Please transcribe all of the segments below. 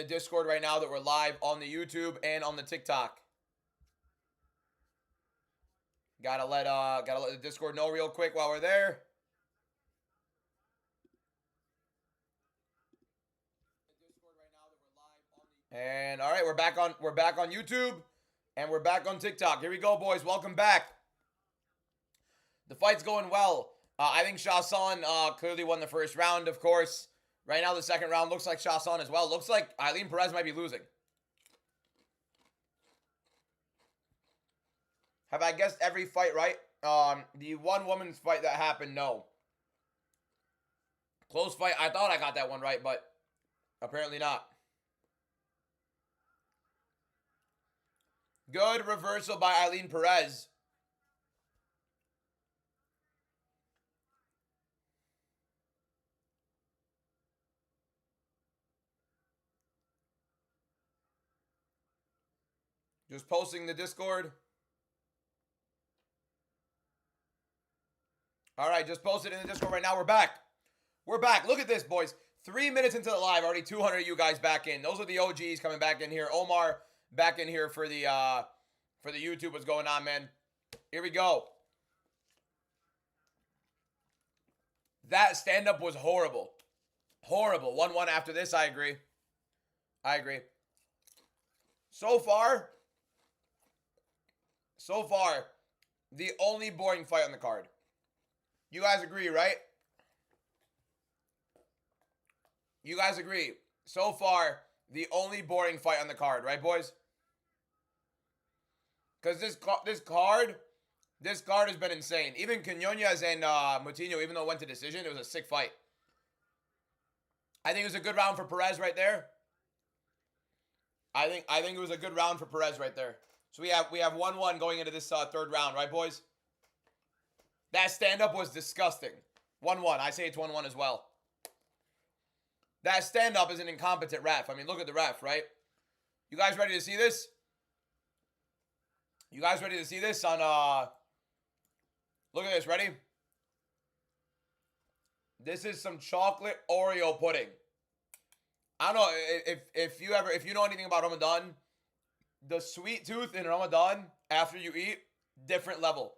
the Discord right now that we're live on the YouTube and on the TikTok. Gotta let the Discord know real quick while we're there. And all right, we're back on YouTube and we're back on TikTok. Here we go, boys. Welcome back. The fight's going well. I think Shahsan clearly won the first round, of course. Right now, the second round looks like Shahsan as well. Looks like Eileen Perez might be losing. Have I guessed every fight right? The one woman's fight that happened, no. Close fight. I thought I got that one right, but apparently not. Good reversal by Eileen Perez. Just posting the Discord. All right, just posted in the Discord right now. We're back. We're back. Look at this, boys. 3 minutes into the live, already 200 of you guys back in. Those are the OGs coming back in here. Omar back in here for the YouTube. What's going on, man? Here we go. That stand-up was horrible. Horrible. 1-1 after this. I agree. I agree. So far, the only boring fight on the card. You guys agree, right? You guys agree. So far, the only boring fight on the card, right, boys? Because this card has been insane. Even Quinones and Moutinho, even though it went to decision, it was a sick fight. I think it was a good round for Perez right there. I think it was a good round for Perez right there. So we have 1-1 going into this third round, right, boys? That stand-up was disgusting. 1-1. I say it's 1-1 as well. That stand-up is an incompetent ref. I mean, look at the ref, right? You guys ready to see this? You guys ready to see this on, look at this, ready? This is some chocolate Oreo pudding. I don't know if you know anything about Ramadan, the sweet tooth in Ramadan after you eat, different level.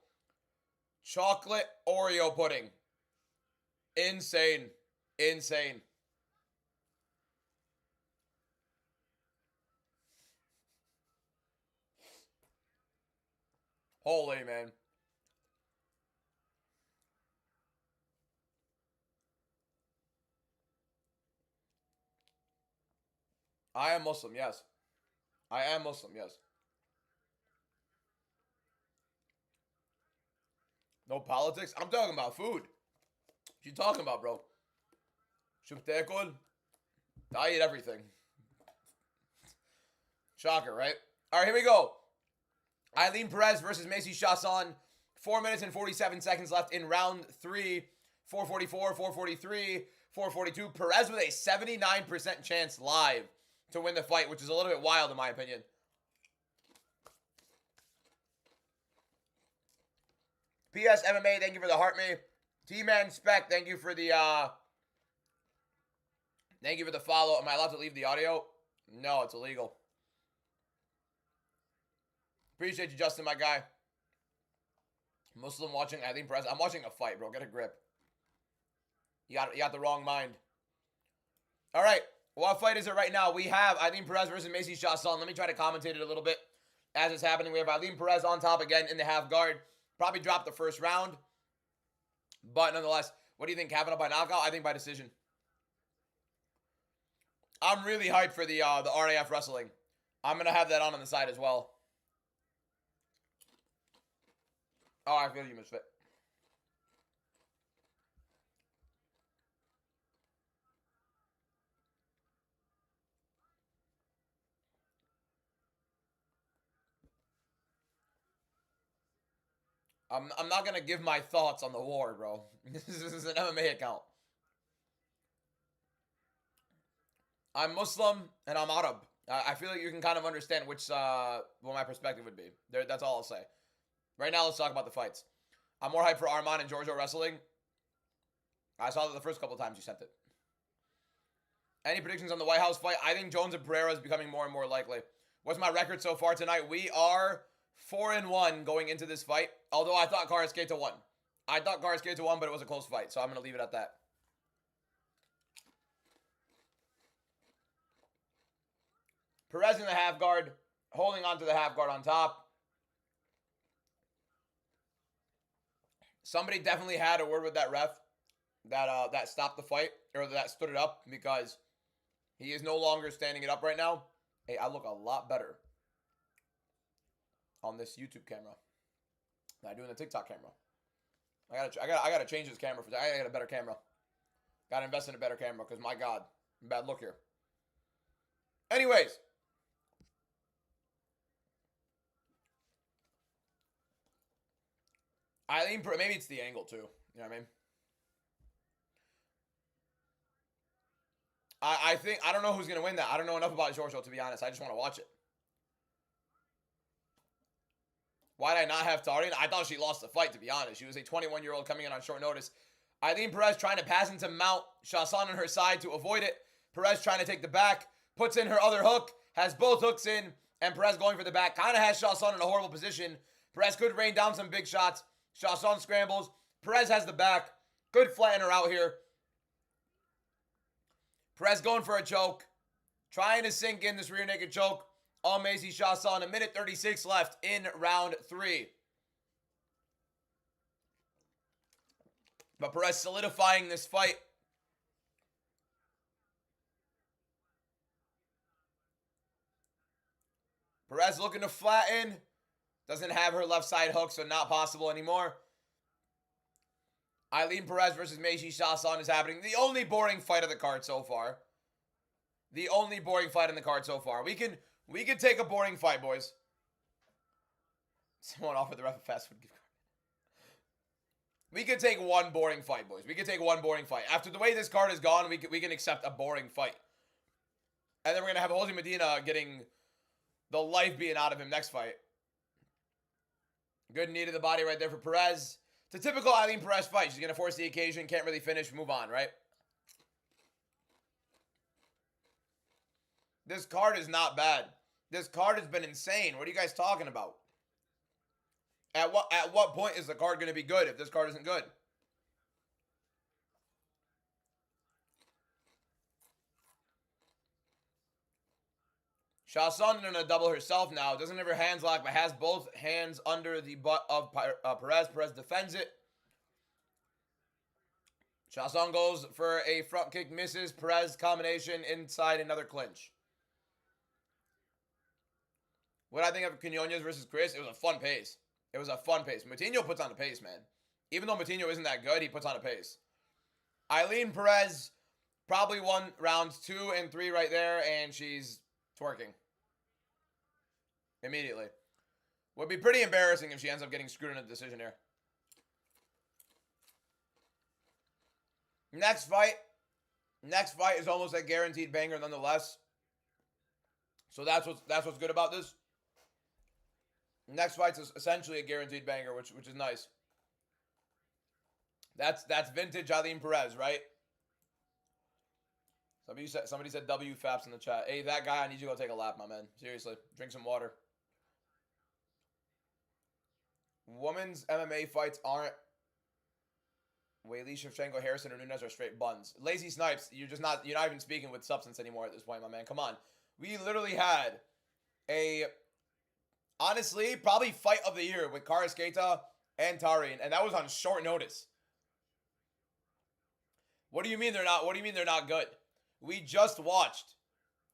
Chocolate Oreo pudding. Insane. Insane. Holy, man. I am Muslim, yes. I am Muslim, yes. No politics? I'm talking about food. What you talking about, bro? Shub te'ekol? I eat everything. Shocker, right? All right, here we go. Eileen Perez versus Macy Shahsan. 4 minutes and 47 seconds left in round 3. 444, 443, 442. Perez with a 79% chance live to win the fight, which is a little bit wild in my opinion. PS MMA, thank you for the heart me. T-Man Spec, thank you for the follow. Am I allowed to leave the audio? No, it's illegal. Appreciate you, Justin, my guy. Muslim watching Eileen Perez. I'm watching a fight, bro. Get a grip. You got the wrong mind. All right. What fight is it right now? We have Eileen Perez versus Macy Shahsan. Let me try to commentate it a little bit as it's happening. We have Eileen Perez on top again in the half guard. Probably dropped the first round. But nonetheless, what do you think? Kavanaugh by knockout? I think by decision. I'm really hyped for the RAF wrestling. I'm going to have that on the side as well. Oh, I feel you, Misfit. I'm not going to give my thoughts on the war, bro. This is an MMA account. I'm Muslim and I'm Arab. I feel like you can kind of understand what my perspective would be. That's all I'll say. Right now, let's talk about the fights. I'm more hyped for Arman and Giorgio wrestling. I saw that the first couple times you sent it. Any predictions on the White House fight? I think Jones and Pereira is becoming more and more likely. What's my record so far tonight? We are 4-1 going into this fight. Although I thought Karasketa won. I thought Karasketa won, but it was a close fight. So I'm going to leave it at that. Perez in the half guard. Holding on to the half guard on top. Somebody definitely had a word with that ref that stopped the fight, or that stood it up, because he is no longer standing it up right now. Hey, I look a lot better on this YouTube camera than I do in the TikTok camera. I gotta change this camera for. I got a better camera. Gotta invest in a better camera because my God, bad look here. Anyways. Eileen, maybe it's the angle too. You know what I mean? I think, I don't know who's going to win that. I don't know enough about Giorgio, to be honest. I just want to watch it. Why did I not have Tarian? I thought she lost the fight, to be honest. She was a 21-year-old coming in on short notice. Eileen Perez trying to pass into Mount. Shahsan on her side to avoid it. Perez trying to take the back. Puts in her other hook. Has both hooks in. And Perez going for the back. Kind of has Shahsan in a horrible position. Perez could rain down some big shots. Shahsan scrambles. Perez has the back. Could flatten her out here. Perez going for a choke. Trying to sink in this rear naked choke on Macy Shahsan. 1:36 left in round 3. But Perez solidifying this fight. Perez looking to flatten. Doesn't have her left side hook, so not possible anymore. Eileen Perez versus Macy Shahsan is happening. The only boring fight of the card so far. The only boring fight in the card so far. We can take a boring fight, boys. Someone offered the ref a fast food gift card. We could take one boring fight, boys. We could take one boring fight. After the way this card has gone, we can accept a boring fight. And then we're going to have Jose Medina getting the life being out of him next fight. Good knee to the body right there for Perez. It's a typical Eileen Perez fight. She's going to force the occasion, can't really finish, move on, right? This card is not bad. This card has been insane. What are you guys talking about? At what point is the card going to be good if this card isn't good? Shahsan in a double herself now. Doesn't have her hands locked, but has both hands under the butt of Perez. Perez defends it. Shahsan goes for a front kick, misses. Perez combination inside another clinch. What I think of Quinones versus Chris, it was a fun pace. It was a fun pace. Moutinho puts on a pace, man. Even though Moutinho isn't that good, he puts on a pace. Eileen Perez probably won rounds 2 and 3 right there, and she's twerking. Immediately. Would be pretty embarrassing if she ends up getting screwed in a decision here. Next fight is almost a guaranteed banger nonetheless. So that's what's good about this. Next fight's essentially a guaranteed banger, which is nice. That's vintage Eileen Perez, right? Somebody said W Faps in the chat. Hey, that guy, I need you to go take a lap, my man. Seriously, drink some water. Women's MMA fights aren't. Weili, Shevchenko, Harrison, or Nunes are straight buns. Lazy Snipes, you're not even speaking with substance anymore at this point, my man. Come on. We literally had a, honestly, probably fight of the year with Karasketa and Tarian, and that was on short notice. What do you mean they're not good? We just watched.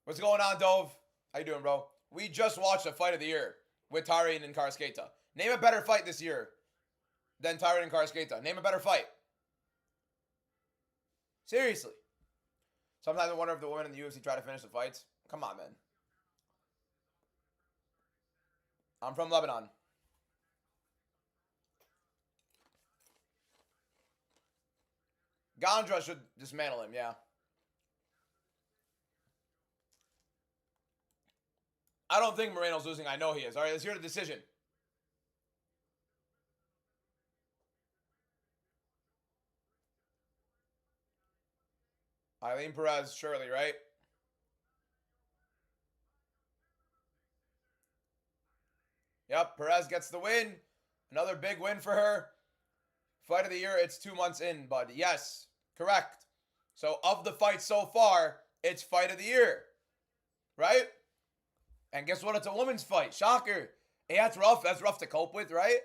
What's going on, Dove? How you doing, bro? We just watched a fight of the year with Tarian and Karasketa. Name a better fight this year than Tarian and Karasketa. Name a better fight. Seriously. Sometimes I wonder if the women in the UFC try to finish the fights. Come on, man. I'm from Lebanon. Gondra should dismantle him, yeah. I don't think Moreno's losing. I know he is. All right, let's hear the decision. Eileen Perez, surely, right? Yep, Perez gets the win. Another big win for her. Fight of the year, it's 2 months in, bud. Yes, correct. So of the fights so far, it's fight of the year, right? And guess what? It's a woman's fight. Shocker. Hey, that's rough. That's rough to cope with, right?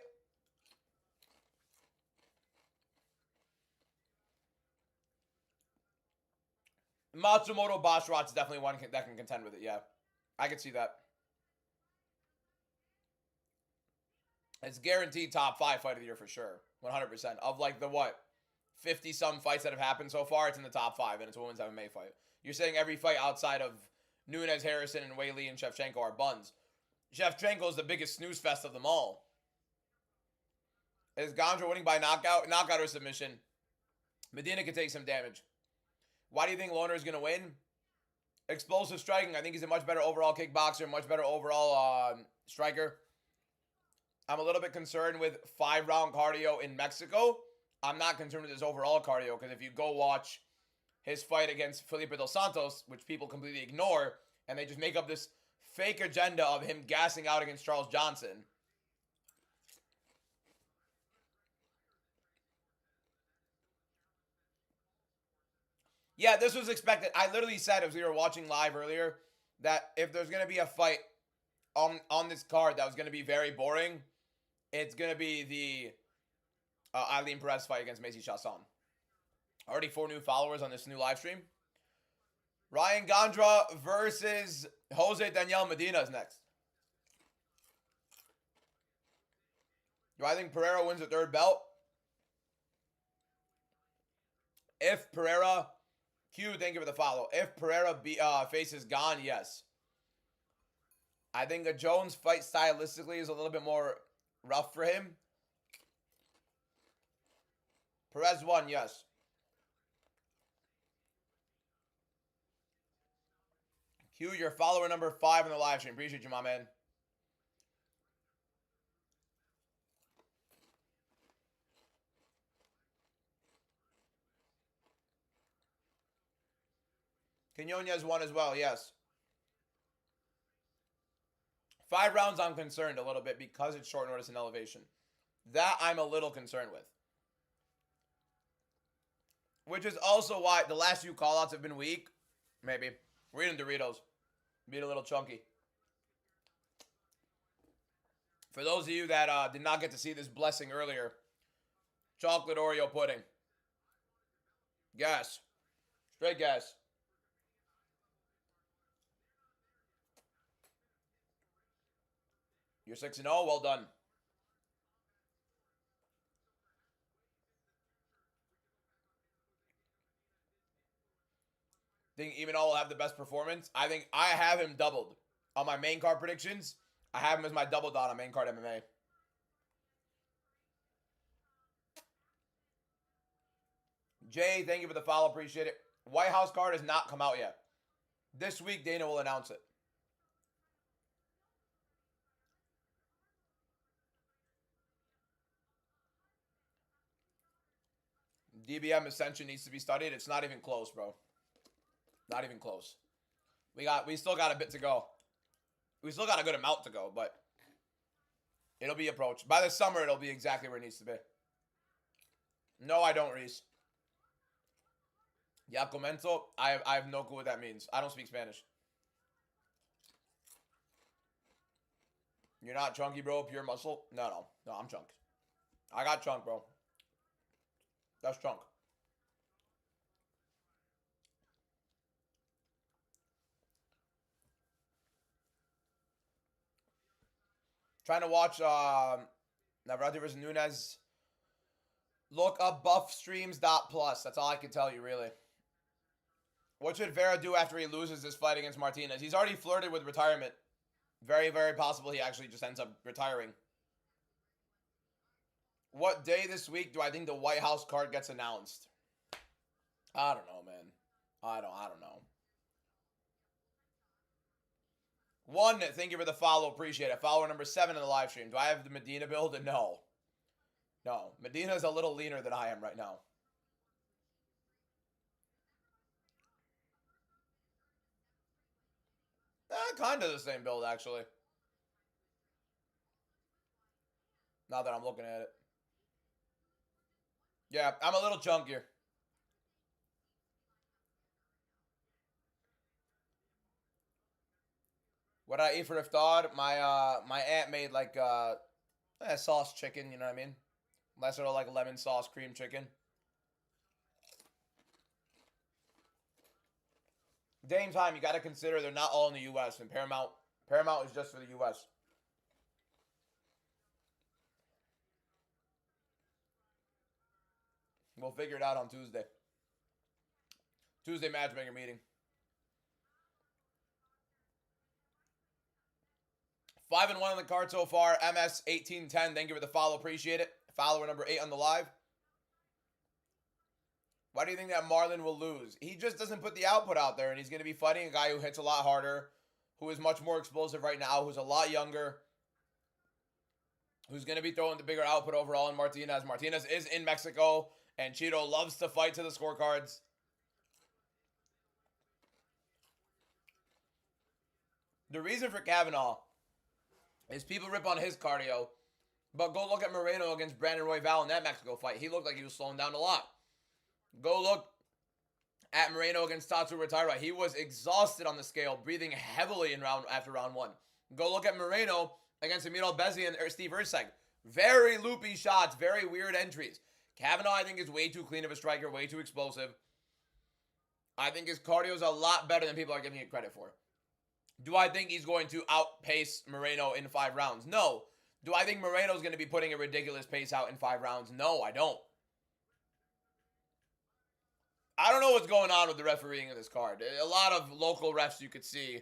Matsumoto Basharat's definitely one that can contend with it, yeah. I can see that. It's guaranteed top 5 fight of the year for sure. 100%. Of like the what? 50-some fights that have happened so far, it's in the top 5, and it's a women's MMA fight. You're saying every fight outside of Nunes, Harrison, and Weili and Shevchenko are buns. Shevchenko is the biggest snooze fest of them all. Is Gondra winning by knockout? Knockout or submission? Medina could take some damage. Why do you think Lohner is going to win? Explosive striking. I think he's a much better overall kickboxer, much better overall striker. I'm a little bit concerned with 5-round cardio in Mexico. I'm not concerned with his overall cardio, because if you go watch his fight against Felipe Dos Santos, which people completely ignore, and they just make up this fake agenda of him gassing out against Charles Johnson. Yeah, this was expected. I literally said, as we were watching live earlier, that if there's going to be a fight on this card that was going to be very boring, it's going to be the Eileen Perez fight against Macy Chiasson. Already 4 new followers on this new live stream. Ryan Gondra versus Jose Daniel Medina is next. Do I think Pereira wins the 3rd belt? If Pereira... Q, thank you for the follow. If Pereira faces Gon, yes. I think a Jones fight stylistically is a little bit more rough for him. Perez won, yes. Q, you're follower number 5 in the live stream. Appreciate you, my man. Quinones won as well, yes. 5 rounds I'm concerned a little bit because it's short notice and elevation. That I'm a little concerned with. Which is also why the last few callouts have been weak. Maybe. We're eating Doritos. Being a little chunky. For those of you that did not get to see this blessing earlier, chocolate Oreo pudding. Gas. Straight gas. You're 6-0. Well done. Think Imanol will have the best performance? I think I have him doubled. On my main card predictions, I have him as my double dot on main card MMA. Jay, thank you for the follow. Appreciate it. White House card has not come out yet. This week, Dana will announce it. DBM Ascension needs to be studied. It's not even close, bro. Not even close. We still got a bit to go. We still got a good amount to go, but it'll be approached. By the summer, it'll be exactly where it needs to be. No, I don't, Reese. Ya comento. I have no clue what that means. I don't speak Spanish. You're not chunky, bro. Pure muscle? No, I'm chunk. I got chunk, bro. That's chunk. Trying to watch Navarrete versus Nunes. Look up buffstreams.plus. That's all I can tell you, really. What should Vera do after he loses this fight against Martinez? He's already flirted with retirement. Very, very possible he actually just ends up retiring. What day this week do I think the White House card gets announced? I don't know, man. I don't know. One, thank you for the follow. Appreciate it. Follower number 7 in the live stream. Do I have the Medina build? No. No. Medina's a little leaner than I am right now. Kind of the same build, actually. Now that I'm looking at it. Yeah, I'm a little chunkier. What I eat for iftar? My aunt made like sauce chicken. You know what I mean? Less sort of like lemon sauce cream chicken. Dame time. You got to consider they're not all in the U.S. and Paramount is just for the U.S. We'll figure it out on Tuesday. Tuesday matchmaker meeting. 5-1 on the card so far. MS1810. Thank you for the follow. Appreciate it. Follower number 8 on the live. Why do you think that Marlon will lose? He just doesn't put the output out there, and he's going to be fighting a guy who hits a lot harder, who is much more explosive right now, who's a lot younger, who's going to be throwing the bigger output overall in Martinez. Martinez is in Mexico, and Cheeto loves to fight to the scorecards. The reason for Kavanaugh is people rip on his cardio, but go look at Moreno against Brandon Royval in that Mexico fight. He looked like he was slowing down a lot. Go look at Moreno against Tatsu Retaira. He was exhausted on the scale, breathing heavily after round 1. Go look at Moreno against Emil Bezian or Steve Erceg. Very loopy shots, very weird entries. Kavanaugh, I think, is way too clean of a striker, way too explosive. I think his cardio is a lot better than people are giving it credit for. Do I think he's going to outpace Moreno in 5 rounds? No. Do I think Moreno's going to be putting a ridiculous pace out in 5 rounds? No, I don't. I don't know what's going on with the refereeing of this card. A lot of local refs you could see.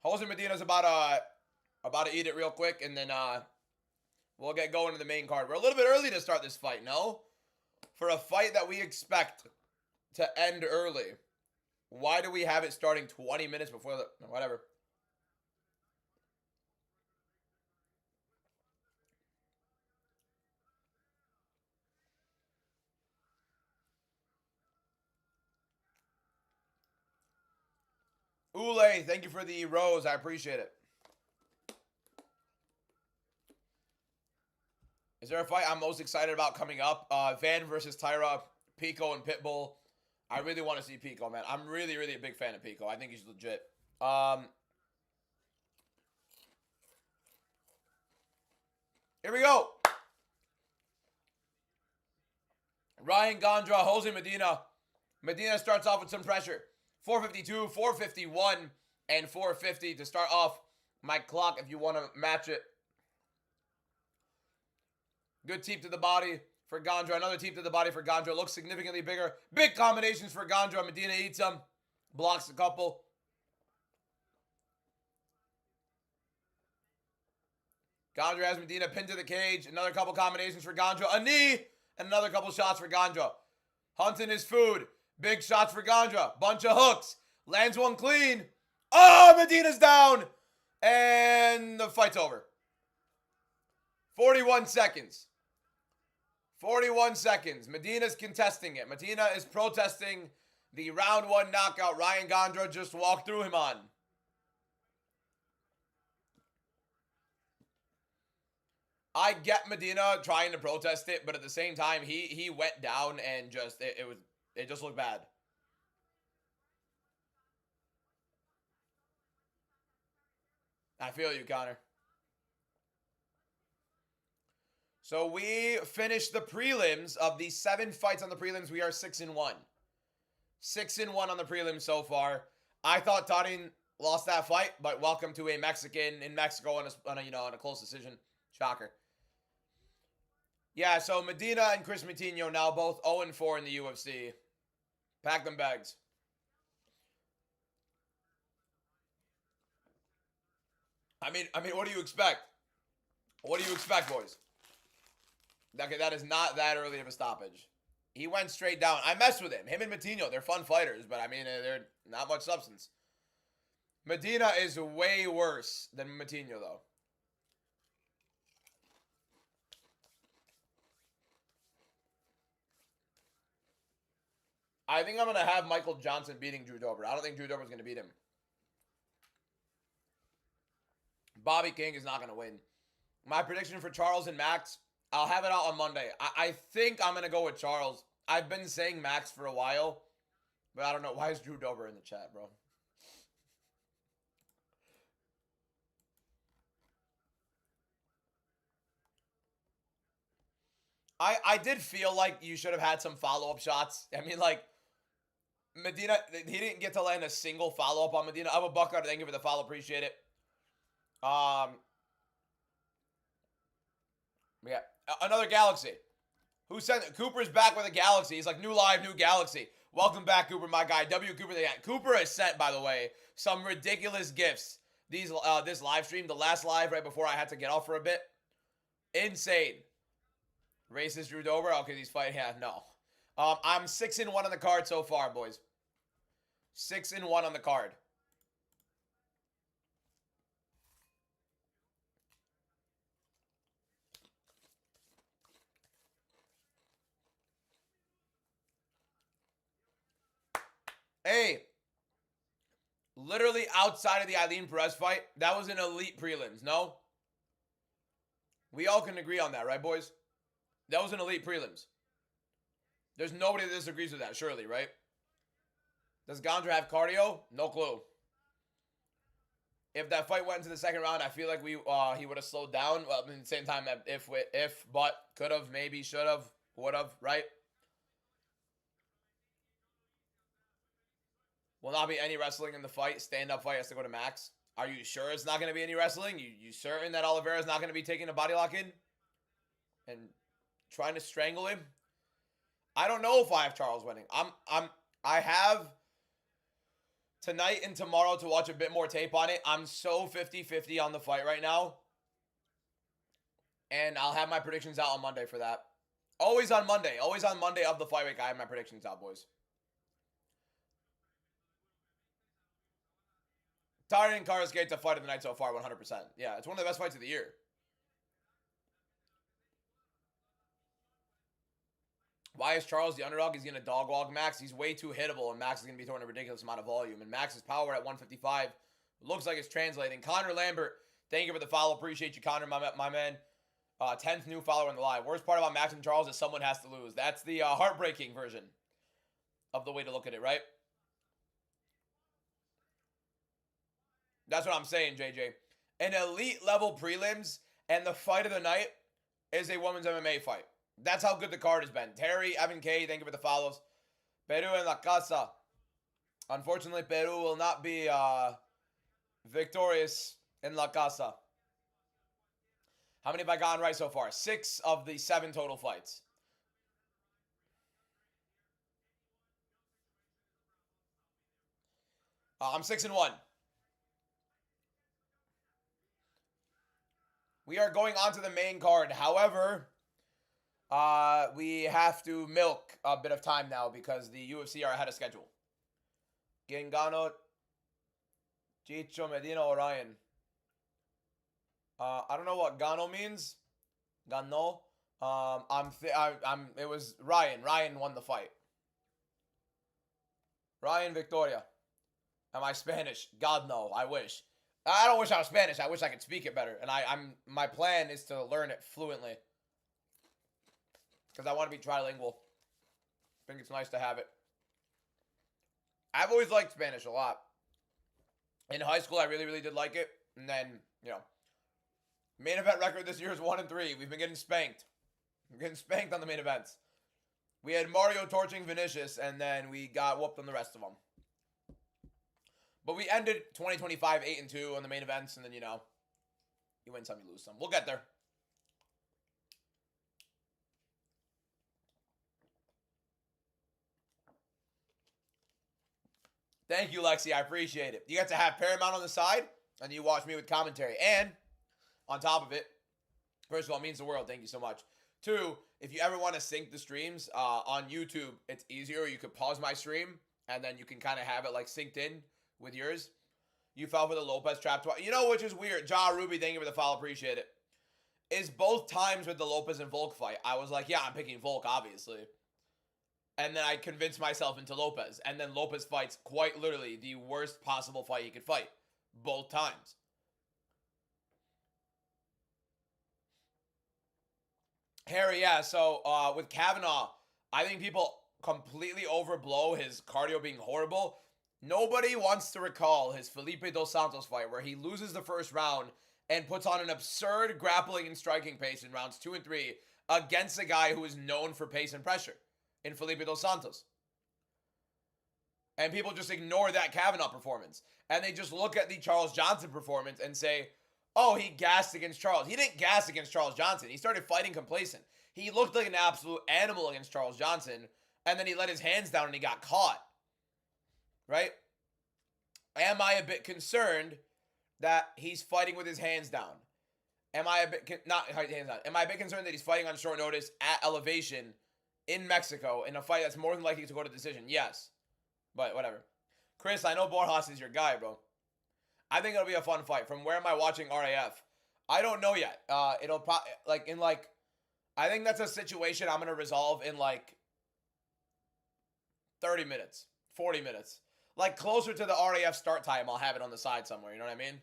Jose Medina's about to eat it real quick, and then we'll get going to the main card. We're a little bit early to start this fight, no? For a fight that we expect to end early, why do we have it starting 20 minutes before the... whatever. Ule, thank you for the rose. I appreciate it. Is there a fight I'm most excited about coming up? Van versus Tyra, Pico, and Pitbull. I really want to see Pico, man. I'm really, really a big fan of Pico. I think he's legit. Here we go. Ryan Gondra, Jose Medina. Medina starts off with some pressure. 452, 451, and 450 to start off my clock if you want to match it. Good teep to the body for Gondra. Another teep to the body for Gondra. Looks significantly bigger. Big combinations for Gondra. Medina eats them. Blocks a couple. Gondra has Medina pinned to the cage. Another couple combinations for Gondra. A knee and another couple shots for Gondra. Hunting his food. Big shots for Gondra. Bunch of hooks. Lands one clean. Oh, Medina's down. And the fight's over. 41 seconds. 41 seconds. Medina's contesting it. Medina is protesting the round 1 knockout Ryan Gondra just walked through him on. I get Medina trying to protest it, but at the same time, he went down and just it just looked bad. I feel you, Connor. So we finished the prelims of the 7 fights on the prelims. We are 6-1. 6-1 on the prelims so far. I thought Tarin lost that fight, but welcome to a Mexican in Mexico on a close decision. Shocker. Yeah, so Medina and Chris Matinho now both 0-4 in the UFC. Pack them bags. I mean, what do you expect? What do you expect, boys? Okay, that is not that early of a stoppage. He went straight down. I messed with him. Him and Matinho, they're fun fighters, but I mean, they're not much substance. Medina is way worse than Matinho, though. I think I'm going to have Michael Johnson beating Drew Dober. I don't think Drew Dober's going to beat him. Bobby King is not going to win. My prediction for Charles and Max, I'll have it out on Monday. I think I'm going to go with Charles. I've been saying Max for a while, but I don't know. Why is Drew Dober in the chat, bro? I did feel like you should have had some follow-up shots. I mean, like, Medina, he didn't get to land a single follow-up on Medina. I'm a Buckard. Thank you for the follow. Appreciate it. Yeah. Another Galaxy. Who sent it? Cooper's back with a Galaxy. He's like, new live, new Galaxy. Welcome back, Cooper, my guy. W. Cooper. Cooper has sent, by the way, some ridiculous gifts. This live stream, the last live right before I had to get off for a bit. Insane. Racist Drew Dober? Okay, he's fighting. Yeah, no. I'm 6-1 on the card so far, boys. 6-1 on the card. Hey, literally outside of the Eileen Perez fight, that was an elite prelims, no? We all can agree on that, right, boys? That was an elite prelims. There's nobody that disagrees with that, surely, right? Does Gondra have cardio? No clue. If that fight went into the second round, I feel like he would have slowed down. Well, at the same time, if, but, could have, maybe, should have, would have, right? Will not be any wrestling in the fight. Stand-up fight has to go to Max. Are you sure it's not going to be any wrestling? You certain that Oliveira's not going to be taking a body lock in? And trying to strangle him? I don't know if I have Charles winning. I have tonight and tomorrow to watch a bit more tape on it. I'm so 50-50 on the fight right now. And I'll have my predictions out on Monday for that. Always on Monday. Always on Monday of the fight week, I have my predictions out, boys. Tyron and Carlos Gates a fight of the night so far, 100%. Yeah, it's one of the best fights of the year. Why is Charles the underdog? He's going to dog walk Max. He's way too hittable, and Max is going to be throwing a ridiculous amount of volume. And Max's power at 155 looks like it's translating. Connor Lambert, thank you for the follow. Appreciate you, Connor, my man. 10th new follower in the live. Worst part about Max and Charles is someone has to lose. That's the heartbreaking version of the way to look at it, right? That's what I'm saying, JJ. An elite level prelims and the fight of the night is a women's MMA fight. That's how good the card has been. Terry, Evan K, thank you for the follows. Peru en la casa. Unfortunately, Peru will not be victorious in la casa. How many have I gotten right so far? 6 of the 7 total fights. I'm 6-1. We are going on to the main card. However, we have to milk a bit of time now because the UFC are ahead of schedule. Gengano, Chicho, Medina, Orion. I don't know what Gano means. Gano. It was Ryan. Ryan won the fight. Ryan Victoria. Am I Spanish? God, no. I wish. I don't wish I was Spanish. I wish I could speak it better. And my plan is to learn it fluently. Because I want to be trilingual. I think it's nice to have it. I've always liked Spanish a lot. In high school, I really, really did like it. And then, main event record this year is 1-3. We've been getting spanked. We're getting spanked on the main events. We had Mario torching Vinicius, and then we got whooped on the rest of them. But we ended 2025 8-2 on the main events, and then, you win some, you lose some. We'll get there. Thank you, Lexi. I appreciate it. You get to have Paramount on the side, and you watch me with commentary. And, on top of it, first of all, it means the world. Thank you so much. 2, if you ever want to sync the streams on YouTube, it's easier. You could pause my stream, and then you can kind of have it, synced in with yours. You fell for the Lopez trap twice. Which is weird. Ja Ruby, thank you for the follow. Appreciate it. Is both times with the Lopez and Volk fight. I was like, yeah, I'm picking Volk, obviously. And then I convinced myself into Lopez. And then Lopez fights quite literally the worst possible fight he could fight. Both times. Harry, yeah. So with Kavanaugh, I think people completely overblow his cardio being horrible. Nobody wants to recall his Felipe Dos Santos fight where he loses the first round and puts on an absurd grappling and striking pace in rounds 2 and 3 against a guy who is known for pace and pressure in Felipe Dos Santos. And people just ignore that Kavanaugh performance. And they just look at the Charles Johnson performance and say, oh, he gassed against Charles. He didn't gas against Charles Johnson. He started fighting complacent. He looked like an absolute animal against Charles Johnson, and then he let his hands down and he got caught. Right? Am I a bit concerned that he's fighting with his hands down? Am I a bit, not hands down, am I a bit concerned that he's fighting on short notice at elevation in Mexico in a fight that's more than likely to go to decision? Yes. But whatever. Chris, I know Borjas is your guy, bro. I think it'll be a fun fight. From where am I watching RAF? I don't know yet. It'll probably, I think that's a situation I'm going to resolve in 30 minutes, 40 minutes. Like closer to the RAF start time, I'll have it on the side somewhere. You know what I mean?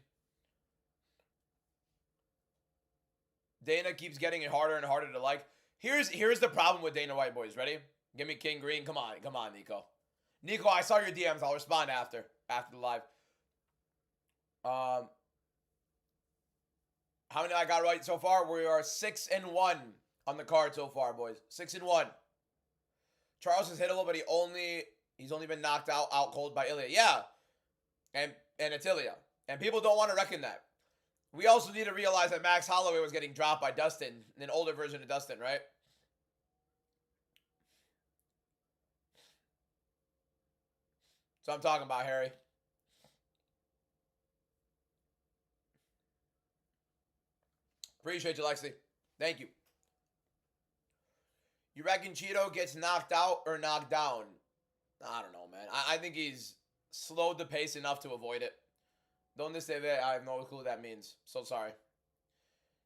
Dana keeps getting it harder and harder to like. Here's the problem with Dana White, boys. Ready? Give me King Green. Come on, Nico. Nico, I saw your DMs. I'll respond after the live. How many I got right so far? We are 6-1 on the card so far, boys. 6-1. Charles is hittable, but he's only been knocked out cold by Ilya. Yeah, and it's Ilya, and people don't want to reckon that. We also need to realize that Max Holloway was getting dropped by Dustin, an older version of Dustin, right? So I'm talking about, Harry. Appreciate you, Lexi. Thank you. You reckon Cheeto gets knocked out or knocked down? I don't know, man. I think he's slowed the pace enough to avoid it. Donde se ve? I have no clue what that means. So sorry.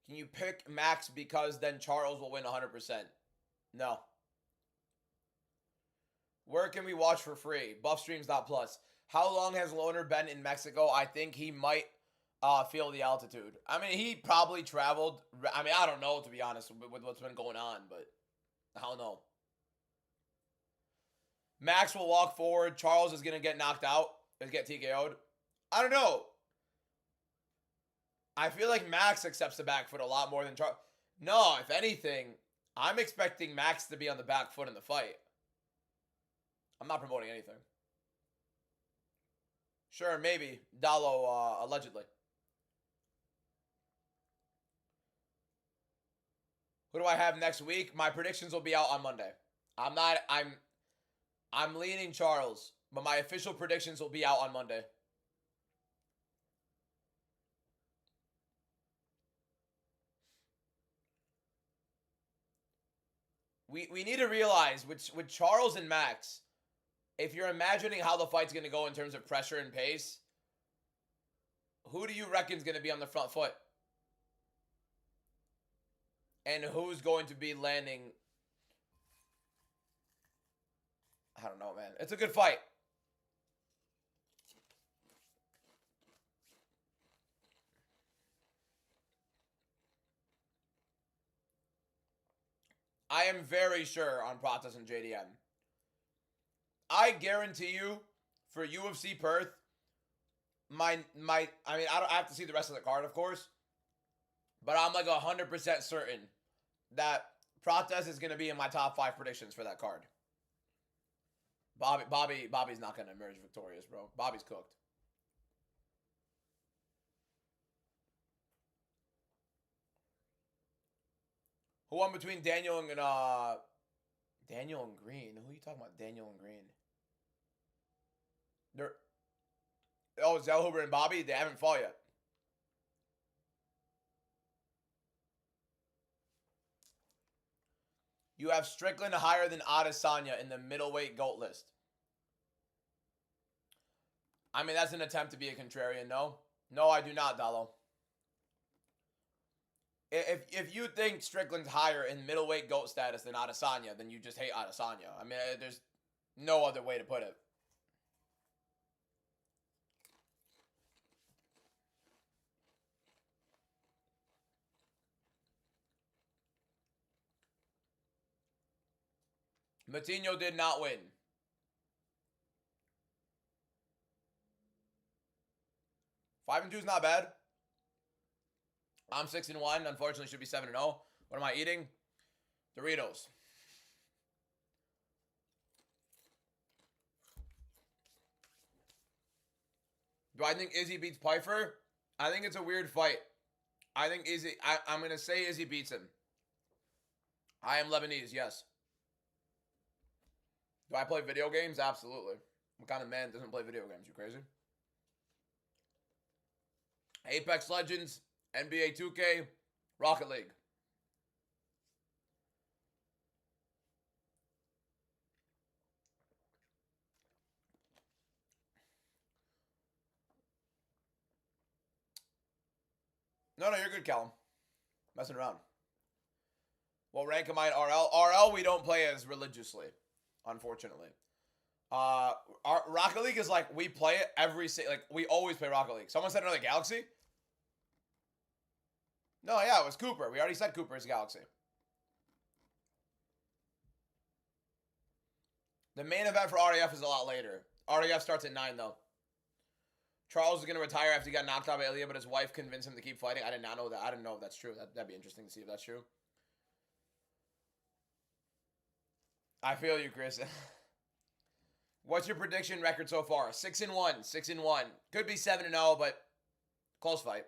Can you pick Max because then Charles will win 100%? No. Where can we watch for free? Buffstreams.plus. How long has Loner been in Mexico? I think he might feel the altitude. I mean, he probably traveled. I mean, I don't know, to be honest, with what's been going on, but I don't know. Max will walk forward. Charles is going to get knocked out. Get TKO'd. I don't know. I feel like Max accepts the back foot a lot more than Charles. No, if anything, I'm expecting Max to be on the back foot in the fight. I'm not promoting anything. Sure, maybe. Dalo, allegedly. Who do I have next week? My predictions will be out on Monday. I'm leaning Charles, but my official predictions will be out on Monday. We need to realize with Charles and Max, if you're imagining how the fight's going to go in terms of pressure and pace, who do you reckon is going to be on the front foot? And who's going to be landing? I don't know, man. It's a good fight. I am very sure on Pratas and JDM. I guarantee you, for UFC Perth, I have to see the rest of the card, of course, but I'm like 100% certain that Pratas is going to be in my top 5 predictions for that card. Bobby's not going to emerge victorious, bro. Bobby's cooked. Who won between Daniel and Green? Who are you talking about? Daniel and Green. Zellhuber and Bobby? They haven't fought yet. You have Strickland higher than Adesanya in the middleweight GOAT list. I mean, that's an attempt to be a contrarian, no? No, I do not, Dalo. If you think Strickland's higher in middleweight GOAT status than Adesanya, then you just hate Adesanya. I mean, there's no other way to put it. Matinho did not win. 5-2 is not bad. I'm 6-1. Unfortunately, should be 7-0. What am I eating? Doritos. Do I think Izzy beats Pfeiffer? I think it's a weird fight. I think Izzy. I'm gonna say Izzy beats him. I am Lebanese. Yes. Do I play video games? Absolutely. What kind of man doesn't play video games? You crazy? Apex Legends, NBA 2K, Rocket League. No, you're good, Callum. Messing around. What rank am I in RL? RL we don't play as religiously, unfortunately. Our Rocket League is like we play it we always play Rocket League. Someone said another Galaxy? No, yeah, it was Cooper. We already said Cooper's Galaxy. The main event for RAF is a lot later. RAF starts at 9, though. Charles is going to retire after he got knocked out by Ilya, but his wife convinced him to keep fighting. I did not know that. I didn't know if that's true. That'd be interesting to see if that's true. I feel you, Chris. What's your prediction record so far? 6-1. 6-1. Could be 7-0, but close fight.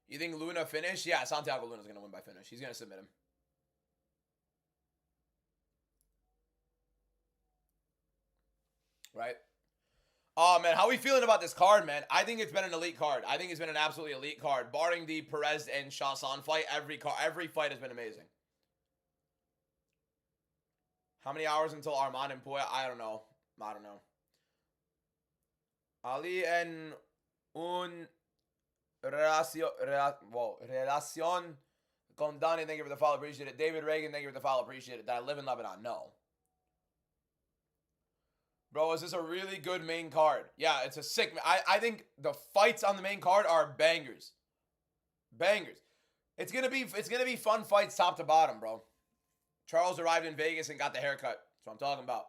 You think Luna finish? Yeah, Santiago Luna's going to win by finish. He's going to submit him. Right? Oh, man, how are we feeling about this card, man? I think it's been an elite card. I think it's been an absolutely elite card. Barring the Perez and Shahsan fight, every fight has been amazing. How many hours until Armand and Puya? I don't know. Ali en un relación con Donnie, thank you for the follow, appreciate it. David Reagan, thank you for the follow, appreciate it. Did I live in Lebanon? No. Bro, is this a really good main card? Yeah, it's a sick. I think the fights on the main card are bangers. Bangers. It's gonna be fun fights top to bottom, bro. Charles arrived in Vegas and got the haircut. That's what I'm talking about.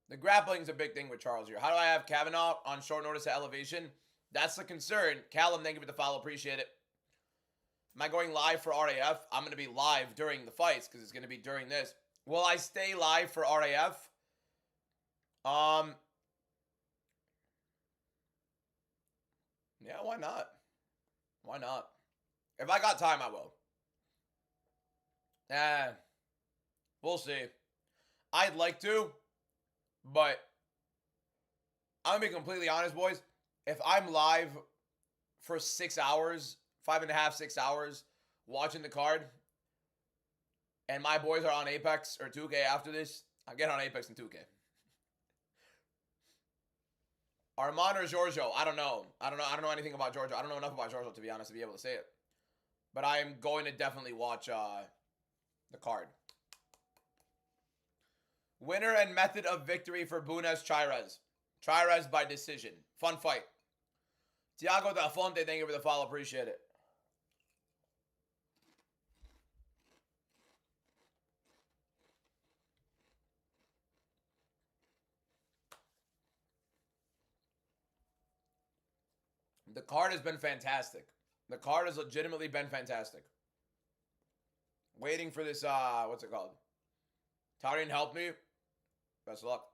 The grappling's a big thing with Charles here. How do I have Kavanaugh on short notice at elevation? That's the concern. Callum, thank you for the follow. Appreciate it. Am I going live for RAF? I'm going to be live during the fights because it's going to be during this. Will I stay live for RAF? Yeah, why not? Why not? If I got time, I will. We'll see. I'd like to, but I'm going to be completely honest, boys. If I'm live for 6 hours, 5.5, 6 hours, watching the card, and my boys are on Apex or 2K after this, I'll get on Apex and 2K. Armand or Giorgio? I don't know. I don't know anything about Giorgio. I don't know enough about Giorgio, to be honest, to be able to say it. But I am going to definitely watch the card. Winner and method of victory for Bunes Chairez. Chairez by decision. Fun fight. Tiago Del Fonte, thank you for the follow. Appreciate it. The card has been fantastic. The card has legitimately been fantastic. Waiting for this, what's it called? Tarian helped me. Best of luck.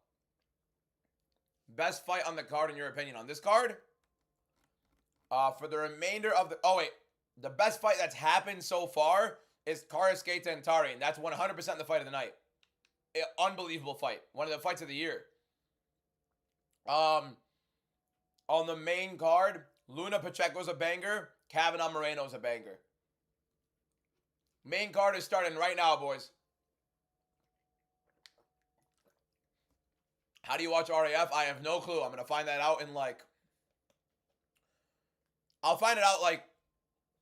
Best fight on the card, in your opinion, on this card? For the remainder of the... Oh, wait. The best fight that's happened so far is Karasketa and Tarian. That's 100% the fight of the night. Unbelievable fight. One of the fights of the year. On the main card, Luna Pacheco's a banger. Kavanaugh Moreno's a banger. Main card is starting right now, boys. How do you watch RAF? I have no clue. I'm going to find that out in like... I'll find it out like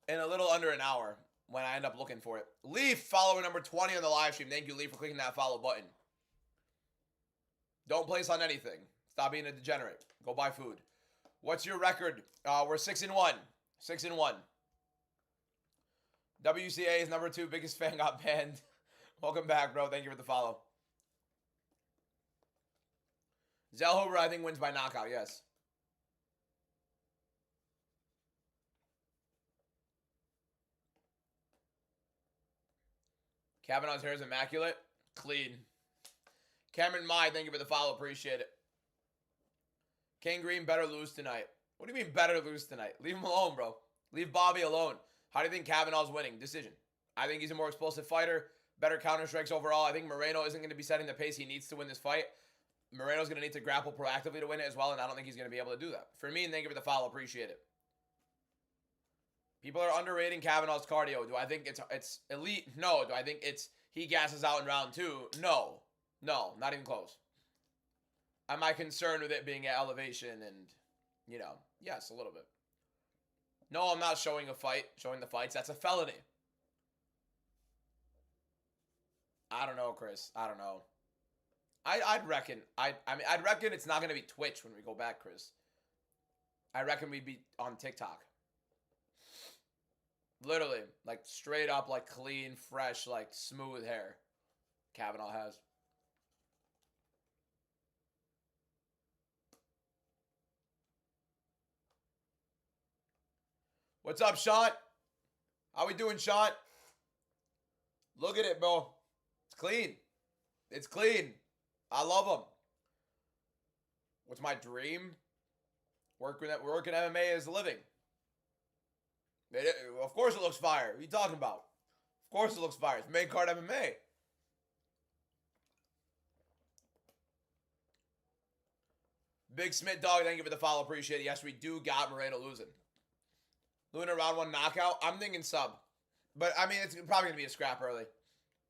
in a little under an hour when I end up looking for it. Leaf, follower number 20 on the live stream. Thank you, Leaf, for clicking that follow button. Don't place on anything. Stop being a degenerate. Go buy food. What's your record? We're 6-1. 6-1. WCA's number 2 biggest fan got banned. Welcome back, bro. Thank you for the follow. Zellhuber, I think, wins by knockout, yes. Kavanaugh's hair is immaculate. Clean. Cameron Mai, thank you for the follow. Appreciate it. King Green better lose tonight. What do you mean better lose tonight? Leave him alone, bro. Leave Bobby alone. How do you think Kavanaugh's winning? Decision. I think he's a more explosive fighter. Better counter strikes overall. I think Moreno isn't going to be setting the pace he needs to win this fight. Moreno's going to need to grapple proactively to win it as well, and I don't think he's going to be able to do that. For me, and thank you for the follow. Appreciate it. People are underrating Kavanaugh's cardio. Do I think it's elite? No. Do I think he gasses out in round 2? No. No, not even close. Am I concerned with it being at elevation and, you know, yes, a little bit. No, I'm not showing the fights. That's a felony. I don't know, Chris. I don't know. I'd reckon it's not going to be Twitch when we go back, Chris. I reckon we'd be on TikTok. Literally, like straight up, like clean, fresh, like smooth hair Kavanaugh has. What's up, Sean? How we doing, Sean? Look at it, bro. It's clean. It's clean. I love them. What's my dream? Working MMA is a living. Of course it looks fire. What are you talking about? Of course it looks fire. It's main card MMA. Big Smith Dog, thank you for the follow. Appreciate it. Yes, we do got Moreno losing. Luna round 1 knockout. I'm thinking sub. But, I mean, it's probably going to be a scrap early.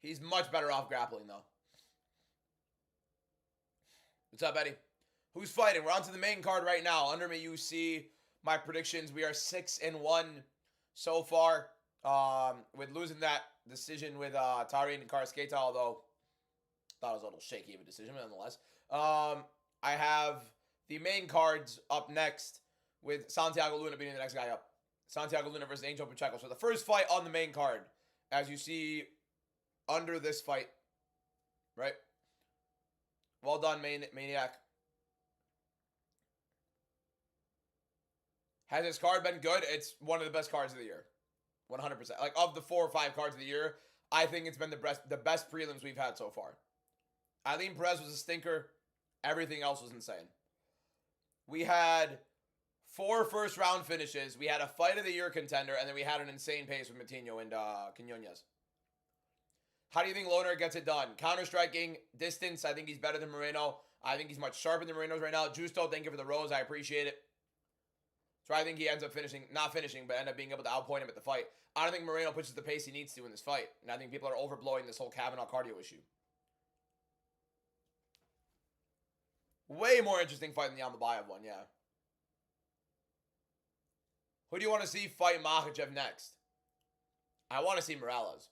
He's much better off grappling, though. What's up, Eddie? Who's fighting? We're on to the main card right now. Under me, you see my predictions. We are 6-1 so far. With losing that decision with Tarin and Karasketa, although I thought it was a little shaky of a decision, but nonetheless. I have the main cards up next with Santiago Luna beating the next guy up. Santiago Luna versus Angel Pacheco. So the first fight on the main card, as you see under this fight, right? Well done, Maniac. Has this card been good? It's one of the best cards of the year. 100%. Like, of the 4 or 5 cards of the year, I think it's been the best prelims we've had so far. Eileen Perez was a stinker. Everything else was insane. We had 4 first-round finishes. We had a fight of the year contender, and then we had an insane pace with Matinho and Quinones. How do you think Loner gets it done? Counter-striking, distance, I think he's better than Moreno. I think he's much sharper than Moreno's right now. Justo, thank you for the rose. I appreciate it. So I think he ends up not finishing, but end up being able to outpoint him at the fight. I don't think Moreno pushes the pace he needs to in this fight. And I think people are overblowing this whole Kavanaugh cardio issue. Way more interesting fight than the Almabayev one, yeah. Who do you want to see fight Makhachev next? I want to see Morales.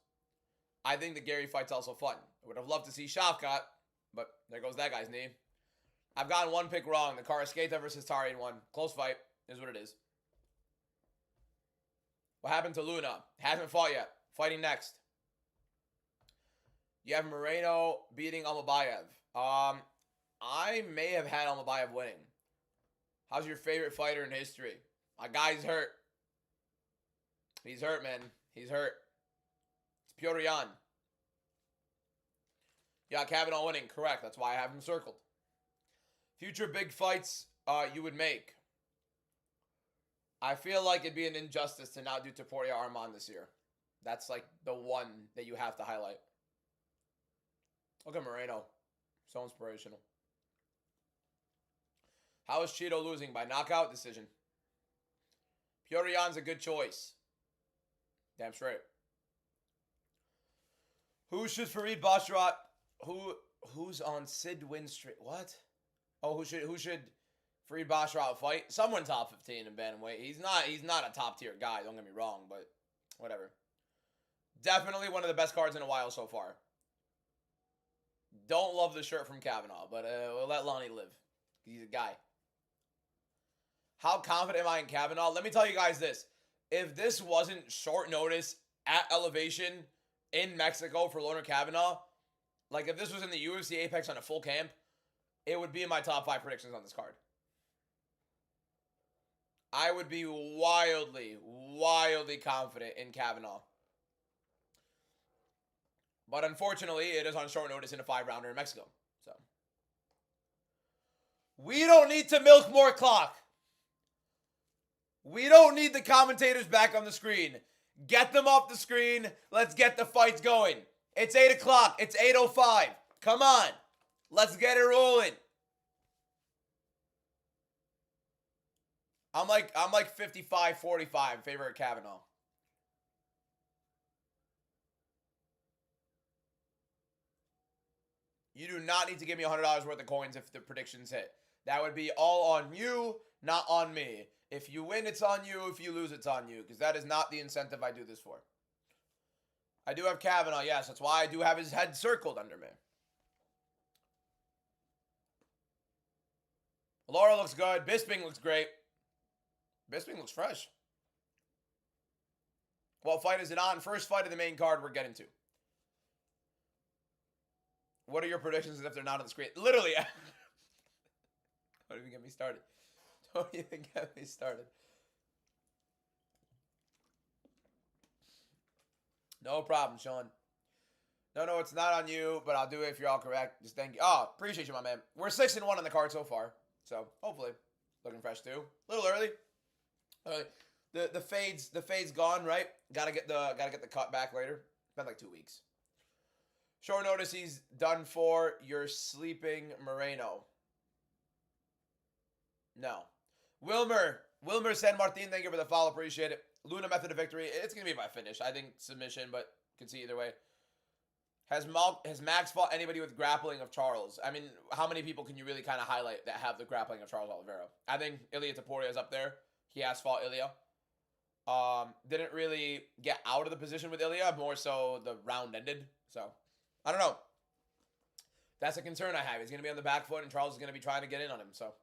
I think the Gary fight's also fun. I would have loved to see Shavkat, but there goes that guy's name. I've gotten one pick wrong. The Karasketa versus Tarin one. Close fight. Is what it is. What happened to Luna? Hasn't fought yet. Fighting next. You have Moreno beating Almabayev. I may have had Almabayev winning. How's your favorite fighter in history? My guy's hurt. He's hurt, man. He's hurt. It's Piotr Jan. Yeah, Kavanaugh winning. Correct. That's why I have him circled. Future big fights you would make. I feel like it'd be an injustice to not do Topuria Arman this year. That's like the one that you have to highlight. Look at Moreno. So inspirational. How is Cheeto losing? By knockout decision. Piotr Jan's a good choice. Damn straight. Who shoots Farid Basharat? Who's on Sid win streak? What? Oh, who should Fareed Basharat fight? Someone top 15 in bantamweight. He's not a top tier guy. Don't get me wrong, but whatever. Definitely one of the best cards in a while so far. Don't love the shirt from Kavanaugh, but we'll let Lonnie live. He's a guy. How confident am I in Kavanaugh? Let me tell you guys this. If this wasn't short notice at elevation in Mexico for Loner Kavanaugh, like if this was in the UFC Apex on a full camp, it would be in my top 5 predictions on this card. I would be wildly, wildly confident in Kavanaugh. But unfortunately, it is on short notice in a 5-rounder in Mexico. So we don't need to milk more clock. We don't need the commentators back on the screen. Get them off the screen. Let's get the fights going. It's 8 o'clock. It's 8:05. Come on. Let's get it rolling. I'm like 55-45 in favor of Kavanaugh. You do not need to give me $100 worth of coins if the predictions hit. That would be all on you, not on me. If you win, it's on you. If you lose, it's on you. Because that is not the incentive I do this for. I do have Kavanaugh, yes. That's why I do have his head circled under me. Laura looks good. Bisping looks great. Bisping looks fresh. What fight is it on? First fight of the main card we're getting to. What are your predictions if they're not on the screen? Literally. Don't even get me started. Don't even get me started. No problem, Sean. No, it's not on you, but I'll do it if you're all correct. Just thank you. Oh, appreciate you, my man. We're 6-1 on the card so far. So, hopefully. Looking fresh, too. A little early. The fade's gone, right? Gotta get the cut back later. Been like 2 weeks. Short notice, he's done for. You're sleeping Moreno. No. Wilmer San Martin, thank you for the follow. Appreciate it. Luna method of victory. It's going to be by finish. I think submission, but can see either way. Has Max fought anybody with grappling of Charles? I mean, how many people can you really kind of highlight that have the grappling of Charles Oliveira? I think Ilia Topuria is up there. He has fought Ilia. Didn't really get out of the position with Ilia. More so the round ended. So, I don't know. That's a concern I have. He's going to be on the back foot, and Charles is going to be trying to get in on him. So,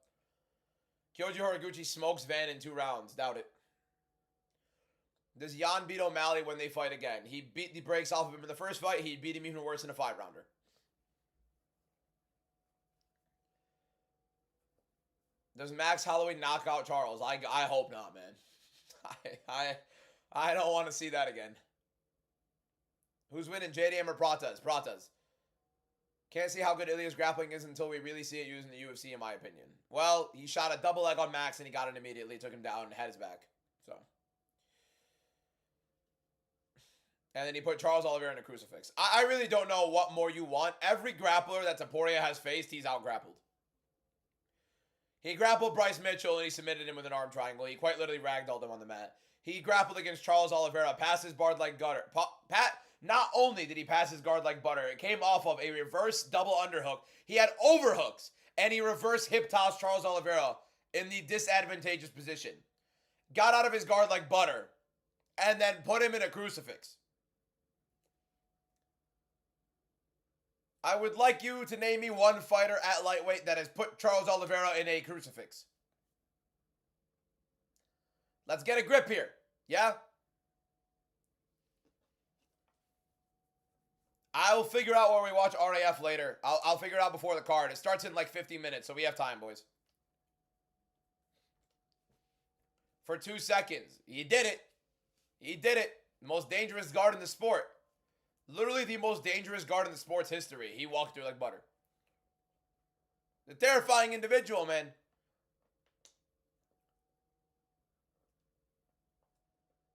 Kyoji Horiguchi smokes Van in 2 rounds. Doubt it. Does Jan beat O'Malley when they fight again? He beat the brakes off of him in the first fight. He beat him even worse in a 5-rounder. Does Max Holloway knock out Charles? I hope not, man. I don't want to see that again. Who's winning, JDM or Pratas? Pratas. Can't see how good Ilia's grappling is until we really see it used in the UFC, in my opinion. Well, he shot a double leg on Max and he got it immediately, took him down and had his back. So. And then he put Charles Oliveira in a crucifix. I really don't know what more you want. Every grappler that Topuria has faced, he's out-grappled. He grappled Bryce Mitchell and he submitted him with an arm triangle. He quite literally ragdolled him on the mat. He grappled against Charles Oliveira, passed his guard like gutter. Not only did he pass his guard like butter, it came off of a reverse double underhook. He had overhooks, and he reverse hip tossed Charles Oliveira in the disadvantageous position. Got out of his guard like butter, and then put him in a crucifix. I would like you to name me one fighter at lightweight that has put Charles Oliveira in a crucifix. Let's get a grip here. Yeah? I will figure out where we watch RAF later. I'll figure it out before the card. It starts in like 50 minutes, so we have time, boys. For 2 seconds. He did it. He did it. The most dangerous guard in the sport. Literally the most dangerous guard in the sport's history. He walked through like butter. A terrifying individual, man.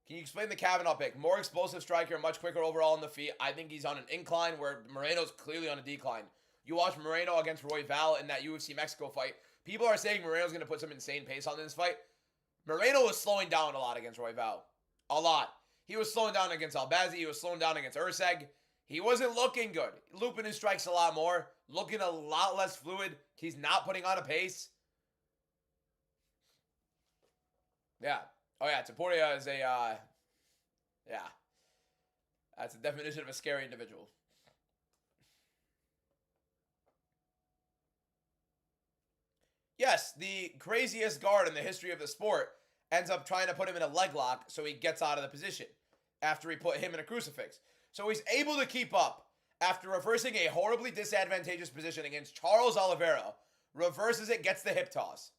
Can you explain the Kavanaugh pick? More explosive striker, much quicker overall on the feet. I think he's on an incline where Moreno's clearly on a decline. You watch Moreno against Royval in that UFC Mexico fight. People are saying Moreno's going to put some insane pace on this fight. Moreno was slowing down a lot against Royval. A lot. He was slowing down against Albazi. He was slowing down against Urseg. He wasn't looking good. Looping his strikes a lot more. Looking a lot less fluid. He's not putting on a pace. Yeah. Oh, yeah. Taporia is a, yeah. That's the definition of a scary individual. Yes, the craziest guard in the history of the sport ends up trying to put him in a leg lock so he gets out of the position after he put him in a crucifix. So he's able to keep up after reversing a horribly disadvantageous position against Charles Oliveira. Reverses it, gets the hip toss.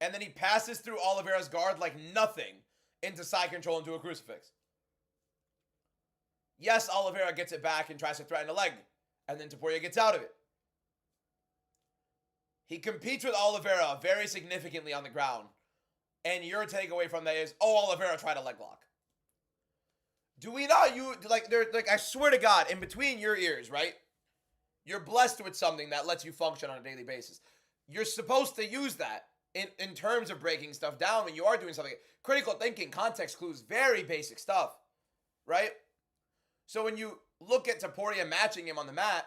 And then he passes through Oliveira's guard like nothing into side control into a crucifix. Yes, Oliveira gets it back and tries to threaten a leg. And then Taporia gets out of it. He competes with Oliveira very significantly on the ground. And your takeaway from that is, oh, Oliveira tried a leg lock. Do we not, I swear to God, in between your ears, right? You're blessed with something that lets you function on a daily basis. You're supposed to use that in terms of breaking stuff down when you are doing something. Critical thinking, context clues, very basic stuff, right? So when you look at Taporia matching him on the mat,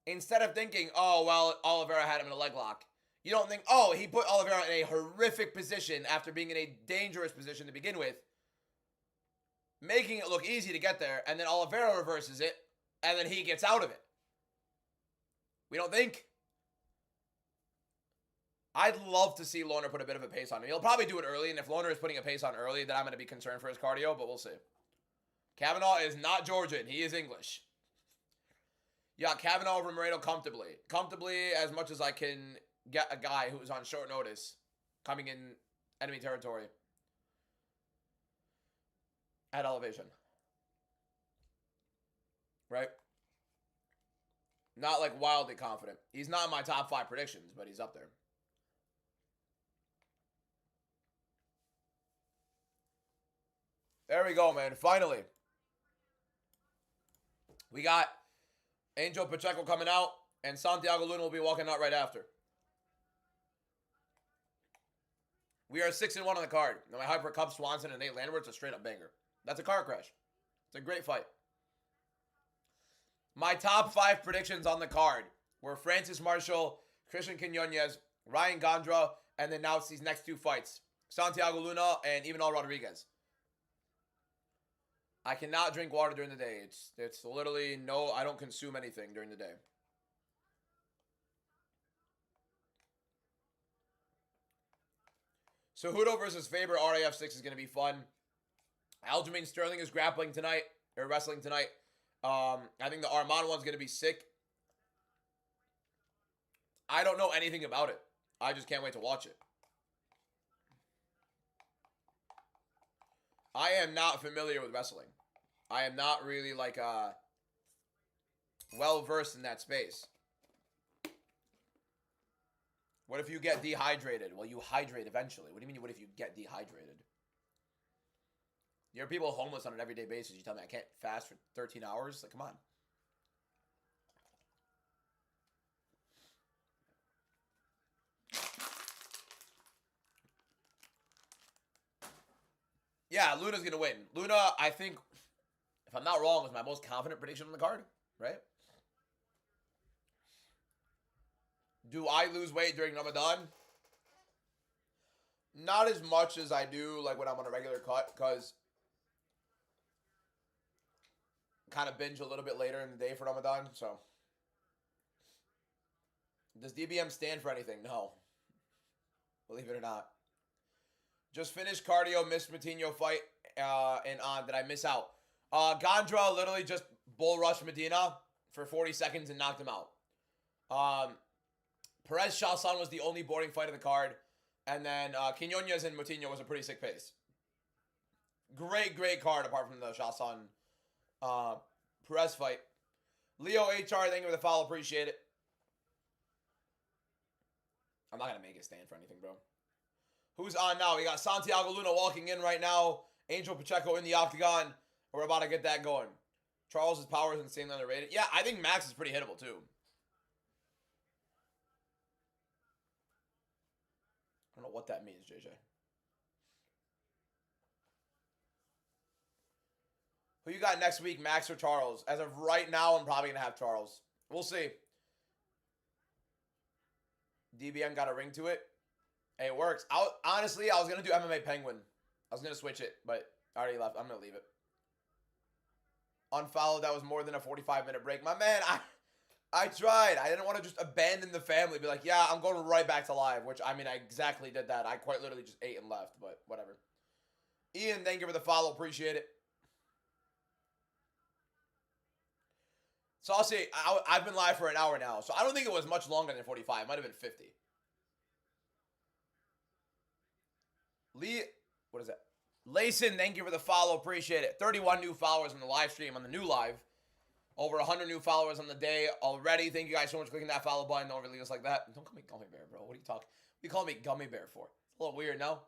instead of thinking, oh, well, Oliveira had him in a leg lock, you don't think, oh, he put Oliveira in a horrific position after being in a dangerous position to begin with, making it look easy to get there, and then Oliveira reverses it, and then he gets out of it. We don't think. I'd love to see Lohner put a bit of a pace on him. He'll probably do it early, and if Lohner is putting a pace on early, then I'm going to be concerned for his cardio, but we'll see. Kavanaugh is not Georgian. He is English. Yeah, Kavanaugh over Moreno comfortably. Comfortably as much as I can get a guy who is on short notice coming in enemy territory at elevation. Right? Not like wildly confident. He's not in my top 5 predictions, but he's up there. There we go, man. Finally. We got Angel Pacheco coming out, and Santiago Luna will be walking out right after. We are 6-1 on the card. Now my Hyper Cup, Swanson, and Nate Landwehr's a straight-up banger. That's a car crash. It's a great fight. My top 5 predictions on the card were Francis Marshall, Christian Quinones, Ryan Gondra, and then now it's these next 2 fights. Santiago Luna and Ivanel Rodriguez. I cannot drink water during the day. It's literally no, I don't consume anything during the day. So Hudo versus Faber, RAF6 is going to be fun. Aljamain Sterling is grappling tonight, or wrestling tonight. I think the Armand one's going to be sick. I don't know anything about it. I just can't wait to watch it. I am not familiar with wrestling. I am not really well versed in that space. What if you get dehydrated? Well, you hydrate eventually. What do you mean, what if you get dehydrated? There are people homeless on an everyday basis. You tell me I can't fast for 13 hours? Like, come on. Yeah, Luna's going to win. Luna, I think, if I'm not wrong, was my most confident prediction on the card, right? Do I lose weight during Ramadan? Not as much as I do like when I'm on a regular cut, because kind of binge a little bit later in the day for Ramadan, so. Does DBM stand for anything? No. Believe it or not. Just finished cardio, missed Matinho fight, and on. Did I miss out? Gondra literally just bull rushed Medina for 40 seconds and knocked him out. Perez Chasan was the only boring fight of the card. And then Quinones and Matinho was a pretty sick pace. Great card apart from the Chasan Perez fight. Leo HR, thank you for the follow. Appreciate it. I'm not going to make it stand for anything, bro. Who's on now? We got Santiago Luna walking in right now. Angel Pacheco in the octagon. We're about to get that going. Charles' power is insanely underrated. Yeah, I think Max is pretty hittable, too. I don't know what that means, JJ. Who you got next week, Max or Charles? As of right now, I'm probably going to have Charles. We'll see. DBN got a ring to it. Hey, it works. Honestly, I was going to do MMA Penguin. I was going to switch it, but I already left. I'm going to leave it. Unfollowed. That was more than a 45-minute break. My man, I tried. I didn't want to just abandon the family. Be like, yeah, I'm going right back to live. Which, I mean, I exactly did that. I quite literally just ate and left, but whatever. Ian, thank you for the follow. Appreciate it. So I'll say, I've been live for an hour now. So I don't think it was much longer than 45. It might have been 50. Lee, what is that? Layson, thank you for the follow. Appreciate it. 31 new followers on the live stream, on the new live. Over 100 new followers on the day already. Thank you guys so much for clicking that follow button. Don't really just like that. Don't call me Gummy Bear, bro. What are you talking? What are you calling me Gummy Bear for? It's a little weird, no?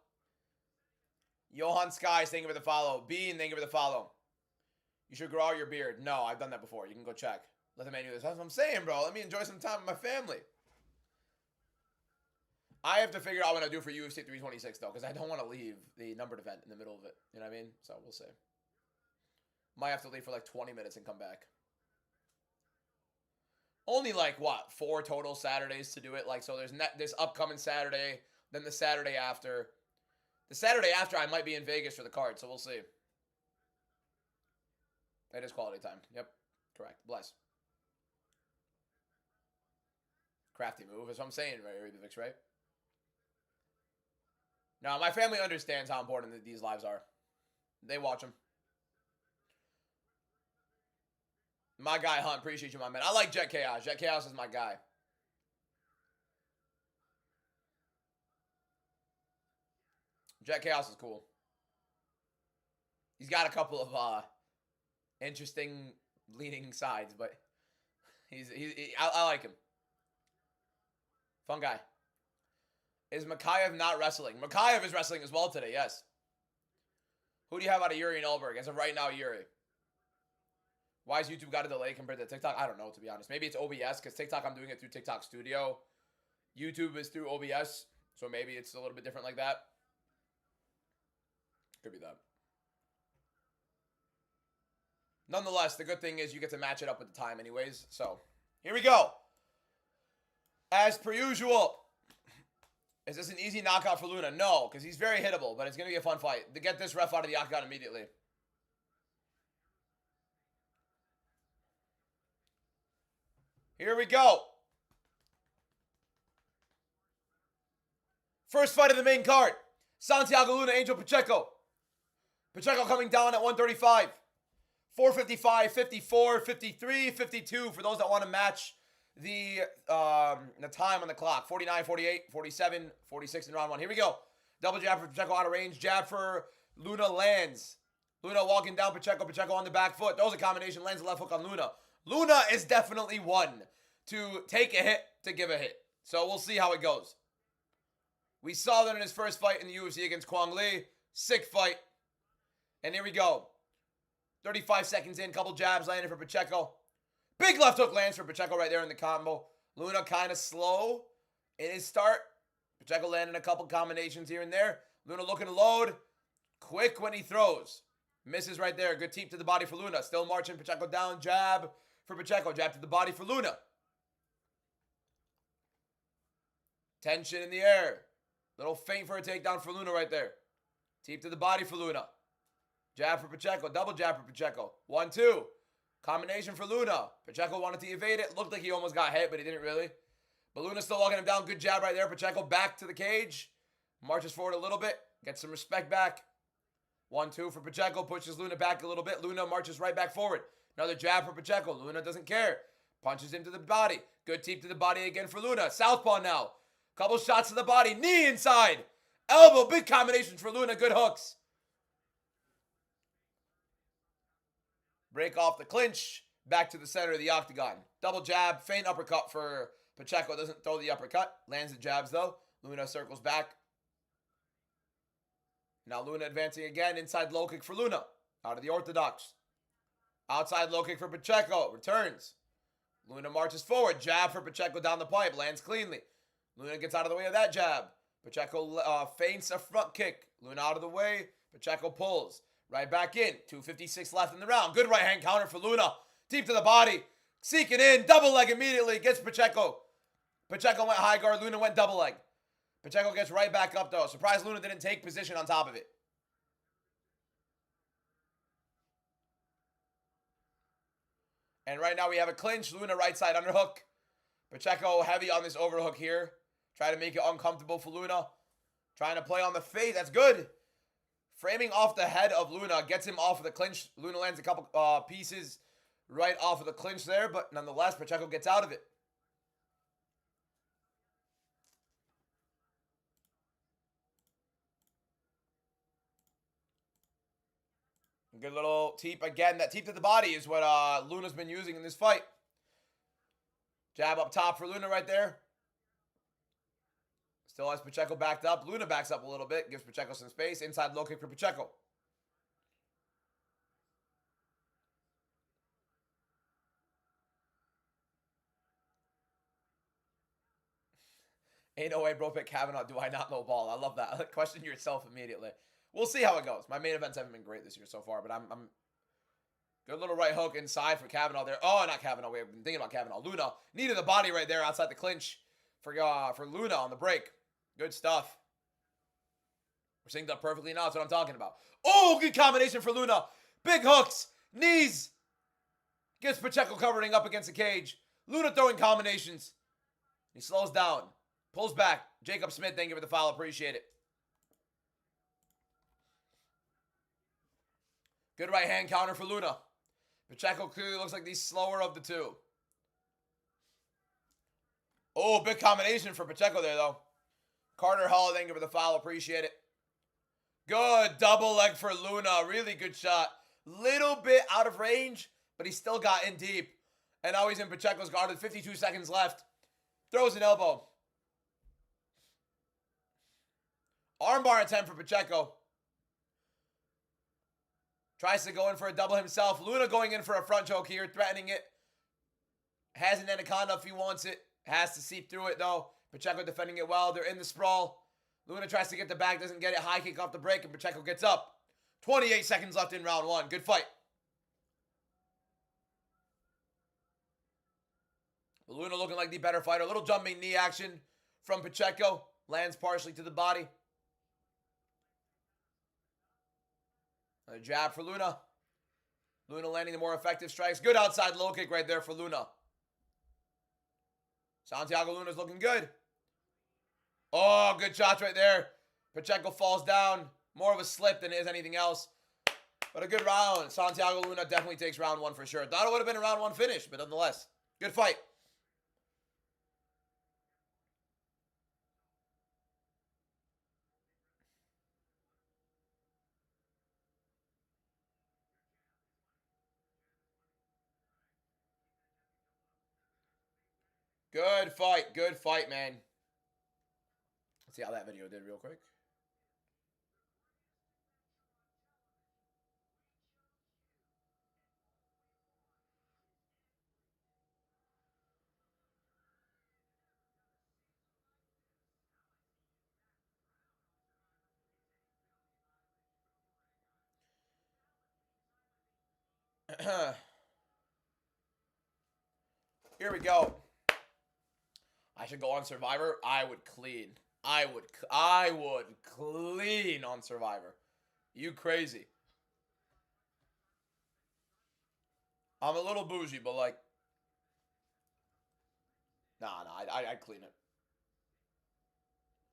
Johan Skies, thank you for the follow. Bean, thank you for the follow. You should grow out your beard. No, I've done that before. You can go check. Let the man do this. That's what I'm saying, bro. Let me enjoy some time with my family. I have to figure out what I do for UFC 326, though, because I don't want to leave the numbered event in the middle of it. You know what I mean? So we'll see. Might have to leave for like 20 minutes and come back. Only like, what, 4 total Saturdays to do it? Like, so there's this upcoming Saturday, then the Saturday after. The Saturday after, I might be in Vegas for the card, so we'll see. It is quality time. Yep. Correct. Bless. Crafty move is what I'm saying, right? Right? No, my family understands how important these lives are. They watch them. My guy, Hunt. Appreciate you, my man. I like Jet Chaos. Jet Chaos is my guy. Jet Chaos is cool. He's got a couple of interesting leaning sides, but I like him. Fun guy. Is Makayev not wrestling? Makayev is wrestling as well today, yes. Who do you have out of Yuri and Elberg? As of right now, Yuri. Why has YouTube got a delay compared to TikTok? I don't know, to be honest. Maybe it's OBS, because TikTok, I'm doing it through TikTok Studio. YouTube is through OBS, so maybe it's a little bit different like that. Could be that. Nonetheless, the good thing is you get to match it up with the time anyways. So, here we go. As per usual. Is this an easy knockout for Luna? No, because he's very hittable, but it's going to be a fun fight. To get this ref out of the octagon immediately. Here we go. First fight of the main card. Santiago Luna, Angel Pacheco. Pacheco coming down at 135. 455, 54, 53, 52 for those that want to match the time on the clock. 49, 48, 47, 46 in round 1. Here we go. Double jab for Pacheco out of range. Jab for Luna lands. Luna walking down Pacheco. Pacheco on the back foot. Throws a combination. Lands a left hook on Luna. Luna is definitely one to take a hit to give a hit. So we'll see how it goes. We saw that in his first fight in the UFC against Kwang Lee. Sick fight. And here we go. 35 seconds in. Couple jabs landed for Pacheco. Big left hook lands for Pacheco right there in the combo. Luna kind of slow in his start. Pacheco landing a couple combinations here and there. Luna looking to load. Quick when he throws. Misses right there. Good teep to the body for Luna. Still marching. Pacheco down. Jab for Pacheco. Jab to the body for Luna. Tension in the air. Little feint for a takedown for Luna right there. Teep to the body for Luna. Jab for Pacheco. Double jab for Pacheco. 1-2. Combination for Luna. Pacheco wanted to evade it. Looked like he almost got hit, but he didn't really. But Luna still walking him down. Good jab right there. Pacheco back to the cage. Marches forward a little bit. Gets some respect back. 1-2 for Pacheco. Pushes Luna back a little bit. Luna marches right back forward. Another jab for Pacheco. Luna doesn't care. Punches him to the body. Good teep to the body again for Luna. Southpaw now. Couple shots to the body. Knee inside. Elbow. Big combinations for Luna. Good hooks. Break off the clinch. Back to the center of the octagon. Double jab. Feint uppercut for Pacheco. Doesn't throw the uppercut. Lands the jabs though. Luna circles back. Now Luna advancing again. Inside low kick for Luna. Out of the orthodox. Outside low kick for Pacheco. Returns. Luna marches forward. Jab for Pacheco down the pipe. Lands cleanly. Luna gets out of the way of that jab. Pacheco feints a front kick. Luna out of the way. Pacheco pulls. Right back in. 2:56 left in the round. Good right hand counter for Luna. Deep to the body. Seeking in. Double leg immediately. Gets Pacheco. Pacheco went high guard. Luna went double leg. Pacheco gets right back up though. Surprised Luna didn't take position on top of it. And right now we have a clinch. Luna right side underhook. Pacheco heavy on this overhook here. Try to make it uncomfortable for Luna. Trying to play on the face. That's good. Framing off the head of Luna. Gets him off of the clinch. Luna lands a couple pieces right off of the clinch there. But nonetheless, Pacheco gets out of it. Good little teep. Again, that teep to the body is what Luna's been using in this fight. Jab up top for Luna right there. Still has Pacheco backed up. Luna backs up a little bit. Gives Pacheco some space. Inside low kick for Pacheco. Ain't no way bro pick Kavanaugh. Do I not know ball? I love that. Question yourself immediately. We'll see how it goes. My main events haven't been great this year so far, but I'm good little right hook inside for Kavanaugh there. Oh, not Kavanaugh. We've been thinking about Kavanaugh. Luna needed the body right there outside the clinch for Luna on the break. Good stuff. We're synced up perfectly now. That's what I'm talking about. Oh, good combination for Luna. Big hooks, knees. Gets Pacheco covering up against the cage. Luna throwing combinations. He slows down. Pulls back. Jacob Smith, thank you for the follow. Appreciate it. Good right hand counter for Luna. Pacheco clearly looks like the slower of the two. Oh, big combination for Pacheco there, though. Carter Hall, thank you for the follow. Appreciate it. Good double leg for Luna. Really good shot. Little bit out of range, but he still got in deep. And now he's in Pacheco's guard with 52 seconds left. Throws an elbow. Armbar attempt for Pacheco. Tries to go in for a double himself. Luna going in for a front choke here, threatening it. Has an anaconda if he wants it. Has to seep through it, though. Pacheco defending it well. They're in the sprawl. Luna tries to get the back, doesn't get it. High kick off the break, and Pacheco gets up. 28 seconds left in round one. Good fight. Luna looking like the better fighter. A little jumping knee action from Pacheco. Lands partially to the body. A jab for Luna. Luna landing the more effective strikes. Good outside low kick right there for Luna. Santiago Luna's looking good. Oh, good shots right there. Pacheco falls down. More of a slip than it is anything else. But a good round. Santiago Luna definitely takes round one for sure. Thought it would have been a round one finish, but nonetheless, good fight. Good fight, man. Let's see how that video did real quick. Here we go. I should go on Survivor. I would clean. I would clean on Survivor. You crazy. I'm a little bougie, but like, nah, I'd clean it.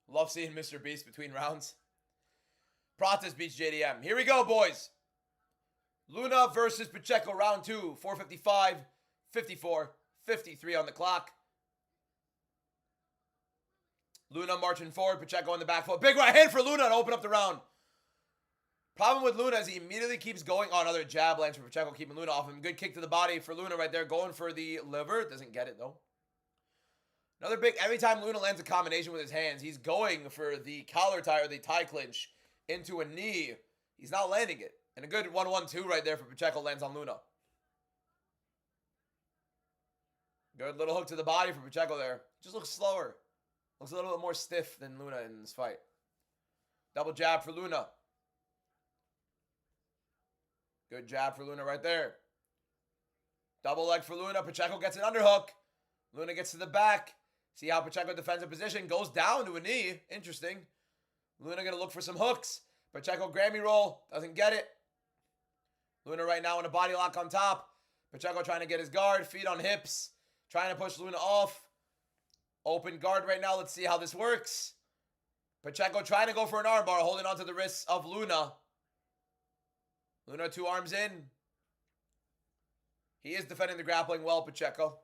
Love seeing Mr. Beast between rounds. Pratas beats JDM. Here we go, boys. Luna versus Pacheco, round two. 4:55, 54, 53 on the clock. Luna marching forward. Pacheco on the back foot. Big right hand for Luna to open up the round. Problem with Luna is he immediately keeps going on. Another jab lands for Pacheco, keeping Luna off him. Good kick to the body for Luna right there. Going for the liver. Doesn't get it, though. Another big, every time Luna lands a combination with his hands, he's going for the collar tie or the tie clinch into a knee. He's not landing it. And a good 1-1-2 right there for Pacheco lands on Luna. Good little hook to the body for Pacheco there. Just looks slower. Looks a little bit more stiff than Luna in this fight. Double jab for Luna. Good jab for Luna right there. Double leg for Luna. Pacheco gets an underhook. Luna gets to the back. See how Pacheco defends a position. Goes down to a knee. Interesting. Luna going to look for some hooks. Pacheco Grammy roll. Doesn't get it. Luna right now in a body lock on top. Pacheco trying to get his guard. Feet on hips. Trying to push Luna off. Open guard right now. Let's see how this works. Pacheco trying to go for an armbar. Holding onto the wrists of Luna. Luna 2 arms in. He is defending the grappling well, Pacheco.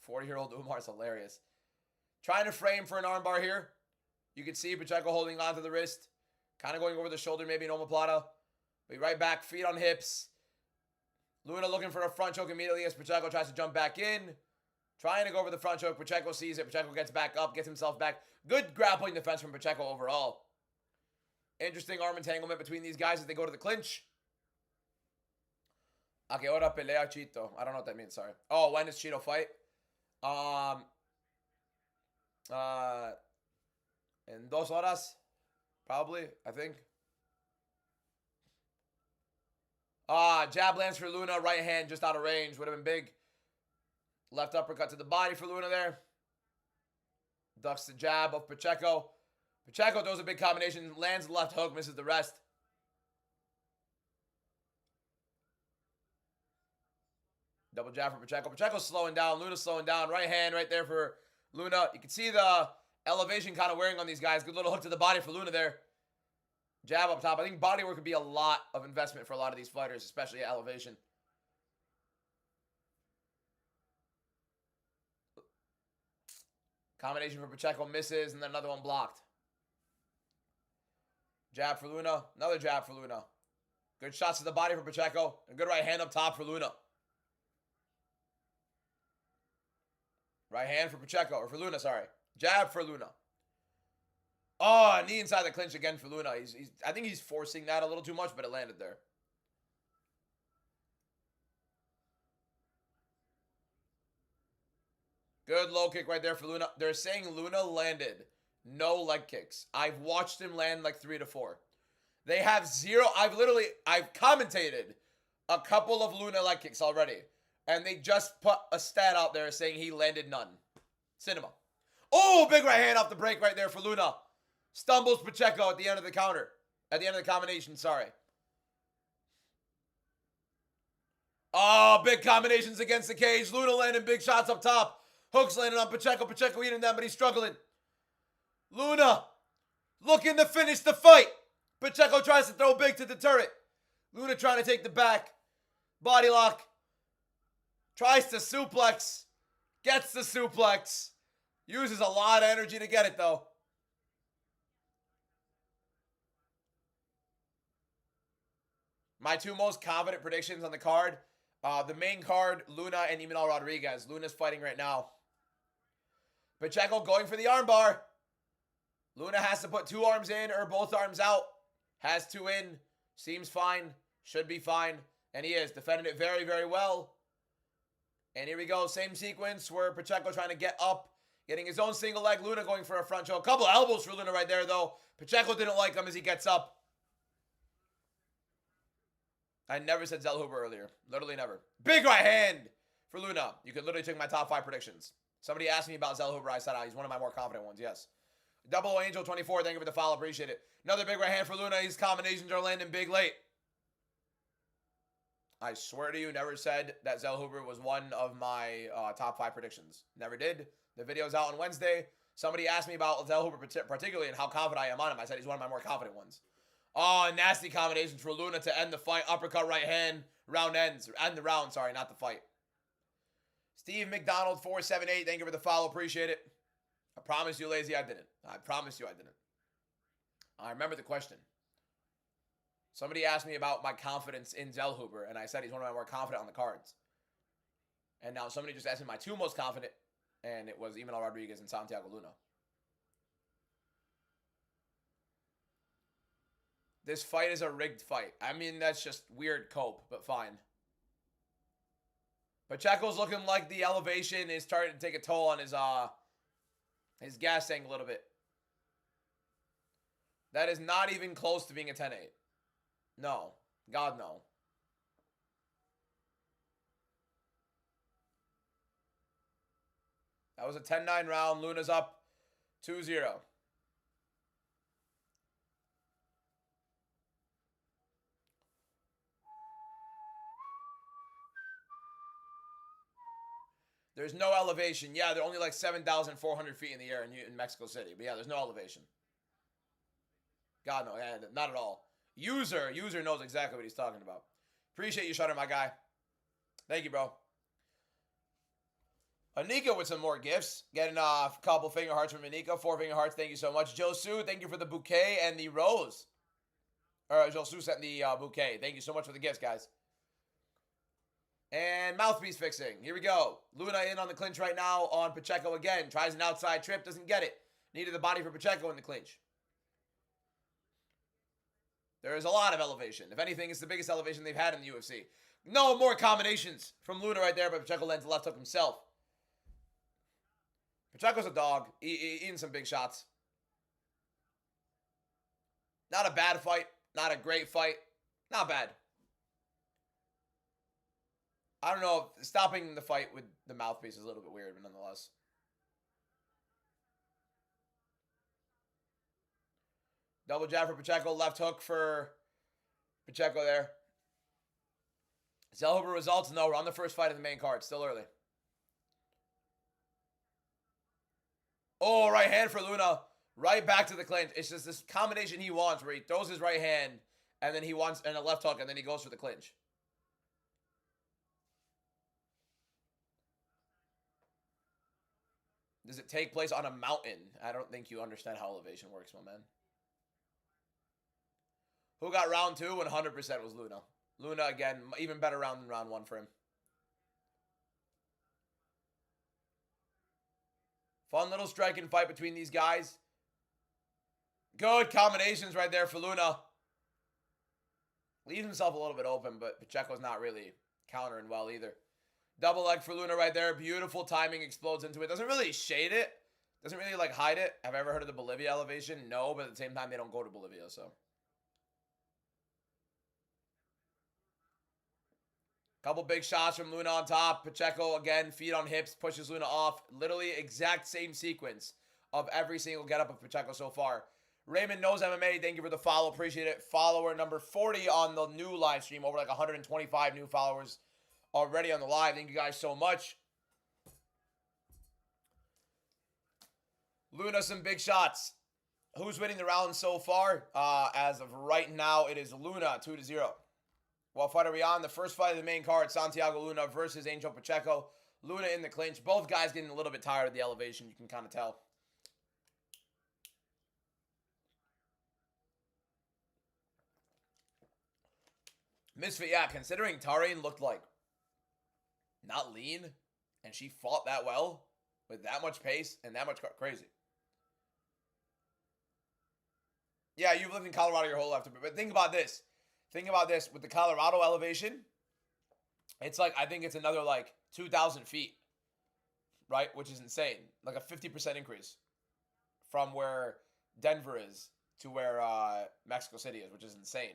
40-year-old Umar is hilarious. Trying to frame for an armbar here. You can see Pacheco holding onto the wrist. Kind of going over the shoulder, maybe an omoplata. Be right back, feet on hips. Luna looking for a front choke immediately as Pacheco tries to jump back in. Trying to go over the front choke. Pacheco sees it. Pacheco gets back up, gets himself back. Good grappling defense from Pacheco overall. Interesting arm entanglement between these guys as they go to the clinch. A que hora pelea Chito? I don't know what that means, sorry. Oh, when does Chito fight? In 2 horas, probably, I think. Jab lands for Luna, right hand just out of range, would have been big. Left uppercut to the body for Luna there. Ducks the jab of Pacheco. Pacheco throws a big combination, lands the left hook, misses the rest. Double jab for Pacheco. Pacheco's slowing down. Luna's slowing down. Right hand right there for Luna. You can see the elevation kind of wearing on these guys. Good little hook to the body for Luna there. Jab up top. I think body work would be a lot of investment for a lot of these fighters, especially at elevation. Combination for Pacheco misses, and then another one blocked. Jab for Luna. Another jab for Luna. Good shots to the body for Pacheco. And good right hand up top for Luna. Right hand for Pacheco, or for Luna, sorry. Jab for Luna. Oh, knee inside the clinch again for Luna. I think he's forcing that a little too much, but it landed there. Good low kick right there for Luna. They're saying Luna landed no leg kicks. I've watched him land like 3 to 4. They have 0. I've commentated a couple of Luna leg kicks already. And they just put a stat out there saying he landed none. Cinema. Oh, big right hand off the break right there for Luna. Stumbles Pacheco at the end of the counter. At the end of the combination, sorry. Oh, big combinations against the cage. Luna landing big shots up top. Hooks landing on Pacheco. Pacheco eating them, but he's struggling. Luna looking to finish the fight. Pacheco tries to throw big to deter it. Luna trying to take the back. Body lock. Tries to suplex. Gets the suplex. Uses a lot of energy to get it, though. My 2 most confident predictions on the card. The main card, Luna and Imanol Rodriguez. Luna's fighting right now. Pacheco going for the armbar. Luna has to put 2 arms in or both arms out. Has 2 in. Seems fine. Should be fine. And he is. Defended it very, very well. And here we go. Same sequence where Pacheco trying to get up. Getting his own single leg. Luna going for a front choke. A couple of elbows for Luna right there, though. Pacheco didn't like him as he gets up. I never said Zellhuber earlier. Literally never. Big right hand for Luna. You could literally take my top 5 predictions. Somebody asked me about Zellhuber. I said, he's one of my more confident ones. Yes. Double O Angel 24. Thank you for the follow. Appreciate it. Another big right hand for Luna. These combinations are landing big late. I swear to you, never said that Zellhuber was one of my top 5 predictions. Never did. The video's out on Wednesday. Somebody asked me about Zellhuber particularly and how confident I am on him. I said he's one of my more confident ones. Oh, nasty combinations for Luna to end the fight. Uppercut right hand. Round ends. End the round, sorry, not the fight. Steve McDonald 478. Thank you for the follow. Appreciate it. I promise you, Lazy, I didn't. I promise you I didn't. I remember the question. Somebody asked me about my confidence in Zellhuber, and I said he's one of my more confident on the cards. And now somebody just asked me my 2 most confident, and it was Imanol Rodriguez and Santiago Luna. This fight is a rigged fight. I mean, that's just weird cope, but fine. Pacheco's looking like the elevation is starting to take a toll on his gas tank a little bit. That is not even close to being a 10-8. No, God, no. That was a 10-9 round. Luna's up 2-0. There's no elevation. Yeah, they're only like 7,400 feet in the air in Mexico City. But yeah, there's no elevation. God, no. Yeah, not at all. User knows exactly what he's talking about. Appreciate you, Shutter, my guy. Thank you, bro. Anika with some more gifts. Getting a couple finger hearts from Anika. 4 finger hearts. Thank you so much. Josu, thank you for the bouquet and the rose. Josu sent the bouquet. Thank you so much for the gifts, guys. And mouthpiece fixing. Here we go. Luna in on the clinch right now on Pacheco again. Tries an outside trip. Doesn't get it. Needed the body for Pacheco in the clinch. There is a lot of elevation. If anything, it's the biggest elevation they've had in the UFC. No more combinations from Luna right there, but Pacheco lands the left hook himself. Pacheco's a dog. Eating some big shots. Not a bad fight. Not a great fight. Not bad. I don't know. Stopping the fight with the mouthpiece is a little bit weird, but nonetheless. Double jab for Pacheco. Left hook for Pacheco there. Zellhuber results? No, we're on the first fight of the main card. Still early. Oh, right hand for Luna. Right back to the clinch. It's just this combination he wants where he throws his right hand and then he wants and a left hook and then he goes for the clinch. Does it take place on a mountain? I don't think you understand how elevation works, my man. Who got round 2? 100% was Luna. Luna, again, even better round than round 1 for him. Fun little striking fight between these guys. Good combinations right there for Luna. Leaves himself a little bit open, but Pacheco's not really countering well either. Double leg for Luna right there. Beautiful timing, explodes into it. Doesn't really shade it. Doesn't really like hide it. Have I ever heard of the Bolivia elevation? No, but at the same time, they don't go to Bolivia, so. Couple big shots from Luna on top. Pacheco, again, feet on hips, pushes Luna off. Literally exact same sequence of every single getup of Pacheco so far. Raymond Knows MMA, thank you for the follow. Appreciate it. Follower number 40 on the new live stream. Over like 125 new followers already on the live. Thank you guys so much. Luna, some big shots. Who's winning the round so far? As of right now, it is Luna, 2-0. What fight are we on? The first fight of the main card, Santiago Luna versus Angel Pacheco. Luna in the clinch. Both guys getting a little bit tired of the elevation. You can kind of tell. Misfit, yeah, considering Taryn looked like not lean, and she fought that well with that much pace and that much crazy. Yeah, you've lived in Colorado your whole life, but think about this. Think about this. With the Colorado elevation, it's like, I think it's another like 2,000 feet, right? Which is insane. Like a 50% increase from where Denver is to where Mexico City is, which is insane.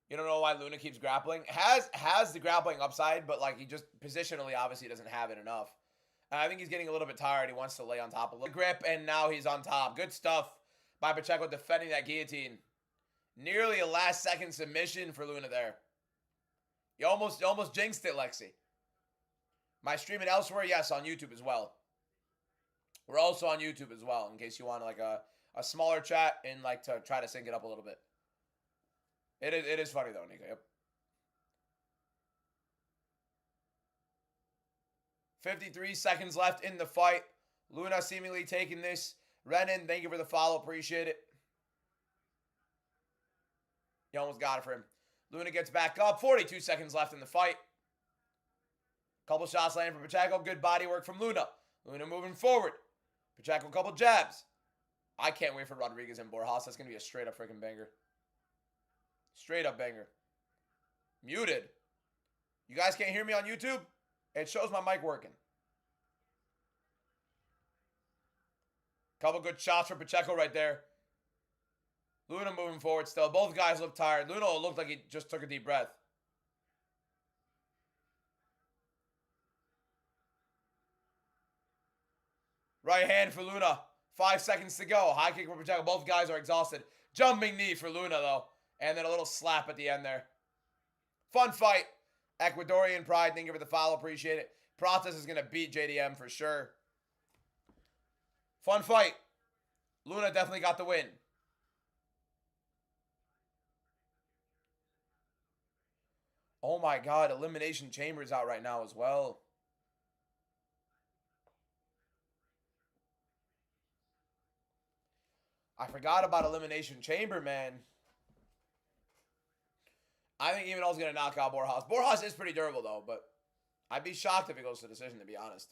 You don't know why Luna keeps grappling. Has the grappling upside, but like he just positionally obviously doesn't have it enough. And I think he's getting a little bit tired. He wants to lay on top a little grip, and now he's on top. Good stuff by Pacheco defending that guillotine. Nearly a last-second submission for Luna there. You almost jinxed it, Lexi. Am I streaming elsewhere? Yes, on YouTube as well. We're also on YouTube as well, in case you want like a smaller chat and like to try to sync it up a little bit. It is funny though, Nico. Yep. 53 seconds left in the fight. Luna seemingly taking this. Renan, thank you for the follow. Appreciate it. You almost got it for him. Luna gets back up. 42 seconds left in the fight. Couple shots landing for Pacheco. Good body work from Luna. Luna moving forward. Pacheco, couple jabs. I can't wait for Rodriguez and Borjas. That's going to be a straight up freaking banger. Straight up banger. Muted. You guys can't hear me on YouTube? It shows my mic working. Couple good shots for Pacheco right there. Luna moving forward still. Both guys look tired. Luna looked like he just took a deep breath. Right hand for Luna. 5 seconds to go. High kick for Pacheco. Both guys are exhausted. Jumping knee for Luna, though. And then a little slap at the end there. Fun fight. Ecuadorian Pride, thank you for the follow. Appreciate it. Process is going to beat JDM for sure. Fun fight. Luna definitely got the win. Oh my god, Elimination Chamber is out right now as well. I forgot about Elimination Chamber, man. I think Evenall's going to knock out Borjas. Borjas is pretty durable, though, but I'd be shocked if it goes to decision, to be honest.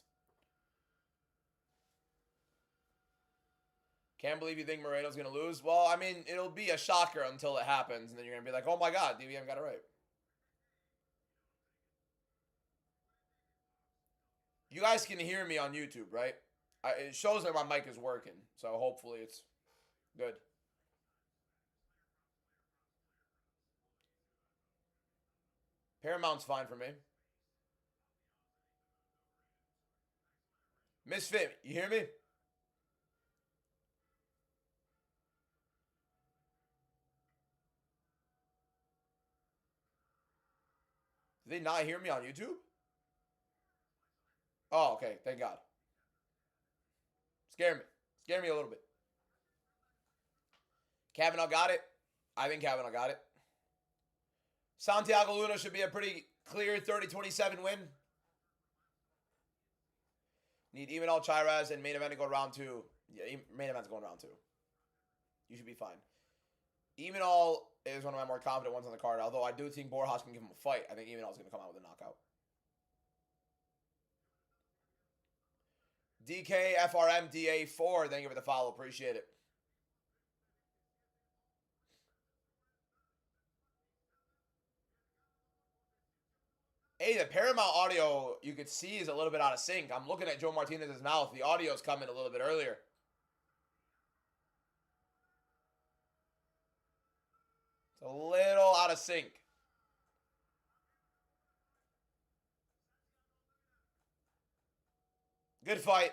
Can't believe you think Moreno's going to lose. Well, I mean, it'll be a shocker until it happens, and then you're going to be like, oh my god, DVM got it right. You guys can hear me on YouTube, right? It shows that my mic is working, so hopefully it's good. Paramount's fine for me. Misfit, you hear me? Did they not hear me on YouTube? Oh, okay. Thank God. Scare me. Scare me a little bit. Kavanaugh got it. I think Kavanaugh got it. Santiago Luna should be a pretty clear 30-27 win. Need even all Chiraz and main event to go round 2. Yeah, main event's going round 2. You should be fine. Even all is one of my more confident ones on the card, although I do think Borjas can give him a fight. I think even all is going to come out with a knockout. DK FRM DA4, thank you for the follow. Appreciate it. Hey, the Paramount audio you could see is a little bit out of sync. I'm looking at Joe Martinez's mouth. The audio's coming a little bit earlier. It's a little out of sync. Good fight.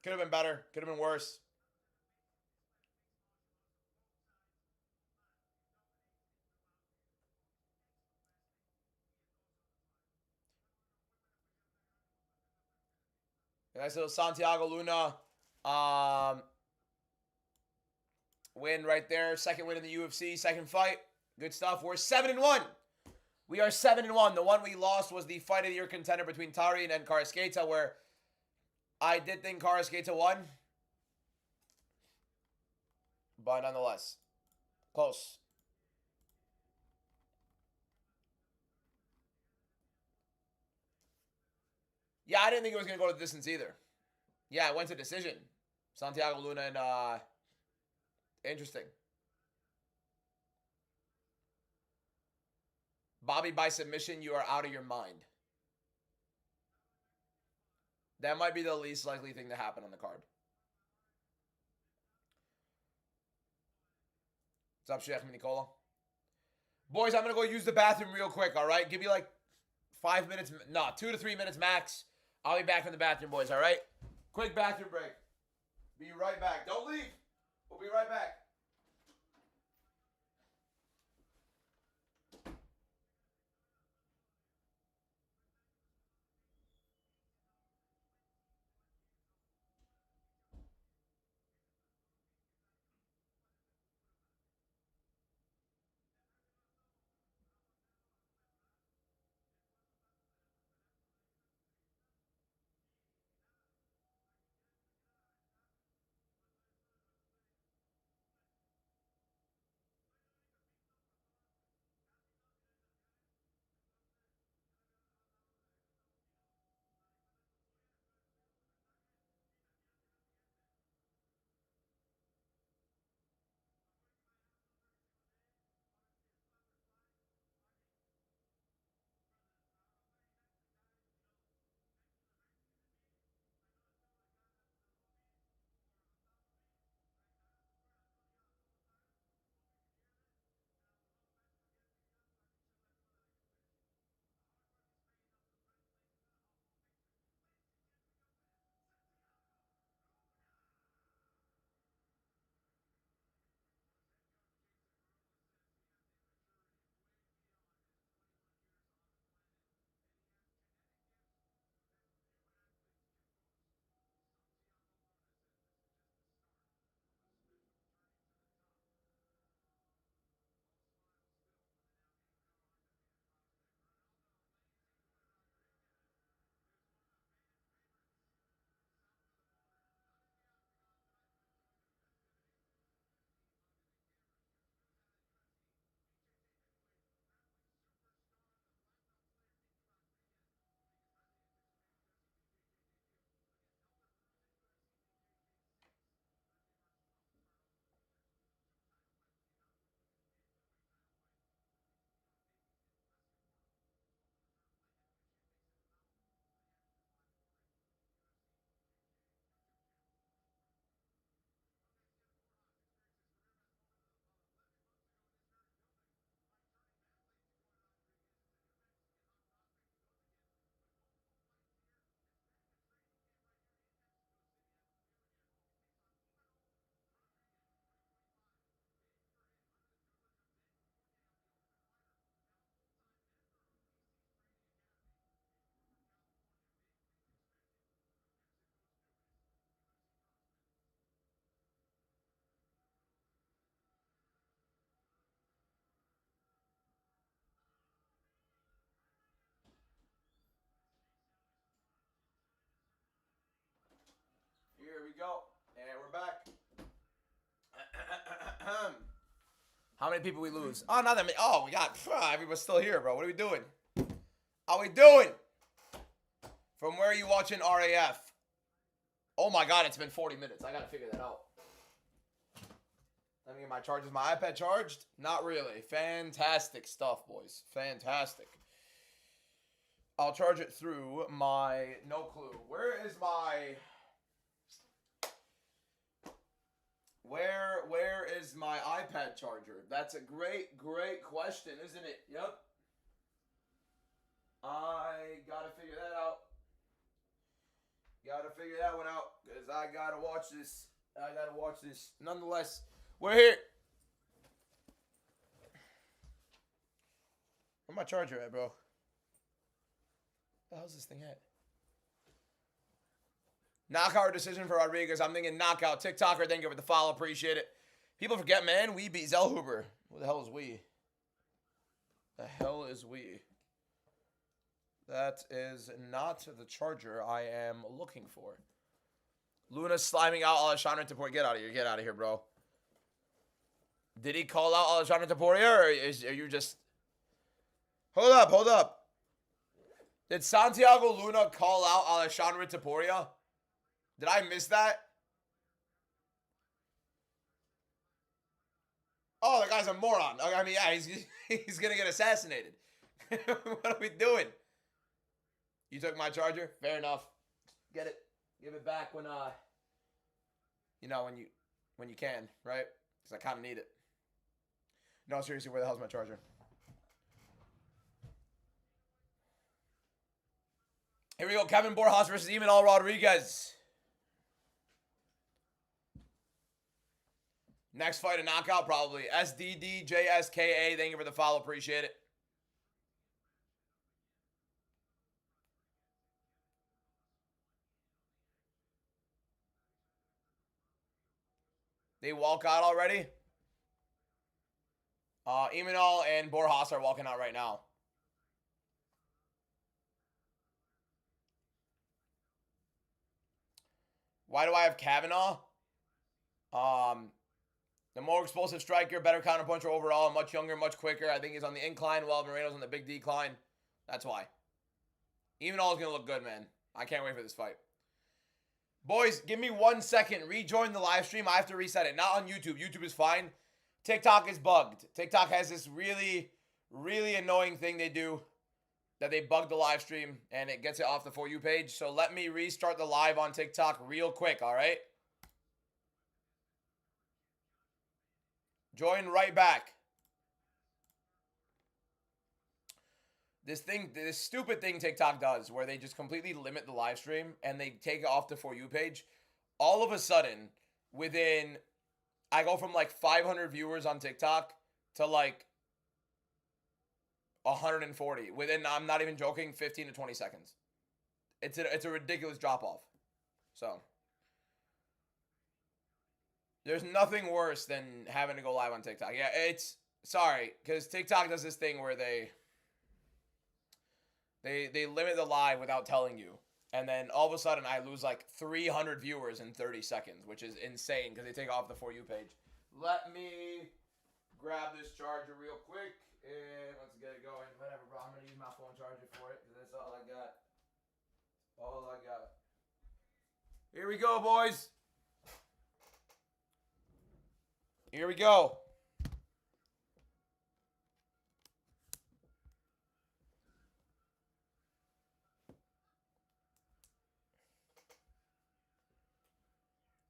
Could have been better. Could have been worse. Nice little Santiago Luna win right there. Second win in the UFC. Second fight. Good stuff. We're 7-1. We are 7-1. The one we lost was the fight of the year contender between Tarin and Karaskeita, where I did think Karaskeita won. But nonetheless, close. Yeah, I didn't think it was going to go to the distance either. Yeah, it went to decision. Santiago Luna and, interesting. Bobby, by submission, you are out of your mind. That might be the least likely thing to happen on the card. What's up, Sheikh Nicola? Boys, I'm going to go use the bathroom real quick, all right? Give me like 5 minutes. No, 2 to 3 minutes max. I'll be back from the bathroom, boys, all right? Quick bathroom break. Be right back. Don't leave. We'll be right back. go. And we're back. How many people we lose? Oh, not that many. Oh, we got... everybody's still here, bro. What are we doing? How we doing? From where are you watching RAF? Oh, my God. It's been 40 minutes. I got to figure that out. Let me get my charges. My iPad charged? Not really. Fantastic stuff, boys. Fantastic. I'll charge it through my... No clue. Where is my... Where is my iPad charger? That's a great question, isn't it? Yep. I gotta figure that out. Gotta figure that one out. Because I gotta watch this. Nonetheless, we're here. Where's my charger at, bro? The hell's this thing at? Knockout decision for Rodriguez. I'm thinking knockout. TikToker, thank you for the follow. Appreciate it. People forget, man. We beat Zellhuber. Who the hell is we? The hell is we? That is not the charger I am looking for. Luna sliming out Alexandre Taporia. Get out of here. Get out of here, bro. Did he call out Alexandre Taporia, or are you just... Hold up, hold up. Did Santiago Luna call out Alexandre Taporia? Did I miss that? Oh, the guy's a moron. I mean, yeah, he's going to get assassinated. What are we doing? You took my charger? Fair enough. Get it. Give it back when, you know, when you can, right? Because I kind of need it. No, seriously, where the hell's my charger? Here we go. Kevin Borjas versus Imanol Rodriguez. Next fight, a knockout, probably. SDDJSKA, thank you for the follow. Appreciate it. They walk out already? Imanol and Borjas are walking out right now. Why do I have Kavanaugh? The more explosive striker, better counterpuncher overall, much younger, much quicker. I think he's on the incline while Moreno's on the big decline. That's why. Imanol is going to look good, man. I can't wait for this fight. Boys, give me 1 second. Rejoin the live stream. I have to reset it. Not on YouTube. YouTube is fine. TikTok is bugged. TikTok has this really, really annoying thing they do that they bug the live stream and it gets it off the For You page. So let me restart the live on TikTok real quick, all right? Join right back. This stupid thing TikTok does where they just completely limit the live stream and they take it off the For You page. All of a sudden, I go from like 500 viewers on TikTok to like 140 within, I'm not even joking, 15 to 20 seconds. It's a ridiculous drop off. So there's nothing worse than having to go live on TikTok. Yeah, sorry, because TikTok does this thing where they limit the live without telling you. And then all of a sudden I lose like 300 viewers in 30 seconds, which is insane because they take off the For You page. Let me grab this charger real quick and let's get it going. Whatever, bro. I'm going to use my phone charger for it because that's all I got. All I got. Here we go, boys. Here we go.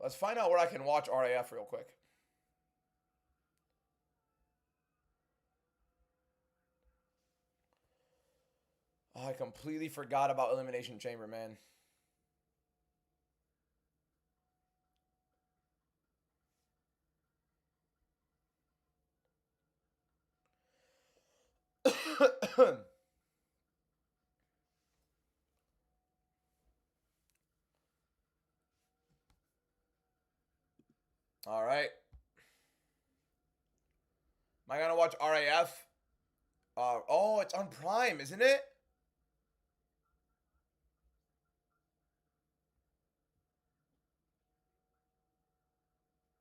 Let's find out where I can watch RAF real quick. Oh, I completely forgot about Elimination Chamber, man. All right. Am I going to watch RAF? Oh, it's on Prime, isn't it?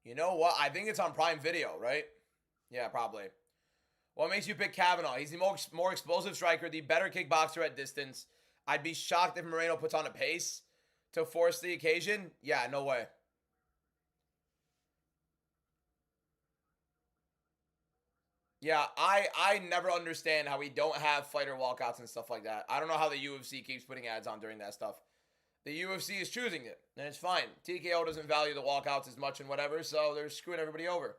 You know what? I think it's on Prime Video, right? Yeah, probably. What makes you pick Kavanaugh? He's the more explosive striker, the better kickboxer at distance. I'd be shocked if Moreno puts on a pace to force the occasion. Yeah, no way. Yeah, I never understand how we don't have fighter walkouts and stuff like that. I don't know how the UFC keeps putting ads on during that stuff. The UFC is choosing it, and it's fine. TKO doesn't value the walkouts as much and whatever, so they're screwing everybody over.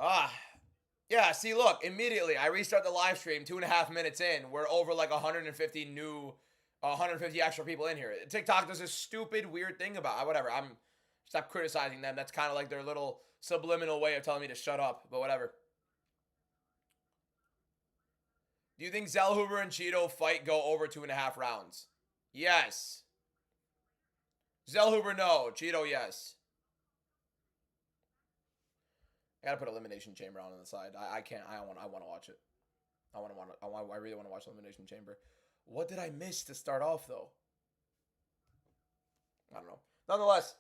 Ah, yeah. See, look, immediately I restart the live stream. 2.5 minutes in, we're over like 150 extra people in here. TikTok does this stupid, weird thing about whatever. I'm stop criticizing them. That's kind of like their little subliminal way of telling me to shut up. But whatever. Do you think Zellhuber and Cheeto fight go over 2.5 rounds? Yes. Zellhuber, no. Cheeto, yes. I gotta put Elimination Chamber on the side. I can't. I want to watch it. I really want to watch Elimination Chamber. What did I miss to start off though? I don't know. Nonetheless,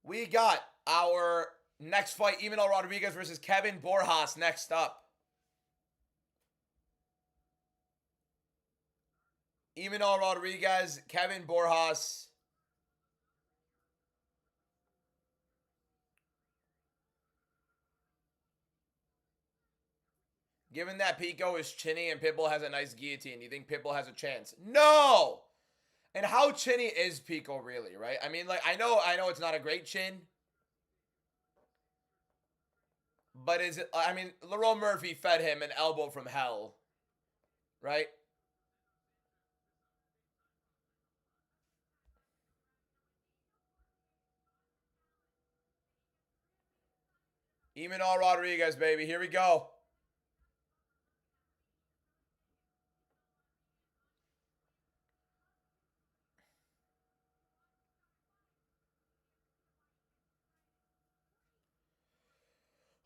we got our next fight: Imanol Rodriguez versus Kevin Borjas. Next up, Imanol Rodriguez, Kevin Borjas. Given that Pico is chinny and Pitbull has a nice guillotine, do you think Pitbull has a chance? No! And how chinny is Pico really, right? I mean, like, I know it's not a great chin. But is it, I mean, Lerone Murphy fed him an elbow from hell, right? Imanol Rodriguez, baby. Here we go.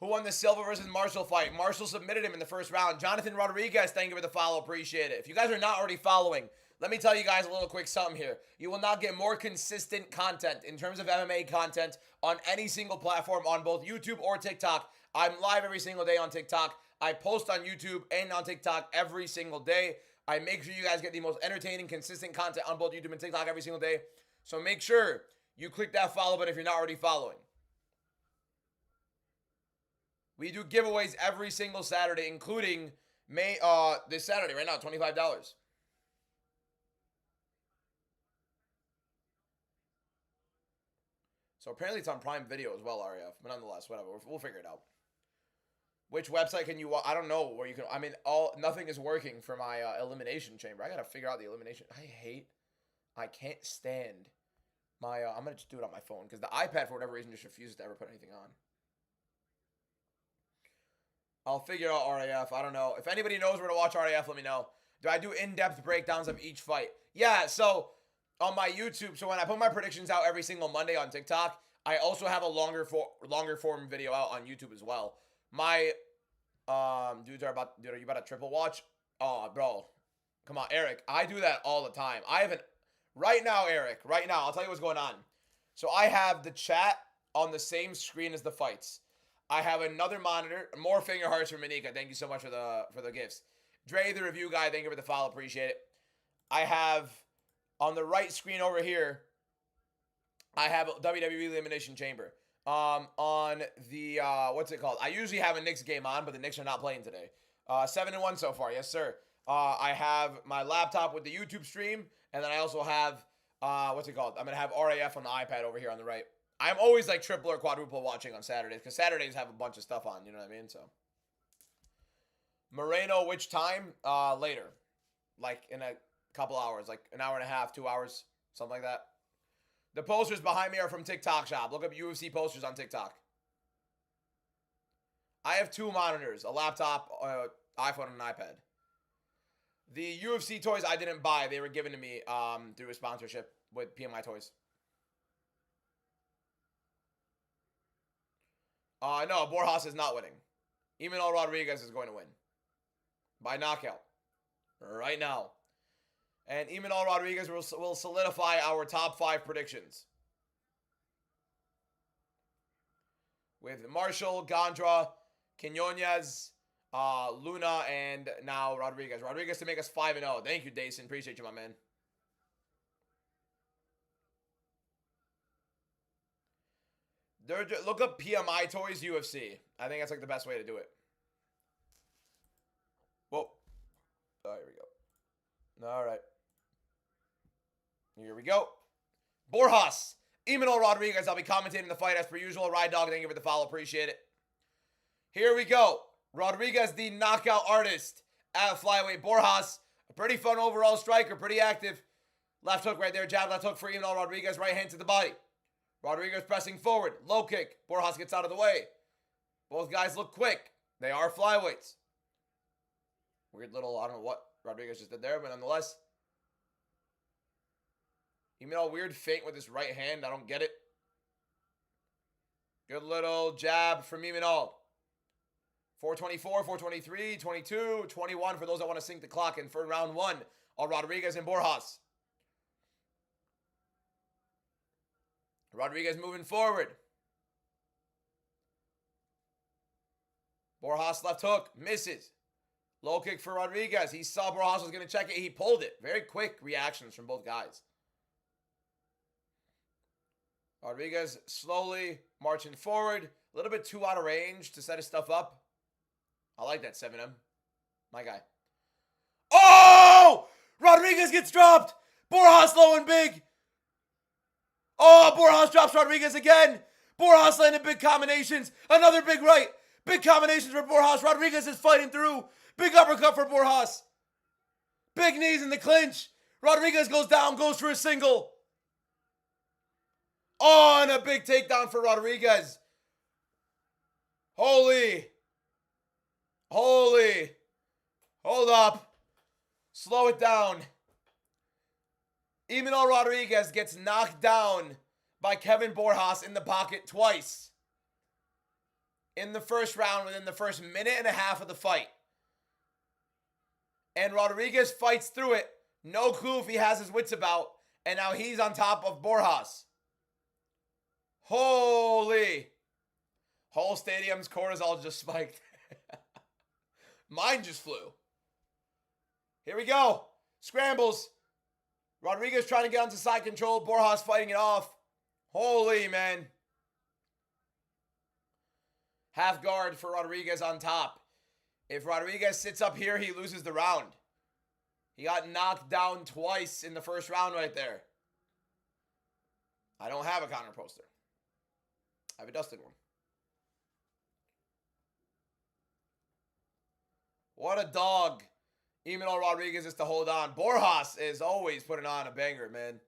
Who won the Silva versus Marshall fight? Marshall submitted him in the first round. Jonathan Rodriguez, thank you for the follow. Appreciate it. If you guys are not already following, let me tell you guys a little quick something here. You will not get more consistent content in terms of MMA content on any single platform on both YouTube or TikTok. I'm live every single day on TikTok. I post on YouTube and on TikTok every single day. I make sure you guys get the most entertaining, consistent content on both YouTube and TikTok every single day. So make sure you click that follow button if you're not already following. We do giveaways every single Saturday, including this Saturday right now, $25. So apparently it's on Prime Video as well, RAF. But nonetheless, whatever. We'll figure it out. Which website can you? I don't know where you can. I mean, nothing is working for my elimination chamber. I gotta figure out the elimination. I can't stand my. I'm gonna just do it on my phone because the iPad for whatever reason just refuses to ever put anything on. I'll figure out RAF. I don't know. If anybody knows where to watch RAF, let me know. Do I do in-depth breakdowns of each fight? Yeah, so on my YouTube, so when I put my predictions out every single Monday on TikTok, I also have a longer form video out on YouTube as well. My dude, are you about to triple watch? Oh, bro. Come on, Eric. I do that all the time. I haven't right now, Eric. Right now, I'll tell you what's going on. So I have the chat on the same screen as the fights. I have another monitor. More finger hearts for Manika. Thank you so much for the gifts. Dre, the review guy. Thank you for the follow. Appreciate it. I have on the right screen over here. I have WWE Elimination Chamber. On the what's it called? I usually have a Knicks game on, but the Knicks are not playing today. 7-1 so far. Yes, sir. I have my laptop with the YouTube stream, and then I also have what's it called? I'm gonna have RAF on the iPad over here on the right. I'm always like triple or quadruple watching on Saturdays because Saturdays have a bunch of stuff on. You know what I mean? So Moreno, which time? Later, like in a couple hours, like an hour and a half, 2 hours, something like that. The posters behind me are from TikTok Shop. Look up UFC posters on TikTok. I have two monitors, a laptop, iPhone, and an iPad. The UFC toys I didn't buy. They were given to me through a sponsorship with PMI Toys. No, Borjas is not winning. Imanol Rodriguez is going to win. By knockout. Right now. And Imanol Rodriguez will solidify our top 5 predictions. With Marshall, Gondra, Quinones, Luna, and now Rodriguez. Rodriguez to make us 5-0. Thank you, Dason. Appreciate you, my man. Look up PMI Toys UFC. I think that's like the best way to do it. Whoa. Oh, here we go. All right. Here we go. Borjas. Imanol Rodriguez. I'll be commentating the fight as per usual. Ride Dog, thank you for the follow. Appreciate it. Here we go. Rodriguez, the knockout artist at flyweight. Borjas, a pretty fun overall striker. Pretty active. Left hook right there. Jab, left hook for Imanol Rodriguez. Right hand to the body. Rodriguez pressing forward. Low kick. Borjas gets out of the way. Both guys look quick. They are flyweights. Weird little, I don't know what Rodriguez just did there, but nonetheless. Imanol, weird feint with his right hand. I don't get it. Good little jab from Imanol. 424, 423, 22, 21 for those that want to sync the clock in for round 1 of Rodriguez and Borjas. Rodriguez moving forward. Borjas left hook. Misses. Low kick for Rodriguez. He saw Borjas was going to check it. He pulled it. Very quick reactions from both guys. Rodriguez slowly marching forward. A little bit too out of range to set his stuff up. I like that 7M. My guy. Oh! Rodriguez gets dropped. Borjas low and big. Oh, Borjas drops Rodriguez again. Borjas landed big combinations. Another big right. Big combinations for Borjas. Rodriguez is fighting through. Big uppercut for Borjas. Big knees in the clinch. Rodriguez goes down, goes for a single. Oh, and a big takedown for Rodriguez. Holy. Hold up. Slow it down. Imanol Rodriguez gets knocked down by Kevin Borjas in the pocket twice. In the first round, within the first minute and a half of the fight. And Rodriguez fights through it. No clue if he has his wits about. And now he's on top of Borjas. Holy. Whole stadium's cortisol just spiked. Mine just flew. Here we go. Scrambles. Rodriguez trying to get onto side control. Borjas fighting it off. Holy, man. Half guard for Rodriguez on top. If Rodriguez sits up here, he loses the round. He got knocked down twice in the first round right there. I don't have a counter poster. I have a dusted one. What a dog. Imanol Rodriguez is to hold on. Borjas is always putting on a banger, man.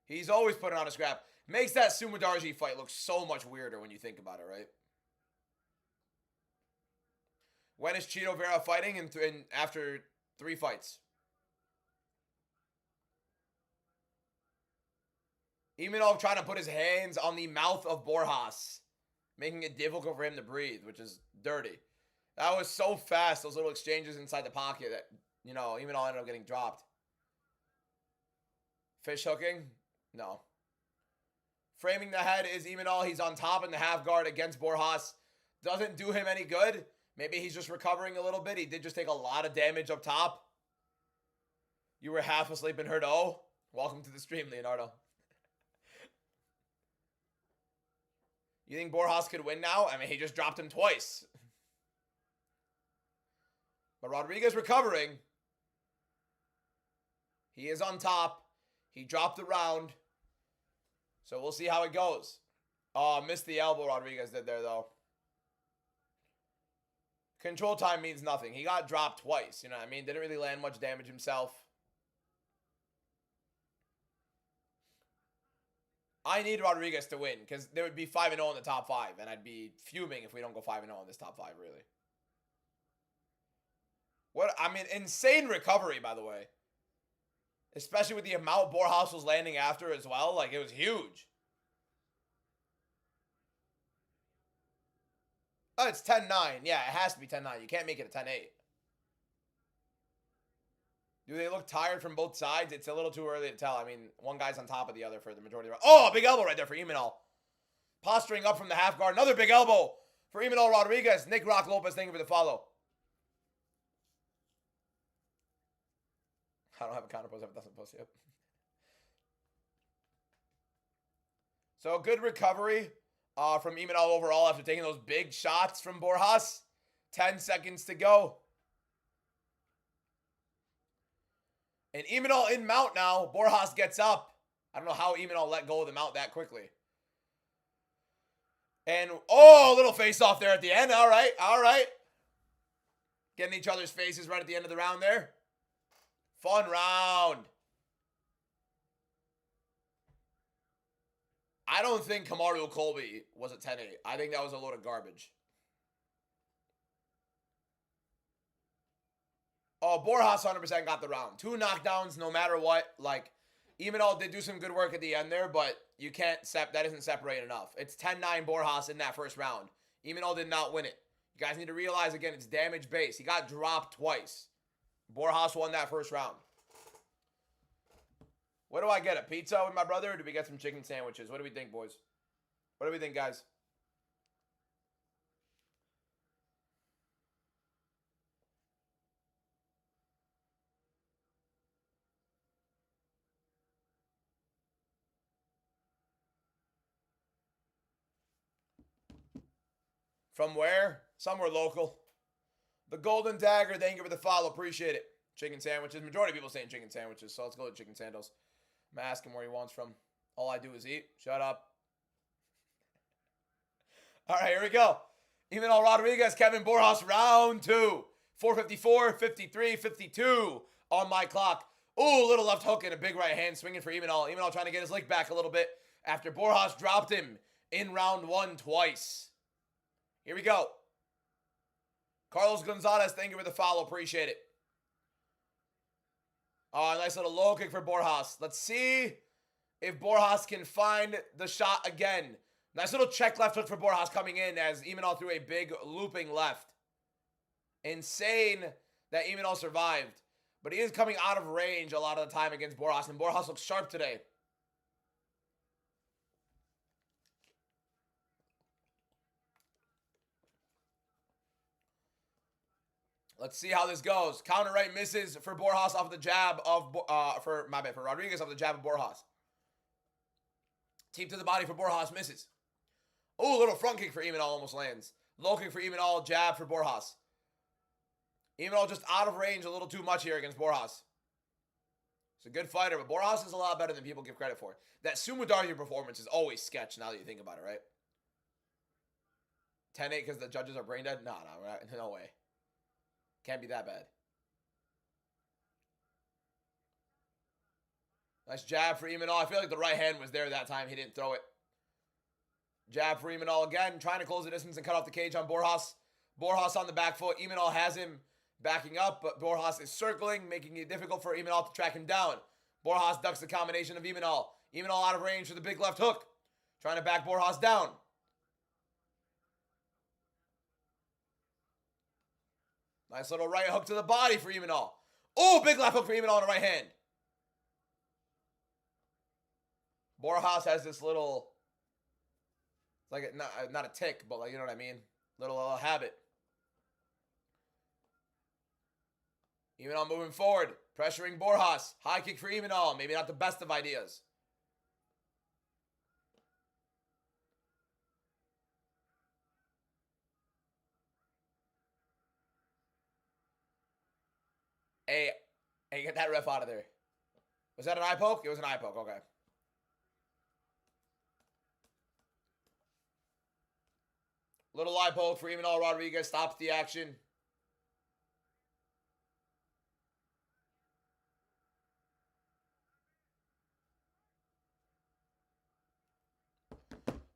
He's always putting on a scrap. Makes that Sumadarji fight look so much weirder when you think about it, right? When is Chito Vera fighting? In after 3 fights. Imanol trying to put his hands on the mouth of Borjas, making it difficult for him to breathe, which is dirty. That was so fast, those little exchanges inside the pocket that, you know, Imanol ended up getting dropped. Fish hooking? No. Framing the head is Imanol. He's on top in the half guard against Borjas. Doesn't do him any good. Maybe he's just recovering a little bit. He did just take a lot of damage up top. You were half asleep and heard, oh. Welcome to the stream, Leonardo. You think Borjas could win now? I mean, he just dropped him twice. But Rodriguez recovering. He is on top. He dropped the round. So we'll see how it goes. Oh, missed the elbow Rodriguez did there, though. Control time means nothing. He got dropped twice. You know what I mean? Didn't really land much damage himself. I need Rodriguez to win because there would be 5-0 in the top 5. And I'd be fuming if we don't go 5-0 in this top 5, really. What? I mean, insane recovery, by the way. Especially with the amount Borjas was landing after as well. Like, it was huge. Oh, it's 10-9. Yeah, it has to be 10-9. You can't make it a 10-8. Do they look tired from both sides? It's a little too early to tell. I mean, one guy's on top of the other for the majority of the round. Oh, big elbow right there for Imanol. Posturing up from the half guard. Another big elbow for Imanol Rodriguez. Nick Rock Lopez, thank you for the follow. I don't have a counter post. It doesn't post yet. So good recovery from Imanol overall after taking those big shots from Borjas. 10 seconds to go. And Imanol in mount now. Borjas gets up. I don't know how Imanol let go of the mount that quickly. And, oh, a little face-off there at the end. All right, all right. Getting each other's faces right at the end of the round there. Fun round. I don't think Kamaru Colby was a 10-8. I think that was a load of garbage. Oh, Borjas 100% got the round. 2 knockdowns no matter what. Like, Imanol did do some good work at the end there, but you can't, that isn't separated enough. It's 10-9 Borjas in that first round. Imanol did not win it. You guys need to realize, again, it's damage based. He got dropped twice. Borjas won that first round. What do I get? A pizza with my brother, or do we get some chicken sandwiches? What do we think, boys? What do we think, guys? From where? Somewhere local. The Golden Dagger, thank you for the follow. Appreciate it. Chicken sandwiches. Majority of people saying chicken sandwiches, so let's go to chicken sandals. I'm going to ask him where he wants from. All I do is eat. Shut up. All right, here we go. Imanol Rodriguez, Kevin Borjas, round 2. 454, 53, 52 on my clock. Ooh, little left hook and a big right hand swinging for Imanol. Imanol trying to get his lick back a little bit after Borjas dropped him in round 1 twice. Here we go. Carlos Gonzalez, thank you for the follow. Appreciate it. Oh, nice little low kick for Borjas. Let's see if Borjas can find the shot again. Nice little check left hook for Borjas coming in as Imanol threw a big looping left. Insane that Imanol survived. But he is coming out of range a lot of the time against Borjas, and Borjas looks sharp today. Let's see how this goes. Counter right misses for Borjas off the jab of, for Rodriguez off the jab of Borjas. Teep to the body for Borjas, misses. Oh, little front kick for Imanol almost lands. Low kick for Imanol, jab for Borjas. Imanol just out of range a little too much here against Borjas. He's a good fighter, but Borjas is a lot better than people give credit for. That Sumudaryu performance is always sketch now that you think about it, right? 10-8 because the judges are brain dead? No way. Can't be that bad. Nice jab for Imanol. I feel like the right hand was there that time. He didn't throw it. Jab for Imanol again. Trying to close the distance and cut off the cage on Borjas. Borjas on the back foot. Imanol has him backing up, but Borjas is circling, making it difficult for Imanol to track him down. Borjas ducks the combination of Imanol. Imanol out of range for the big left hook. Trying to back Borjas down. Nice little right hook to the body for Imanol. Oh, big left hook for Imanol on the right hand. Borjas has this little, like not a tick, but like, you know what I mean? Little habit. Imanol moving forward, pressuring Borjas. High kick for Imanol. Maybe not the best of ideas. Hey, get that ref out of there. Was that an eye poke? It was an eye poke, okay. Little eye poke for Imanol Rodriguez. Stops the action.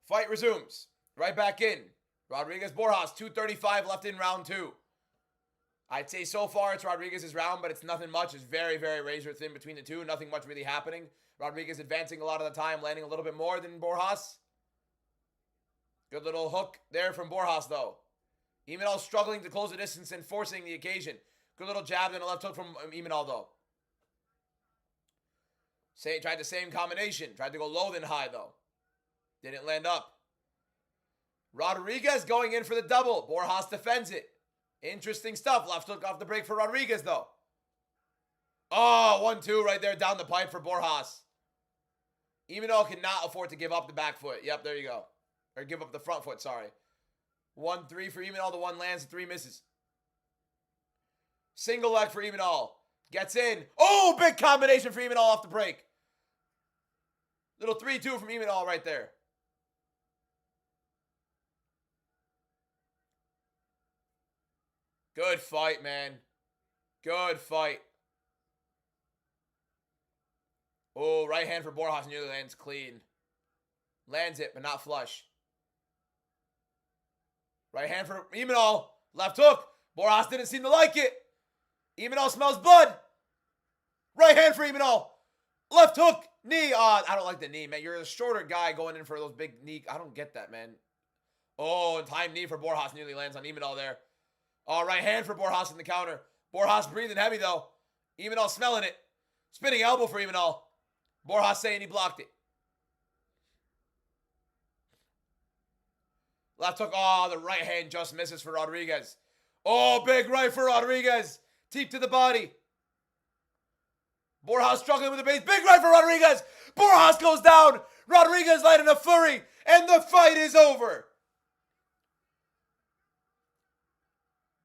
Fight resumes. Right back in. Rodriguez Borjas, 2:35 left in round 2. I'd say so far it's Rodriguez's round, but it's nothing much. It's very, very razor thin between the two. Nothing much really happening. Rodriguez advancing a lot of the time, landing a little bit more than Borjas. Good little hook there from Borjas, though. Imanol struggling to close the distance and forcing the occasion. Good little jab and a left hook from Imanol, though. Tried the same combination. Tried to go low then high, though. Didn't land up. Rodriguez going in for the double. Borjas defends it. Interesting stuff. Left hook off the break for Rodriguez, though. Oh, 1-2 right there down the pipe for Borjas. Imanol cannot afford to give up the back foot. Yep, there you go. Or give up the front foot, sorry. 1-3 for Imanol. The 1 lands, the 3 misses. Single leg for Imanol. Gets in. Oh, big combination for Imanol off the break. Little 3-2 from Imanol right there. Good fight, man. Good fight. Oh, right hand for Borjas nearly lands clean. Lands it, but not flush. Right hand for Imanol. Left hook. Borjas didn't seem to like it. Imanol smells blood. Right hand for Imanol. Left hook. Knee. I don't like the knee, man. You're a shorter guy going in for those big knee. I don't get that, man. Oh, and time knee for Borjas nearly lands on Imanol there. Oh, right hand for Borjas in the counter. Borjas breathing heavy, though. Imanol smelling it. Spinning elbow for Imanol. Borjas saying he blocked it. Left hook. Oh, the right hand just misses for Rodriguez. Oh, big right for Rodriguez. Teep to the body. Borjas struggling with the base. Big right for Rodriguez. Borjas goes down. Rodriguez lighting a flurry. And the fight is over.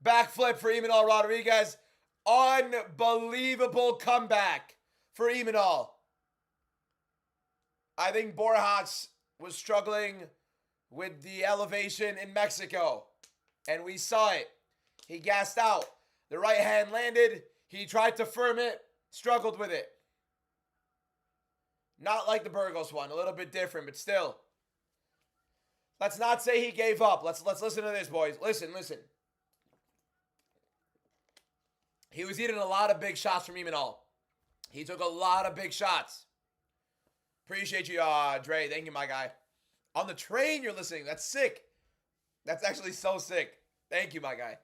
Backflip for Imanol Rodriguez. Unbelievable comeback for Imanol. I think Borjas was struggling with the elevation in Mexico. And we saw it. He gassed out. The right hand landed. He tried to firm it. Struggled with it. Not like the Burgos one. A little bit different, but still. Let's not say he gave up. Let's listen to this, boys. Listen. He was eating a lot of big shots from Imanol. He took a lot of big shots. Appreciate you, Dre. Thank you, my guy. On the train, you're listening. That's sick. That's actually so sick. Thank you, my guy.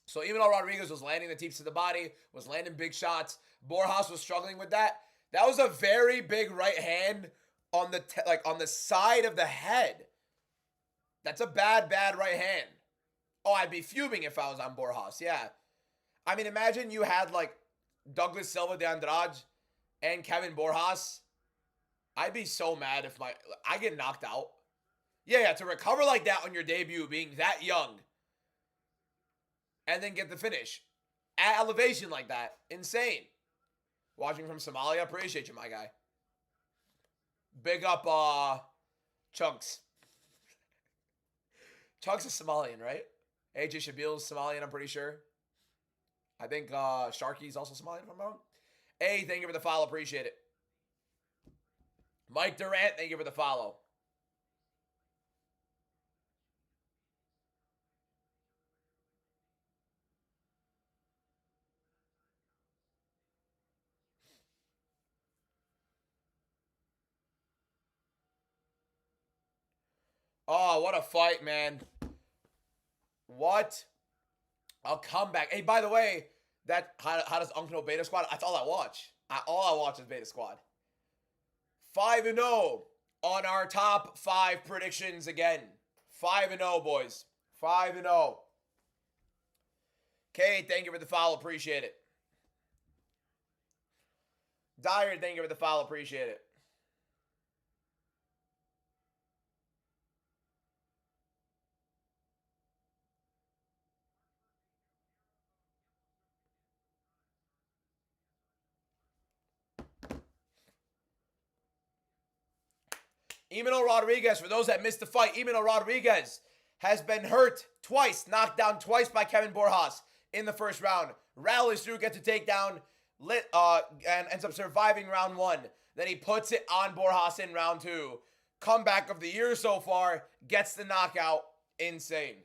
So Imanol Rodriguez was landing the teeps to the body, was landing big shots. Borjas was struggling with that. That was a very big right hand on the on the side of the head. That's a bad right hand. Oh, I'd be fuming if I was on Borjas. Yeah. I mean, imagine you had like Douglas Silva de Andrade and Kevin Borjas. I'd be so mad if I get knocked out. Yeah, to recover like that on your debut, being that young, and then get the finish at elevation like that. Insane. Watching from Somalia. Appreciate you, my guy. Big up, Chunks. Chunks is Somalian, right? AJ Shabil is Somalian, I'm pretty sure. I think Sharky's also Somalian, if I'm wrong. Hey, thank you for the follow. Appreciate it. Mike Durant, thank you for the follow. Oh, what a fight, man. What a comeback. Hey, by the way, how does Uncle know Beta Squad? That's all I watch. All I watch is Beta Squad. 5-0 on our top 5 predictions again. 5-0, boys. 5-0. Okay, thank you for the follow. Appreciate it. Dyer, thank you for the follow. Appreciate it. Imanol Rodriguez, for those that missed the fight, Imanol Rodriguez has been hurt twice, knocked down twice by Kevin Borjas in the first round. Rallies through, gets a takedown, and ends up surviving round 1. Then he puts it on Borjas in round 2. Comeback of the year so far, gets the knockout. Insane.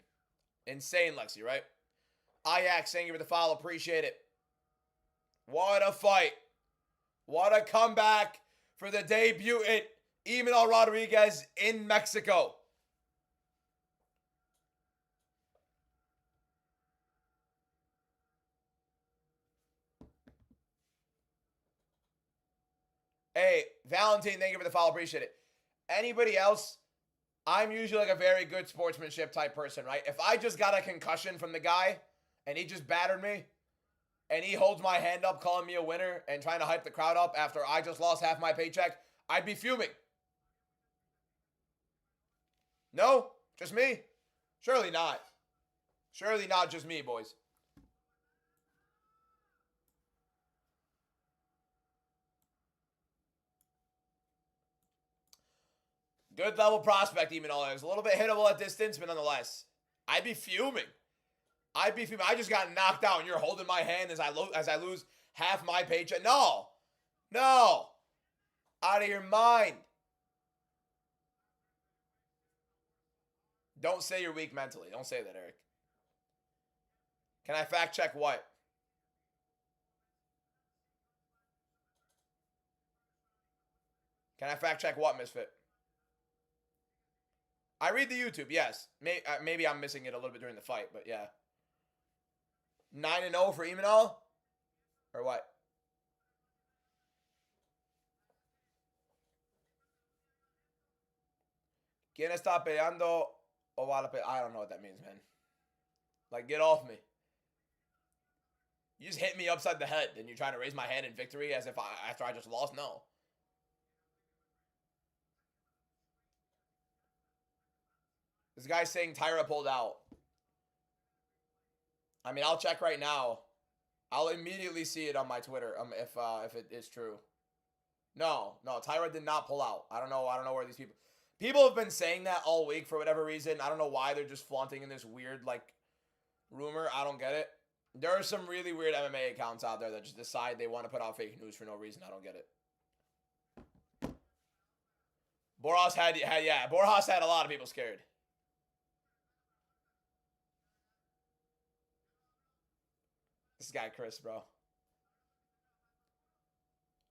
Insane, Lexi, right? Ajax, thank you for the follow. Appreciate it. What a fight. What a comeback for the debutant Imanol Rodriguez in Mexico. Hey, Valentine, thank you for the follow. Appreciate it. Anybody else? I'm usually like a very good sportsmanship type person, right? If I just got a concussion from the guy and he just battered me and he holds my hand up calling me a winner and trying to hype the crowd up after I just lost half my paycheck, I'd be fuming. No? Just me? Surely not. Surely not just me, boys. Good level prospect, even though it was a little bit hittable at distance, but nonetheless, I'd be fuming. I'd be fuming. I just got knocked out, and you're holding my hand as I lose half my paycheck. No, no, out of your mind. Don't say you're weak mentally. Don't say that, Eric. Can I fact check what? Can I fact check what, Misfit? I read the YouTube, yes. Maybe I'm missing it a little bit during the fight, but yeah. 9-0 for Imanol? Or what? ¿Quién está peleando o va a I don't know what that means, man. Like, get off me. You just hit me upside the head and you're trying to raise my hand in victory as if after I just lost? No. This guy's saying Tyra pulled out. I mean, I'll check right now. I'll immediately see it on my Twitter if it is true. No, Tyra did not pull out. I don't know where these people have been saying that all week for whatever reason. I don't know why they're just flaunting in this weird like rumor. I don't get it. There are some really weird MMA accounts out there that just decide they want to put out fake news for no reason. I don't get it. Borjas had a lot of people scared. This guy Chris, bro.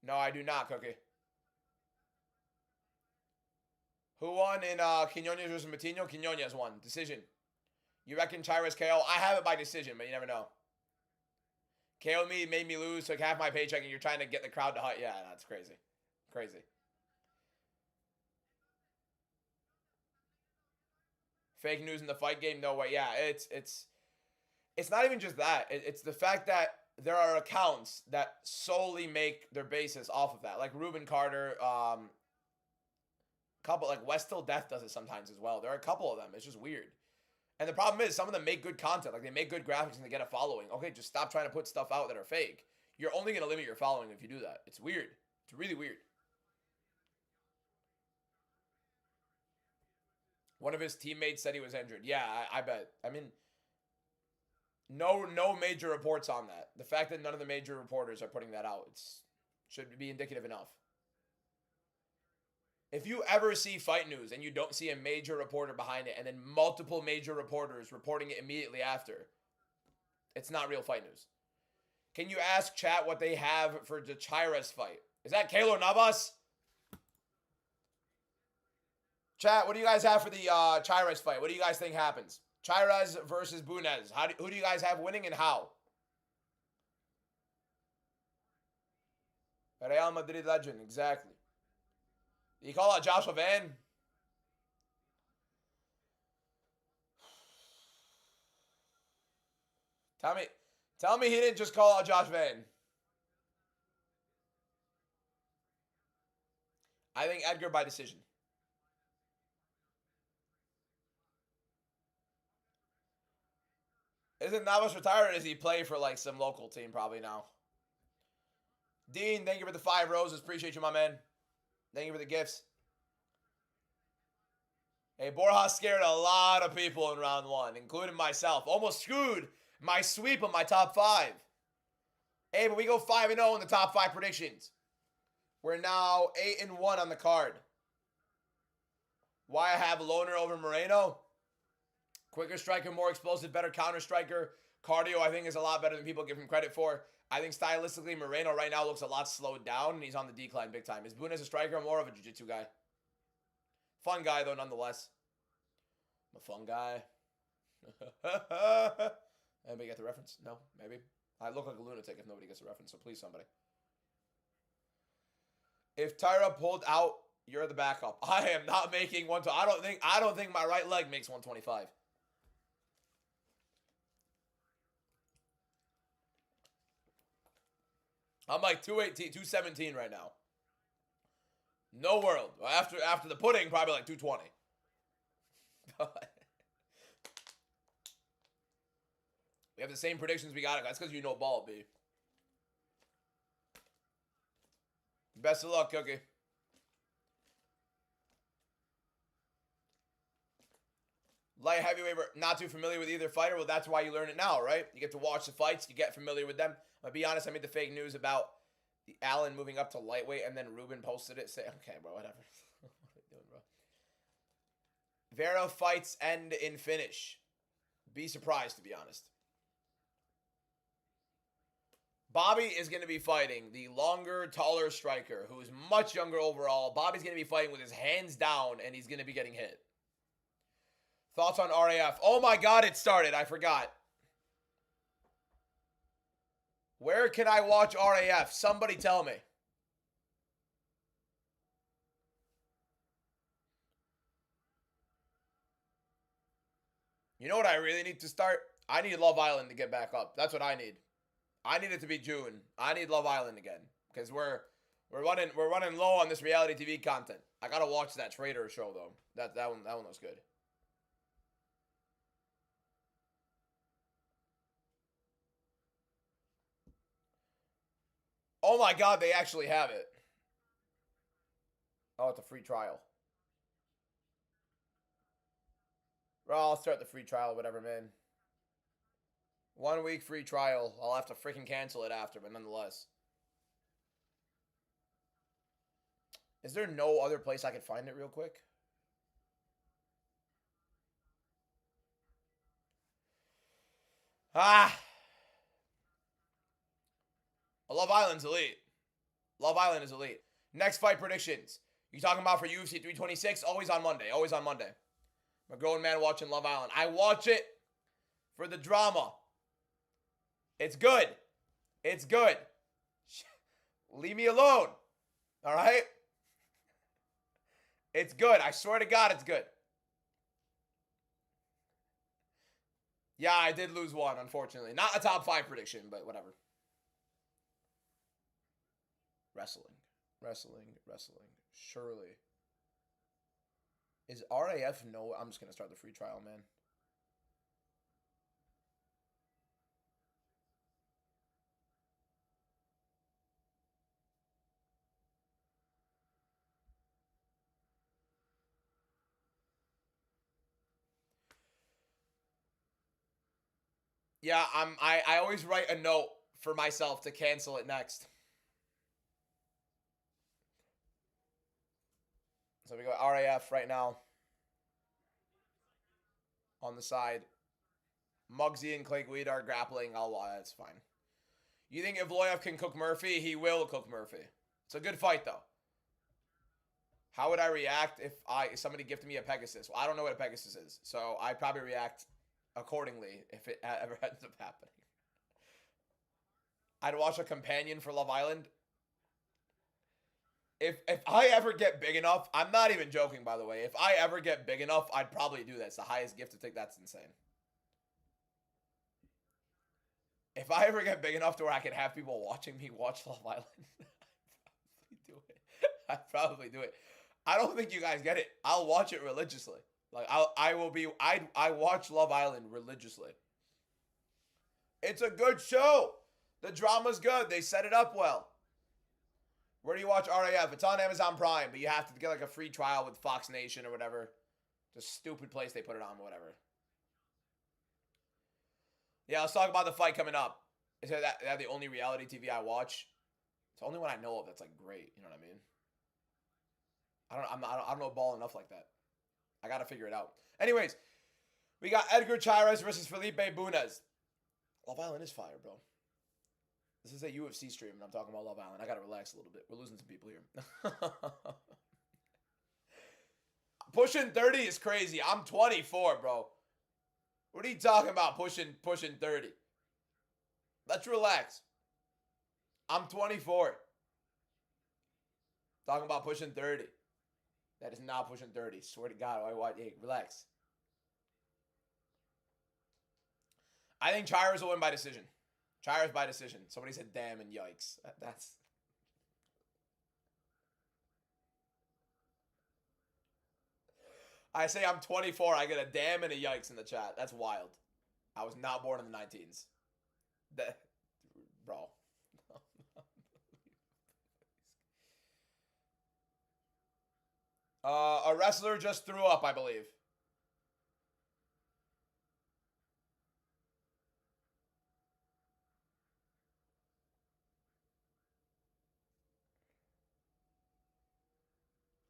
No, I do not, Cookie. Who won in Quinones versus Matinho? Quinones won. Decision. You reckon Chira's KO? I have it by decision, but you never know. KO me, made me lose, took half my paycheck, and you're trying to get the crowd to hype. Yeah, that's crazy. Crazy. Fake news in the fight game? No way. Yeah, it's not even just that. It's the fact that there are accounts that solely make their basis off of that. Like Ruben Carter, couple like West Till Death does it sometimes as well. There are a couple of them. It's just weird. And the problem is some of them make good content. Like they make good graphics and they get a following. Okay, just stop trying to put stuff out that are fake. You're only going to limit your following if you do that. It's weird. It's really weird. One of his teammates said he was injured. Yeah, I bet. I mean, no major reports on that. The fact that none of the major reporters are putting that out, should be indicative enough. If you ever see fight news and you don't see a major reporter behind it and then multiple major reporters reporting it immediately after, it's not real fight news. Can you ask chat what they have for the Chira's fight? Is that Keylor Navas? Chat, what do you guys have for the Chira's fight? What do you guys think happens? Chira's versus Bunez. Who do you guys have winning and how? Real Madrid legend, exactly. You call out Joshua Van? Tell me he didn't just call out Josh Van. I think Edgar by decision. Isn't Navas retired or does he play for like some local team probably now? Dean, thank you for the 5 roses. Appreciate you, my man. Thank you for the gifts. Hey, Borjas scared a lot of people in round 1, including myself. Almost screwed my sweep of my top 5. Hey, but we go 5-0 in the top 5 predictions. We're now 8-1 on the card. Why I have Loner over Moreno? Quicker striker, more explosive, better counter striker. Cardio, I think, is a lot better than people give him credit for. I think stylistically, Moreno right now looks a lot slowed down, and he's on the decline big time. Is Bunez a striker or more of a jiu-jitsu guy? Fun guy, though, nonetheless. I'm a fun guy. Anybody get the reference? No? Maybe? I look like a lunatic if nobody gets the reference, so please, somebody. If Tyra pulled out, you're the backup. I am not making I don't think my right leg makes 125. I'm like 218, 217 right now. No world. After the pudding, probably like 220. We have the same predictions we got. That's because you know ball, B. Best of luck, Cookie. Light heavyweight, not too familiar with either fighter. Well, that's why you learn it now, right? You get to watch the fights. You get familiar with them. I'll be honest, I made the fake news about the Allen moving up to lightweight, and then Ruben posted it. Say, okay, bro, whatever. What are you doing, bro? Vera fights end in finish. Be surprised, to be honest. Bobby is going to be fighting the longer, taller striker who is much younger overall. Bobby's going to be fighting with his hands down, and he's going to be getting hit. Thoughts on RAF? Oh my God, it started. I forgot. Where can I watch RAF? Somebody tell me. You know what I really need to start? I need Love Island to get back up. That's what I need. I need it to be June. I need Love Island again because we're running low on this reality TV content. I gotta watch that Trader show though. That one was good. Oh my God, they actually have it. Oh, it's a free trial. Well, I'll start the free trial, whatever, man. 1 week free trial. I'll have to freaking cancel it after, but nonetheless. Is there no other place I could find it real quick? Love Island's elite. Love Island is elite. Next fight predictions. You talking about for UFC 326? Always on Monday. Always on Monday. I'm a grown man watching Love Island. I watch it for the drama. It's good. It's good. Leave me alone. All right? It's good. I swear to God, it's good. Yeah, I did lose one, unfortunately. Not a top 5 prediction, but whatever. Wrestling. Surely. Is RAF no? I'm just going to start the free trial, man. Yeah, I always write a note for myself to cancel it next. So we go RAF right now. On the side. Muggsy and Clay Guida are grappling. That's fine. You think if Evloev can cook Murphy, he will cook Murphy. It's a good fight, though. How would I react if somebody gifted me a Pegasus? Well, I don't know what a Pegasus is, so I'd probably react accordingly if it ever ends up happening. I'd watch a companion for Love Island. If I ever get big enough, I'm not even joking, by the way. If I ever get big enough, I'd probably do that. It's the highest gift to take. That's insane. If I ever get big enough to where I can have people watching me watch Love Island, I'd probably do it. I don't think you guys get it. I'll watch it religiously. Like I watch Love Island religiously. It's a good show. The drama's good. They set it up well. Where do you watch RAF? It's on Amazon Prime, but you have to get like a free trial with Fox Nation or whatever. It's a stupid place they put it on, whatever. Yeah, let's talk about the fight coming up. Is that the only reality TV I watch? It's the only one I know of that's like great. You know what I mean? I don't know ball enough like that. I gotta figure it out. Anyways, we got Edgar Chairez versus Felipe Bunes. Love Island is fire, bro. This is a UFC stream, and I'm talking about Love Island. I gotta relax a little bit. We're losing some people here. Pushing 30 is crazy. I'm 24, bro. What are you talking about? Pushing 30. Let's relax. I'm 24. Talking about pushing 30. That is not pushing 30. Swear to God. Hey, relax. I think Chires will win by decision. Chires by decision. Somebody said damn and yikes. That's... I say I'm 24. I get a damn and a yikes in the chat. That's wild. I was not born in the 19s. Bro. A wrestler just threw up, I believe.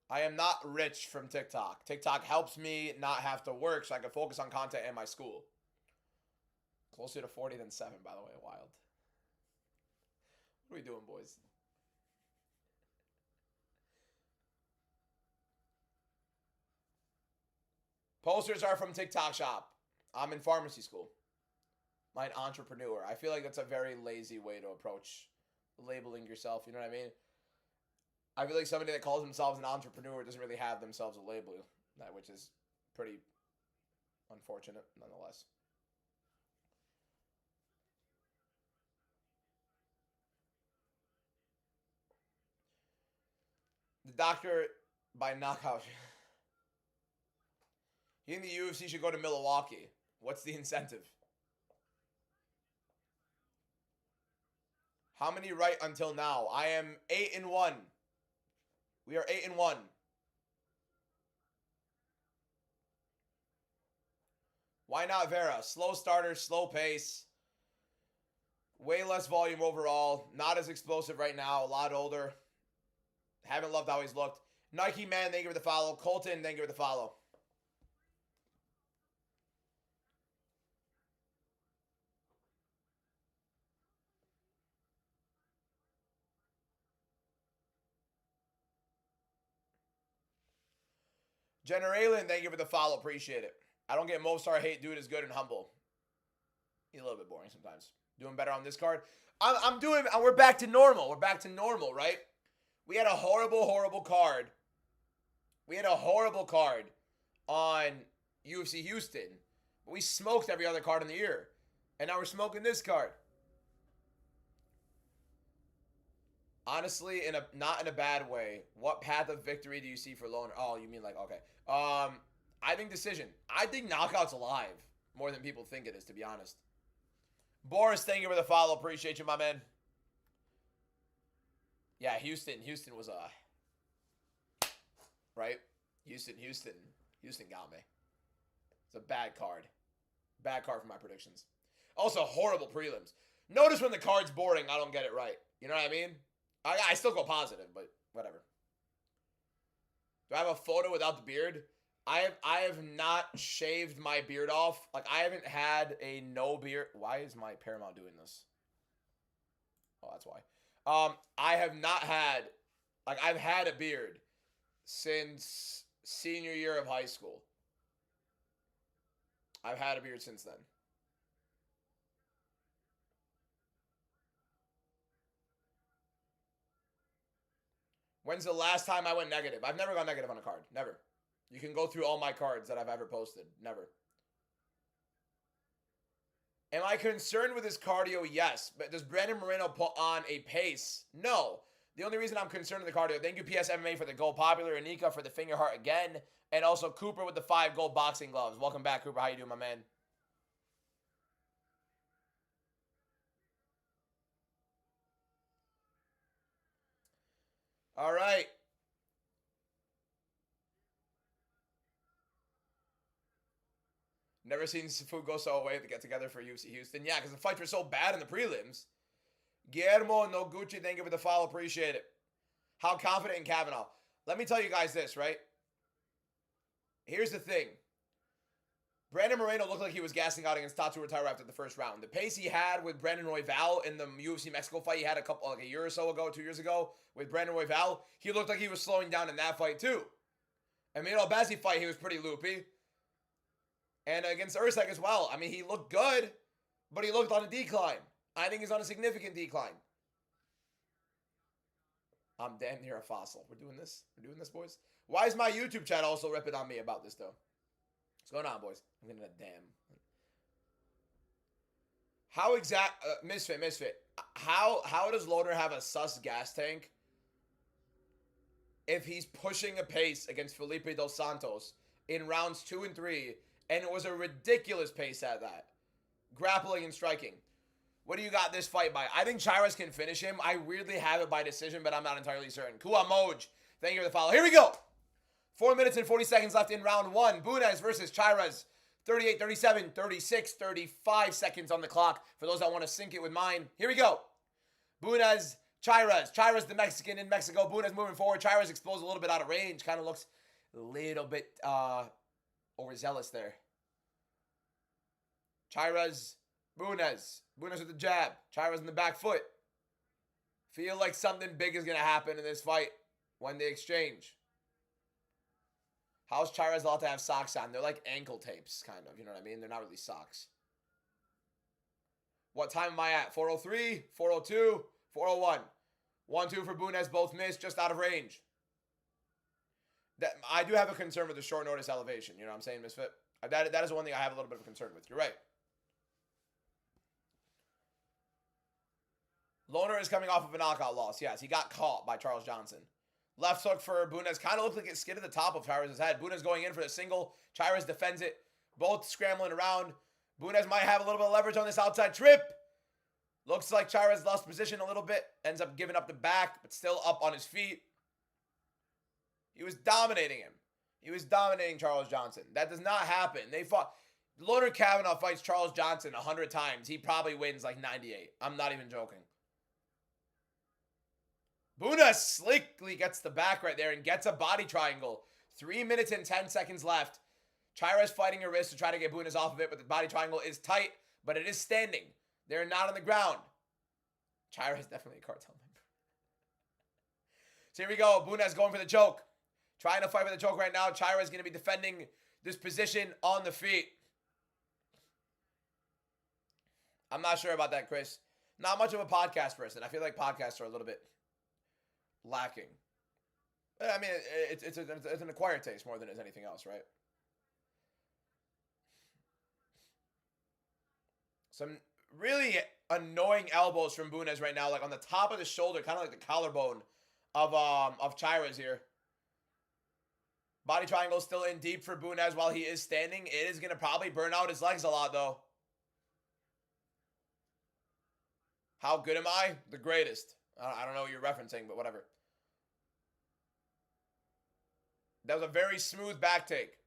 I am not rich from TikTok. TikTok helps me not have to work so I can focus on content and my school. Closer to 40 than 7, by the way. Wild. What are we doing, boys? Posters are from TikTok shop. I'm in pharmacy school. I'm an entrepreneur. I feel like that's a very lazy way to approach labeling yourself. You know what I mean? I feel like somebody that calls themselves an entrepreneur doesn't really have themselves a label, which is pretty unfortunate nonetheless. The doctor by knockout. He in the UFC should go to Milwaukee. What's the incentive? How many right until now? I am 8-1. We are 8-1. Why not Vera? Slow starter, slow pace. Way less volume overall. Not as explosive right now. A lot older. Haven't loved how he's looked. Nike Man, thank you for the follow. Colton, thank you for the follow. Generalin, thank you for the follow. Appreciate it. I don't get Mostar hate. Dude is good and humble. He's a little bit boring sometimes. Doing better on this card. We're back to normal. We're back to normal, right? We had a horrible card. We had a horrible card on UFC Houston. But we smoked every other card in the year. And now we're smoking this card. Honestly, not in a bad way. What path of victory do you see for Loner? Oh, you mean like, okay. I think decision. I think knockout's alive more than people think it is, to be honest. Boris, thank you for the follow. Appreciate you, my man. Yeah, Houston was right? Houston got me. It's a bad card. Bad card for my predictions. Also, horrible prelims. Notice when the card's boring, I don't get it right. You know what I mean? I still go positive, but whatever. Do I have a photo without the beard? I have not shaved my beard off. Like, I haven't had a no beard. Why is my Paramount doing this? Oh, that's why. I have not had, like, I've had a beard since senior year of high school. I've had a beard since then. When's the last time I went negative? I've never gone negative on a card. Never. You can go through all my cards that I've ever posted. Never. Am I concerned with his cardio? Yes. But does Brandon Moreno put on a pace? No. The only reason I'm concerned with the cardio, thank you PS MMA for the gold popular, Anika for the finger heart again, and also Cooper with the 5 gold boxing gloves. Welcome back, Cooper. How you doing, my man? All right. Never seen Sifu go so away to get together for UFC Houston. Yeah, because the fights were so bad in the prelims. Guillermo Noguchi, thank you for the follow. Appreciate it. How confident in Kavanaugh? Let me tell you guys this, right? Here's the thing. Brandon Moreno looked like he was gassing out against Tatu Rotaro after the first round. The pace he had with Brandon Royval in the UFC Mexico fight he had a year or so ago, 2 years ago, with Brandon Royval, he looked like he was slowing down in that fight too. I mean, Albazi fight, he was pretty loopy. And against Usyk as well. I mean, he looked good, but he looked on a decline. I think he's on a significant decline. I'm damn near a fossil. We're doing this? We're doing this, boys? Why is my YouTube channel also ripping on me about this, though? What's going on, boys? I'm gonna damn. How exact... Misfit. How does Loner have a sus gas tank if he's pushing a pace against Felipe Dos Santos in rounds 2 and 3, and it was a ridiculous pace at that? Grappling and striking. What do you got this fight by? I think Chairas can finish him. I weirdly have it by decision, but I'm not entirely certain. Kua Moj, thank you for the follow. Here we go. 4 minutes and 40 seconds left in round 1. Bunez versus Chairas. 38, 37, 36, 35 seconds on the clock for those that want to sync it with mine. Here we go. Bunez, Chairas. Chairas, the Mexican in Mexico. Bunez moving forward. Chairas exposed a little bit out of range. Kind of looks a little bit overzealous there. Chairas, Bunez. Bunez with the jab. Chairas in the back foot. Feel like something big is going to happen in this fight when they exchange. How's Chairas allowed to have socks on? They're like ankle tapes, kind of. You know what I mean? They're not really socks. What time am I at? 403, 402, 401. 1-2 for Bunez. Both missed, just out of range. I do have a concern with the short notice elevation. You know what I'm saying, Misfit? That is one thing I have a little bit of a concern with. You're right. Loner is coming off of a knockout loss. Yes, he got caught by Charles Johnson. Left hook for Bunez. Kind of looked like it skidded the top of Chairas' head. Bunez going in for the single. Chairas defends it. Both scrambling around. Bunez might have a little bit of leverage on this outside trip. Looks like Chairas lost position a little bit. Ends up giving up the back, but still up on his feet. He was dominating him. He was dominating Charles Johnson. That does not happen. They fought. Loner Kavanaugh fights Charles Johnson 100 times. He probably wins like 98. I'm not even joking. Bunez slickly gets the back right there and gets a body triangle. 3 minutes and 10 seconds left. Chairas fighting her wrist to try to get Bunez off of it, but the body triangle is tight, but it is standing. They're not on the ground. Chairas is definitely a cartel member. So here we go. Bunez going for the choke. Trying to fight for the choke right now. Chairas is going to be defending this position on the feet. I'm not sure about that, Chris. Not much of a podcast person. I feel like podcasts are a little bit lacking. I mean, it's an acquired taste more than it's anything else, right? Some really annoying elbows from Bunez right now, like on the top of the shoulder, kind of like the collarbone of Chairas here. Body triangle still in deep for Bunez while he is standing. It is going to probably burn out his legs a lot, though. How good am I? The greatest. I don't know what you're referencing, but whatever. That was a very smooth back take.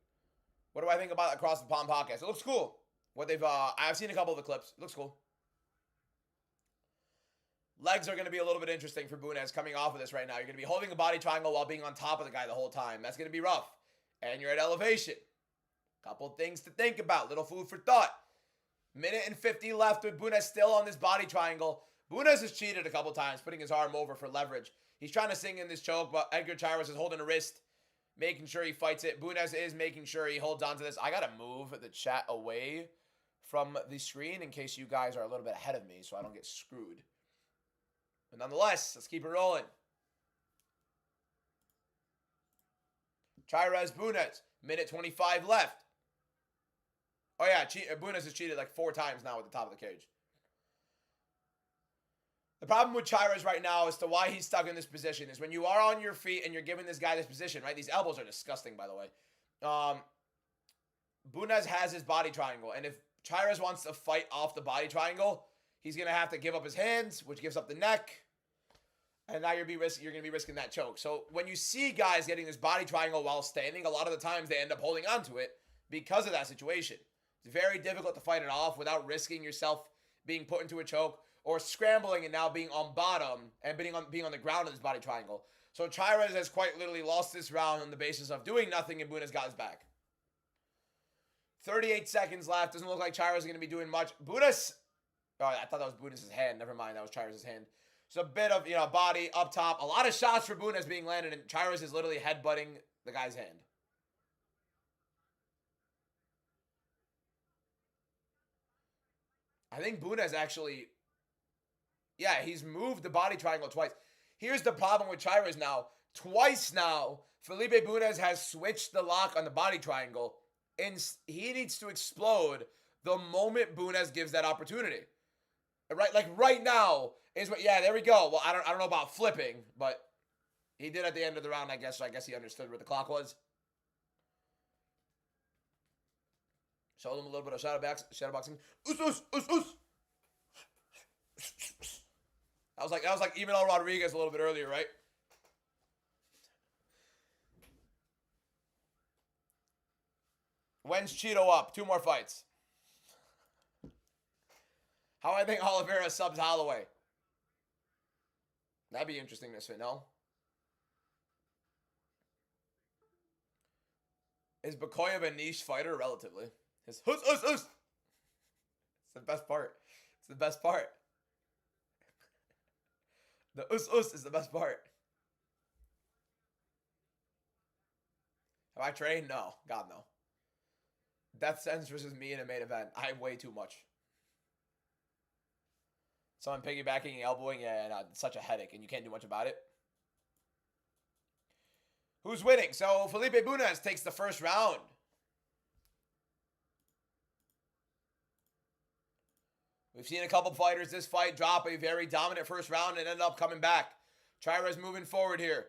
What do I think about Across the Pond podcast? It looks cool. What they've I've seen a couple of the clips. It looks cool. Legs are going to be a little bit interesting for Bunez coming off of this right now. You're going to be holding a body triangle while being on top of the guy the whole time. That's going to be rough. And you're at elevation. Couple things to think about. Little food for thought. Minute and 50 left with Bunez still on this body triangle. Bunez has cheated a couple times, putting his arm over for leverage. He's trying to sing in this choke, but Edgar Chairas is holding a wrist, making sure he fights it. Bunez is making sure he holds on to this. I got to move the chat away from the screen in case you guys are a little bit ahead of me so I don't get screwed. But nonetheless, let's keep it rolling. Chairas, Bunez. Minute 25 left. Oh, yeah. Bunez has cheated like 4 times now at the top of the cage. The problem with Chairas right now as to why he's stuck in this position is when you are on your feet and you're giving this guy this position, right? These elbows are disgusting, by the way. Bunez has his body triangle, and if Chairas wants to fight off the body triangle, he's going to have to give up his hands, which gives up the neck. And now you're going to be risking that choke. So when you see guys getting this body triangle while standing, a lot of the times they end up holding on to it because of that situation. It's very difficult to fight it off without risking yourself being put into a choke or scrambling and now being on bottom and being on the ground in this body triangle. So Chairas has quite literally lost this round on the basis of doing nothing, and Bunez got his back. 38 seconds left. Doesn't look like Chairas is going to be doing much. Bunez... Oh, I thought that was Bunez's hand. Never mind. That was Chairas' hand. So a bit of, body up top. A lot of shots for Bunez being landed, and Chairas is literally headbutting the guy's hand. I think Bunez actually... Yeah, he's moved the body triangle twice. Here's the problem with Chairas now. Twice now, Felipe Bunez has switched the lock on the body triangle, and he needs to explode the moment Bunez gives that opportunity. Right, like right now is what. Yeah, there we go. Well, I don't know about flipping, but he did at the end of the round, I guess. So I guess he understood where the clock was. Showed him a little bit of shadowboxing. That was like Emmanuel Rodriguez a little bit earlier, right? When's Cheeto up? 2 more fights. How I think Oliveira subs Holloway. That'd be interesting this fit, no? Is Bakoyev a niche fighter? Relatively. His It's the best part. It's the best part. The is the best part. Have I trained? No. God, no. Death sentence versus me in a main event. I have way too much. Someone piggybacking and elbowing, and it's such a headache, and you can't do much about it. Who's winning? So Felipe Bunez takes the first round. We've seen a couple fighters this fight drop a very dominant first round and end up coming back. Chira's moving forward here.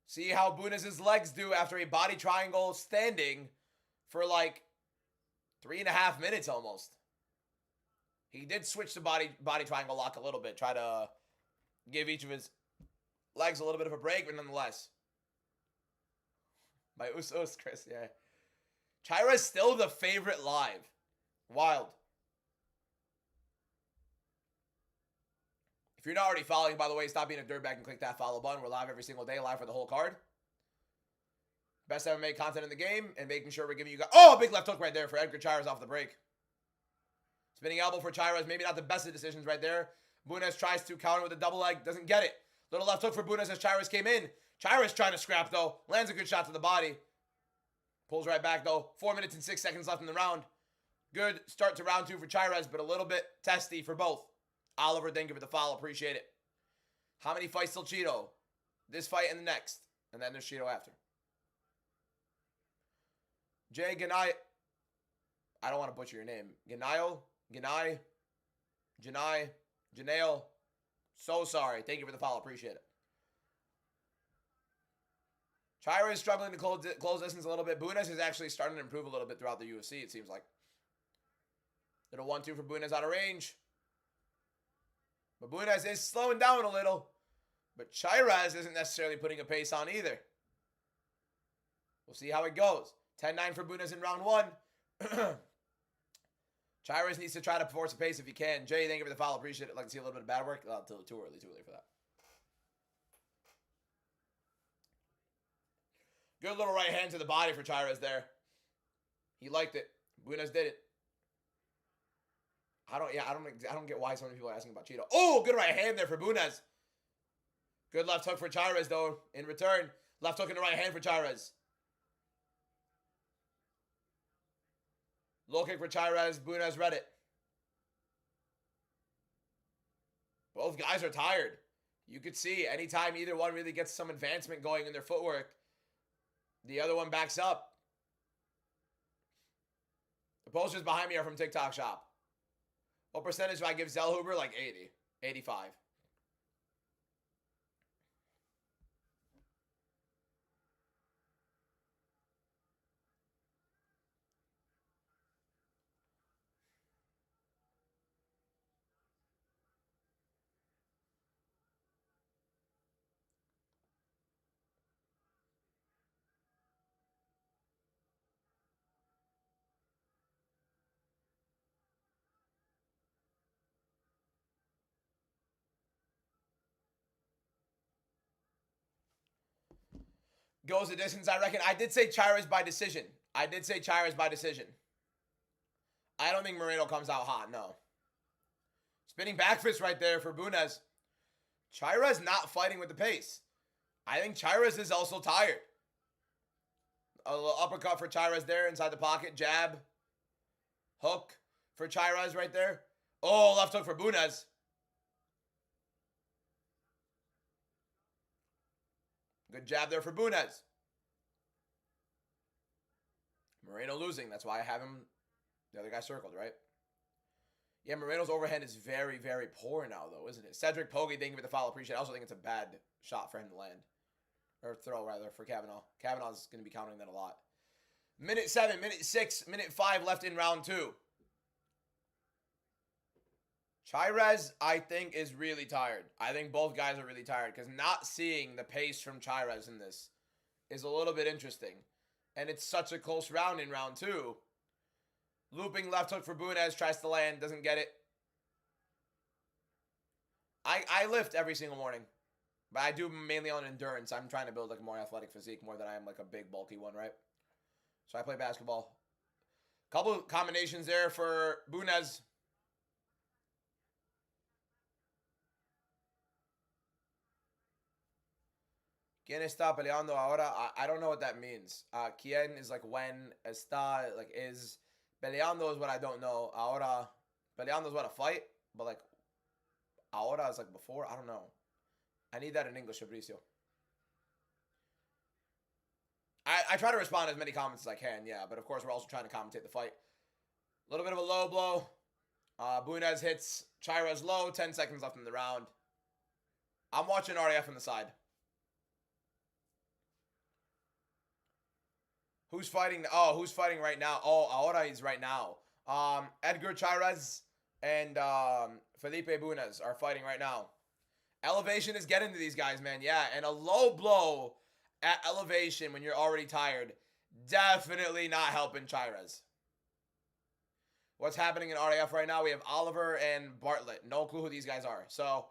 See how Bunez's legs do after a body triangle standing for like 3.5 minutes almost. He did switch the body triangle lock a little bit. Try to give each of his legs a little bit of a break, but nonetheless. My Usos, Chris, yeah. Chira's still the favorite live. Wild. If you're not already following, by the way, stop being a dirtbag and click that follow button. We're live every single day, live for the whole card. Best MMA content in the game, and making sure we're giving you guys... Oh, big left hook right there for Edgar Chairas off the break. Spinning elbow for Chairas, maybe not the best of decisions right there. Bunez tries to counter with a double leg, doesn't get it. Little left hook for Bunez as Chairas came in. Chairas trying to scrap, though. Lands a good shot to the body. Pulls right back, though. 4 minutes and 6 seconds left in the round. Good start to round 2 for Chairas, but a little bit testy for both. Oliver, thank you for the follow. Appreciate it. How many fights till Cheeto? This fight and the next. And then there's Cheeto after. Jay Ganai. I don't want to butcher your name. Ganai. Janelle. So sorry. Thank you for the follow. Appreciate it. Chira is struggling to close distance a little bit. Bunez is actually starting to improve a little bit throughout the UFC, it seems like. Little 1-2 for Bunez out of range. But Bunez is slowing down a little. But Chairas isn't necessarily putting a pace on either. We'll see how it goes. 10-9 for Bunez in round 1. Chairas needs to try to force a pace if he can. Jay, thank you for the follow. Appreciate it. I'd like to see a little bit of bad work. Too early for that. Good little right hand to the body for Chairas there. He liked it. Bunez did it. I don't get why so many people are asking about Cheeto. Oh, good right hand there for Bunez. Good left hook for Chairas, though. In return, left hook in the right hand for Chairas. Low kick for Chairas. Bunez read it. Both guys are tired. You could see anytime either one really gets some advancement going in their footwork, the other one backs up. The posters behind me are from TikTok Shop. What percentage do I give Zellhuber? Like 80. 85. Goes the distance, I reckon. I did say Chairas by decision. I don't think Moreno comes out hot, no. Spinning back fist right there for Bunez. Chairas not fighting with the pace. I think Chairas is also tired. A little uppercut for Chairas there inside the pocket. Jab. Hook for Chairas right there. Oh, left hook for Bunez. Good jab there for Bunez. Moreno losing. That's why I have him, the other guy circled, right? Yeah, Moreno's overhand is very, very poor now, though, isn't it? Cedric Pogge, thank you for the follow. Appreciate it. I also think it's a bad shot for him to land. Or throw, rather, for Kavanaugh. Kavanaugh's going to be countering that a lot. Minute 7, minute 6, minute 5 left in round 2. Chairez, I think, is really tired. I think both guys are really tired because not seeing the pace from Chairez in this is a little bit interesting. And it's such a close round in round 2. Looping left hook for Bunez, tries to land, doesn't get it. I lift every single morning, but I do mainly on endurance. I'm trying to build like a more athletic physique more than I am like a big bulky one, right? So I play basketball. Couple of combinations there for Bunez. ¿Quién está peleando ahora? I don't know what that means. ¿Quién is like when, está like is. Peleando is what I don't know. Ahora, peleando is what, a fight? But like, ahora is like before? I don't know. I need that in English, Fabricio. I try to respond to as many comments as I can, yeah. But of course, we're also trying to commentate the fight. A little bit of a low blow. Bunez hits Chairez low. 10 seconds left in the round. I'm watching RAF on the side. Who's fighting? Oh, who's fighting right now? Oh, ahora is right now. Edgar Chairez and Felipe Bunez are fighting right now. Elevation is getting to these guys, man. Yeah, and a low blow at elevation when you're already tired, definitely not helping Chairez. What's happening in RAF right now? We have Oliver and Bartlett. No clue who these guys are. So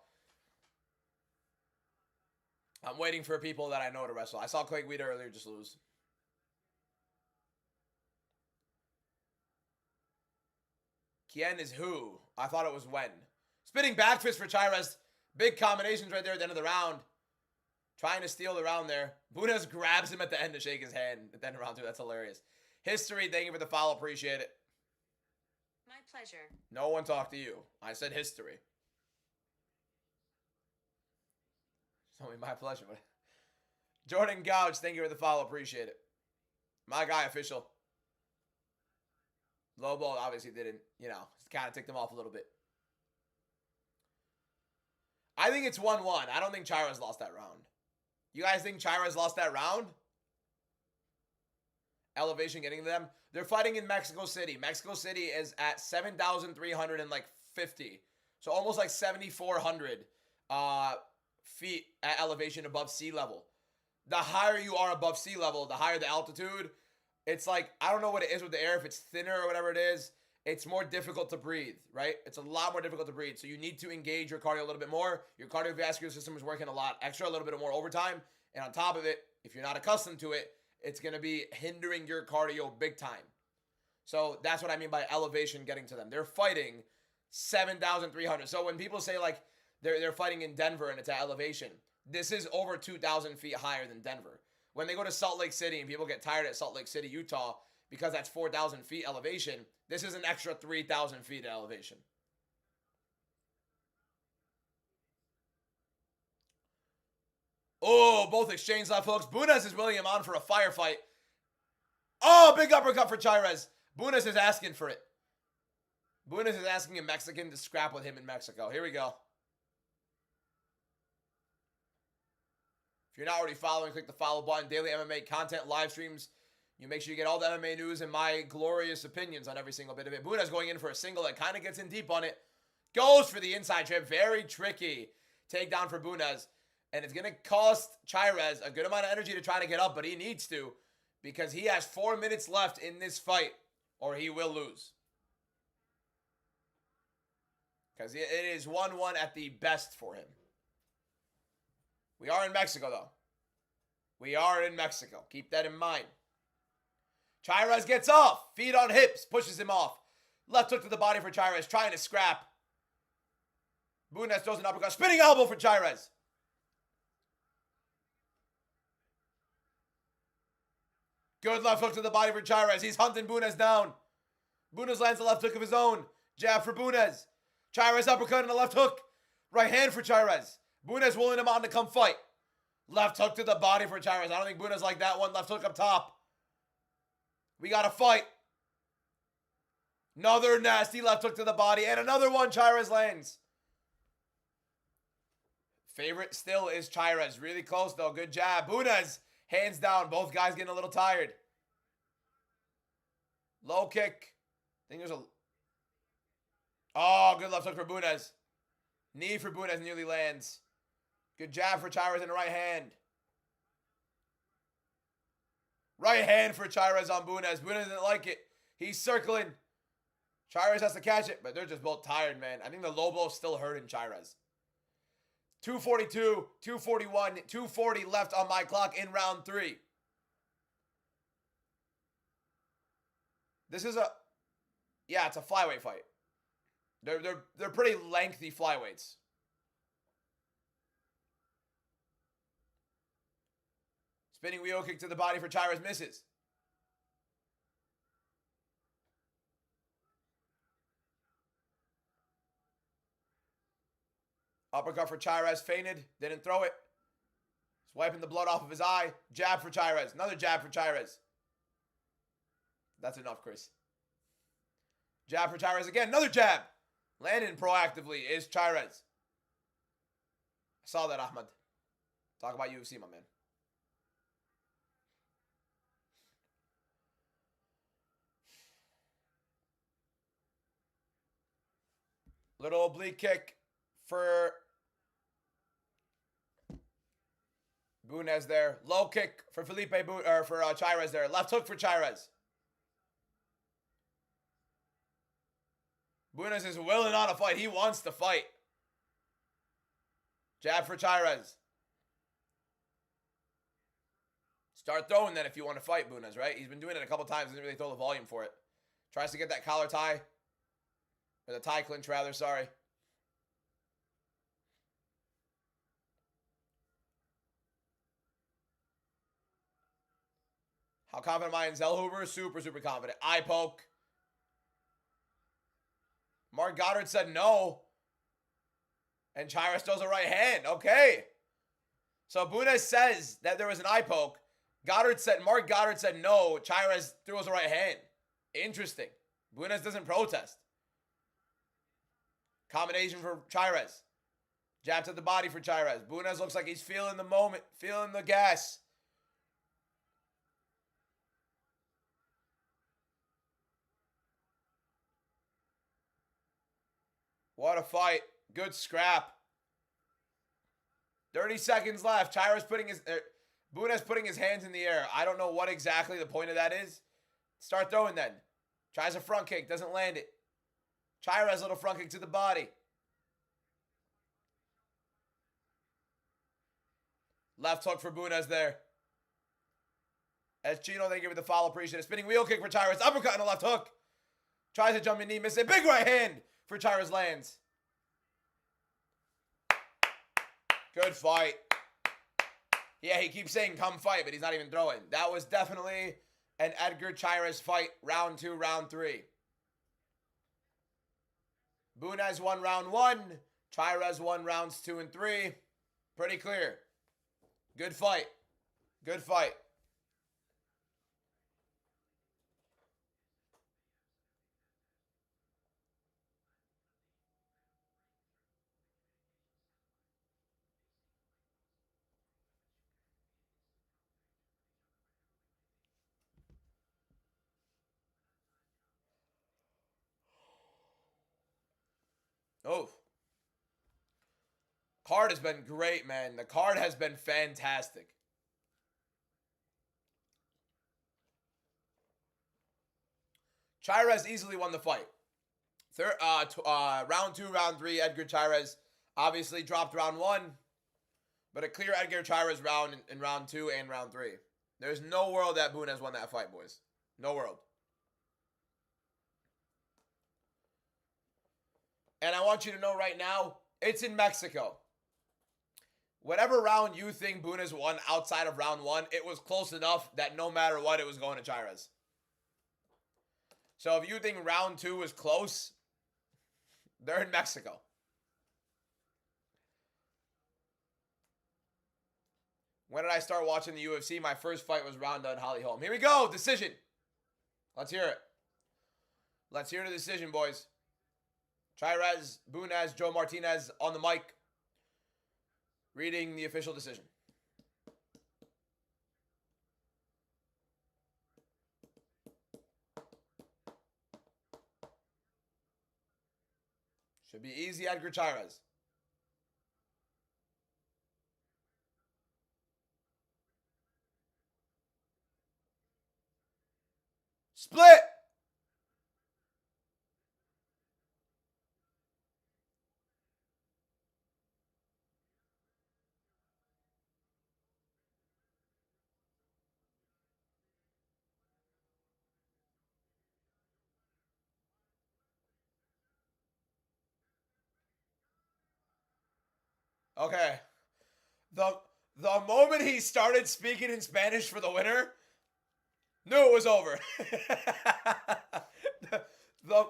I'm waiting for people that I know to wrestle. I saw Clay Guida earlier just lose. Kien is who? I thought it was when. Spinning back fist for Chairez. Big combinations right there at the end of the round. Trying to steal the round there. Bunez grabs him at the end to shake his hand at the end of round 2. That's hilarious. History, thank you for the follow. Appreciate it. My pleasure. No one talked to you. I said history. It's only my pleasure. Jordan Gouch, thank you for the follow. Appreciate it. My guy official. Low blow obviously didn't, kind of ticked him off a little bit. I think it's 1-1. I don't think Chairez lost that round. You guys think Chairez lost that round? Elevation getting to them. They're fighting in Mexico City. Mexico City is at 7,350. So almost like 7,400 feet at elevation above sea level. The higher you are above sea level, the higher the altitude. It's like, I don't know what it is with the air, if it's thinner or whatever it is. It's more difficult to breathe, right? It's a lot more difficult to breathe. So you need to engage your cardio a little bit more. Your cardiovascular system is working a lot extra, a little bit more overtime. And on top of it, if you're not accustomed to it, it's going to be hindering your cardio big time. So that's what I mean by elevation getting to them. They're fighting 7,300. So when people say like they're fighting in Denver and it's at elevation, this is over 2,000 feet higher than Denver. When they go to Salt Lake City and people get tired at Salt Lake City, Utah, because that's 4,000 feet elevation, this is an extra 3,000 feet of elevation. Oh, both exchange left hooks. Bunez is willing him on for a firefight. Oh, big uppercut for Chairez. Bunez is asking for it. Bunez is asking a Mexican to scrap with him in Mexico. Here we go. If you're not already following, click the follow button. Daily MMA content, live streams. You make sure you get all the MMA news and my glorious opinions on every single bit of it. Bunez going in for a single that kind of gets in deep on it. Goes for the inside trip. Very tricky takedown for Bunez. And it's going to cost Chairez a good amount of energy to try to get up, but he needs to because he has 4 minutes left in this fight or he will lose. Because it is 1-1 at the best for him. We are in Mexico, though. We are in Mexico. Keep that in mind. Chairez gets off. Feet on hips. Pushes him off. Left hook to the body for Chairez. Trying to scrap. Bunez throws an uppercut. Spinning elbow for Chairez. Good left hook to the body for Chairez. He's hunting Bunez down. Bunez lands the left hook of his own. Jab for Bunez. Chairez uppercut and a left hook. Right hand for Chairez. Bunez willing him on to come fight. Left hook to the body for Chairez. I don't think Buna's like that one. Left hook up top. We got to fight. Another nasty left hook to the body. And another one Chairez lands. Favorite still is Chairez. Really close though. Good jab. Buna's hands down. Both guys getting a little tired. Low kick. I think there's a... Oh, good left hook for Bunas. Knee for Bunas nearly lands. Good jab for Chairez in the right hand. Right hand for Chairez on Bunas. Bunas didn't like it. He's circling. Chairez has to catch it, but they're just both tired, man. I think the low blow still hurting Chairez. 242, 241, 240 left on my clock in round 3. This is a... Yeah, it's a flyweight fight. They're pretty lengthy flyweights. Spinning wheel kick to the body for Chairez misses. Uppercut for Chairez, feinted, didn't throw it. He's wiping the blood off of his eye. Jab for Chairez, another jab for Chairez. That's enough, Chris. Jab for Chairez again, another jab. Landing proactively is Chairez. I saw that, Ahmed. Talk about UFC, my man. Little oblique kick for Bunes there. Low kick for Chairez there. Left hook for Chairez. Bunes is willing on a fight. He wants to fight. Jab for Chairez. Start throwing then if you want to fight Bunes, right? He's been doing it a couple times. Doesn't really throw the volume for it. Tries to get that collar tie. Or the tie clinch, rather. Sorry. How confident am I in Zellhuber? Super, super confident. Eye poke. Mark Goddard said no. And Chairez throws a right hand. Okay. So Bunes says that there was an eye poke. Mark Goddard said no. Chairez throws a right hand. Interesting. Bunes doesn't protest. Combination for Chairez. Jab to the body for Chairez. Bunes looks like he's feeling the moment. Feeling the gas. What a fight. Good scrap. 30 seconds left. Bunes putting his hands in the air. I don't know what exactly the point of that is. Start throwing then. Tries a front kick. Doesn't land it. Chairez little front kick to the body. Left hook for Bunes there. As Chino, they give it the follow. Appreciate it. Spinning wheel kick for Chairez. Uppercut and a left hook. Tries to jump in knee. Misses it. Big right hand for Chairez lands. Good fight. Yeah, he keeps saying come fight, but he's not even throwing. That was definitely an Edgar Chairez fight. Round 2, round 3. Bunes won round 1. Chairez won rounds 2 and 3. Pretty clear. Good fight. Good fight. Oh. Card has been great, man. The card has been fantastic. Chairez easily won the fight. Round 2, round 3, Edgar Chairez obviously dropped round 1. But a clear Edgar Chairez round in round 2 and round 3. There's no world that Bunes won that fight, boys. No world. And I want you to know right now, it's in Mexico. Whatever round you think Bunes won outside of round 1, it was close enough that no matter what, it was going to Chairez. So if you think round 2 was close, they're in Mexico. When did I start watching the UFC? My first fight was Ronda and Holly Holm. Here we go. Decision. Let's hear it. Let's hear the decision, boys. Chairez, Bunez, Joe Martinez on the mic. Reading the official decision. Should be easy, Edgar Chairez. Split! Okay. The moment he started speaking in Spanish for the winner, knew it was over. the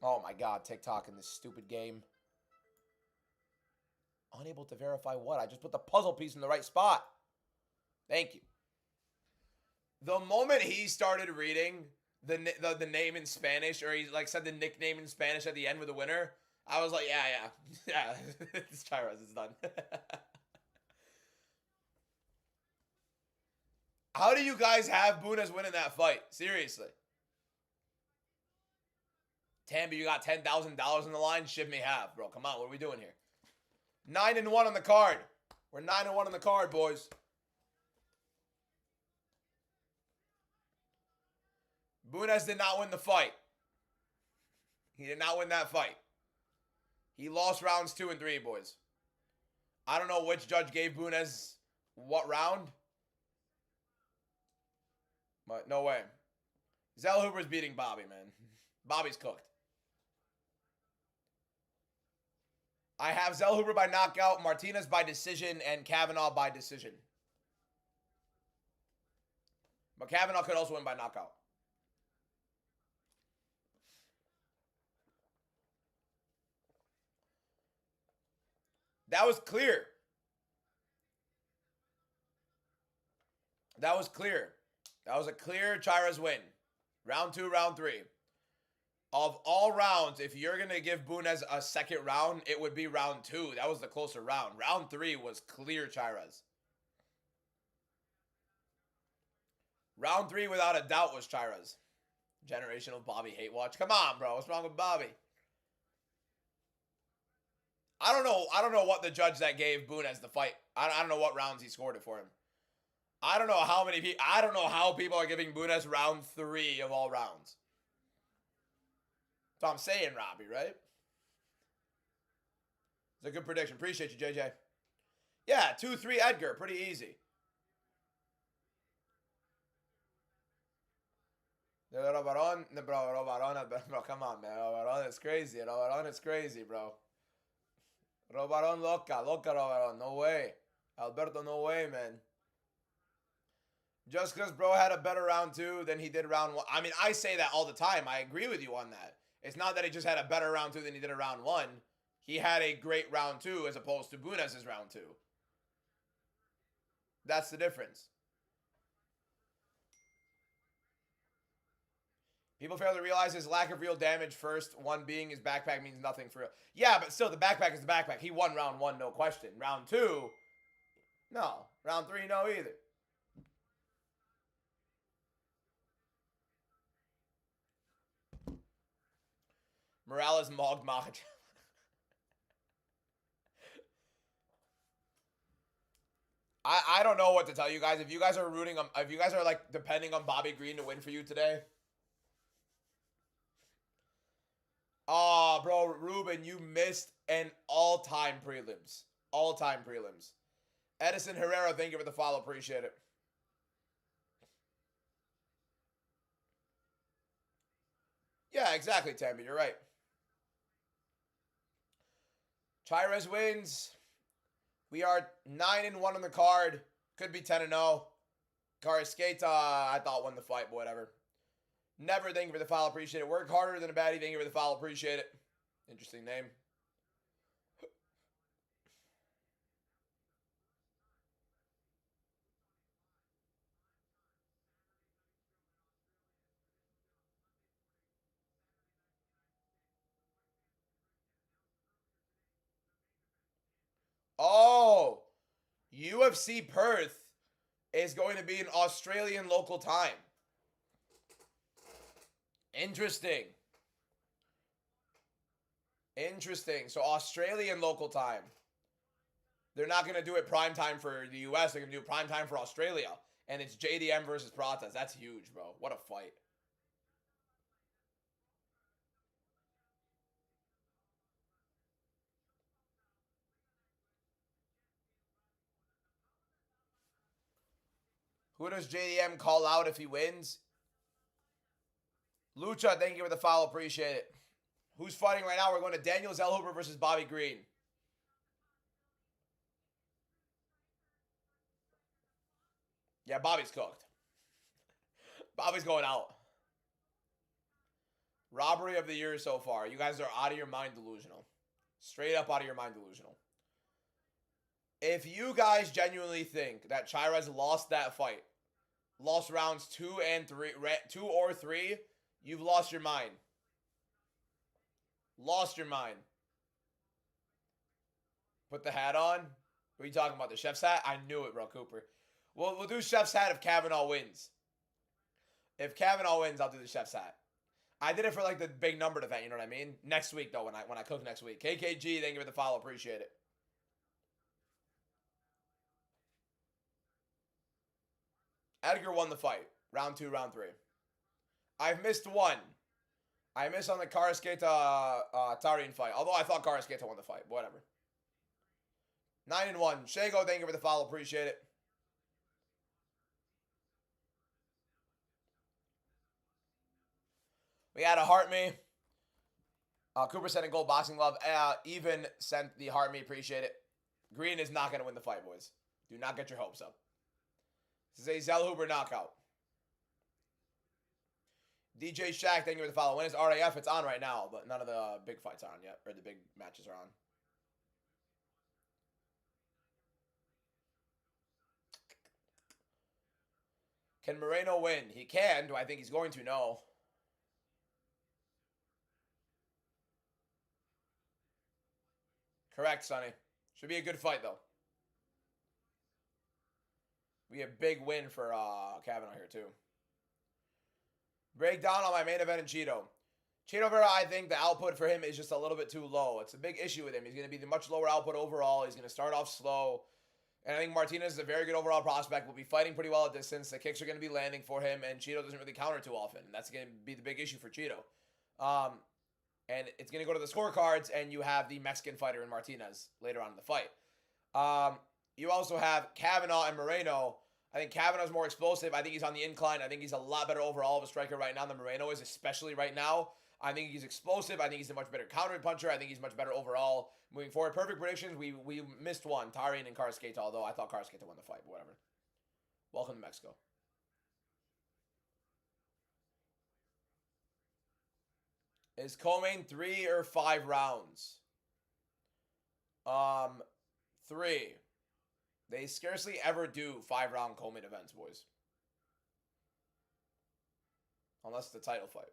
Oh my god, TikTok in this stupid game. Unable to verify what? I just put the puzzle piece in the right spot. Thank you. The moment he started reading the name in Spanish, or he like said the nickname in Spanish at the end with the winner, I was like, yeah. It's Chairez, it's done. How do you guys have Bunez winning that fight? Seriously. Tamby, you got $10,000 on the line? Ship me half, bro. Come on, what are we doing here? 9-1 on the card. We're 9-1 on the card, boys. Bunez did not win the fight. He did not win that fight. He lost rounds 2 and 3, boys. I don't know which judge gave Bunez what round. But no way. Zellhuber's beating Bobby, man. Bobby's cooked. I have Zellhuber by knockout, Martinez by decision, and Kavanaugh by decision. But Kavanaugh could also win by knockout. That was clear. That was clear. That was a clear Chairez win. Round 2, round 3. Of all rounds, if you're going to give Bunez a second round, it would be round 2. That was the closer round. Round 3 was clear Chairez. Round 3, without a doubt, was Chairez. Generational Bobby hate watch. Come on, bro. What's wrong with Bobby? I don't know what the judge that gave Bunez the fight. I don't know what rounds he scored it for him. I don't know how many people. I don't know how people are giving Bunez round 3 of all rounds. That's what I'm saying, Robbie, right? It's a good prediction. Appreciate you, JJ. Yeah, 2-3 Edgar. Pretty easy. Bro, come on, man. Robaron is crazy. Robaron is crazy, bro. Robaron loca. Loca, Robaron. No way. Alberto, no way, man. Just because bro had a better round 2 than he did round 1. I mean, I say that all the time. I agree with you on that. It's not that he just had a better round 2 than he did a round 1. He had a great round 2 as opposed to Bunez's round 2. That's the difference. People fail to realize his lack of real damage first. One being his backpack means nothing for real. Yeah, but still, the backpack is the backpack. He won round 1, no question. Round 2, no. Round 3, no either. Morales mogged Makhachev. I don't know what to tell you guys. If you guys are rooting on, if you guys are like depending on Bobby Green to win for you today. Oh, bro, Ruben, you missed an all-time prelims. All-time prelims. Edison Herrera, thank you for the follow. Appreciate it. Yeah, exactly, Tammy. You're right. Chairez wins. We are 9-1 on the card. Could be 10-0. Karasketa, I thought won the fight, but whatever. Never, thank you for the follow. Appreciate it. Work harder than a baddie. Thank you for the follow. Appreciate it. Interesting name. UFC Perth is going to be in Australian local time. Interesting. Interesting. So Australian local time. They're not going to do it prime time for the US. They're going to do it prime time for Australia. And it's JDM versus Pratas. That's huge, bro. What a fight. Who does JDM call out if he wins? Lucha, thank you for the follow. Appreciate it. Who's fighting right now? We're going to Daniel Zellhuber versus Bobby Green. Yeah, Bobby's cooked. Bobby's going out. Robbery of the year so far. You guys are out of your mind delusional. Straight up out of your mind delusional. If you guys genuinely think that Chirez lost that fight, lost rounds 2 or 3, you've lost your mind. Lost your mind. Put the hat on. What are you talking about? The chef's hat? I knew it, bro, Cooper. We'll do chef's hat if Kavanaugh wins. If Kavanaugh wins, I'll do the chef's hat. I did it for like the big numbered event, you know what I mean? Next week though, when I cook next week. KKG, thank you for the follow, appreciate it. Edgar won the fight. Round 2, round 3. I've missed one. I missed on the Karasketa Tarin fight. Although I thought Karasketa won the fight. Whatever. 9-1. Shago, thank you for the follow. Appreciate it. We had a Heart Me. Cooper sent a gold boxing glove. Even sent the Heart Me. Appreciate it. Green is not going to win the fight, boys. Do not get your hopes up. This is a Zellhuber knockout. DJ Shaq, thank you for the follow. When is RAF? It's on right now, but none of the big fights are on yet. Or the big matches are on. Can Moreno win? He can. Do I think he's going to? No. Correct, Sonny. Should be a good fight, though. We a big win for Kavanaugh here, too. Breakdown on my main event in Cheeto. Cheeto Vera, I think the output for him is just a little bit too low. It's a big issue with him. He's going to be the much lower output overall. He's going to start off slow. And I think Martinez is a very good overall prospect. Will be fighting pretty well at distance. The kicks are going to be landing for him, and Cheeto doesn't really counter too often. And that's going to be the big issue for Cheeto. And it's going to go to the scorecards, and you have the Mexican fighter in Martinez later on in the fight. You also have Kavanaugh and Moreno. I think Kavanaugh's more explosive. I think he's on the incline. I think he's a lot better overall of a striker right now than Moreno is, especially right now. I think he's explosive. I think he's a much better counter puncher. I think he's much better overall moving forward. Perfect predictions. We missed one. Tarin and Karasketa, although I thought Karasketa won the fight, but whatever. Welcome to Mexico. Is co-main 3 or 5 rounds? 3. They scarcely ever do 5-round co-main events, boys. Unless it's a title fight.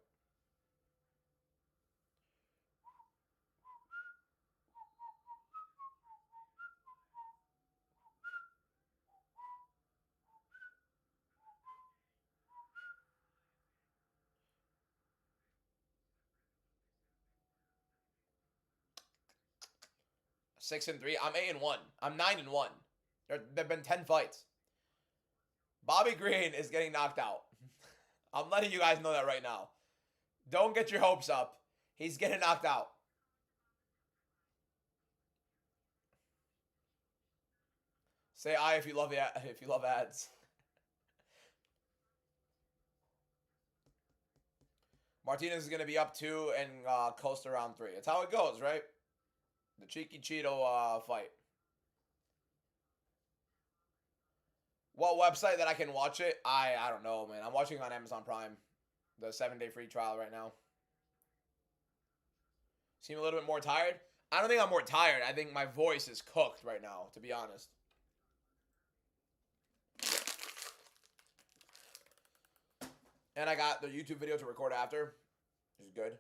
Six and 3. I'm 8-1. I'm 9-1. There've been 10 fights. Bobby Green is getting knocked out. I'm letting you guys know that right now. Don't get your hopes up. He's getting knocked out. Say aye if you love ads. Martinez is going to be up 2 and coast around 3. That's how it goes, right? The cheeky Cheeto fight. What website that I can watch it? I don't know, man. I'm watching it on Amazon Prime. The 7-day free trial right now. Seem a little bit more tired? I don't think I'm more tired. I think my voice is cooked right now, to be honest. And I got the YouTube video to record after, which is good.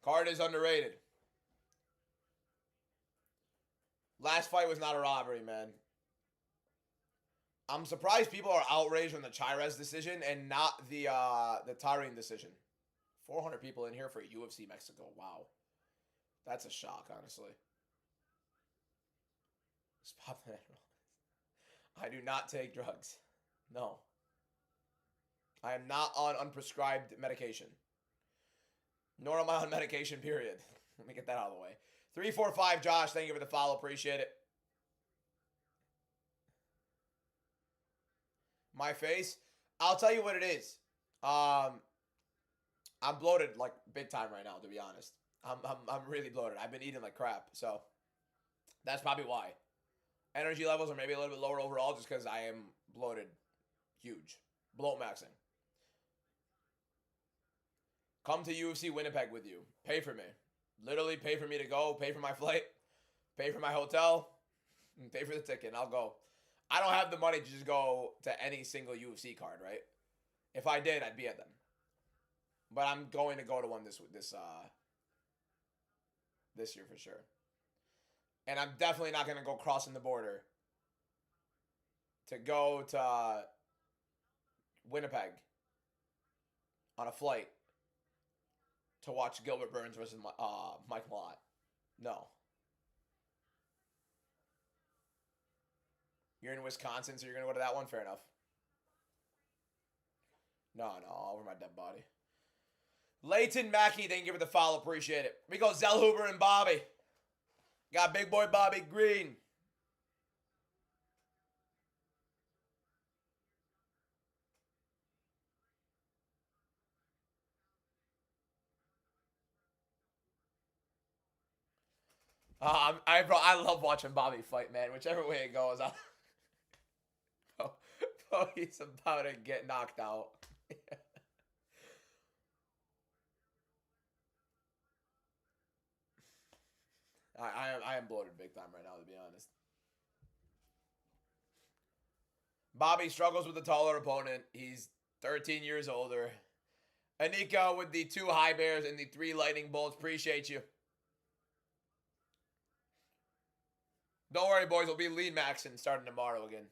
Card is underrated. Last fight was not a robbery, man. I'm surprised people are outraged on the Chirez decision and not the Tyrene decision. 400 people in here for UFC Mexico. Wow. That's a shock, honestly. Spot that. I do not take drugs. No. I am not on unprescribed medication. Nor am I on medication, period. Let me get that out of the way. 345 Josh, thank you for the follow. Appreciate it. My face? I'll tell you what it is. I'm bloated like big time right now, to be honest. I'm really bloated. I've been eating like crap, so that's probably why. Energy levels are maybe a little bit lower overall just because I am bloated. Huge. Bloat maxing. Come to UFC Winnipeg with you. Pay for me. Literally pay for me to go. Pay for my flight. Pay for my hotel. And pay for the ticket. And I'll go. I don't have the money to just go to any single UFC card, right? If I did, I'd be at them. But I'm going to go to one this year for sure. And I'm definitely not going to go crossing the border to go to Winnipeg on a flight to watch Gilbert Burns versus Mike Malott. No. You're in Wisconsin, so you're going to go to that one? Fair enough. No, over my dead body. Leighton Mackey, thank you for the follow. Appreciate it. We go Zellhuber and Bobby. Got big boy Bobby Green. I love watching Bobby fight, man. Whichever way it goes, he's about to get knocked out. I am bloated big time right now, to be honest. Bobby struggles with a taller opponent. He's 13 years older. Anika with the 2 high bears and the 3 lightning bolts. Appreciate you. Don't worry, boys. We'll be lean maxing starting tomorrow again.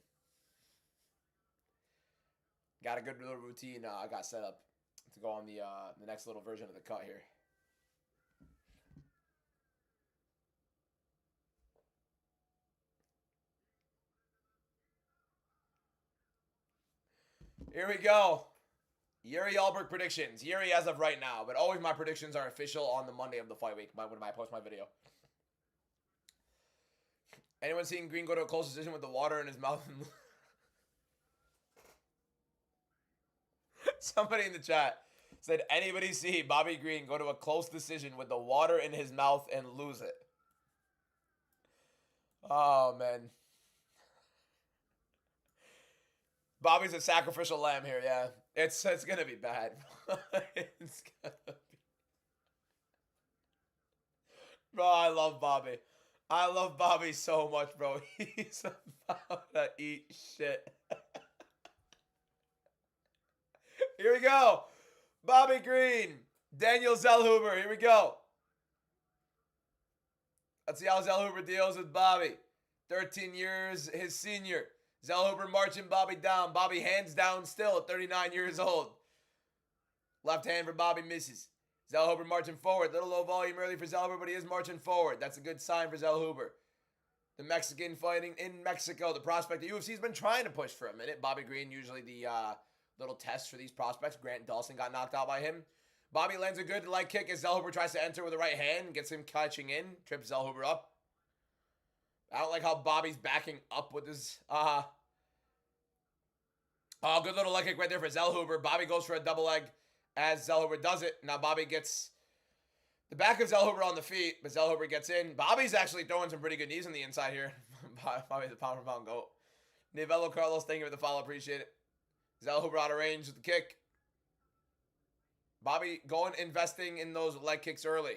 Got a good little routine I got set up to go on the next little version of the cut here. Here we go. Yuri Alberg predictions. Yuri as of right now, but always my predictions are official on the Monday of the fight week when I post my video. Anyone seen Green go to a close decision with the water in his mouth? Somebody in the chat said, anybody see Bobby Green go to a close decision with the water in his mouth and lose it? Oh, man. Bobby's a sacrificial lamb here, yeah. It's going to be bad. It's going to be... Bro, I love Bobby. I love Bobby so much, bro. He's about to eat shit. Here we go. Bobby Green. Daniel Zellhuber. Here we go. Let's see how Zellhuber deals with Bobby. 13 years his senior. Zellhuber marching Bobby down. Bobby hands down still at 39 years old. Left hand for Bobby misses. Zellhuber marching forward. Little low volume early for Zellhuber, but he is marching forward. That's a good sign for Zellhuber. The Mexican fighting in Mexico. The prospect the UFC's been trying to push for a minute. Bobby Green, usually the little test for these prospects. Grant Dawson got knocked out by him. Bobby lands a good leg kick as Zellhuber tries to enter with the right hand. Gets him catching in. Trips Zellhuber up. I don't like how Bobby's backing up with his... Oh, good little leg kick right there for Zellhuber. Bobby goes for a double leg as Zellhuber does it. Now Bobby gets the back of Zellhuber on the feet, but Zellhuber gets in. Bobby's actually throwing some pretty good knees on the inside here. Bobby's a pound for pound goat. Nivello Carlos, thank you for the follow. Appreciate it. Zellhuber out of range with the kick. Bobby going investing in those leg kicks early.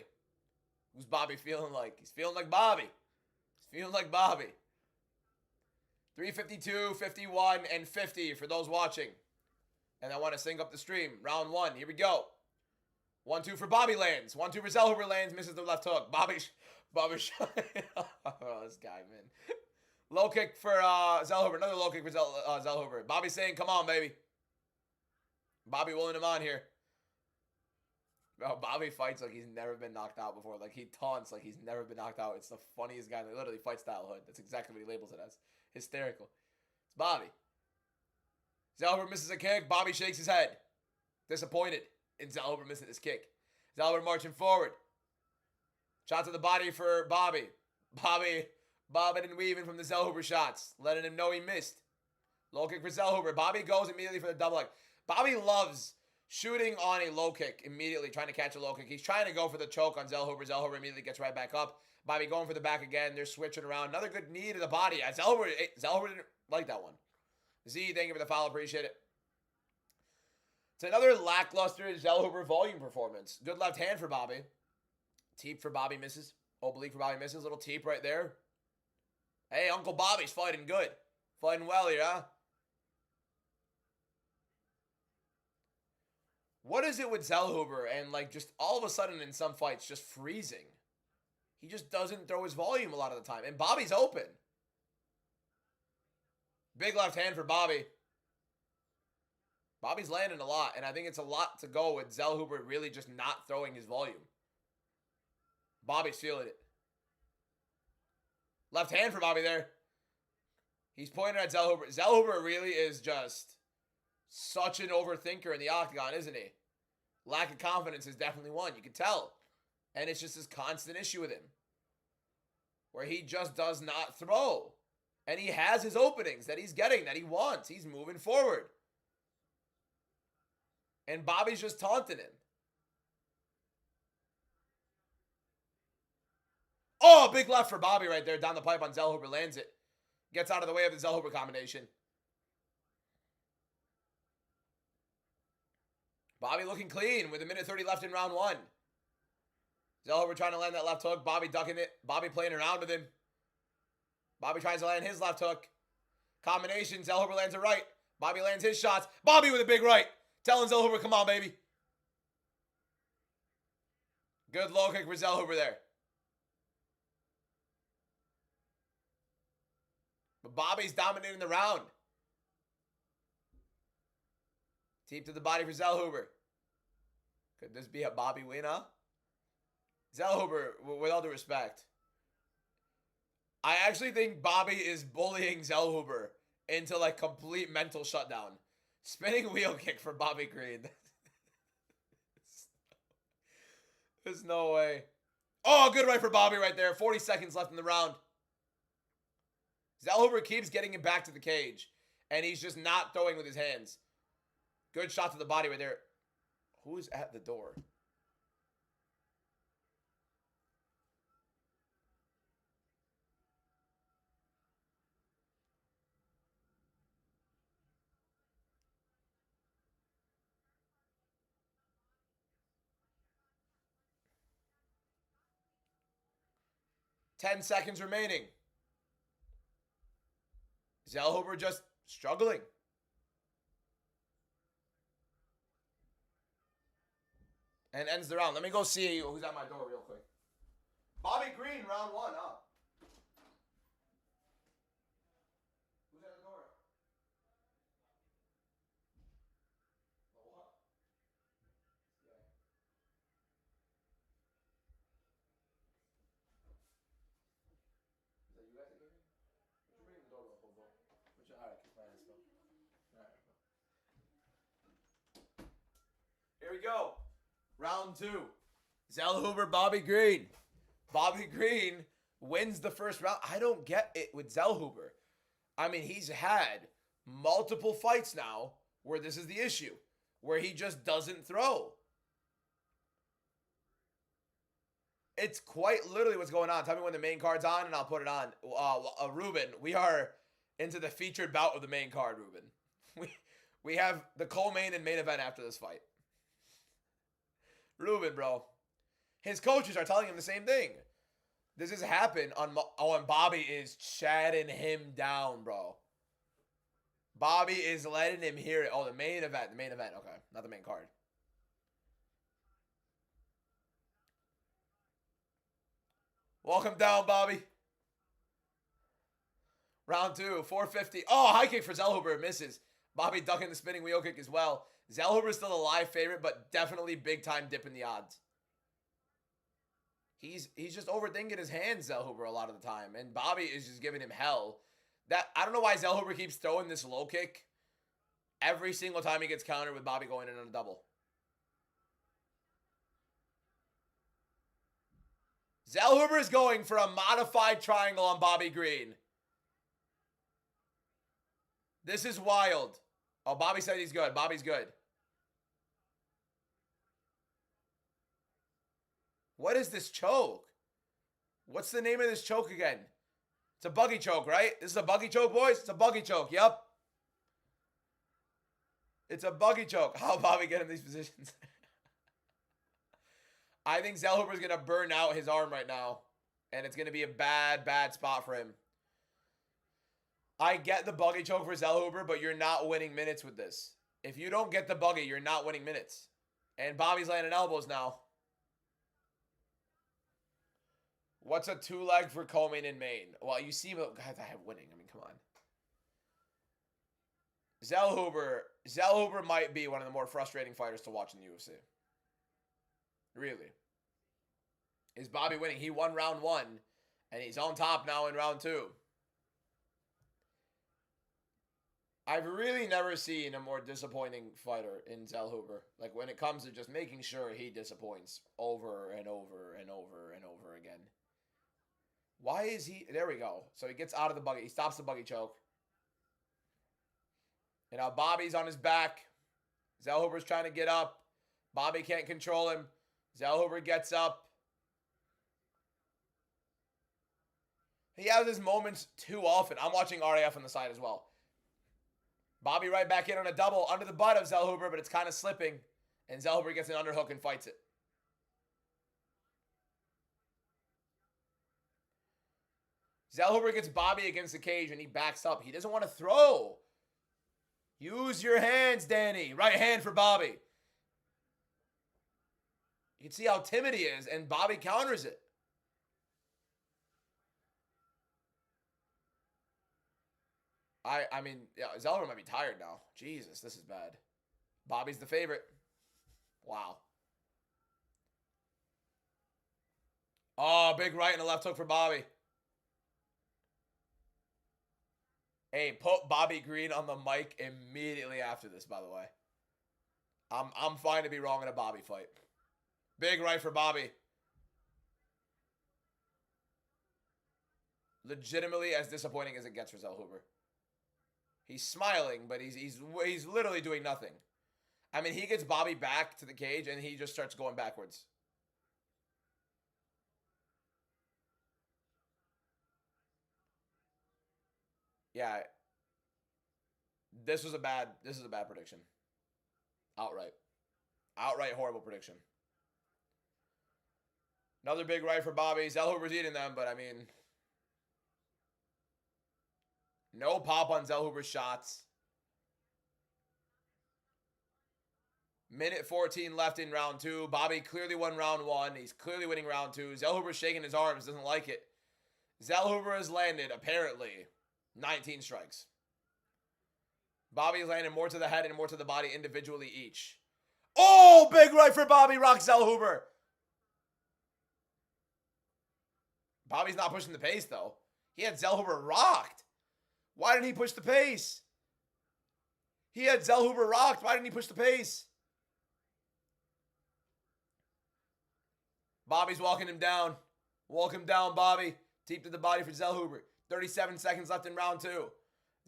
Who's Bobby feeling like? He's feeling like Bobby. He's feeling like Bobby. 352, 51, and 50 for those watching. And I want to sync up the stream. Round 1. Here we go. 1-2 for Bobby lands. 1-2 for Zellhuber lands. Misses the left hook. Bobby. Oh, this guy, man. Low kick for Zellhuber. Another low kick for Zellhuber. Bobby saying, come on, baby. Bobby willing him on here. Bro, Bobby fights like he's never been knocked out before. Like, he taunts like he's never been knocked out. It's the funniest guy. Like, literally, fight style hood. That's exactly what he labels it as. Hysterical. It's Bobby. Zellhuber misses a kick. Bobby shakes his head. Disappointed in Zellhuber missing his kick. Zellhuber marching forward. Shot to the body for Bobby. Bobby bobbing and weaving from the Zellhuber shots, letting him know he missed. Low kick for Zellhuber. Bobby goes immediately for the double leg. Bobby loves shooting on a low kick immediately, trying to catch a low kick. He's trying to go for the choke on Zellhuber. Zellhuber immediately gets right back up. Bobby going for the back again. They're switching around. Another good knee to the body. Zellhuber didn't like that one. Z, thank you for the foul. Appreciate it. It's another lackluster Zellhuber volume performance. Good left hand for Bobby. Teep for Bobby misses. Oblique for Bobby misses. Little teep right there. Hey, Uncle Bobby's fighting good. Fighting well here, huh? What is it with Zellhuber and, like, just all of a sudden in some fights just freezing? He just doesn't throw his volume a lot of the time. And Bobby's open. Big left hand for Bobby. Bobby's landing a lot, and I think it's a lot to go with Zellhuber really just not throwing his volume. Bobby's feeling it. Left hand for Bobby there. He's pointing at Zellhuber. Zellhuber really is just such an overthinker in the octagon, isn't he? Lack of confidence is definitely one. You can tell. And it's just this constant issue with him. Where he just does not throw. And he has his openings that he's getting, that he wants. He's moving forward. And Bobby's just taunting him. Oh, big left for Bobby right there. Down the pipe on Zellhuber. Lands it. Gets out of the way of the Zellhuber combination. Bobby looking clean with 1:30 left in round one. Zellhuber trying to land that left hook. Bobby ducking it. Bobby playing around with him. Bobby tries to land his left hook. Combination. Zellhuber lands a right. Bobby lands his shots. Bobby with a big right. Telling Zellhuber, come on, baby. Good low kick for Zellhuber there. But Bobby's dominating the round. Teep to the body for Zellhuber. Could this be a Bobby win, huh? Zellhuber, with all due respect, I actually think Bobby is bullying Zellhuber into, like, complete mental shutdown. Spinning wheel kick for Bobby Green. There's no way. Oh, good right for Bobby right there. 40 seconds left in the round. Zellhuber keeps getting him back to the cage. And he's just not throwing with his hands. Good shot to the body right there. Who's at the door? Ten seconds remaining. Zellhuber just struggling. And ends the round. Let me go see who's at my door real quick. Bobby Green, round one, huh? Who's at the door? Oh, what? Yeah. Is that you guys that gave me? What you ringing the doorbell for, bro? Alright, kiss my ass, bro. Alright, bro. Here we go. Round two. Zellhuber, Bobby Green. Bobby Green wins the first round. I don't get it with Zellhuber. I mean, he's had multiple fights now where this is the issue. Where he just doesn't throw. It's quite literally what's going on. Tell me when the main card's on and I'll put it on. Ruben, we are into the featured bout of the main card, Ruben. We have the co-main and main event after this fight. Ruben, bro. His coaches are telling him the same thing. This has happened on... Oh, and Bobby is chatting him down, bro. Bobby is letting him hear it. Oh, the main event. The main event. Okay. Not the main card. Welcome down, Bobby. Round 2, 450. Oh, high kick for Zellhuber. Misses. Bobby ducking the spinning wheel kick as well. Zellhuber's still a live favorite, but definitely big time dip in the odds. He's just overthinking his hands, Zellhuber, a lot of the time. And Bobby is just giving him hell. I don't know why Zellhuber keeps throwing this low kick every single time he gets countered with Bobby going in on a double. Zellhuber is going for a modified triangle on Bobby Green. This is wild. Oh, Bobby said he's good. Bobby's good. What is this choke? What's the name of this choke again? It's a buggy choke, right? This is a buggy choke, boys? It's a buggy choke, yep. It's a buggy choke. How Bobby get in these positions? I think Zellhuber's going to burn out his arm right now. And it's going to be a bad, bad spot for him. I get the buggy choke for Zellhuber, but you're not winning minutes with this. If you don't get the buggy, you're not winning minutes. And Bobby's landing elbows now. What's a 2-leg for Coleman in Maine? Well, you see, guys, I have winning. I mean, come on. Zellhuber might be one of the more frustrating fighters to watch in the UFC. Really. Is Bobby winning? He won round 1, and he's on top now in round 2. I've really never seen a more disappointing fighter in Zellhuber. Like, when it comes to just making sure he disappoints over and over and over and over again. Why is he... There we go. So he gets out of the buggy. He stops the buggy choke. And now Bobby's on his back. Zellhuber's trying to get up. Bobby can't control him. Zellhuber gets up. He has his moments too often. I'm watching RAF on the side as well. Bobby right back in on a double under the butt of Zellhuber, but it's kind of slipping. And Zellhuber gets an underhook and fights it. Zellhuber gets Bobby against the cage and he backs up. He doesn't want to throw. Use your hands, Danny. Right hand for Bobby. You can see how timid he is, and Bobby counters it. I mean, yeah, Zellhuber might be tired now. Jesus, this is bad. Bobby's the favorite. Wow. Oh, big right and a left hook for Bobby. Hey, put Bobby Green on the mic immediately after this, by the way. I'm fine to be wrong in a Bobby fight. Big right for Bobby. Legitimately as disappointing as it gets for Zellhuber. He's smiling, but he's literally doing nothing. I mean, he gets Bobby back to the cage, and he just starts going backwards. Yeah. This is a bad prediction. Outright horrible prediction. Another big right for Bobby. Zellhuber's eating them, but I mean... No pop on Zellhuber's shots. Minute 14 left in round 2. Bobby clearly won round 1. He's clearly winning round 2. Zellhuber's shaking his arms. Doesn't like it. Zellhuber has landed, apparently, 19 strikes. Bobby's landed more to the head and more to the body individually each. Oh, big right for Bobby. Rocks Zellhuber. Bobby's not pushing the pace, though. He had Zellhuber rocked. Why didn't he push the pace? He had Zellhuber rocked. Why didn't he push the pace? Bobby's walking him down. Walk him down, Bobby. Deep to the body for Zellhuber. 37 seconds left in round 2.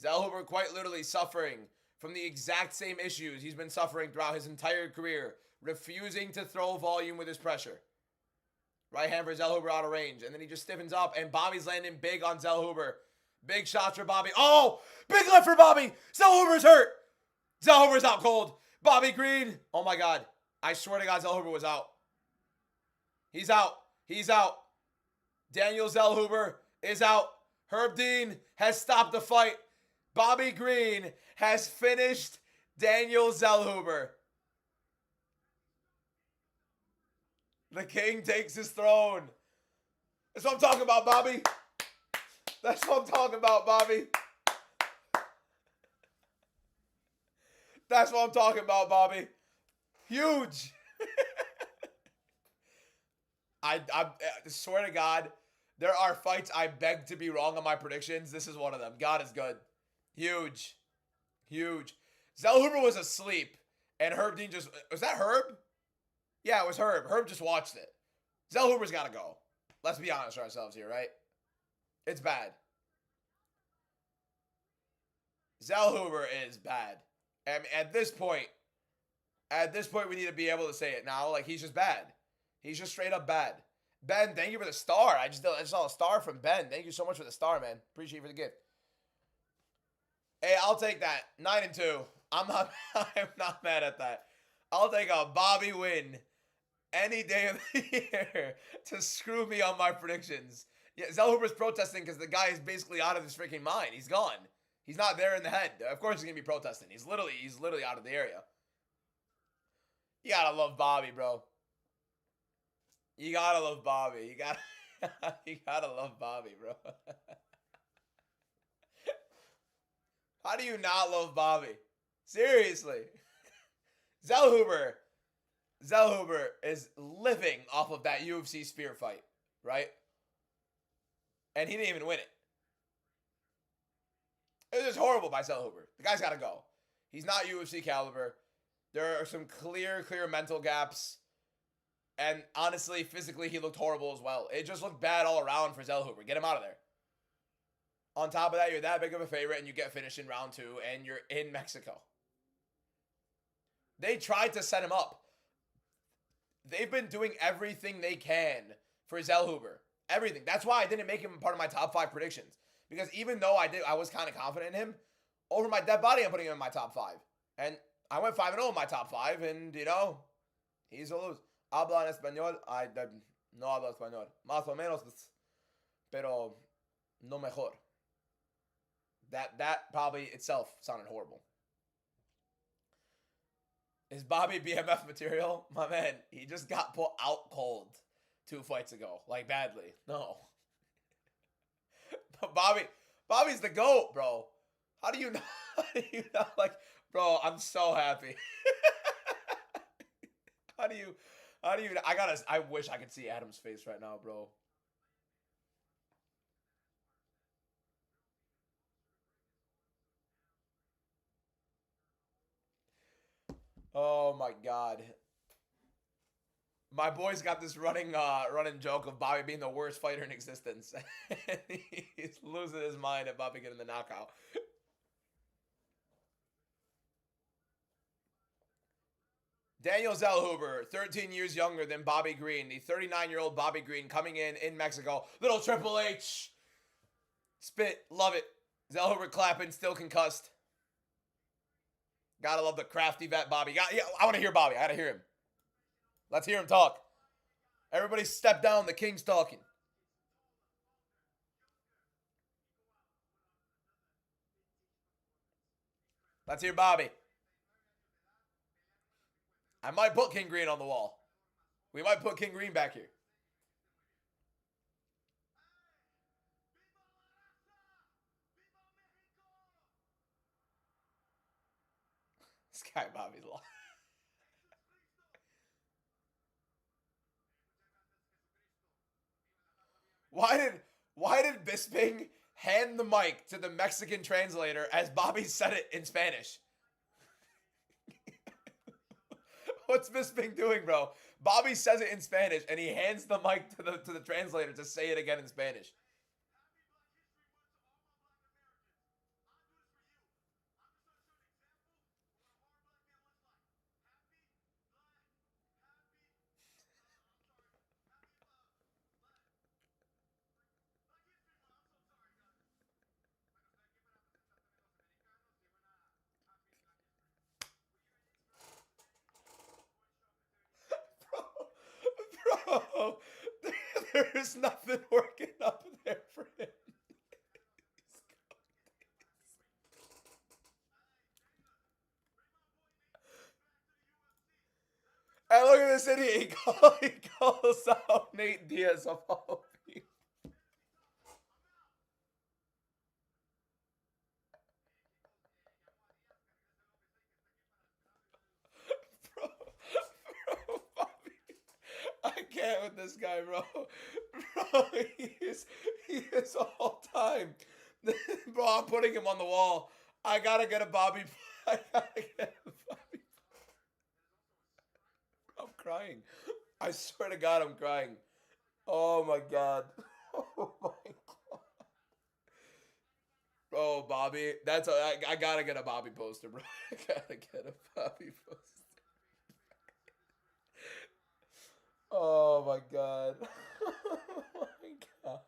Zellhuber quite literally suffering from the exact same issues he's been suffering throughout his entire career. Refusing to throw volume with his pressure. Right hand for Zellhuber out of range. And then he just stiffens up. And Bobby's landing big on Zellhuber. Big shots for Bobby. Oh! Big left for Bobby! Zellhuber's hurt! Zellhuber's out cold. Bobby Green. Oh my God. I swear to God, Zellhuber was out. He's out. He's out. Daniel Zellhuber is out. Herb Dean has stopped the fight. Bobby Green has finished Daniel Zellhuber. The king takes his throne. That's what I'm talking about, Bobby. That's what I'm talking about, Bobby. That's what I'm talking about, Bobby. Huge. I swear to God, there are fights I beg to be wrong on my predictions. This is one of them. God is good. Huge. Huge. Zellhuber was asleep, and Herb Dean just... Was that Herb? Yeah, it was Herb. Herb just watched it. Zellhuber's got to go. Let's be honest with ourselves here, right? It's bad. Zellhuber is bad. And at this point, we need to be able to say it now. Like, he's just bad. He's just straight up bad. Ben, thank you for the star. I just saw a star from Ben. Thank you so much for the star, man. Appreciate you for the gift. Hey, I'll take that. 9-2. I'm not mad at that. I'll take a Bobby win any day of the year to screw me on my predictions. Yeah, Zellhuber's protesting because the guy is basically out of his freaking mind. He's gone. He's not there in the head. Of course he's gonna be protesting. He's literally out of the area. You gotta love Bobby, bro. You gotta love Bobby. You gotta love Bobby, bro. How do you not love Bobby? Seriously. Zellhuber is living off of that UFC spear fight, right? And he didn't even win it. It was just horrible by Zellhuber. The guy's got to go. He's not UFC caliber. There are some clear mental gaps. And honestly, physically, he looked horrible as well. It just looked bad all around for Zellhuber. Get him out of there. On top of that, you're that big of a favorite, and you get finished in round 2, and you're in Mexico. They tried to set him up. They've been doing everything they can for Zellhuber. Everything. That's why I didn't make him part of my top 5 predictions. Because even though I was kind of confident in him, over my dead body, I'm putting him in my top 5. And I went 5-0 in my top 5, and, you know, he's a lose. Habla en español. I no hablo español. Más o menos, pero no mejor. That probably itself sounded horrible. Is Bobby BMF material? My man, he just got put out cold 2 fights ago. Like, badly. No. But Bobby's the GOAT, bro. How do you not like, bro, I'm so happy. How do you, I wish I could see Adam's face right now, bro. Oh my God. My boy's got this running joke of Bobby being the worst fighter in existence. He's losing his mind at Bobby getting the knockout. Daniel Zellhuber, 13 years younger than Bobby Green. The 39-year-old Bobby Green coming in Mexico. Little Triple H. Spit. Love it. Zellhuber clapping, still concussed. Gotta love the crafty vet Bobby. Yeah, I want to hear Bobby. I gotta hear him. Let's hear him talk. Everybody step down. The king's talking. Let's hear Bobby. I might put King Green on the wall. We might put King Green back here. This guy Bobby's lost. Why did Bisping hand the mic to the Mexican translator as Bobby said it in Spanish? What's Bisping doing, bro? Bobby says it in Spanish and he hands the mic to the translator to say it again in Spanish. Bro, there's nothing working up there for him. And look at this idiot. He calls out Nate Diaz of all people. can't with this guy, bro. Bro, he is all time. Bro, I'm putting him on the wall. I gotta get a Bobby. I gotta get a Bobby. I'm crying. I swear to God, I'm crying. Oh my God. Oh my God. Oh, Bobby. I gotta get a Bobby poster, bro. I gotta get a Bobby poster. Oh my God. Oh my God.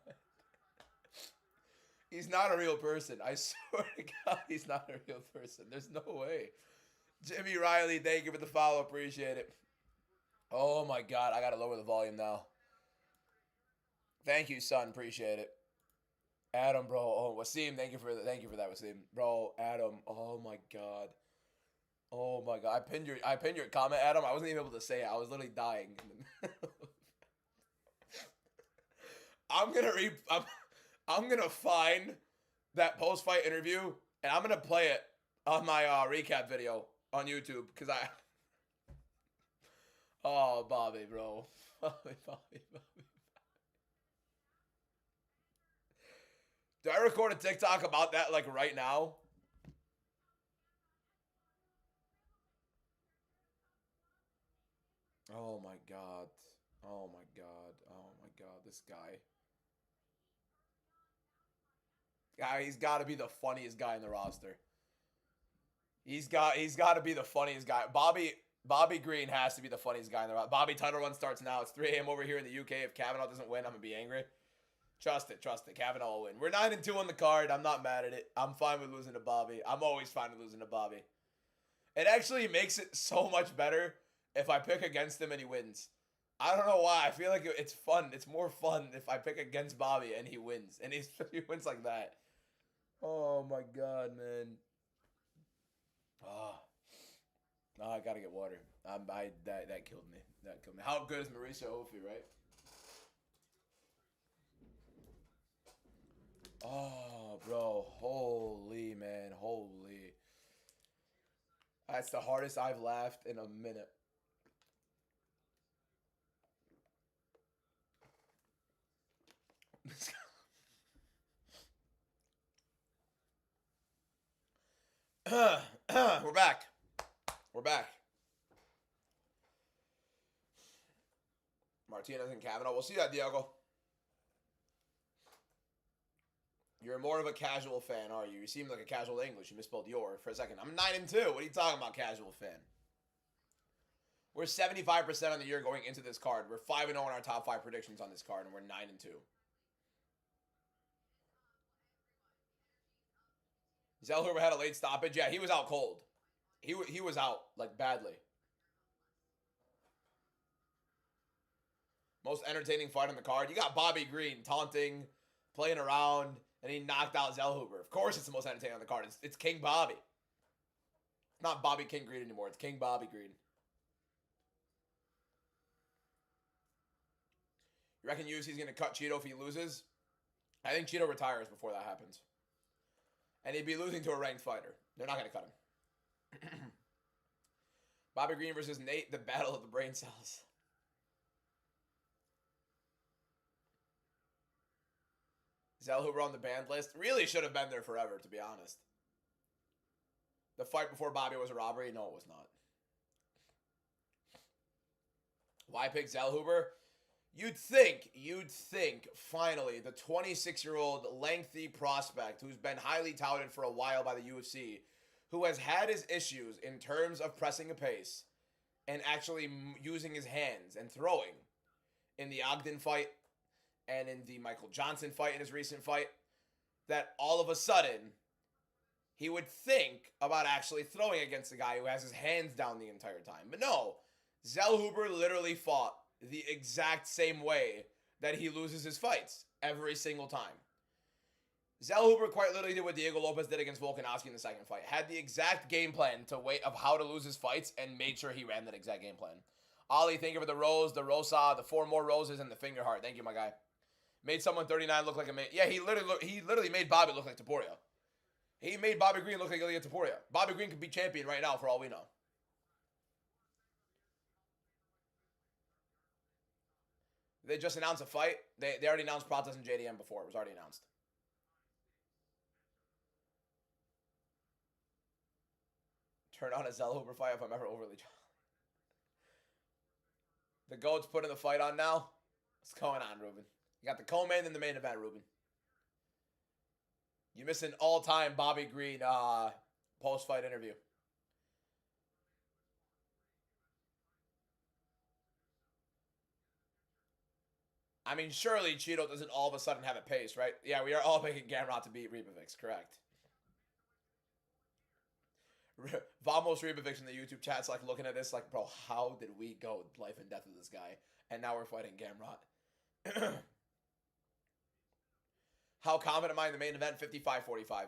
He's not a real person. I swear to God, he's not a real person. There's no way. Jimmy Riley, thank you for the follow. Appreciate it. Oh my God, I gotta lower the volume now. Thank you, son. Appreciate it. Adam, bro. Oh, Wasim, thank you for that, Wasim. Bro, Adam. Oh my God. Oh my God. I pinned your comment, Adam. I wasn't even able to say it. I was literally dying. I'm gonna find that post fight interview and I'm gonna play it on my recap video on YouTube because oh, Bobby, bro. Bobby. Do I record a TikTok about that like right now? Oh my God. Oh my God. Oh my God. This guy. He's got to be the funniest guy in the roster. He's got to be the funniest guy. Bobby Green has to be the funniest guy in the roster. Bobby, title run starts now. It's 3 a.m. over here in the UK. If Kavanaugh doesn't win, I'm gonna be angry. Trust it. Kavanaugh will win. We're 9-2 on the card. I'm not mad at it. I'm fine with losing to Bobby. I'm always fine with losing to Bobby. It actually makes it so much better if I pick against him and he wins. I don't know why. I feel like it's fun. It's more fun if I pick against Bobby and he wins. And he wins like that. Oh my God, man. Oh, I gotta get water. That killed me. That killed me. How good is Mauricio Hofi, right? Oh, bro. Holy, man. Holy. That's the hardest I've laughed in a minute. We're back. We're back. Martinez and Kavanaugh. We'll see that, Diego. You're more of a casual fan, are you? You seem like a casual English. You misspelled your for a second. I'm 9-2. What are you talking about, casual fan? We're 75% on the year going into this card. We're 5-0 on our top 5 predictions on this card, and we're 9-2. Zellhuber had a late stoppage. Yeah, he was out cold. He was out, like, badly. Most entertaining fight on the card. You got Bobby Green taunting, playing around, and he knocked out Zellhuber. Of course it's the most entertaining on the card. It's King Bobby. It's not Bobby King Green anymore. It's King Bobby Green. You reckon UFC's going to cut Cheeto if he loses? I think Cheeto retires before that happens. And he'd be losing to a ranked fighter. They're not going to cut him. Bobby Green versus Nate, the battle of the brain cells. Zellhuber on the banned list. Really should have been there forever, to be honest. The fight before Bobby was a robbery? No, it was not. Why pick Zellhuber? You'd think, finally, the 26-year-old lengthy prospect who's been highly touted for a while by the UFC, who has had his issues in terms of pressing a pace and actually using his hands and throwing in the Ogden fight and in the Michael Johnson fight in his recent fight, that all of a sudden he would think about actually throwing against a guy who has his hands down the entire time. But no, Zellhuber literally fought the exact same way that he loses his fights every single time. Zellhuber quite literally did what Diego Lopez did against Volkanovski in the second fight. Had the exact game plan of how to lose his fights and made sure he ran that exact game plan. Ali, thank you for the rose, the rosa, the 4 more roses, and the finger heart. Thank you, my guy. Made someone 39 look like a man. Yeah, he literally made Bobby look like Topuria. He made Bobby Green look like Ilya Topuria. Bobby Green could be champion right now for all we know. They just announced a fight. They already announced Pratas and JDM before. It was already announced. Turn on a Zellhuber fight if I'm ever overly... The GOAT's putting the fight on now. What's going on, Ruben? You got the co-main and the main event, Ruben. You missed an all-time Bobby Green post-fight interview. I mean, surely Cheeto doesn't all of a sudden have a pace, right? Yeah, we are all picking Gamrot to beat Rebovix, correct. Vamos Rebovix in the YouTube chat's like looking at this like, bro, how did we go life and death with this guy? And now we're fighting Gamrot. How confident am I in the main event? 55-45.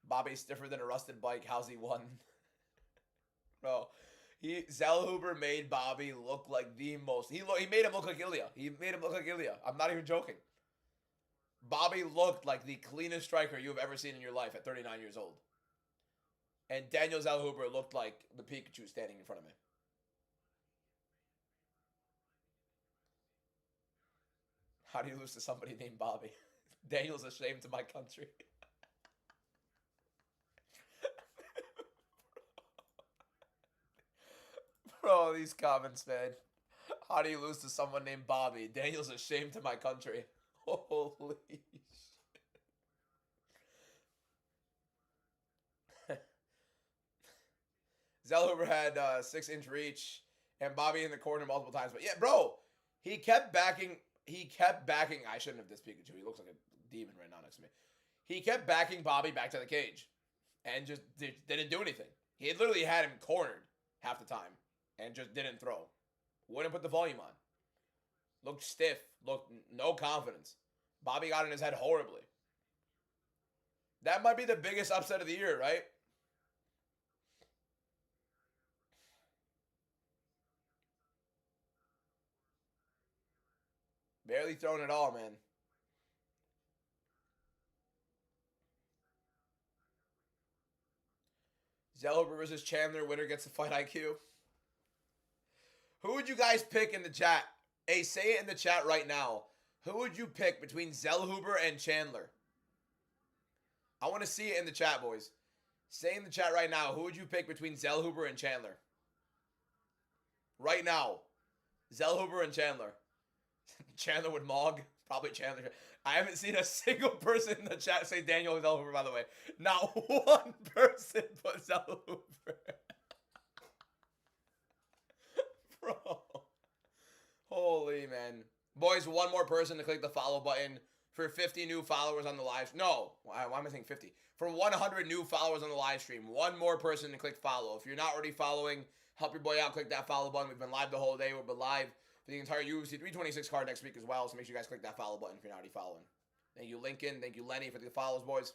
Bobby's stiffer than a rusted bike. How's he won? Bro, Zellhuber made Bobby look like the most... He made him look like Ilya. He made him look like Ilya. I'm not even joking. Bobby looked like the cleanest striker you've ever seen in your life at 39 years old. And Daniel Zellhuber looked like the Pikachu standing in front of me. How do you lose to somebody named Bobby? Daniel's a shame to my country. Bro, these comments, man. How do you lose to someone named Bobby? Daniel's a shame to my country. Holy shit. Zellhuber had 6-inch reach and Bobby in the corner multiple times. But yeah, bro, he kept backing. I shouldn't have this Pikachu. He looks like a demon right now next to me. He kept backing Bobby back to the cage and just didn't do anything. He literally had him cornered half the time and just didn't throw. Wouldn't put the volume on. Looked stiff. Looked no confidence. Bobby got in his head horribly. That might be the biggest upset of the year, right? Barely thrown at all, man. Zellhuber versus Chandler. Winner gets the fight IQ. Who would you guys pick in the chat? Hey, say it in the chat right now. Who would you pick between Zellhuber and Chandler? I want to see it in the chat, boys. Say in the chat right now. Who would you pick between Zellhuber and Chandler? Right now. Zellhuber and Chandler. Chandler would Mog. Probably Chandler. I haven't seen a single person in the chat say Daniel Zellhuber, by the way. Not one person put Zellhuber. Bro. Holy, man. Boys, one more person to click the follow button for 50 new followers on the live. No. Why am I saying 50? For 100 new followers on the live stream. One more person to click follow. If you're not already following, help your boy out. Click that follow button. We've been live the whole day. We've been live for the entire UFC 326 card next week as well. So make sure you guys click that follow button if you're not already following. Thank you, Lincoln. Thank you, Lenny, for the follows, boys.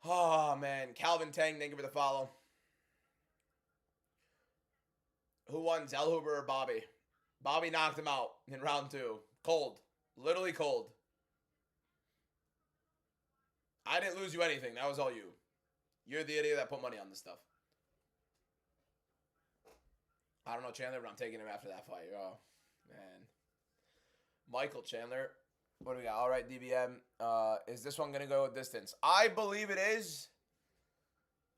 Oh, man. Calvin Tang, thank you for the follow. Who won, Zellhuber or Bobby? Bobby knocked him out in round 2. Cold. Literally cold. I didn't lose you anything. That was all you. You're the idiot that put money on this stuff. I don't know Chandler, but I'm taking him after that fight. Oh, man. Michael Chandler. What do we got? All right, DBM. Is this one going to go distance? I believe it is.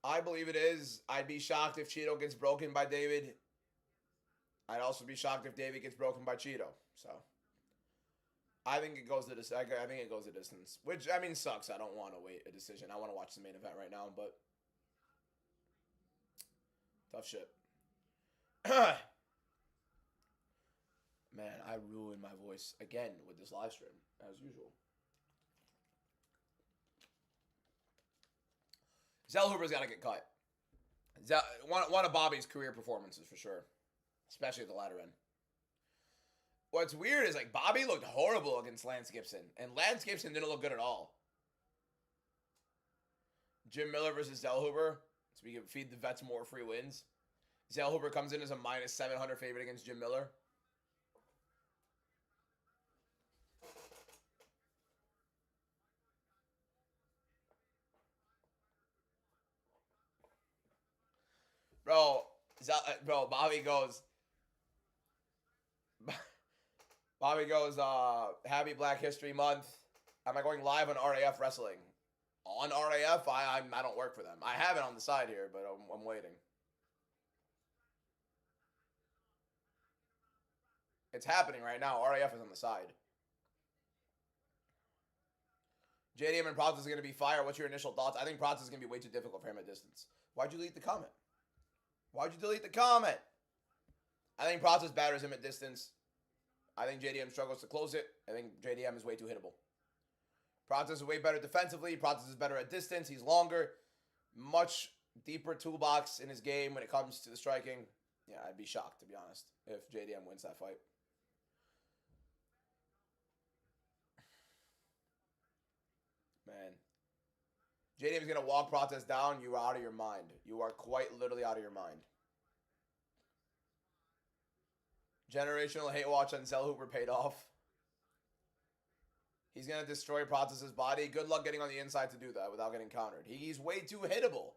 I believe it is. I'd be shocked if Cheeto gets broken by David. I'd also be shocked if David gets broken by Cheeto. So, I think it goes to this. I think it goes the distance, which I mean sucks. I don't want to wait a decision. I want to watch the main event right now, but tough shit. Man, I ruined my voice again with this live stream as usual. Zellhuber's got to get cut. One of Bobby's career performances for sure. Especially at the latter end. What's weird is, like, Bobby looked horrible against Lance Gibson. And Lance Gibson didn't look good at all. Jim Miller versus Zellhuber. So we can feed the vets more free wins. Zellhuber comes in as a -700 favorite against Jim Miller. Bro, Bro, Bobby goes. Bobby goes, happy Black History Month. Am I going live on RAF Wrestling? On RAF? I don't work for them. I have it on the side here, but I'm waiting. It's happening right now. RAF is on the side. JDM and Props is going to be fire. What's your initial thoughts? I think Props is going to be way too difficult for him at distance. Why'd you delete the comment? Why'd you delete the comment? I think Props is better as him at distance. I think JDM struggles to close it. I think JDM is way too hittable. Props is way better defensively. Props is better at distance. He's longer. Much deeper toolbox in his game when it comes to the striking. Yeah, I'd be shocked, to be honest, if JDM wins that fight. Man. JDM is going to walk Props down. You are out of your mind. You are quite literally out of your mind. Generational hate watch on Zell Hooper paid off. He's going to destroy Props' body. Good luck getting on the inside to do that without getting countered. He's way too hittable.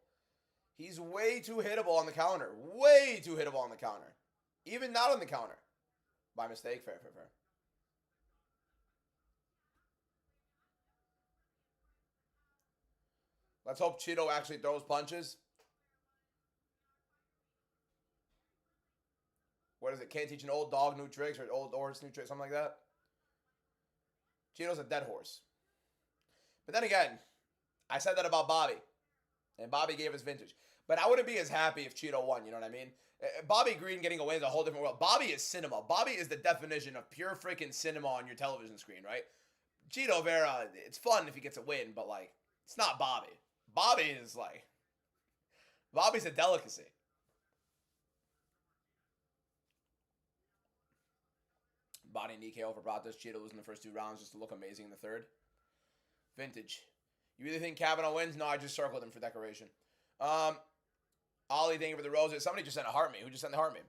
He's way too hittable on the counter. Way too hittable on the counter. Even not on the counter. By mistake. Fair. Let's hope Cheeto actually throws punches. What is it? Can't teach an old dog new tricks or an old horse new tricks, something like that. Cheeto's a dead horse. But then again, I said that about Bobby. And Bobby gave us vintage. But I wouldn't be as happy if Cheeto won, you know what I mean? Bobby Green getting away is a whole different world. Bobby is cinema. Bobby is the definition of pure freaking cinema on your television screen, right? Cheeto Vera, it's fun if he gets a win, but like, it's not Bobby. Bobby is like, Bobby's a delicacy. Body knee KO for Pratas. Cheeto losing the first 2 rounds just to look amazing in the third. Vintage. You really think Kavanaugh wins? No, I just circled him for decoration. Ollie, thank you for the roses. Somebody just sent a heart me. Who just sent the heart me?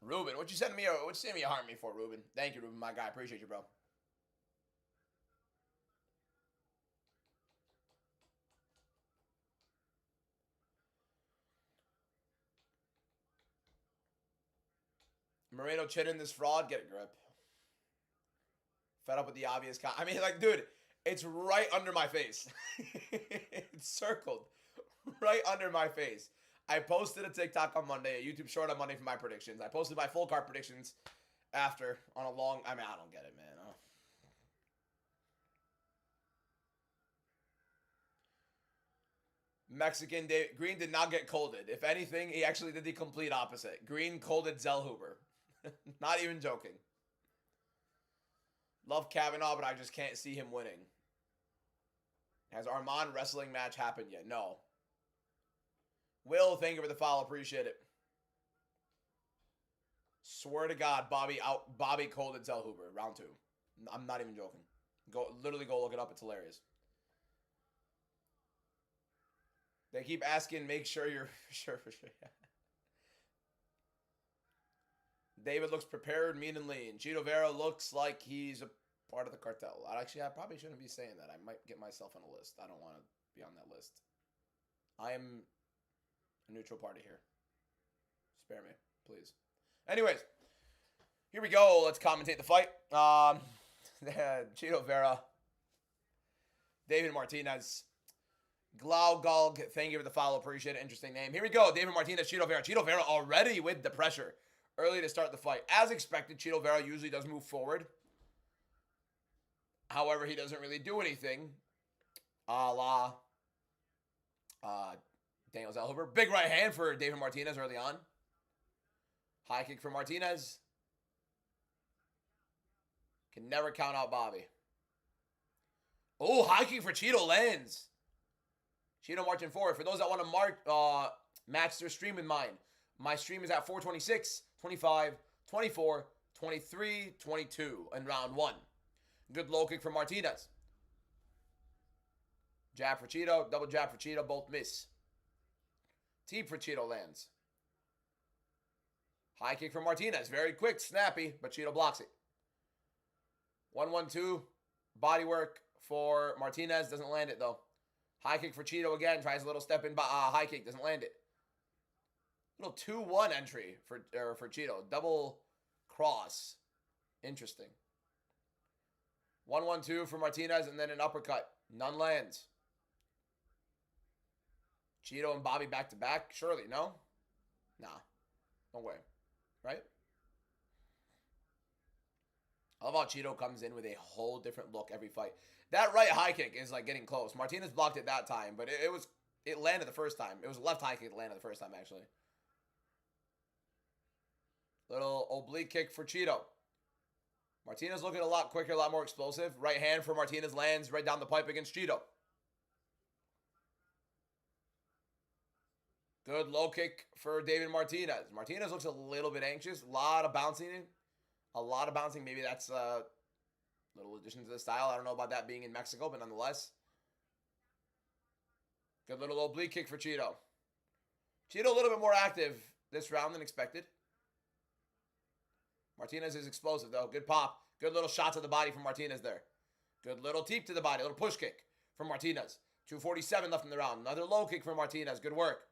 Ruben. What you send me a heart me for, Ruben? Thank you, Ruben, my guy. Appreciate you, bro. Moreno chin this fraud. Get a grip. Fed up with the obvious. I mean, like, dude, it's right under my face. It's circled right under my face. I posted a TikTok on Monday, a YouTube short on Monday for my predictions. I posted my full card predictions after on a long. I mean, I don't get it, man. Oh. Mexican Green did not get colded. If anything, he actually did the complete opposite. Green colded Zell Hooper. Not even joking. Love Kavanaugh, but I just can't see him winning. Has Armand wrestling match happened yet? No. Will, thank you for the follow. Appreciate it. Swear to God, Bobby colded Zell Hooper. Round 2. I'm not even joking. Literally go look it up. It's hilarious. They keep asking, make sure you're for sure. David looks prepared, mean and lean. Cheeto Vera looks like he's a part of the cartel. I probably shouldn't be saying that. I might get myself on a list. I don't want to be on that list. I am a neutral party here. Spare me, please. Anyways, here we go. Let's commentate the fight. Cheeto Vera. David Martinez. Glaugog, thank you for the follow. Appreciate it. Interesting name. Here we go. David Martinez, Cheeto Vera. Cheeto Vera already with the pressure. Early to start the fight. As expected, Cheeto Vera usually does move forward. However, he doesn't really do anything. A la Daniel Zell Hooper. Big right hand for David Martinez early on. High kick for Martinez. Can never count out Bobby. Oh, high kick for Cheeto lands. Cheeto marching forward. For those that want to match their stream with mine, my stream is at 426, 25, 24, 23, 22 in round 1. Good low kick for Martinez. Jab for Cheeto, double jab for Cheeto, both miss. Teep for Cheeto lands. High kick for Martinez, very quick, snappy, but Cheeto blocks it. 1-1-2, body work for Martinez, doesn't land it though. High kick for Cheeto again, tries a little step in, high kick, doesn't land it. Little 2-1 entry for Cheeto. Double cross. Interesting. 1-1-2 for Martinez, and then an uppercut. None lands. Cheeto and Bobby back to back. Surely, no? Nah. No way. Right? I love how Cheeto comes in with a whole different look every fight. That right high kick is like getting close. Martinez blocked it that time, but it landed the first time. It was a left high kick that landed the first time, actually. Little oblique kick for Cheeto. Martinez looking a lot quicker, a lot more explosive. Right hand for Martinez lands right down the pipe against Cheeto. Good low kick for David Martinez. Martinez looks a little bit anxious. A lot of bouncing. A lot of bouncing. Maybe that's a little addition to the style. I don't know about that being in Mexico, but nonetheless. Good little oblique kick for Cheeto. Cheeto a little bit more active this round than expected. Martinez is explosive, though. Good pop. Good little shot to the body from Martinez there. Good little teep to the body. Little push kick from Martinez. 2:47 left in the round. Another low kick from Martinez. Good work.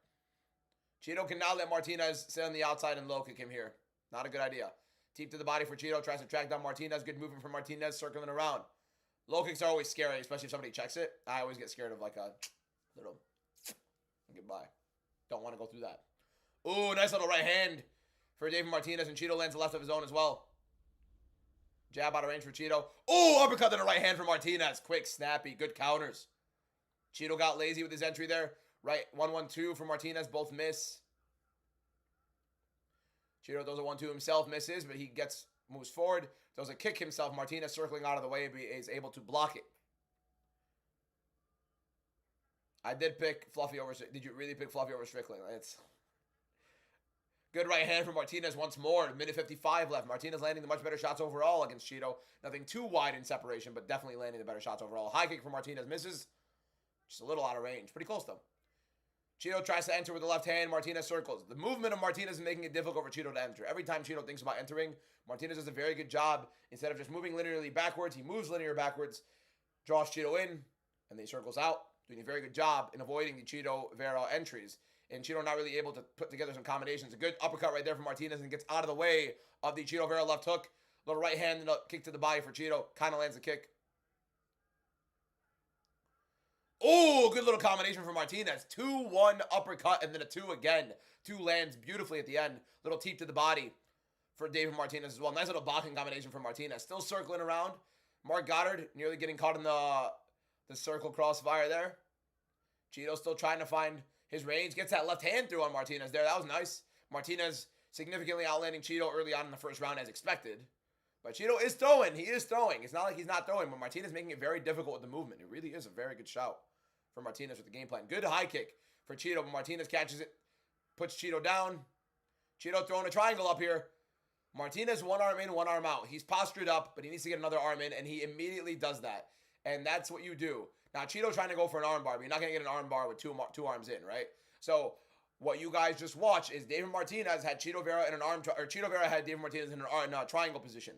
Cheeto can now let Martinez sit on the outside and low kick him here. Not a good idea. Teep to the body for Cheeto. Tries to track down Martinez. Good movement from Martinez. Circling around. Low kicks are always scary, especially if somebody checks it. I always get scared of like a little goodbye. Don't want to go through that. Ooh, nice little right hand for David Martinez, and Cheeto lands the left of his own as well. Jab out of range for Cheeto. Ooh, uppercut to the right hand for Martinez. Quick, snappy, good counters. Cheeto got lazy with his entry there. Right, 1-1-2 for Martinez, both miss. Cheeto does a 1-2 himself, misses, but he moves forward. Does a kick himself. Martinez circling out of the way, but is able to block it. I did pick Fluffy over Strickland. Did you really pick Fluffy over Strickland? It's good right hand from Martinez once more. Minute 55 left. Martinez landing the much better shots overall against Cheeto. Nothing too wide in separation, but definitely landing the better shots overall. High kick from Martinez misses. Just a little out of range. Pretty close, though. Cheeto tries to enter with the left hand. Martinez circles. The movement of Martinez is making it difficult for Cheeto to enter. Every time Cheeto thinks about entering, Martinez does a very good job. Instead of just moving linearly backwards, he moves linear backwards, draws Cheeto in, and then he circles out. Doing a very good job in avoiding the Cheeto Vera entries. And Cheeto not really able to put together some combinations. A good uppercut right there from Martinez and gets out of the way of the Cheeto Vera left hook. Little right hand and a kick to the body for Cheeto. Kind of lands the kick. Oh, good little combination from Martinez. 2-1 uppercut and then a 2 again. 2 lands beautifully at the end. Little teep to the body for David Martinez as well. Nice little blocking combination from Martinez. Still circling around. Mark Goddard nearly getting caught in the circle crossfire there. Cheeto still trying to find his range. Gets that left hand through on Martinez there. That was nice. Martinez significantly outlanding Cheeto early on in the first round as expected. But Cheeto is throwing. He is throwing. It's not like he's not throwing, but Martinez making it very difficult with the movement. It really is a very good shout for Martinez with the game plan. Good high kick for Cheeto, but Martinez catches it. Puts Cheeto down. Cheeto throwing a triangle up here. Martinez one arm in, one arm out. He's postured up, but he needs to get another arm in, and he immediately does that. And that's what you do. Now, Cheeto trying to go for an arm bar, but you're not going to get an arm bar with two arms in, right? So, what you guys just watched is David Martinez had Cheeto Vera in an arm, or Cheeto Vera had David Martinez in a triangle position.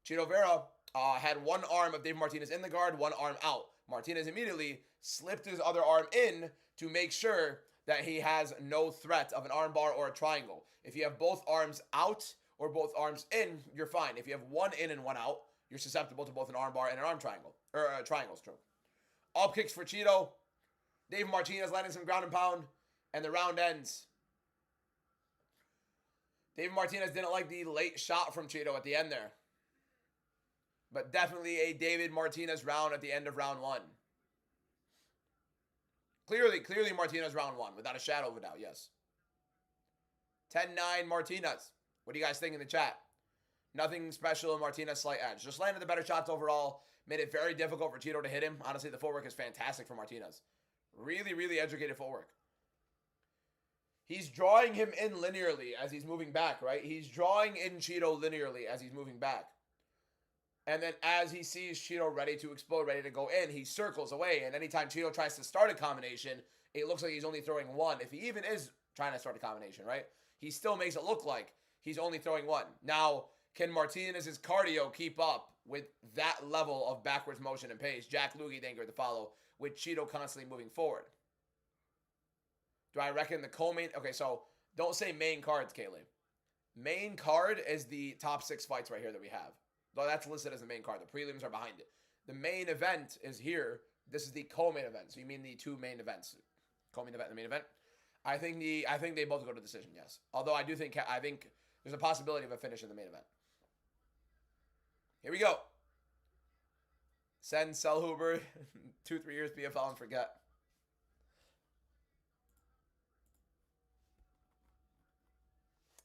Cheeto Vera had one arm of David Martinez in the guard, one arm out. Martinez immediately slipped his other arm in to make sure that he has no threat of an arm bar or a triangle. If you have both arms out or both arms in, you're fine. If you have one in and one out, you're susceptible to both an arm bar and an arm triangle, or a triangle stroke. Up kicks for Cheeto. David Martinez landing some ground and pound, and the round ends. David Martinez didn't like the late shot from Cheeto at the end there. But definitely a David Martinez round at the end of round 1. Clearly Martinez round 1, without a shadow of a doubt, yes. 10-9 Martinez. What do you guys think in the chat? Nothing special in Martinez, slight edge. Just landed the better shots overall. Made it very difficult for Cheeto to hit him. Honestly, the footwork is fantastic for Martinez. Really, really educated footwork. He's drawing him in linearly as he's moving back, right? He's drawing in Cheeto linearly as he's moving back. And then as he sees Cheeto ready to explode, ready to go in, he circles away. And anytime Cheeto tries to start a combination, it looks like he's only throwing one. If he even is trying to start a combination, right? He still makes it look like he's only throwing one. Now, can Martinez's cardio keep up with that level of backwards motion and pace? Jack Loogie, thank you to follow, with Cheeto constantly moving forward. Do I reckon the co-main... Okay, so Don't say main cards, Kaylee. Main card is the top 6 fights right here that we have. Though that's listed as the main card. The prelims are behind it. The main event is here. This is the co-main event. So you mean the 2 main events? Co-main event and the main event. I think they both go to decision. Yes. Although I think there's a possibility of a finish in the main event. Here we go. Send Selhuber 2-3 years PFL and forget.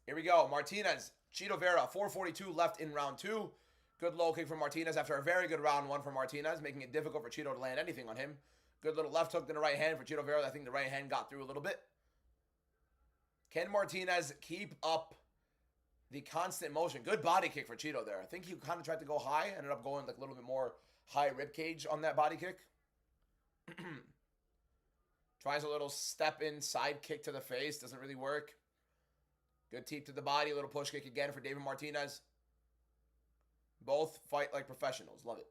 Here we go. Martinez, Chito Vera, 4:42 left in round 2. Good low kick from Martinez after a very good round 1 from Martinez, making it difficult for Chito to land anything on him. Good little left hook to the right hand for Chito Vera. I think the right hand got through a little bit. Can Martinez keep up the constant motion? Good body kick for Chito there. I think he kind of tried to go high, ended up going like a little bit more high rib cage on that body kick. Tries a little step in side kick to the face, doesn't really work. Good teep to the body, a little push kick again for David Martinez. Both fight like professionals. Love it.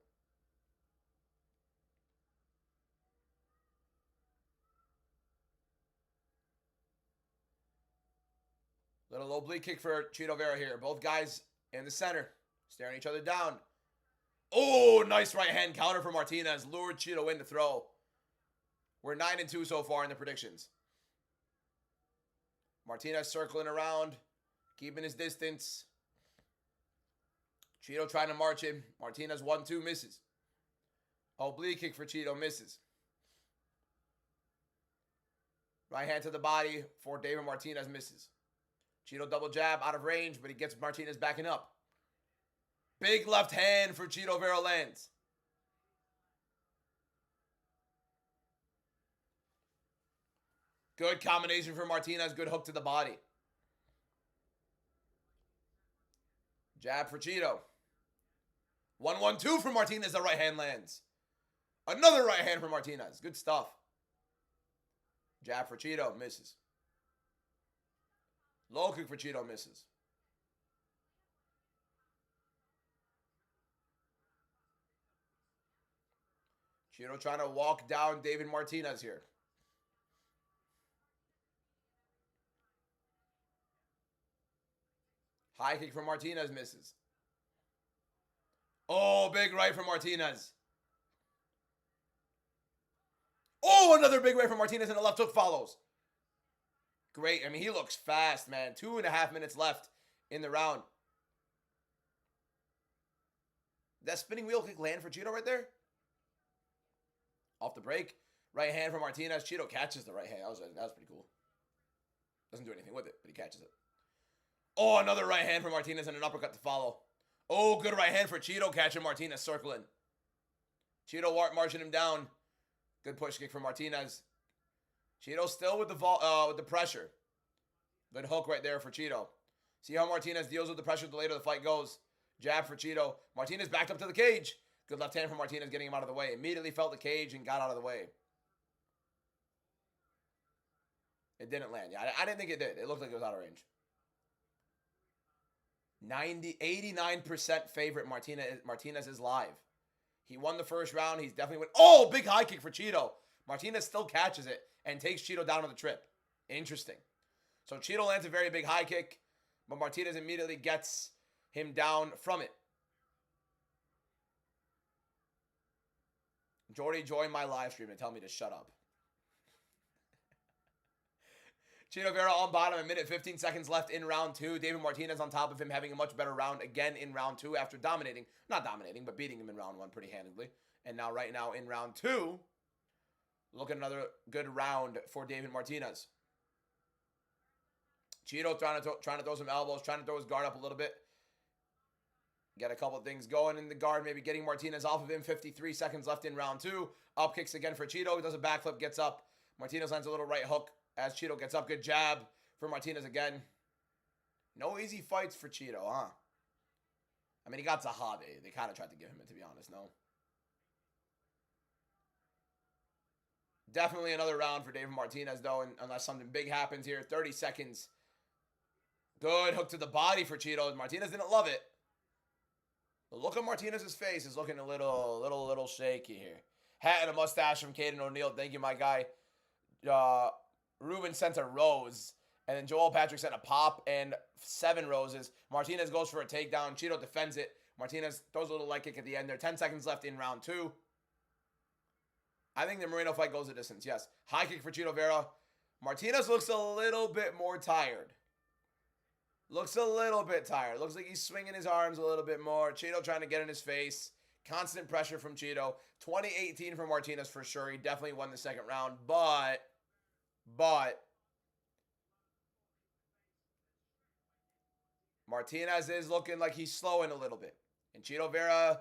Little oblique kick for Chito Vera here. Both guys in the center, staring each other down. Oh, nice right hand counter for Martinez. Lured Chito in to throw. We're 9-2 so far in the predictions. Martinez circling around, keeping his distance. Chito trying to march him. Martinez 1-2 misses. Oblique kick for Chito misses. Right hand to the body for David Martinez misses. Chito double jab out of range, but he gets Martinez backing up. Big left hand for Chito Vera lands. Good combination for Martinez. Good hook to the body. Jab for Chito. 1-1-2 for Martinez. The right hand lands. Another right hand for Martinez. Good stuff. Jab for Chito. Misses. Low kick for Chito. Misses. Chito trying to walk down David Martinez here. High kick from Martinez misses. Oh, big right from Martinez. Oh, another big right from Martinez and a left hook follows. Great. I mean, he looks fast, man. 2.5 minutes left in the round. That spinning wheel kick land for Chito right there? Off the break. Right hand from Martinez. Chito catches the right hand. That was pretty cool. Doesn't do anything with it, but he catches it. Oh, another right hand from Martinez and an uppercut to follow. Oh, good right hand for Chito, catching Martinez, circling. Chito marching him down. Good push kick from Martinez. Chito still with the pressure. Good hook right there for Chito. See how Martinez deals with the pressure the later the fight goes. Jab for Chito. Martinez backed up to the cage. Good left hand from Martinez, getting him out of the way. Immediately felt the cage and got out of the way. It didn't land. Yeah, I didn't think it did. It looked like it was out of range. 89% favorite Martinez is live. He won the first round. He's definitely win. Oh, big high kick for Chito. Martinez still catches it and takes Chito down on the trip. Interesting. So Chito lands a very big high kick, but Martinez immediately gets him down from it. Jordy joined my live stream and tell me to shut up. Chito Vera on bottom, a minute 15 seconds left in round 2. David Martinez on top of him, having a much better round again in round 2 after dominating. Not dominating, but beating him in round 1 pretty handedly. And now right now in round 2, look at another good round for David Martinez. Chito trying to throw some elbows, trying to throw his guard up a little bit. Get a couple of things going in the guard, maybe getting Martinez off of him. 53 seconds left in round 2. Up kicks again for Chito. He does a backflip, gets up. Martinez lands a little right hook as Chito gets up. Good jab for Martinez again. No easy fights for Chito, huh? I mean, he got Zahabe. They kind of tried to give him it, to be honest, no? Definitely another round for David Martinez, though, unless something big happens here. 30 seconds. Good hook to the body for Chito. Martinez didn't love it. The look on Martinez's face is looking a little shaky here. Hat and a mustache from Caden O'Neill. Thank you, my guy. Ruben sent a rose And then Joel Patrick sent a pop and 7 roses. Martinez goes for a takedown. Cheeto defends it. Martinez throws a little leg kick at the end there. 10 seconds left in round 2. I think the Moreno fight goes a distance, yes. High kick for Cheeto Vera. Martinez looks a little bit more tired. Looks a little bit tired. Looks like he's swinging his arms a little bit more. Cheeto trying to get in his face. Constant pressure from Cheeto. 2018 for Martinez for sure. He definitely won the second round. But Martinez is looking like he's slowing a little bit. And Cheeto Vera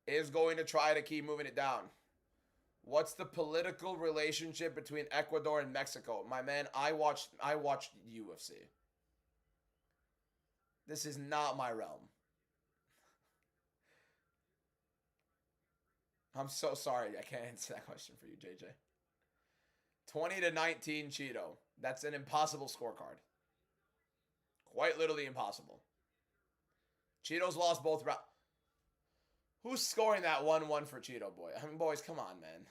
is going to try to keep moving it down. What's the political relationship between Ecuador and Mexico? My man, I watched UFC. This is not my realm. I'm so sorry. I can't answer that question for you, JJ. 20-19 Cheeto. That's an impossible scorecard. Quite literally impossible. Cheeto's lost both rounds. Who's scoring that 1-1 for Cheeto, boy? I mean, boys, come on, man.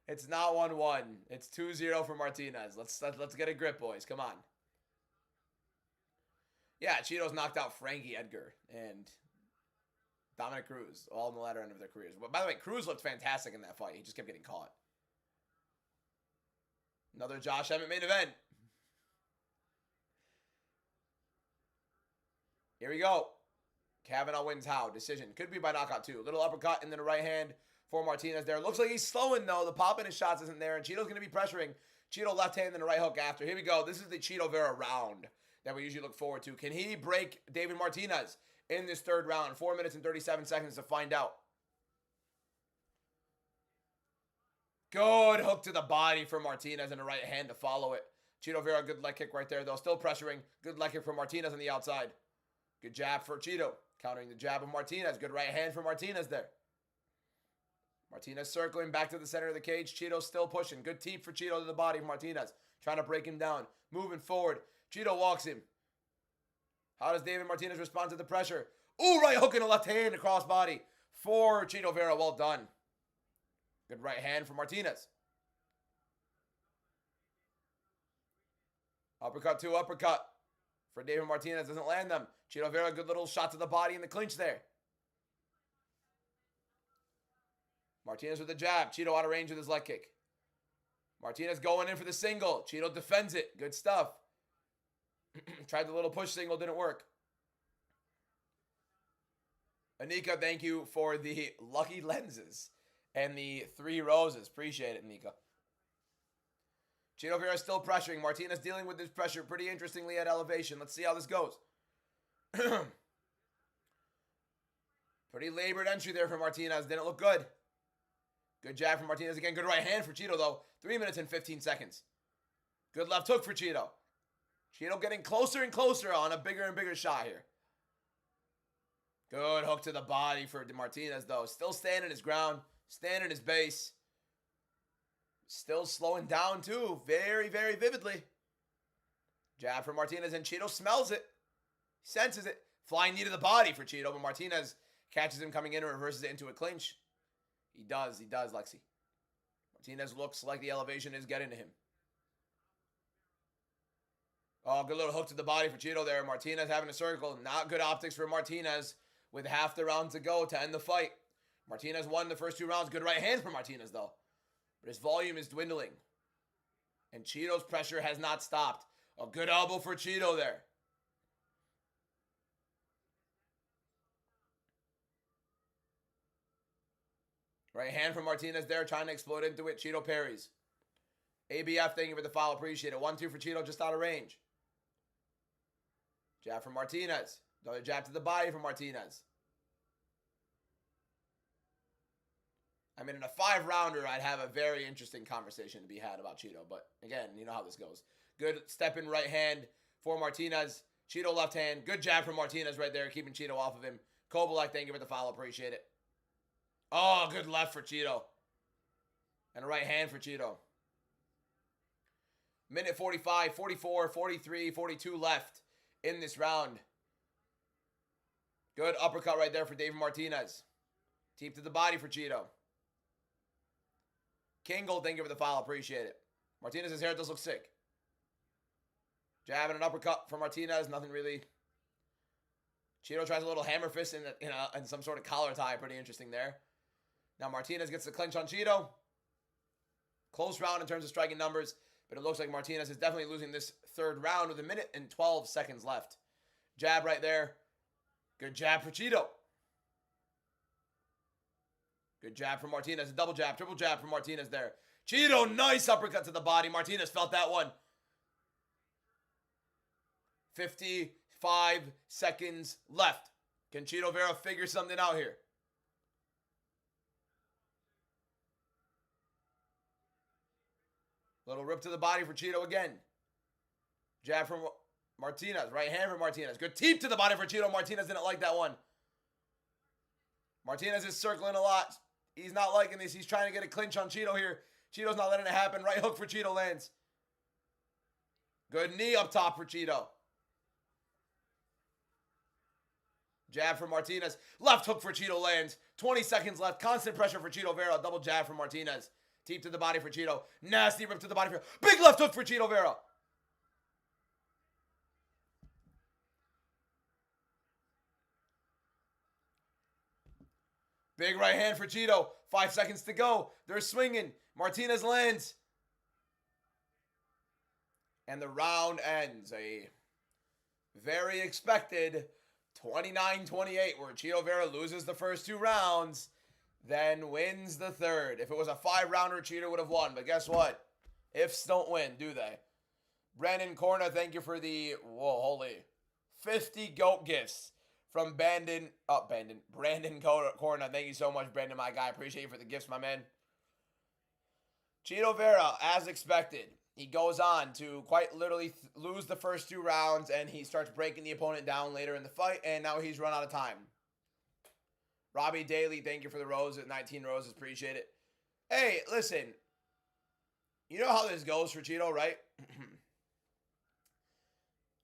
It's not 1-1. It's 2-0 for Martinez. Let's get a grip, boys. Come on. Yeah, Cheeto's knocked out Frankie Edgar and Dominic Cruz, all in the latter end of their careers. But by the way, Cruz looked fantastic in that fight. He just kept getting caught. Another Josh Emmett main event. Here we go. Kavanaugh wins how? Decision. Could be by knockout too. Little uppercut and then a right hand for Martinez there. Looks like he's slowing though. The pop in his shots isn't there. And Cheeto's going to be pressuring. Cheeto left hand and a right hook after. Here we go. This is the Cheeto Vera round that we usually look forward to. Can he break David Martinez in this third round? 4 minutes and 37 seconds to find out. Good hook to the body for Martinez and a right hand to follow it. Cheeto Vera, good leg kick right there though. Still pressuring. Good leg kick for Martinez on the outside. Good jab for Cheeto. Countering the jab of Martinez. Good right hand for Martinez there. Martinez circling back to the center of the cage. Cheeto still pushing. Good teep for Cheeto to the body of Martinez. Trying to break him down. Moving forward. Cheeto walks him. How does David Martinez respond to the pressure? Ooh, right hook and a left hand across body for Cheeto Vera. Well done. Good right hand for Martinez. Uppercut, 2 uppercut for David Martinez. Doesn't land them. Cheeto Vera, good little shot to the body in the clinch there. Martinez with the jab. Cheeto out of range with his leg kick. Martinez going in for the single. Cheeto defends it. Good stuff. Tried the little push single. Didn't work. Anika, thank you for the lucky lenses and the 3 roses. Appreciate it, Anika. Cheeto Vera still pressuring. Martinez dealing with this pressure pretty interestingly at elevation. Let's see how this goes. Pretty labored entry there for Martinez. Didn't look good. Good jab from Martinez again. Good right hand for Cheeto, though. 3 minutes and 15 seconds. Good left hook for Cheeto. Cheeto getting closer and closer on a bigger and bigger shot here. Good hook to the body for Martinez, though. Still standing his ground. Standing his base. Still slowing down, too. Very, very vividly. Jab for Martinez, and Cheeto smells it. Senses it. Flying knee to the body for Cheeto, but Martinez catches him coming in and reverses it into a clinch. He does, Lexi. Martinez looks like the elevation is getting to him. Oh, good little hook to the body for Cheeto there. Martinez having a circle. Not good optics for Martinez with half the round to go to end the fight. Martinez won the first 2 rounds. Good right hand for Martinez, though. But his volume is dwindling. And Cheeto's pressure has not stopped. A good elbow for Cheeto there. Right hand from Martinez there, trying to explode into it. Cheeto parries. ABF, thank you for the follow. Appreciate it. 1-2 for Cheeto, just out of range. Jab from Martinez. Another jab to the body from Martinez. I mean, in a 5-rounder, I'd have a very interesting conversation to be had about Cheeto. But again, you know how this goes. Good step-in right hand for Martinez. Cheeto left hand. Good jab from Martinez right there, keeping Cheeto off of him. Kobalek, thank you for the follow. Appreciate it. Oh, good left for Cheeto. And a right hand for Cheeto. Minute 45, 44, 43, 42 left in this round. Good uppercut right there for David Martinez. Teep to the body for Cheeto. Kingle, thank you for the follow. Appreciate it. Martinez's hair does look sick. Jab and an uppercut from Martinez. Nothing really. Cheeto tries a little hammer fist in some sort of collar tie. Pretty interesting there. Now Martinez gets the clinch on Cheeto. Close round in terms of striking numbers, but it looks like Martinez is definitely losing this third round with 1 minute and 12 seconds left. Jab right there. Good jab for Cheeto. Good jab from Martinez. A double jab, triple jab from Martinez there. Cheeto, nice uppercut to the body. Martinez felt that one. 55 seconds left. Can Cheeto Vera figure something out here? Little rip to the body for Cheeto again. Jab from Martinez. Right hand from Martinez. Good teep to the body for Cheeto. Martinez didn't like that one. Martinez is circling a lot. He's not liking this. He's trying to get a clinch on Cheeto here. Cheeto's not letting it happen. Right hook for Cheeto lands. Good knee up top for Cheeto. Jab from Martinez. Left hook for Cheeto lands. 20 seconds left. Constant pressure for Cheeto Vera. Double jab from Martinez. Teep to the body for Cheeto. Nasty rip to the body for big left hook for Cheeto Vera. Big right hand for Cheeto. 5 seconds to go. They're swinging. Martinez lands. And the round ends. A very expected 29-28 where Cheeto Vera loses the first 2 rounds, then wins the third. If it was a 5-rounder, Cheeto would have won. But guess what? Ifs don't win, do they? Brandon Corna, thank you for the, whoa, holy, 50 GOAT gifts from Brandon Corna. Thank you so much, Brandon, my guy. Appreciate you for the gifts, my man. Cheeto Vera, as expected, he goes on to quite literally lose the first 2 rounds, and he starts breaking the opponent down later in the fight, and now he's run out of time. Robbie Daly, thank you for the roses, 19 roses, appreciate it. Hey, listen, you know how this goes for Cheeto, right?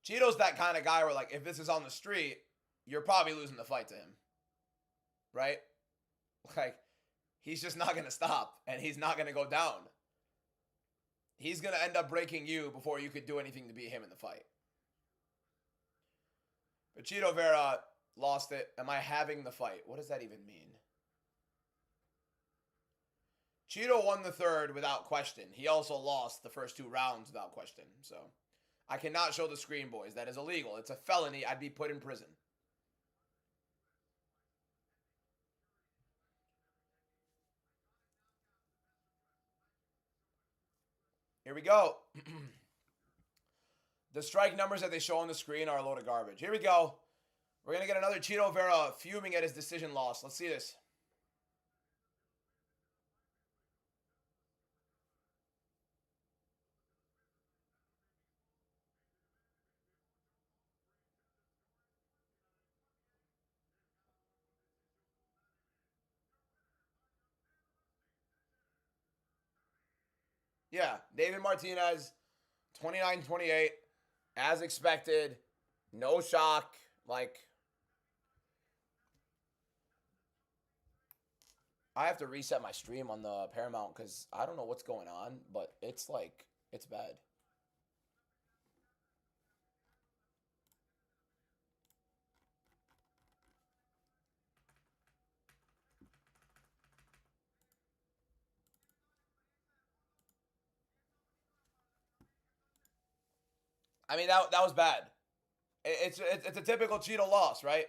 Cheeto's that kind of guy where, like, if this is on the street, you're probably losing the fight to him, right? Like, he's just not going to stop, and he's not going to go down. He's going to end up breaking you before you could do anything to beat him in the fight. But Cheeto Vera lost it. Am I having the fight? What does that even mean? Cheeto won the third without question. He also lost the first 2 rounds without question. So I cannot show the screen, boys. That is illegal. It's a felony. I'd be put in prison. Here we go. The strike numbers that they show on the screen are a load of garbage. Here we go. We're going to get another Cheeto Vera fuming at his decision loss. Let's see this. Yeah, David Martinez, 29-28, as expected. No shock. Like, I have to reset my stream on the Paramount because I don't know what's going on, but it's like, it's bad. I mean, that was bad. It's a typical Cheeto loss, right?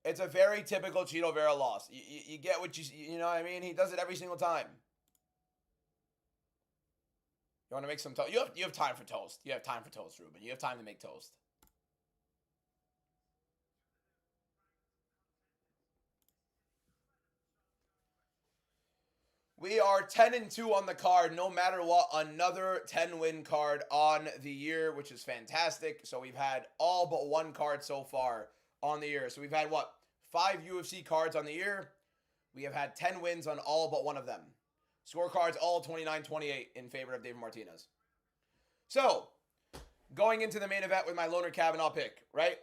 It's a very typical Cheeto Vera loss. You get what you know what I mean? He does it every single time. You want to make some toast? You have time for toast. You have time for toast, Ruben. You have time to make toast. We are 10-2 on the card, no matter what. Another 10-win card on the year, which is fantastic. So we've had all but 1 card so far on the year. So we've had, what, 5 UFC cards on the year. We have had 10 wins on all but 1 of them. Scorecards all 29-28 in favor of David Martinez. So, going into the main event with my Loner Kavanaugh pick, right?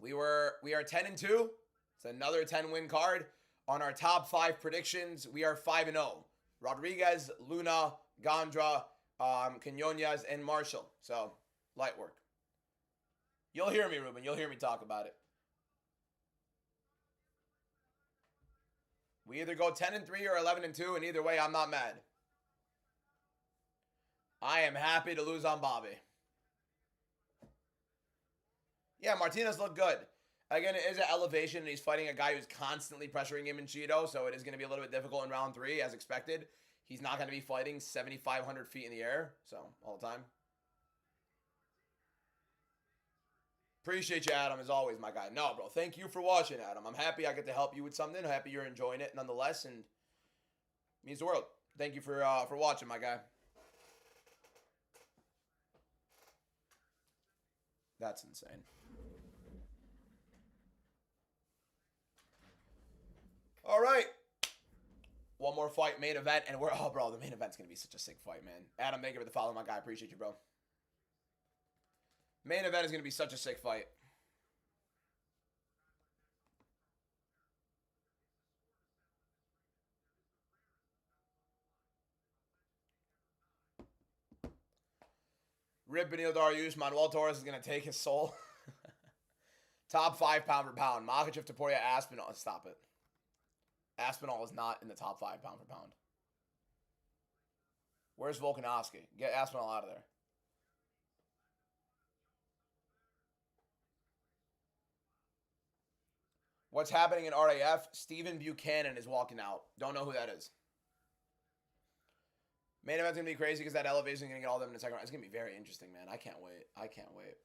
We are 10-2. It's another 10-win card. On our top 5 predictions, we are 5-0. Rodriguez, Luna, Gondra, Quinones, and Marshall. So, light work. You'll hear me, Ruben. You'll hear me talk about it. We either go 10-3 or 11-2, and either way, I'm not mad. I am happy to lose on Bobby. Yeah, Martinez looked good. Again, it is an elevation, and he's fighting a guy who's constantly pressuring him in Cheeto, so it is going to be a little bit difficult in round 3, as expected. He's not going to be fighting 7,500 feet in the air, so all the time. Appreciate you, Adam, as always, my guy. No, bro, thank you for watching, Adam. I'm happy I get to help you with something. I'm happy you're enjoying it nonetheless, and it means the world. Thank you for watching, my guy. That's insane. All right. One more fight, main event, and we're... Oh, bro, the main event's going to be such a sick fight, man. Adam, thank you for the follow, my guy. Appreciate you, bro. Main event is going to be such a sick fight. Rip Benil Dariush. Manuel Torres is going to take his soul. Top 5 pound for pound. Makhachev, Topuria, Aspinall. Stop it. Aspinall is not in the top 5 pound for pound. Where's Volkanovski? Get Aspinall out of there. What's happening in RAF? Stephen Buchanan is walking out. Don't know who that is. Main event's going to be crazy because that elevation is going to get all of them in the second round. It's going to be very interesting, man. I can't wait. I can't wait.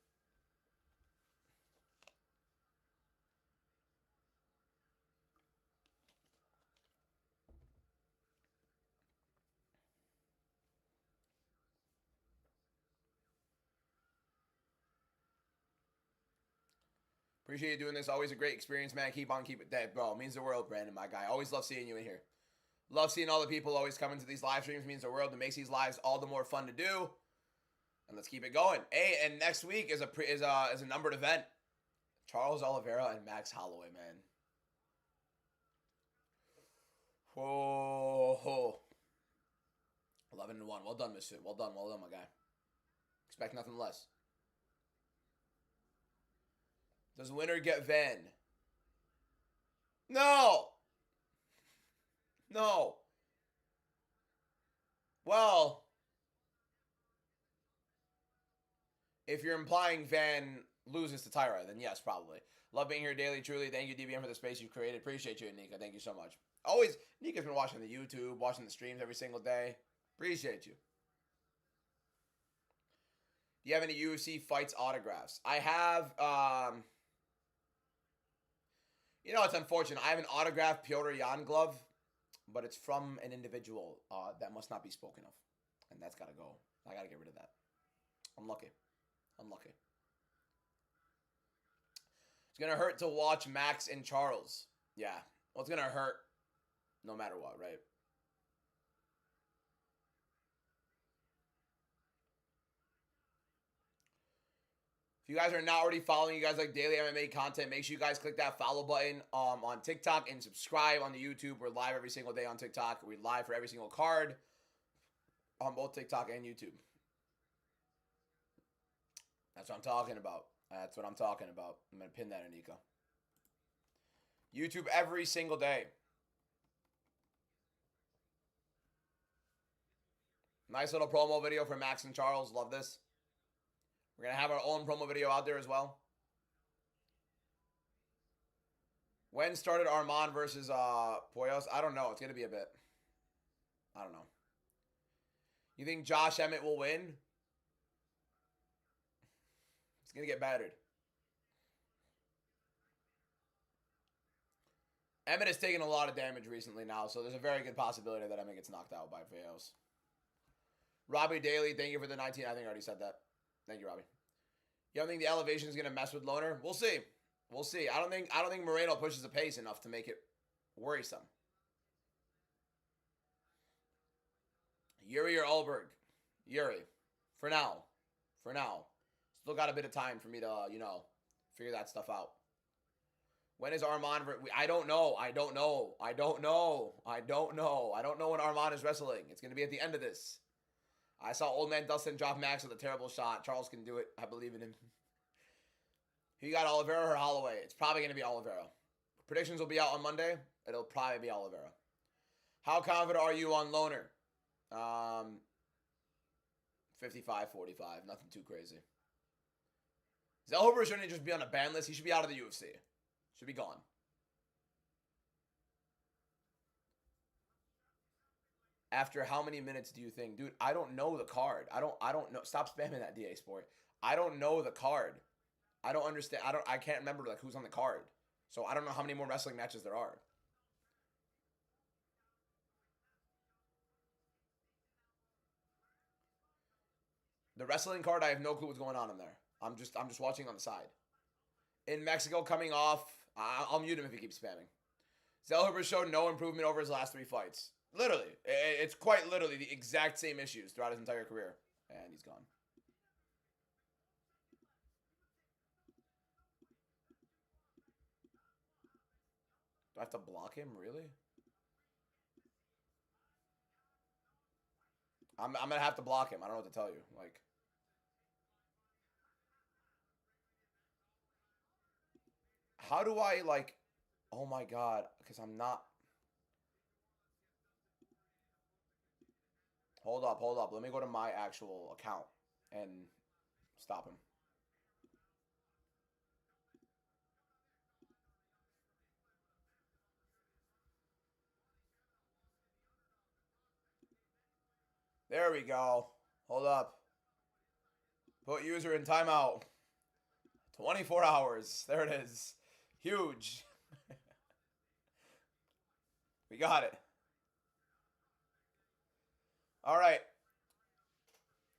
Appreciate you doing this. Always a great experience, man. Keep on keeping it. Bro, it means the world, Brandon, my guy. Always love seeing you in here. Love seeing all the people always coming to these live streams. Means the world. It makes these lives all the more fun to do. And let's keep it going. Hey, and next week is a numbered event. Charles Oliveira and Max Holloway, man. Whoa. 11-1. Well done, Misfit. Well done, my guy. Expect nothing less. Does winner get Van? No. Well, if you're implying Van loses to Tyra, then yes, probably. Love being here daily, truly. Thank you, DBM, for the space you've created. Appreciate you, Nika. Thank you so much. Always, Nika's been watching the YouTube, watching the streams every single day. Appreciate you. Do you have any UFC fights autographs? I have, you know, it's unfortunate. I have an autographed Piotr Jan glove, but it's from an individual that must not be spoken of. And that's got to go. I got to get rid of that. Unlucky. It's going to hurt to watch Max and Charles. Yeah. Well, it's going to hurt no matter what, right? If you guys are not already following, you guys like daily MMA content, make sure you guys click that follow button on TikTok and subscribe on the YouTube. We're live every single day on TikTok. We're live for every single card on both TikTok and YouTube. That's what I'm talking about. I'm going to pin that, Anika. YouTube every single day. Nice little promo video for Max and Charles. Love this. We're going to have our own promo video out there as well. When started Arman versus Poyos? I don't know. It's going to be a bit. I don't know. You think Josh Emmett will win? He's going to get battered. Emmett has taken a lot of damage recently now, so there's a very good possibility that Emmett gets knocked out by Poyos. Robbie Daly, thank you for the 19. I think I already said that. Thank you, Robbie. You don't think the elevation is going to mess with Loner? We'll see. We'll see. I don't think Moreno pushes the pace enough to make it worrisome. Yuri or Ulberg? Yuri. For now. Still got a bit of time for me to, figure that stuff out. When is Arman? I don't know. I don't know when Arman is wrestling. It's going to be at the end of this. I saw old man Dustin drop Max with a terrible shot. Charles can do it. I believe in him. He got Oliveira or Holloway. It's probably going to be Oliveira. Predictions will be out on Monday. It'll probably be Oliveira. How confident are you on Loner? 55-45. Nothing too crazy. Zellhuber shouldn't just be on a ban list. He should be out of the UFC. Should be gone. After how many minutes do you think? Dude, I don't know the card. I don't know. Stop spamming that DA Sport. I don't know the card. I don't understand. I can't remember like who's on the card. So I don't know how many more wrestling matches there are. The wrestling card, I have no clue what's going on in there. I'm just watching on the side. In Mexico coming off, I'll mute him if he keeps spamming. Zellhuber showed no improvement over his last 3 fights. Literally. It's quite literally the exact same issues throughout his entire career. And he's gone. Do I have to block him? Really? I'm going to have to block him. I don't know what to tell you. Like, how do I, like, oh my God, because I'm not. Hold up. Let me go to my actual account and stop him. There we go. Hold up. Put user in timeout. 24 hours. There it is. Huge. We got it. All right.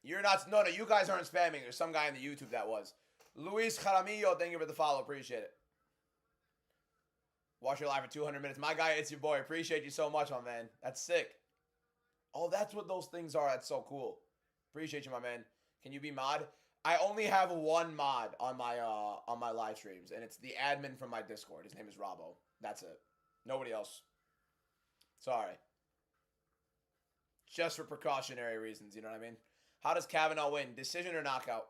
You're not. No, you guys aren't spamming. There's some guy in the YouTube that was. Luis Jaramillo, thank you for the follow. Appreciate it. Watch your live for 200 minutes. My guy, it's your boy. Appreciate you so much, my man. That's sick. Oh, that's what those things are. That's so cool. Appreciate you, my man. Can you be mod? I only have one mod on my live streams, and it's the admin from my Discord. His name is Robbo. That's it. Nobody else. Sorry. Just for precautionary reasons, you know what I mean? How does Kavanaugh win? Decision or knockout?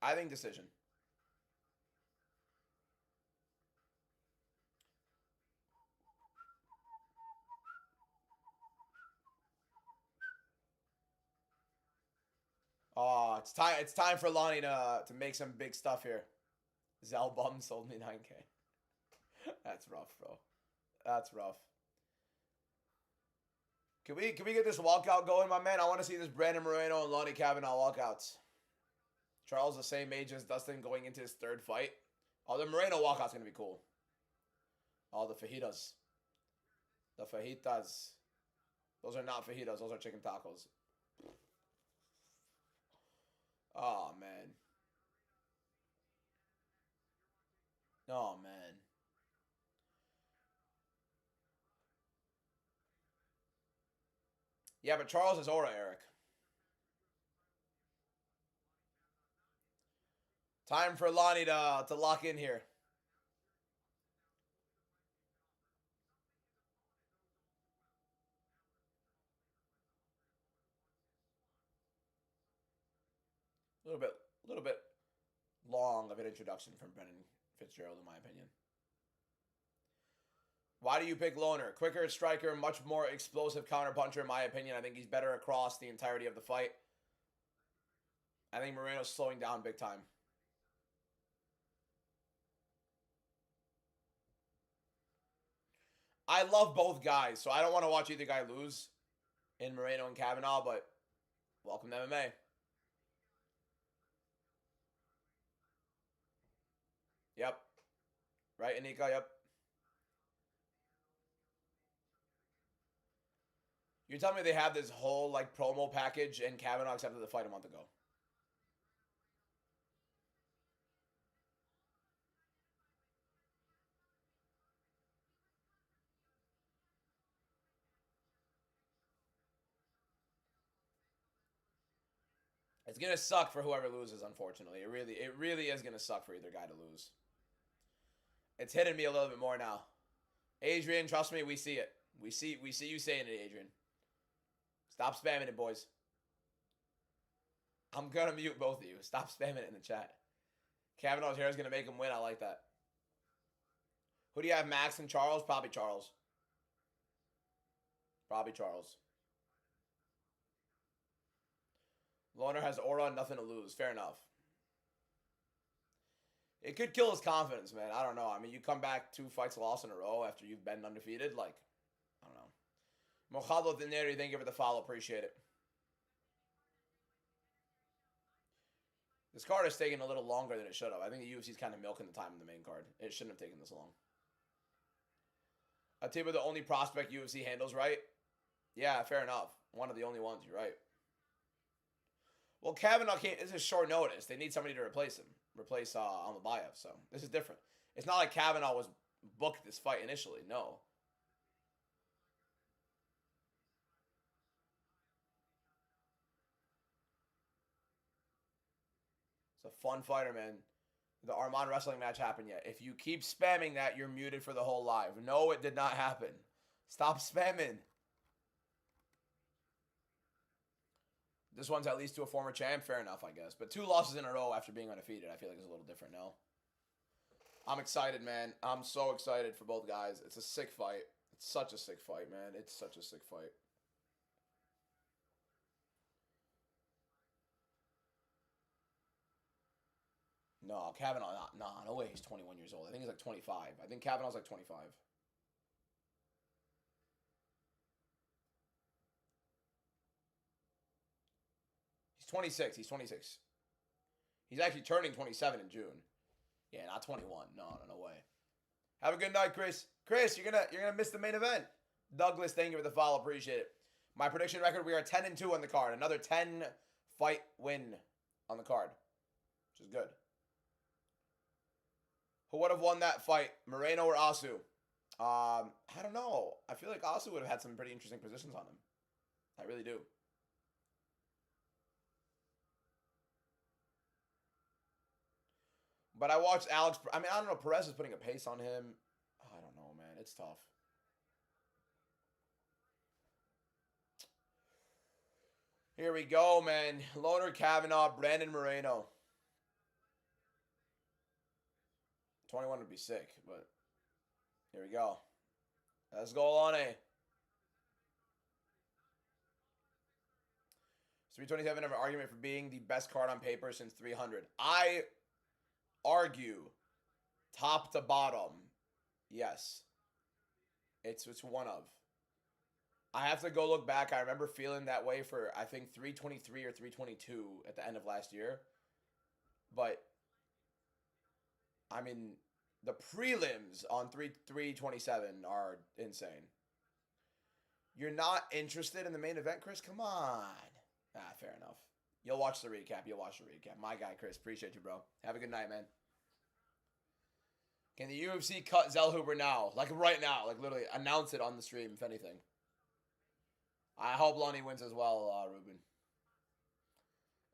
I think decision. Oh, it's time for Lonnie to make some big stuff here. Zalbum sold me 9K. That's rough, bro. That's rough. Can we get this walkout going, my man? I want to see this Brandon Moreno and Lonnie Kavanaugh walkouts. Charles the same age as Dustin going into his 3rd fight. Oh, the Moreno walkout's gonna be cool. Oh, the fajitas. The fajitas. Those are not fajitas. Those are chicken tacos. Oh, man. Oh, man. Yeah, but Charles is aura, Eric. Time for Lonnie to lock in here. A little bit long of an introduction from Brennan Fitzgerald, in my opinion. Why do you pick Loner? Quicker striker, much more explosive counterpuncher, in my opinion. I think he's better across the entirety of the fight. I think Moreno's slowing down big time. I love both guys, so I don't want to watch either guy lose in Moreno and Kavanaugh, but welcome to MMA. Yep. Right, Anika? Yep. You're telling me they have this whole, like, promo package and Kavanaugh accepted the fight a month ago. It's going to suck for whoever loses, unfortunately. It really is going to suck for either guy to lose. It's hitting me a little bit more now. Adrian, trust me, we see it. We see you saying it, Adrian. Stop spamming it, boys. I'm gonna mute both of you. Stop spamming it in the chat. Kavanaugh's hair is gonna make him win. I like that. Who do you have, Max and Charles? Probably Charles. Probably Charles. Loner has aura and nothing to lose. Fair enough. It could kill his confidence, man. I don't know. I mean, you come back 2 fights lost in a row after you've been undefeated. Like, I don't know. Mojado Dineri, thank you for the follow. Appreciate it. This card is taking a little longer than it should have. I think the UFC's kind of milking the time in the main card. It shouldn't have taken this long. Atiba, the only prospect UFC handles, right? Yeah, fair enough. One of the only ones, you're right. Well, Kavanaugh can't. This is short notice. They need somebody to replace him. Replace Almabayev. So this is different. It's not like Kavanaugh was booked this fight initially. No. It's a fun fighter, man. The Armand wrestling match happened yet. If you keep spamming that, you're muted for the whole live. No, it did not happen. Stop spamming. This one's at least to a former champ. Fair enough, I guess. But 2 losses in a row after being undefeated, I feel like it's a little different now. I'm excited, man. I'm so excited for both guys. It's a sick fight. It's such a sick fight, man. It's such a sick fight. No, Kavanaugh, no way he's 21 years old. I think he's like 25. I think Kavanaugh's like 25. He's 26. He's 26. He's actually turning 27 in June. Yeah, not 21. No way. Have a good night, Chris. Chris, you're gonna miss the main event. Douglas, thank you for the follow. Appreciate it. My prediction record: we are 10-2 on the card. Another 10 fight win on the card, which is good. Who would have won that fight, Moreno or Asu? I don't know. I feel like Asu would have had some pretty interesting positions on him. I really do. But I watched Alex. I mean, I don't know. Perez is putting a pace on him. I don't know, man. It's tough. Here we go, man. Loner Kavanaugh, Brandon Moreno. 21 would be sick, but here we go. Let's go, Lonnie. 327 have an argument for being the best card on paper since 300. I argue top to bottom. Yes. It's one of. I have to go look back. I remember feeling that way for, I think, 323 or 322 at the end of last year. But I mean, the prelims on 327 are insane. You're not interested in the main event, Chris? Come on. Fair enough. You'll watch the recap. My guy, Chris. Appreciate you, bro. Have a good night, man. Can the UFC cut Zellhuber now? Like right now. Like literally announce it on the stream, if anything. I hope Lonnie wins as well, Ruben.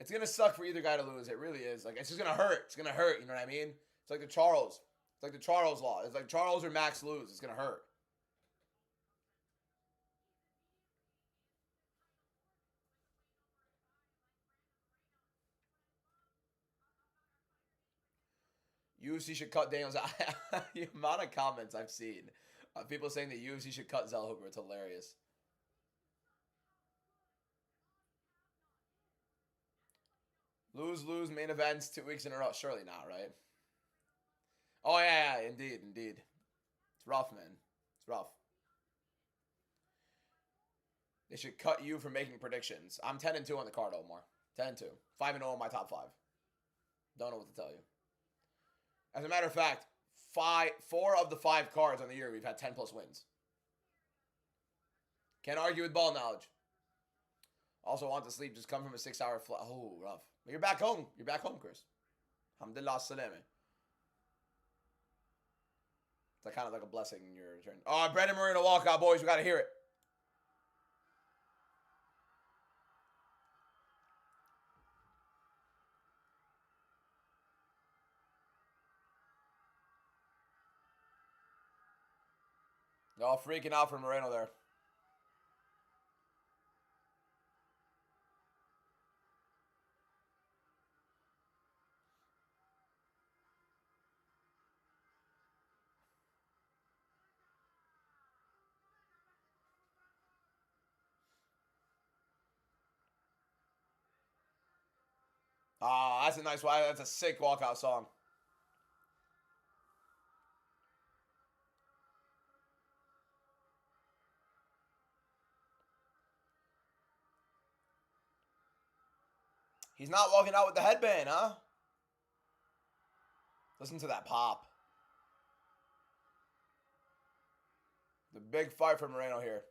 It's going to suck for either guy to lose. It really is. Like, it's just going to hurt. It's going to hurt. You know what I mean? It's like the Charles. It's like the Charles law. It's like Charles or Max lose. It's going to hurt. UFC should cut Daniels out. The amount of comments I've seen of people saying that UFC should cut Zellhuber, it's hilarious. Lose main events 2 weeks in a row. Surely not, right? Oh, yeah, indeed. It's rough, man. It's rough. They should cut you from making predictions. I'm 10-2 on the card, Omar. 10-2. 5-0 on my top 5. Don't know what to tell you. As a matter of fact, 4 of the 5 cards on the year, we've had 10+ wins. Can't argue with ball knowledge. Also want to sleep, just come from a 6-hour flight. Oh, rough. But you're back home. You're back home, Chris. Alhamdulillah salame. It's kind of like a blessing in your return. Oh, Brandon Moreno walkout, boys. We got to hear it. They're all freaking out for Moreno there. Ah, that's a nice one. That's a sick walkout song. He's not walking out with the headband, huh? Listen to that pop. The big fight for Moreno here.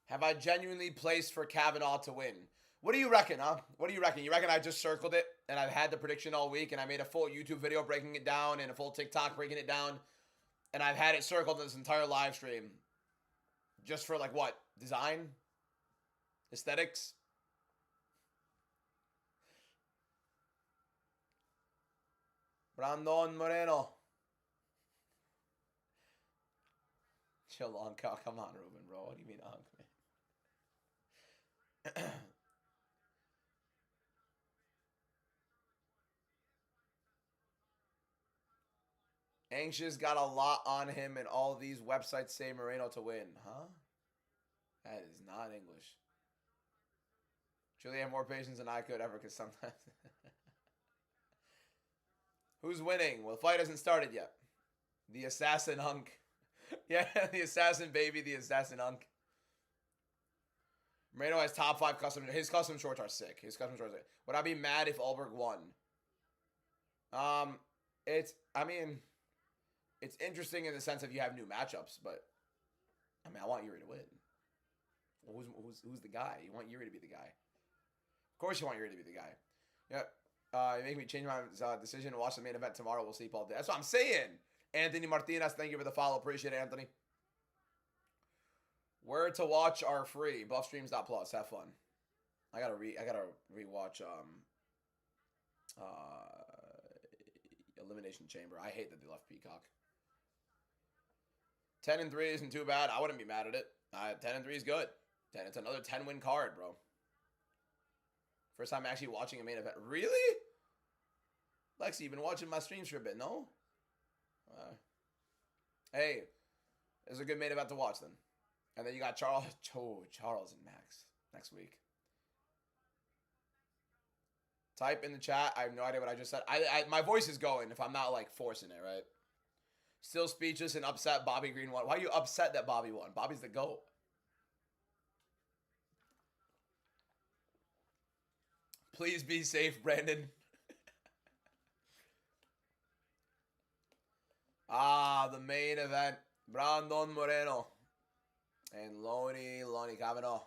Have I genuinely placed for Kavanaugh to win? What do you reckon, huh? What do you reckon? You reckon I just circled it and I've had the prediction all week and I made a full YouTube video breaking it down and a full TikTok breaking it down and I've had it circled in this entire live stream just for like what? Design? Aesthetics? Brandon Moreno. Chill on, come on, Ruben, bro. What do you mean, hunk, man? Anxious got a lot on him, and all these websites say Moreno to win. Huh? That is not English. Truly have more patience than I could ever, because sometimes... Who's winning? Well, the fight hasn't started yet. The assassin hunk. Yeah, the assassin baby, the assassin hunk. Moreno has top 5 custom. His custom shorts are sick. His custom shorts are sick. Would I be mad if Ulberg won? It's interesting in the sense of you have new matchups, but I mean, I want Yuri to win. Well, who's the guy? You want Yuri to be the guy. Of course you want Yuri to be the guy. Yep. You make me change my decision to watch the main event tomorrow. We'll sleep all day. That's what I'm saying. Anthony Martinez, thank you for the follow. Appreciate it, Anthony. Where to watch are free. Buffstreams.plus. Have fun. I gotta rewatch Elimination Chamber. I hate that they left Peacock. 10-3 isn't too bad. I wouldn't be mad at it. 10-3 is good. It's another 10-win card, bro. First time actually watching a main event. Really? Lexi, you've been watching my streams for a bit, no? Hey, it's a good main event to watch then. And then you got Charles and Max next week. Type in the chat. I have no idea what I just said. My voice is going if I'm not like forcing it, right? Still speechless and upset Bobby Green won. Why are you upset that Bobby won? Bobby's the GOAT. Please be safe, Brandon. The main event. Brandon Moreno. And Lonnie Kavanaugh.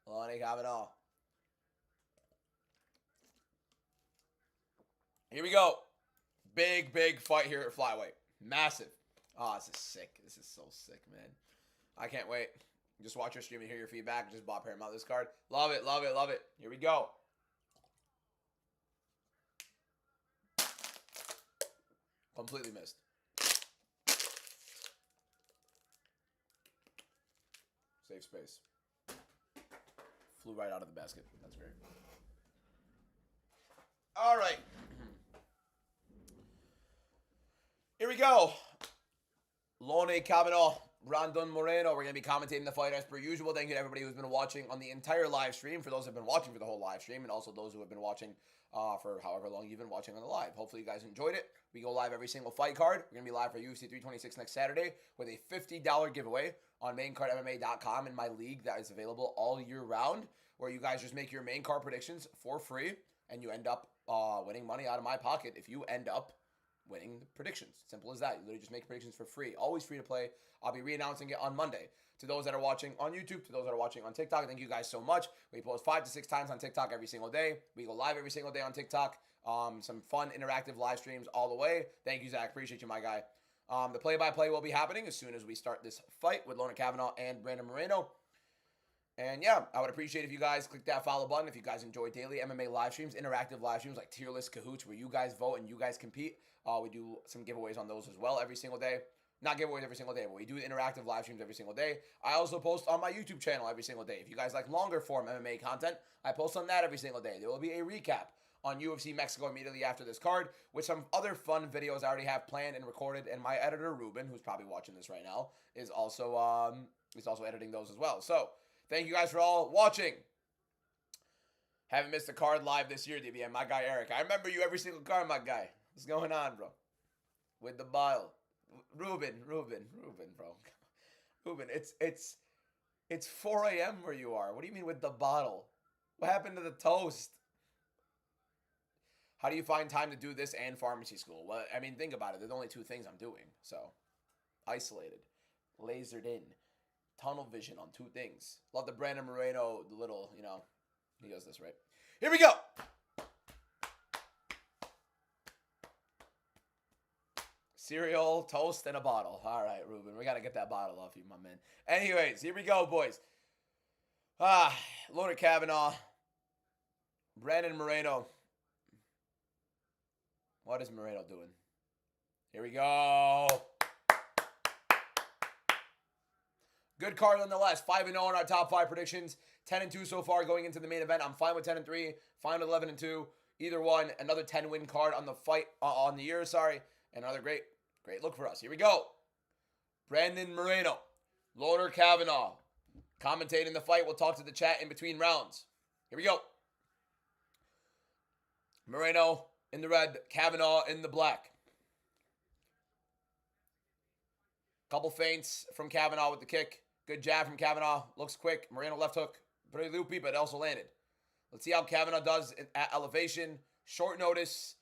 Lonnie Kavanaugh. Here we go. Big fight here at flyweight. Massive. Oh, this is sick. This is so sick, man. I can't wait. Just watch your stream and hear your feedback. Just bought Paramount this card. Love it, love it, love it. Here we go. Completely missed. Safe space. Flew right out of the basket. That's great. All right. Here we go. Lonnie Kavanaugh, Brandon Moreno. We're going to be commentating the fight as per usual. Thank you to everybody who's been watching on the entire live stream. For those who have been watching for the whole live stream, and also those who have been watching for however long you've been watching on the live. Hopefully you guys enjoyed it. We go live every single fight card. We're going to be live for UFC 326 next Saturday with a $50 giveaway on maincardmma.com in my league that is available all year round, where you guys just make your main card predictions for free, and you end up winning money out of my pocket if you end up winning the predictions. Simple as that. You literally just make predictions for free. Always free to play. I'll be re-announcing it on Monday. To those that are watching on YouTube, to those that are watching on TikTok, thank you guys so much. We post 5 to 6 times on TikTok every single day. We go live every single day on TikTok. Some fun, interactive live streams all the way. Thank you, Zach. Appreciate you, my guy. The play-by-play will be happening as soon as we start this fight with Lonnie Kavanaugh and Brandon Moreno. And yeah, I would appreciate if you guys click that follow button if you guys enjoy daily MMA live streams, interactive live streams like Tier List Cahoots where you guys vote and you guys compete. We do some giveaways on those as well every single day. Not giveaways every single day, but we do interactive live streams every single day. I also post on my YouTube channel every single day. If you guys like longer form MMA content, I post on that every single day. There will be a recap on UFC Mexico immediately after this card with some other fun videos I already have planned and recorded. And my editor, Ruben, who's probably watching this right now, is also editing those as well. So Thank you guys for all watching. Haven't missed a card live this year, DBM. My guy Eric. I remember you every single card, my guy. What's going on, bro? With the bile. Ruben, bro. Ruben, it's 4 a.m. where you are. What do you mean with the bottle? What happened to the toast? How do you find time to do this and pharmacy school? Well, I mean, think about it. There's only 2 things I'm doing. So, isolated, lasered in, tunnel vision on 2 things. Love the Brandon Moreno, the little, you know, he does this, right? Here we go. Cereal, toast, and a bottle. All right, Ruben, we got to get that bottle off you, my man. Anyways, here we go, boys. Loner Kavanaugh, Brandon Moreno. What is Moreno doing? Here we go. Good card nonetheless. 5-0 in our top 5 predictions. 10-2 so far going into the main event. I'm fine with 10-3. Fine with 11-2. Either one. Another 10-win card on the fight on the year. Sorry, and another great look for us. Here we go. Brandon Moreno, Loner Kavanaugh, commentating the fight. We'll talk to the chat in between rounds. Here we go. Moreno in the red, Kavanaugh in the black. Couple feints from Kavanaugh with the kick. Good jab from Kavanaugh. Looks quick. Moreno left hook. Pretty loopy, but it also landed. Let's see how Kavanaugh does at elevation. Short notice.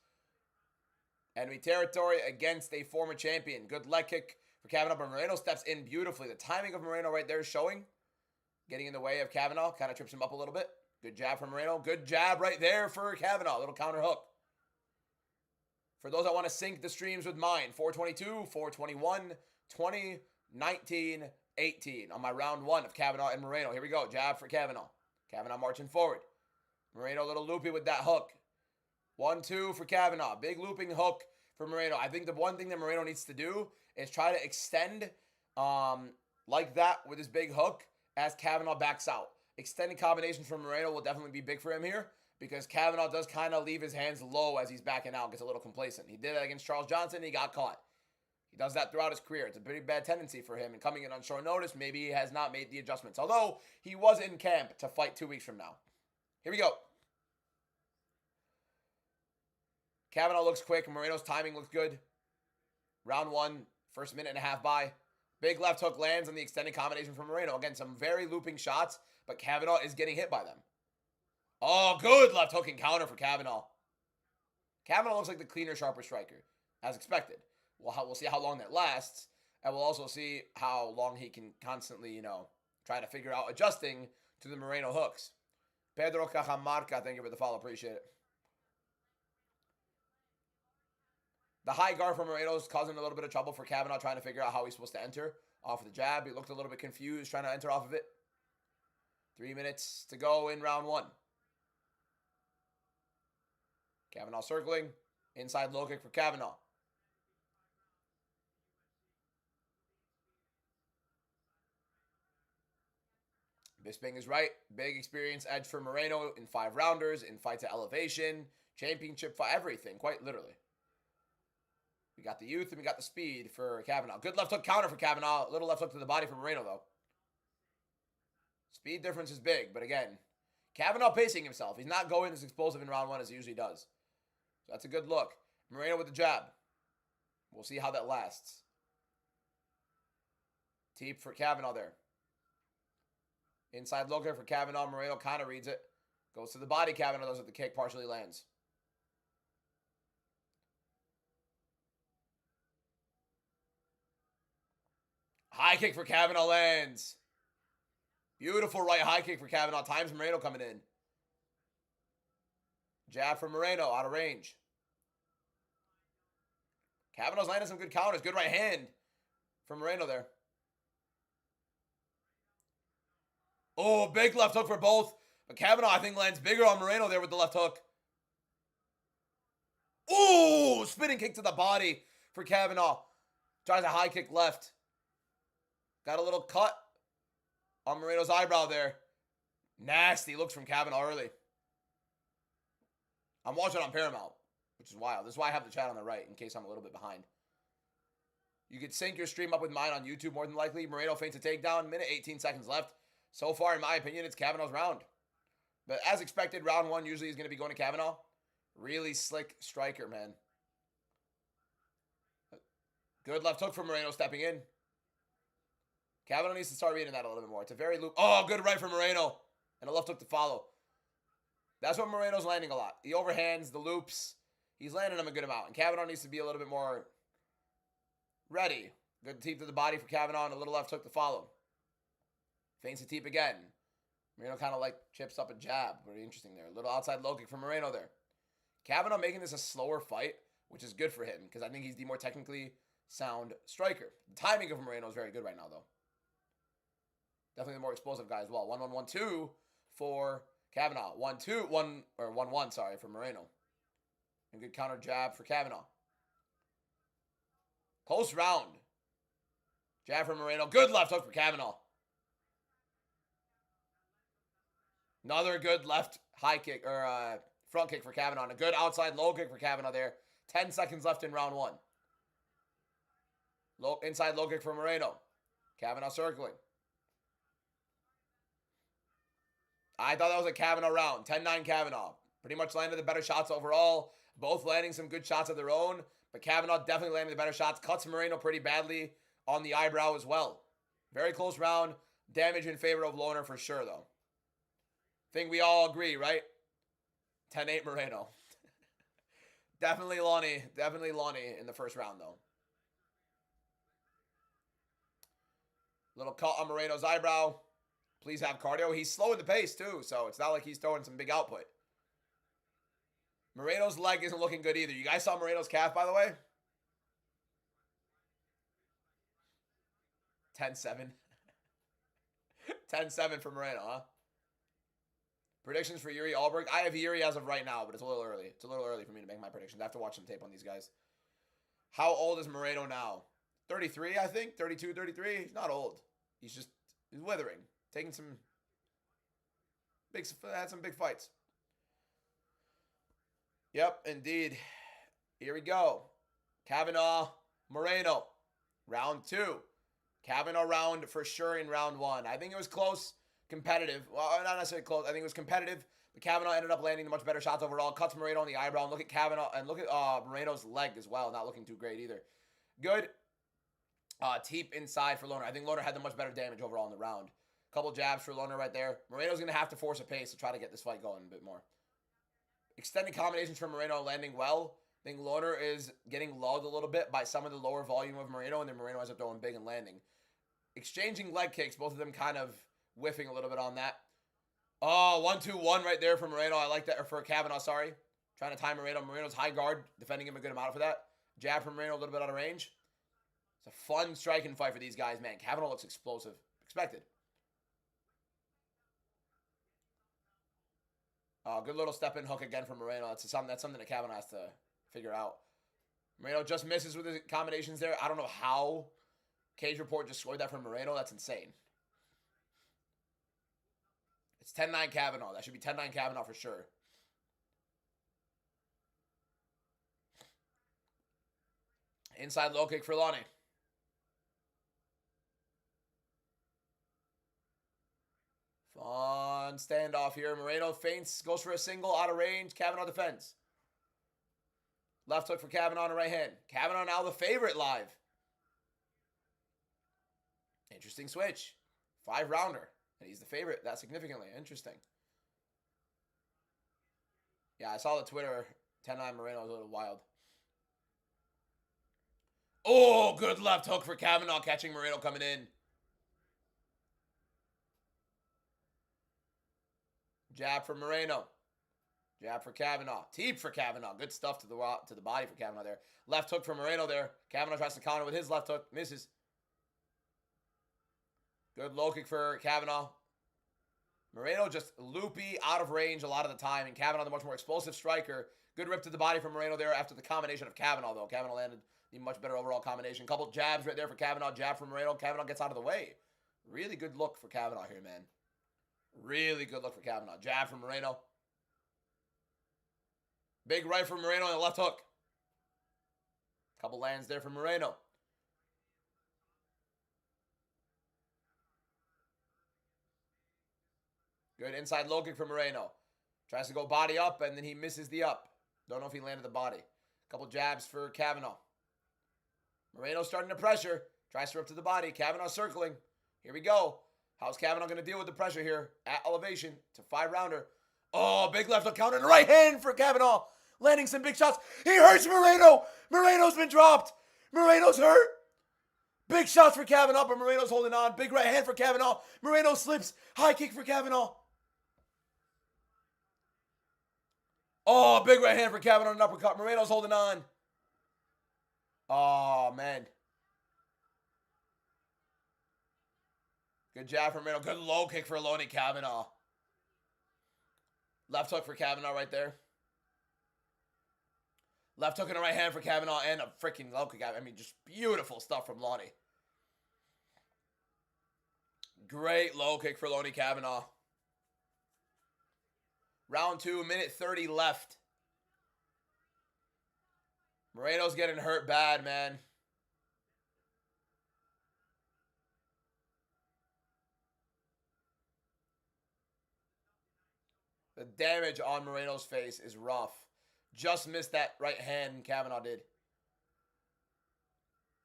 Enemy territory against a former champion. Good leg kick for Kavanaugh, but Moreno steps in beautifully. The timing of Moreno right there is showing. Getting in the way of Kavanaugh. Kind of trips him up a little bit. Good jab from Moreno. Good jab right there for Kavanaugh. Little counter hook. For those that want to sync the streams with mine, 422, 421, 20, 19, 18 on my round 1 of Kavanaugh and Moreno. Here we go. Jab for Kavanaugh. Kavanaugh marching forward. Moreno a little loopy with that hook. 1-2 for Kavanaugh. Big looping hook for Moreno. I think the one thing that Moreno needs to do is try to extend like that with his big hook as Kavanaugh backs out. Extended combinations from Moreno will definitely be big for him here because Kavanaugh does kind of leave his hands low as he's backing out, gets a little complacent. He did it against Charles Johnson, and he got caught. He does that throughout his career. It's a pretty bad tendency for him, and coming in on short notice, maybe he has not made the adjustments, although he was in camp to fight 2 weeks from now. Here we go. Kavanaugh looks quick. Moreno's timing looks good. Round 1, first minute and a half by. Big left hook lands on the extended combination from Moreno. Again, some very looping shots, but Kavanaugh is getting hit by them. Oh, good left hook and counter for Kavanaugh. Kavanaugh looks like the cleaner, sharper striker, as expected. We'll see how long that lasts, and we'll also see how long he can constantly, try to figure out adjusting to the Moreno hooks. Pedro Cajamarca, thank you for the follow. Appreciate it. The high guard from Moreno is causing a little bit of trouble for Kavanaugh, trying to figure out how he's supposed to enter off of the jab. He looked a little bit confused trying to enter off of it. 3 minutes to go in round 1. Kavanaugh circling. Inside low kick for Kavanaugh. Bisping is right. Big experience edge for Moreno in 5 rounders, in fights at elevation, championship fight, everything, quite literally. We got the youth and we got the speed for Kavanaugh. Good left hook counter for Kavanaugh. Little left hook to the body for Moreno, though. Speed difference is big, but again, Kavanaugh pacing himself. He's not going as explosive in round 1 as he usually does. So that's a good look. Moreno with the jab. We'll see how that lasts. Teep for Kavanaugh there. Inside low kick for Kavanaugh. Moreno kind of reads it. Goes to the body. Kavanaugh does it. The kick partially lands. High kick for Kavanaugh lands. Beautiful right high kick for Kavanaugh. Times Moreno coming in. Jab for Moreno out of range. Kavanaugh's landing some good counters. Good right hand from Moreno there. Oh, big left hook for both. But Kavanaugh, I think, lands bigger on Moreno there with the left hook. Oh, spinning kick to the body for Kavanaugh. Tries a high kick left. Got a little cut on Moreno's eyebrow there. Nasty looks from Kavanaugh early. I'm watching on Paramount, which is wild. This is why I have the chat on the right, in case I'm a little bit behind. You could sync your stream up with mine on YouTube, more than likely. Moreno feints a takedown. Minute 18 seconds left. So far, in my opinion, it's Kavanaugh's round. But as expected, round one usually is going to be going to Kavanaugh. Really slick striker, man. Good left hook from Moreno stepping in. Kavanaugh needs to start reading that a little bit more. It's a very loop. Oh, good right from Moreno. And a left hook to follow. That's what Moreno's landing a lot. The overhands, the loops. He's landing them a good amount. And Kavanaugh needs to be a little bit more ready. Good teep to the body for Kavanaugh and a little left hook to follow. Feints the teep again. Moreno kind of like chips up a jab. Very interesting there. A little outside low kick from Moreno there. Kavanaugh making this a slower fight, which is good for him because I think he's the more technically sound striker. The timing of Moreno is very good right now, though. Definitely the more explosive guy as well. 1-1-1-2 for Kavanaugh. 1-2, 1-1, sorry, for Moreno. And good counter jab for Kavanaugh. Close round. Jab from Moreno. Good left hook for Kavanaugh. Another good left high kick or front kick for Kavanaugh. And a good outside low kick for Kavanaugh there. 10 seconds left in round one. Inside low kick for Moreno. Kavanaugh circling. I thought that was a Kavanaugh round. 10-9 Kavanaugh. Pretty much landed the better shots overall. Both landing some good shots of their own. But Kavanaugh definitely landed the better shots. Cuts Moreno pretty badly on the eyebrow as well. Very close round. Damage in favor of Lohner for sure, though. Think we all agree, right? 10-8 Moreno. Definitely Lonnie in the first round, though. Little cut on Moreno's eyebrow. Please have cardio. He's slowing the pace, too, so it's not like he's throwing some big output. Moreno's leg isn't looking good either. You guys saw Moreno's calf, by the way? 10-7. 10-7 for Moreno, huh? Predictions for Yuri Alberg. I have Yuri as of right now, but it's a little early. It's a little early for me to make my predictions. I have to watch some tape on these guys. How old is Moreno now? 33, I think. 32, 33. He's not old. He's withering. Taking some had some big fights. Yep, indeed. Here we go. Kavanaugh, Moreno. Round two. Kavanaugh round for sure in round one. I think it was close, competitive. Well, not necessarily close. I think it was competitive. But Kavanaugh ended up landing the much better shots overall. Cuts Moreno on the eyebrow. And look at Kavanaugh and look at Moreno's leg as well. Not looking too great either. Good. Teep inside for Lohner. I think Lohner had the much better damage overall in the round. Couple jabs for Lohner right there. Moreno's going to have to force a pace to try to get this fight going a bit more. Extended combinations from Moreno landing well. I think Lohner is getting lulled a little bit by some of the lower volume of Moreno, and then Moreno ends up throwing big and landing. Exchanging leg kicks, both of them kind of whiffing a little bit on that. Oh, 1-2-1 right there for Moreno. I like that. Or for Kavanaugh, sorry. Trying to time Moreno. Moreno's high guard, defending him a good amount for that. Jab from Moreno, a little bit out of range. It's a fun striking fight for these guys, man. Kavanaugh looks explosive. Expected. Good little step-in hook again from Moreno. That's something that Kavanaugh has to figure out. Moreno just misses with his combinations there. I don't know how Cage Report just scored that from Moreno. That's insane. It's 10-9 Kavanaugh. That should be 10-9 Kavanaugh for sure. Inside low kick for Lonnie. Fun standoff here. Moreno feints, goes for a single, out of range. Kavanaugh defends. Left hook for Kavanaugh on the right hand. Kavanaugh now the favorite live. Interesting switch. 5-rounder. And he's the favorite that significantly. Interesting. Yeah, I saw the Twitter. 10-9 Moreno was a little wild. Oh, good left hook for Kavanaugh, catching Moreno coming in. Jab for Moreno. Jab for Kavanaugh. Teep for Kavanaugh. Good stuff to the body for Kavanaugh there. Left hook for Moreno there. Kavanaugh tries to counter with his left hook. Misses. Good low kick for Kavanaugh. Moreno just loopy, out of range a lot of the time. And Kavanaugh, the much more explosive striker. Good rip to the body from Moreno there after the combination of Kavanaugh, though. Kavanaugh landed the much better overall combination. Couple jabs right there for Kavanaugh. Jab from Moreno. Kavanaugh gets out of the way. Really good look for Kavanaugh here, man. Really good look for Kavanaugh. Jab from Moreno. Big right from Moreno on the left hook. Couple lands there from Moreno. Good inside low kick from Moreno. Tries to go body up, and then he misses the up. Don't know if he landed the body. Couple jabs for Kavanaugh. Moreno starting to pressure. Tries to rip to the body. Kavanaugh circling. Here we go. How's Kavanaugh going to deal with the pressure here? At elevation. It's a 5-rounder. Oh, big left hook counter and right hand for Kavanaugh. Landing some big shots. He hurts Moreno. Moreno's been dropped. Moreno's hurt. Big shots for Kavanaugh, but Moreno's holding on. Big right hand for Kavanaugh. Moreno slips. High kick for Kavanaugh. Oh, big right hand for Kavanaugh, an uppercut. Moreno's holding on. Oh, man. Good jab for Moreno. Good low kick for Lonnie Kavanaugh. Left hook for Kavanaugh right there. Left hook and a right hand for Kavanaugh and a freaking low kick. I mean, just beautiful stuff from Lonnie. Great low kick for Lonnie Kavanaugh. Round 2, minute 30 left. Moreno's getting hurt bad, man. The damage on Moreno's face is rough. Just missed that right hand Kavanaugh did.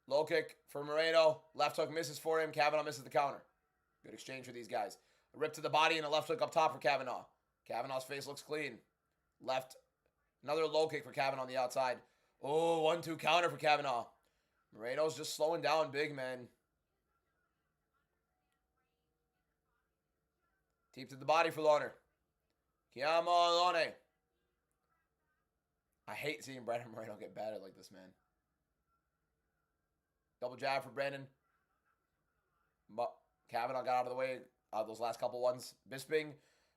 Low kick for Moreno. Left hook misses for him. Kavanaugh misses the counter. Good exchange for these guys. A rip to the body and a left hook up top for Kavanaugh. Kavanaugh's face looks clean. Left. Another low kick for Kavanaugh on the outside. Oh, 1-2 counter for Kavanaugh. Moreno's just slowing down big, man. Deep to the body for Loner. Chiamo Lone. I hate seeing Brandon Moreno get battered like this, man. Double jab for Brandon. But Kavanaugh got out of the way those last couple ones. Bisping.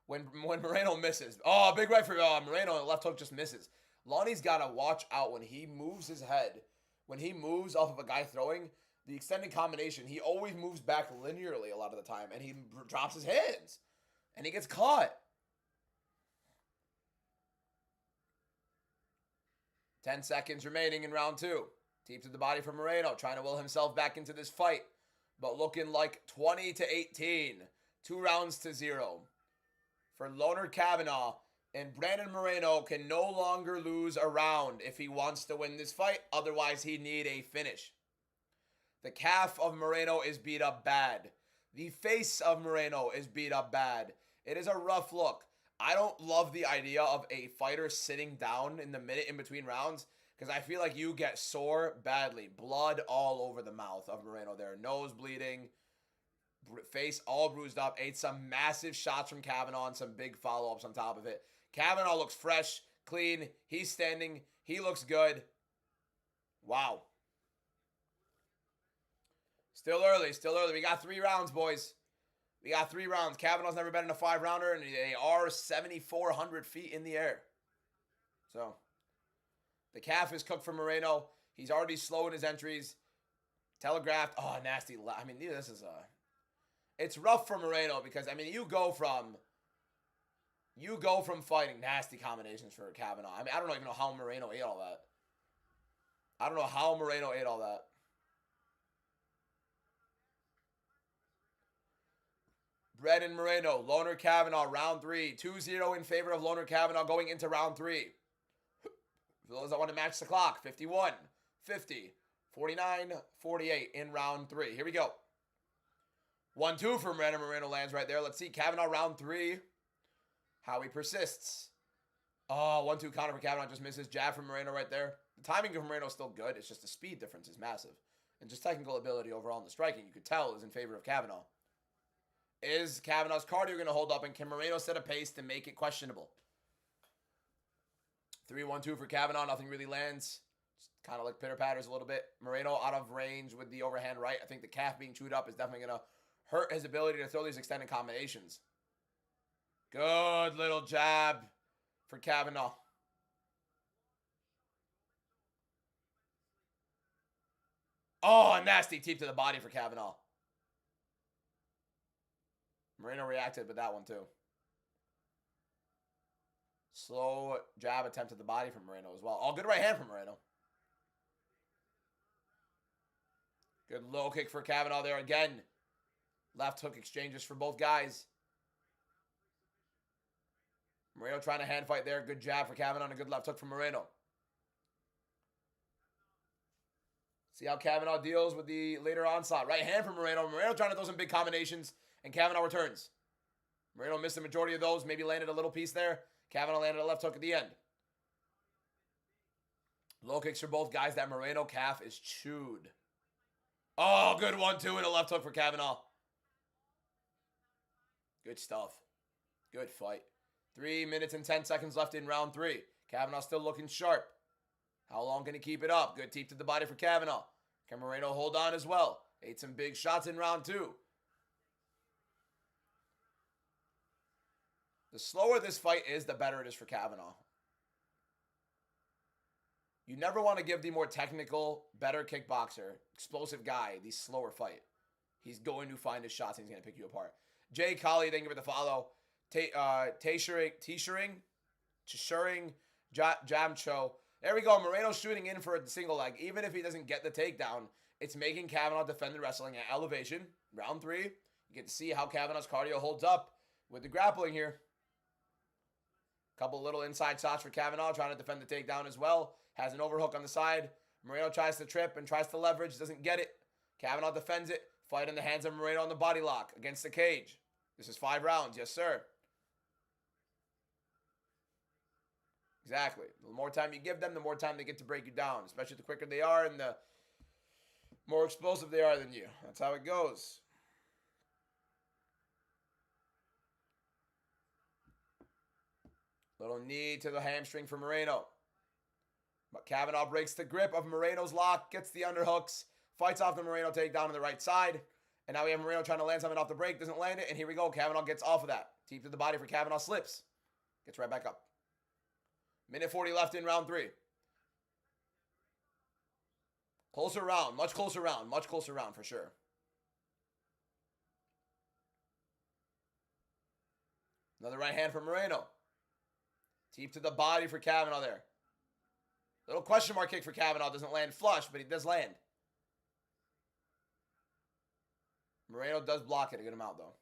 When Moreno misses. Oh, big right for Moreno, and left hook just misses. Lonnie's got to watch out when he moves his head. When he moves off of a guy throwing, the extended combination, he always moves back linearly a lot of the time, and he drops his hands, and he gets caught. 10 seconds remaining in round 2. Deep to the body for Moreno, trying to will himself back into this fight, but looking like 20-18. 2 rounds to 0. For Loner Kavanaugh, and Brandon Moreno can no longer lose a round if he wants to win this fight. Otherwise, he need a finish. The calf of Moreno is beat up bad. The face of Moreno is beat up bad. It is a rough look. I don't love the idea of a fighter sitting down in the minute in between rounds because I feel like you get sore badly. Blood all over the mouth of Moreno there. Nose bleeding. Face all bruised up. Ate some massive shots from Kavanaugh and some big follow-ups on top of it. Kavanaugh looks fresh, clean. He's standing. He looks good. Wow. Still early. We got 3 rounds, boys. We got 3 rounds. Kavanaugh's never been in a 5-rounder, and they are 7,400 feet in the air. So, the calf is cooked for Moreno. He's already slow in his entries. Telegraphed. Oh, nasty. I mean, this is it's rough for Moreno because, I mean, you go from fighting nasty combinations for Kavanaugh. I mean, I don't even know how Moreno ate all that. Brandon Moreno, Loner Kavanaugh, round 3. 2-0 in favor of Loner Kavanaugh going into round 3. For those that want to match the clock, 51, 50, 49, 48 in round 3. Here we go. 1-2 for Brandon Moreno lands right there. Let's see Kavanaugh round 3. How he persists. Oh, 1-2 counter for Kavanaugh. Just misses. Jab from Moreno right there. The timing of Moreno is still good. It's just the speed difference is massive. And just technical ability overall in the striking, you could tell, is in favor of Kavanaugh. Is Kavanaugh's cardio going to hold up, and can Moreno set a pace to make it questionable? 3-1-2 for Kavanaugh. Nothing really lands. Kind of like pitter-patters a little bit. Moreno out of range with the overhand right. I think the calf being chewed up is definitely going to hurt his ability to throw these extended combinations. Good little jab for Kavanaugh. Oh, nasty teep to the body for Kavanaugh. Moreno reacted with that one too. Slow jab attempt at the body from Moreno as well. Oh, good right hand from Moreno. Good low kick for Kavanaugh there again. Left hook exchanges for both guys. Moreno trying to hand fight there. Good jab for Kavanaugh and a good left hook from Moreno. See how Kavanaugh deals with the later onslaught. Right hand from Moreno. Moreno trying to throw some big combinations, and Kavanaugh returns. Moreno missed the majority of those, maybe landed a little piece there. Kavanaugh landed a left hook at the end. Low kicks for both guys. That Moreno calf is chewed. Oh, good 1-2 and a left hook for Kavanaugh. Good stuff. Good fight. 3 minutes and 10 seconds left in round 3. Kavanaugh still looking sharp. How long can he keep it up? Good teep to the body for Kavanaugh. Can Moreno hold on as well? Ate some big shots in round 2. The slower this fight is, the better it is for Kavanaugh. You never want to give the more technical, better kickboxer, explosive guy, the slower fight. He's going to find his shots and he's going to pick you apart. Jay Colley, thank you for the follow. T-Shiring, Jamcho. There we go. Moreno's shooting in for a single leg. Even if he doesn't get the takedown, it's making Kavanaugh defend the wrestling at elevation. Round 3. You get to see how Kavanaugh's cardio holds up with the grappling here. Couple little inside shots for Kavanaugh, trying to defend the takedown as well. Has an overhook on the side. Moreno tries to trip and tries to leverage. Doesn't get it. Kavanaugh defends it. Fight in the hands of Moreno on the body lock against the cage. This is 5 rounds. Yes, sir. Exactly. The more time you give them, the more time they get to break you down. Especially the quicker they are and the more explosive they are than you. That's how it goes. Little knee to the hamstring for Moreno. But Kavanaugh breaks the grip of Moreno's lock, gets the underhooks, fights off the Moreno takedown on the right side. And now we have Moreno trying to land something off the break, doesn't land it, and here we go. Kavanaugh gets off of that. Teep to the body for Kavanaugh, slips. Gets right back up. Minute 40 left in round 3. Closer round, much closer round for sure. Another right hand from Moreno. Teep to the body for Kavanaugh there. Little question mark kick for Kavanaugh. Doesn't land flush, but he does land. Moreno does block it a good amount, though.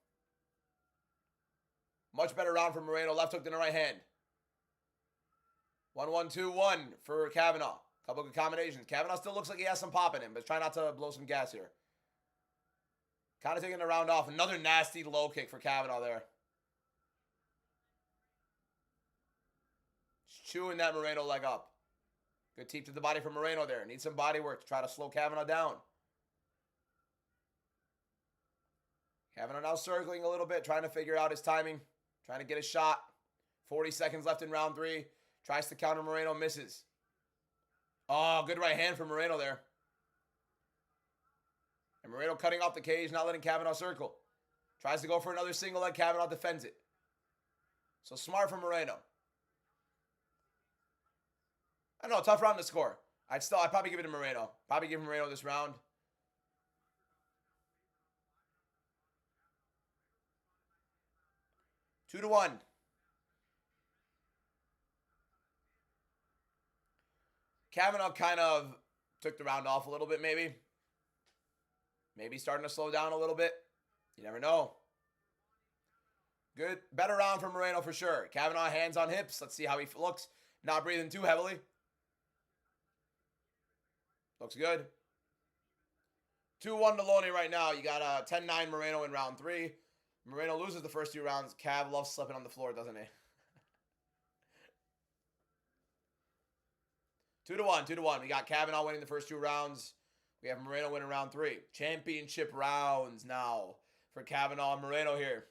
Much better round for Moreno. Left hook than a right hand. 1-1-2-1 for Kavanaugh. Couple good combinations. Kavanaugh still looks like he has some pop in him, but try not to blow some gas here. Kind of taking the round off. Another nasty low kick for Kavanaugh there. Just chewing that Moreno leg up. Good teep to the body from Moreno there. Needs some body work to try to slow Kavanaugh down. Kavanaugh now circling a little bit, trying to figure out his timing. Trying to get a shot. 40 seconds left in round 3. Tries to counter Moreno, misses. Oh, good right hand from Moreno there. And Moreno cutting off the cage, not letting Kavanaugh circle. Tries to go for another single leg. Kavanaugh defends it. So smart from Moreno. I don't know, tough round to score. I'd probably give it to Moreno. Probably give Moreno this round. Two to 1. Kavanaugh kind of took the round off a little bit, maybe. Maybe starting to slow down a little bit. You never know. Good. Better round for Moreno for sure. Kavanaugh hands on hips. Let's see how he looks. Not breathing too heavily. Looks good. 2-1 to Loney right now. You got 10-9 Moreno in round 3. Moreno loses the first 2 rounds. Cav loves slipping on the floor, doesn't he? 2-1. We got Kavanaugh winning the first 2 rounds. We have Moreno winning round 3. Championship rounds now for Kavanaugh and Moreno here.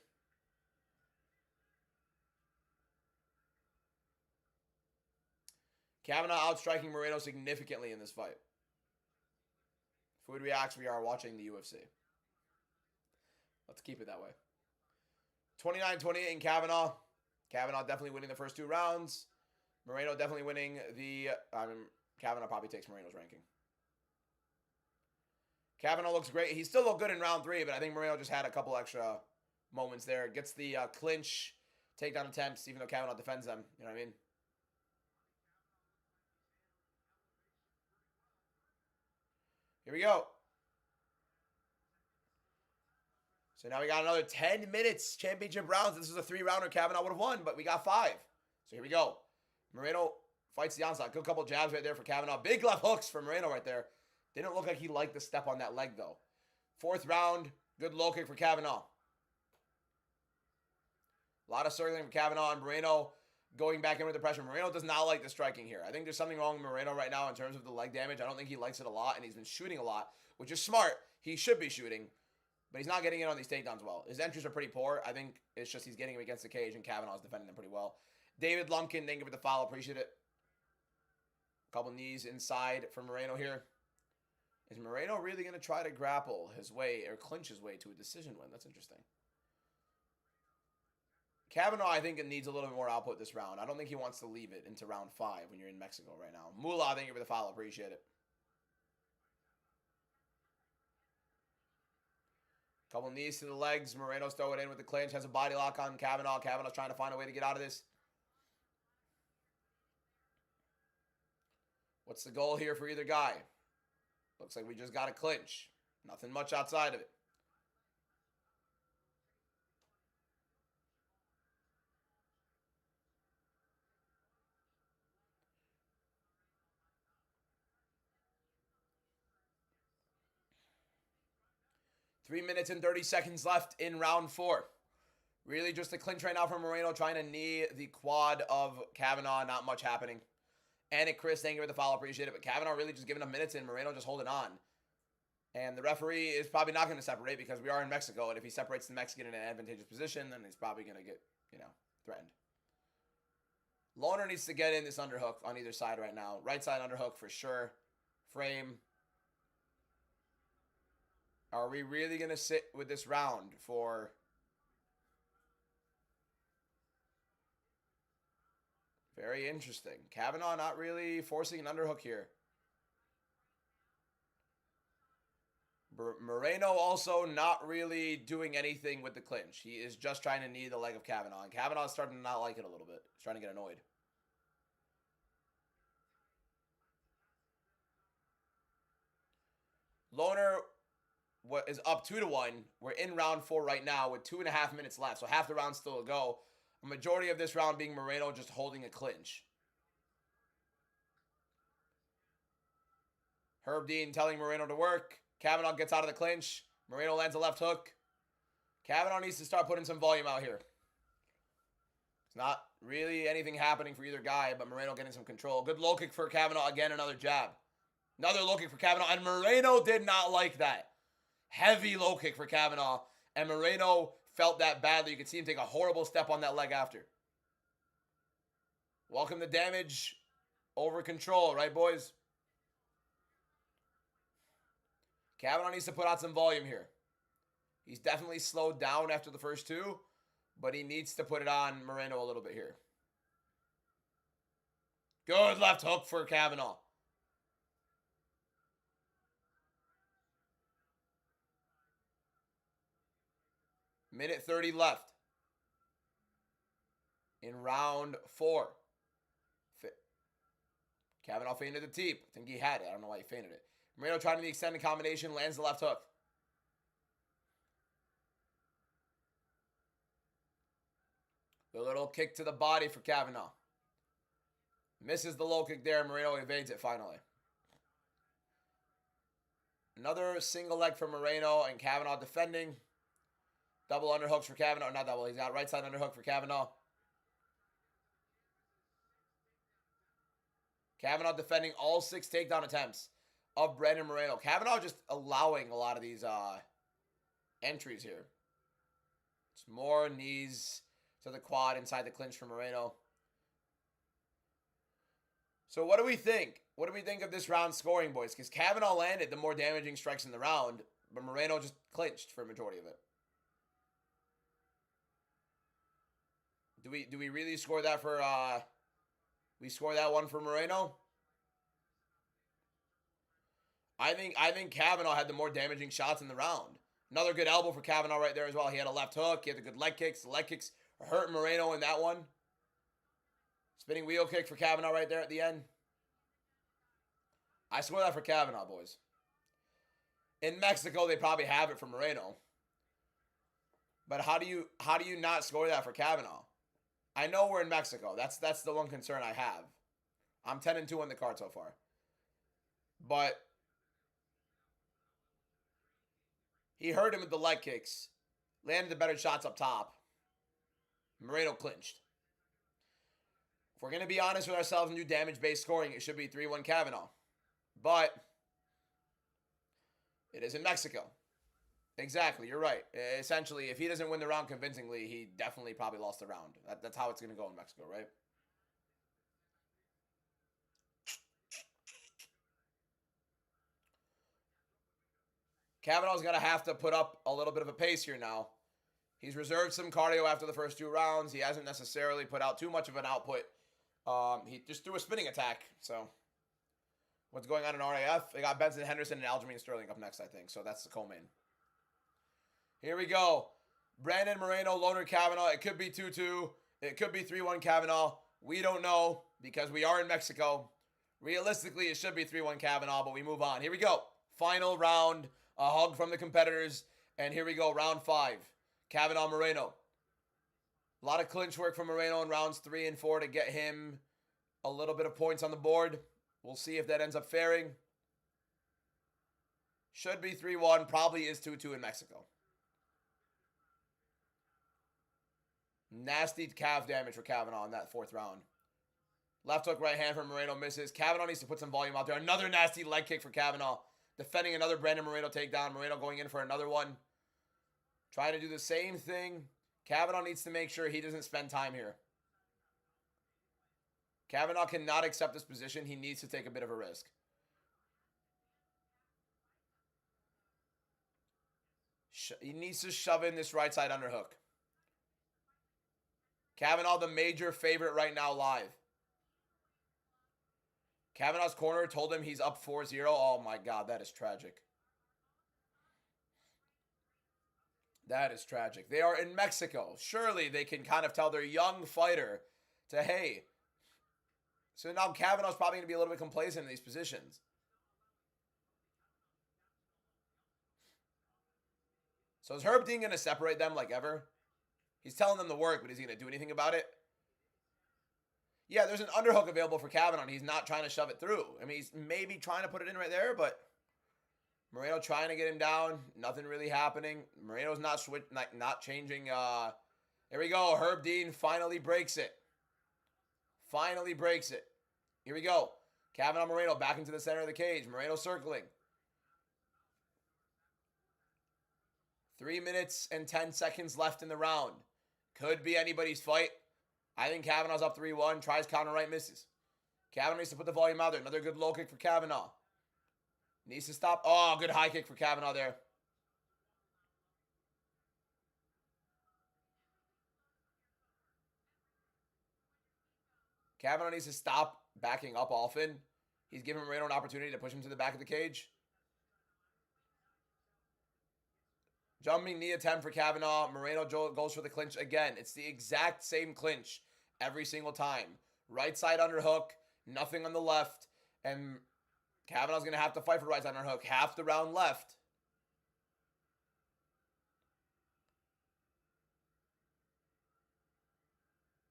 Kavanaugh outstriking Moreno significantly in this fight. Food reacts, we are watching the UFC. Let's keep it that way. 29-28 in Kavanaugh. Kavanaugh definitely winning the first 2 rounds. Moreno definitely winning the... Kavanaugh probably takes Moreno's ranking. Kavanaugh looks great. He still looked good in round 3, but I think Moreno just had a couple extra moments there. Gets the clinch, takedown attempts, even though Kavanaugh defends them. You know what I mean? Here we go. So now we got another 10 minutes championship rounds. This is a 3-rounder. Kavanaugh would have won, but we got 5. So here we go. Moreno fights the onslaught. Good couple jabs right there for Kavanaugh. Big left hooks for Moreno right there. Didn't look like he liked the step on that leg, though. 4th round. Good low kick for Kavanaugh. A lot of circling for Kavanaugh, and Moreno going back in with the pressure. Moreno does not like the striking here. I think there's something wrong with Moreno right now in terms of the leg damage. I don't think he likes it a lot, and he's been shooting a lot, which is smart. He should be shooting, but he's not getting in on these takedowns well. His entries are pretty poor. I think it's just he's getting him against the cage, and Kavanaugh's defending them pretty well. David Lumpkin, thank you for the follow. Appreciate it. Couple knees inside for Moreno here. Is Moreno really going to try to grapple his way or clinch his way to a decision win? That's interesting. Kavanaugh, I think, it needs a little bit more output this round. I don't think he wants to leave it into round 5 when you're in Mexico right now. Moolah, thank you for the follow. Appreciate it. Couple knees to the legs. Moreno's throw it in with the clinch. Has a body lock on Kavanaugh. Kavanaugh's trying to find a way to get out of this. What's the goal here for either guy? Looks like we just got a clinch. Nothing much outside of it. Three minutes and 30 seconds left in round 4. Really just a clinch right now for Moreno, trying to knee the quad of Kavanaugh. Not much happening. And Chris, thank you for the follow. Appreciate it. But Kavanaugh really just giving him minutes in. Moreno just holding on. And the referee is probably not going to separate because we are in Mexico. And if he separates the Mexican in an advantageous position, then he's probably going to get, threatened. Lohner needs to get in this underhook on either side right now. Right side underhook for sure. Frame. Are we really going to sit with this round for... Very interesting. Kavanaugh not really forcing an underhook here. Moreno also not really doing anything with the clinch. He is just trying to knee the leg of Kavanaugh. And Kavanaugh is starting to not like it a little bit. He's starting to get annoyed. Lohner is up 2-1. We're in round 4 right now with 2.5 minutes left. So half the round still to go. A majority of this round being Moreno just holding a clinch. Herb Dean telling Moreno to work. Kavanaugh gets out of the clinch. Moreno lands a left hook. Kavanaugh needs to start putting some volume out here. It's not really anything happening for either guy, but Moreno getting some control. Good low kick for Kavanaugh. Again, another jab. Another low kick for Kavanaugh, and Moreno did not like that. Heavy low kick for Kavanaugh, and Moreno felt that badly. You could see him take a horrible step on that leg after. Welcome to damage over control, right, boys? Kavanaugh needs to put out some volume here. He's definitely slowed down after the first 2, but he needs to put it on Moreno a little bit here. Good left hook for Kavanaugh. Minute 30 left in round 4. Kavanaugh feinted the teep. I think he had it. I don't know why he feinted it. Moreno trying to the extended combination, lands the left hook. The little kick to the body for Kavanaugh. Misses the low kick there. Moreno evades it finally. Another single leg for Moreno and Kavanaugh defending. Double underhooks for Kavanaugh. Not double. He's got right side underhook for Kavanaugh. Kavanaugh defending all 6 takedown attempts of Brandon Moreno. Kavanaugh just allowing a lot of these entries here. It's more knees to the quad inside the clinch for Moreno. So what do we think? What do we think of this round scoring, boys? Because Kavanaugh landed the more damaging strikes in the round, but Moreno just clinched for a majority of it. Do we really score that for we score that one for Moreno? I think Kavanaugh had the more damaging shots in the round. Another good elbow for Kavanaugh right there as well. He had a left hook. He had the good leg kicks. The leg kicks hurt Moreno in that one. Spinning wheel kick for Kavanaugh right there at the end. I score that for Kavanaugh, boys. In Mexico, they probably have it for Moreno. But how do you not score that for Kavanaugh? I know we're in Mexico. That's the one concern I have. I'm 10-2 on the card so far. But he hurt him with the leg kicks. Landed the better shots up top. Moreno clinched. If we're going to be honest with ourselves and do damage-based scoring, it should be 3-1 Kavanaugh. But it is in Mexico. Exactly, you're right. Essentially, if he doesn't win the round convincingly, he definitely probably lost the round. That's how it's going to go in Mexico, right? Kavanaugh's going to have to put up a little bit of a pace here now. He's reserved some cardio after the first 2 rounds. He hasn't necessarily put out too much of an output. He just threw a spinning attack. So, what's going on in RAF? They got Benson Henderson and Aljamain Sterling up next, I think. So, that's the co-main. Here we go. Brandon Moreno, Loner Kavanaugh. It could be 2-2. It could be 3-1 Kavanaugh. We don't know because we are in Mexico. Realistically, it should be 3-1 Kavanaugh, but we move on. Here we go. Final round. A hug from the competitors. And here we go. Round 5. Kavanaugh Moreno. A lot of clinch work from Moreno in rounds 3 and 4 to get him a little bit of points on the board. We'll see if that ends up faring. Should be 3-1. Probably is 2-2 in Mexico. Nasty calf damage for Kavanaugh in that 4th round. Left hook, right hand from Moreno misses. Kavanaugh needs to put some volume out there. Another nasty leg kick for Kavanaugh. Defending another Brandon Moreno takedown. Moreno going in for another one. Trying to do the same thing. Kavanaugh needs to make sure he doesn't spend time here. Kavanaugh cannot accept this position. He needs to take a bit of a risk. He needs to shove in this right side underhook. Kavanaugh, the major favorite right now live. Kavanaugh's corner told him he's up 4-0. Oh my God, that is tragic. That is tragic. They are in Mexico. Surely they can kind of tell their young fighter to, hey. So now Kavanaugh's probably going to be a little bit complacent in these positions. So is Herb Dean going to separate them like ever? He's telling them to work, but is he going to do anything about it? Yeah, there's an underhook available for Kavanaugh, and he's not trying to shove it through. I mean, he's maybe trying to put it in right there, but Moreno trying to get him down. Nothing really happening. Moreno's not changing. Here we go. Herb Dean finally breaks it. Finally breaks it. Here we go. Kavanaugh Moreno back into the center of the cage. Moreno circling. 3 minutes and 10 seconds left in the round. Could be anybody's fight. I think Kavanaugh's up 3-1. Tries counter right, misses. Kavanaugh needs to put the volume out there. Another good low kick for Kavanaugh. Needs to stop. Oh, good high kick for Kavanaugh there. Kavanaugh needs to stop backing up often. He's giving Moreno an opportunity to push him to the back of the cage. Jumping knee attempt for Kavanaugh. Moreno goes for the clinch again. It's the exact same clinch every single time. Right side underhook. Nothing on the left. And Kavanaugh's going to have to fight for right side underhook. Half the round left.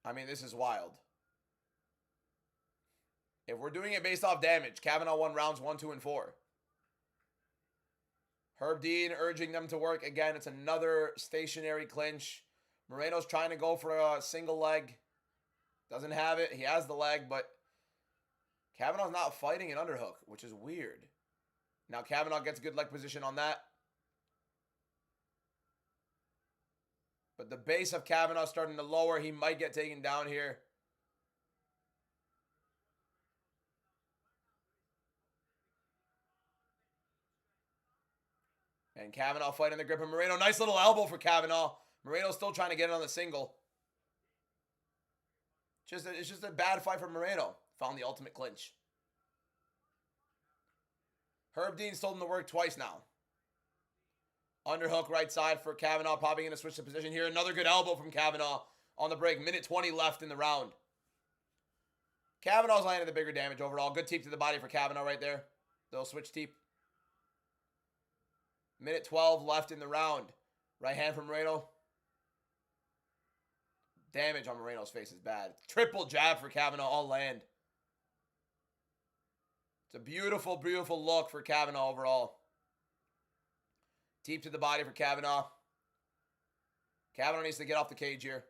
I mean, this is wild. If we're doing it based off damage, Kavanaugh won rounds 1, 2, and 4. Herb Dean urging them to work. Again, it's another stationary clinch. Moreno's trying to go for a single leg. Doesn't have it. He has the leg, but Kavanaugh's not fighting an underhook, which is weird. Now Kavanaugh gets a good leg position on that. But the base of Kavanaugh starting to lower. He might get taken down here. And Kavanaugh fighting the grip of Moreno. Nice little elbow for Kavanaugh. Moreno's still trying to get it on the single. It's just a bad fight for Moreno. Found the ultimate clinch. Herb Dean's told him to work twice now. Underhook right side for Kavanaugh. Probably going to switch the position here. Another good elbow from Kavanaugh on the break. Minute 20 left in the round. Kavanaugh's landed the bigger damage overall. Good teep to the body for Kavanaugh right there. They'll switch teep. Minute 12 left in the round. Right hand from Moreno. damage on Moreno's face is bad. Triple jab for Kavanaugh, all land. It's a beautiful, beautiful look for Kavanaugh overall. Deep to the body for Kavanaugh. Kavanaugh needs to get off the cage here.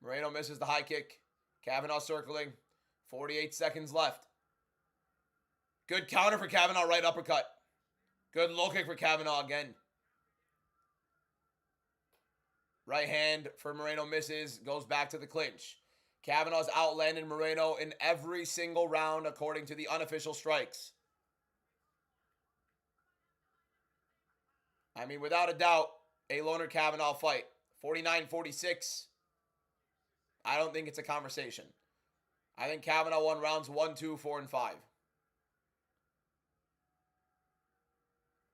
Moreno misses the high kick. Kavanaugh circling. 48 seconds left. Good counter for Kavanaugh, right uppercut. Good low kick for Kavanaugh again. Right hand for Moreno misses. Goes back to the clinch. Kavanaugh's outlanded Moreno in every single round according to the unofficial strikes. I mean, without a doubt, a Loner Kavanaugh fight. 49-46. I don't think it's a conversation. I think Kavanaugh won rounds 1, 2, 4, and 5.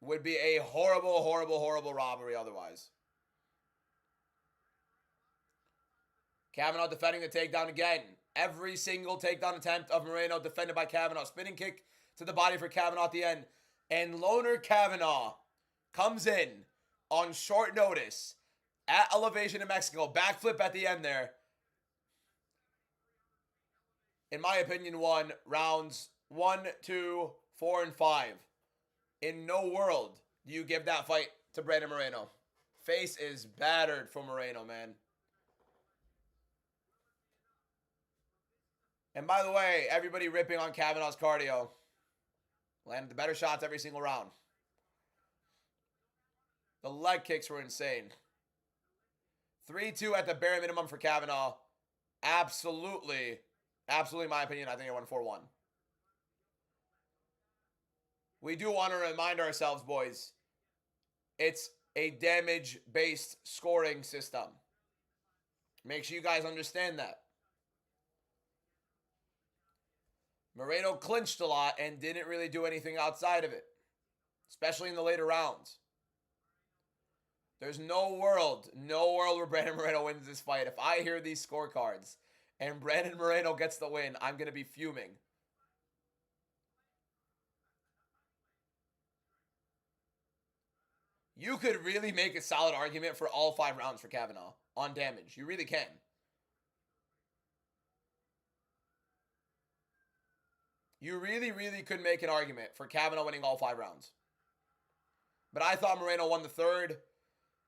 Would be a horrible, horrible, horrible robbery otherwise. Kavanaugh defending the takedown again. Every single takedown attempt of Moreno defended by Kavanaugh. Spinning kick to the body for Kavanaugh at the end. And Loner Kavanaugh comes in on short notice at elevation in Mexico. Backflip at the end there. In my opinion, won rounds 1, 2, 4, and 5. In no world do you give that fight to Brandon Moreno. Face is battered for Moreno, man. And by the way, everybody ripping on Kavanaugh's cardio. Landed the better shots every single round. The leg kicks were insane. 3-2 at the bare minimum for Kavanaugh. Absolutely, in my opinion, I think it won 4-1. We do want to remind ourselves, boys, it's a damage-based scoring system. Make sure you guys understand that. Moreno clinched a lot and didn't really do anything outside of it, especially in the later rounds. There's no world where Brandon Moreno wins this fight. If I hear these scorecards and Brandon Moreno gets the win, I'm going to be fuming. You could really make a solid argument for all 5 rounds for Kavanaugh on damage. You really can. You really, really could make an argument for Kavanaugh winning all 5 rounds. But I thought Moreno won the 3rd,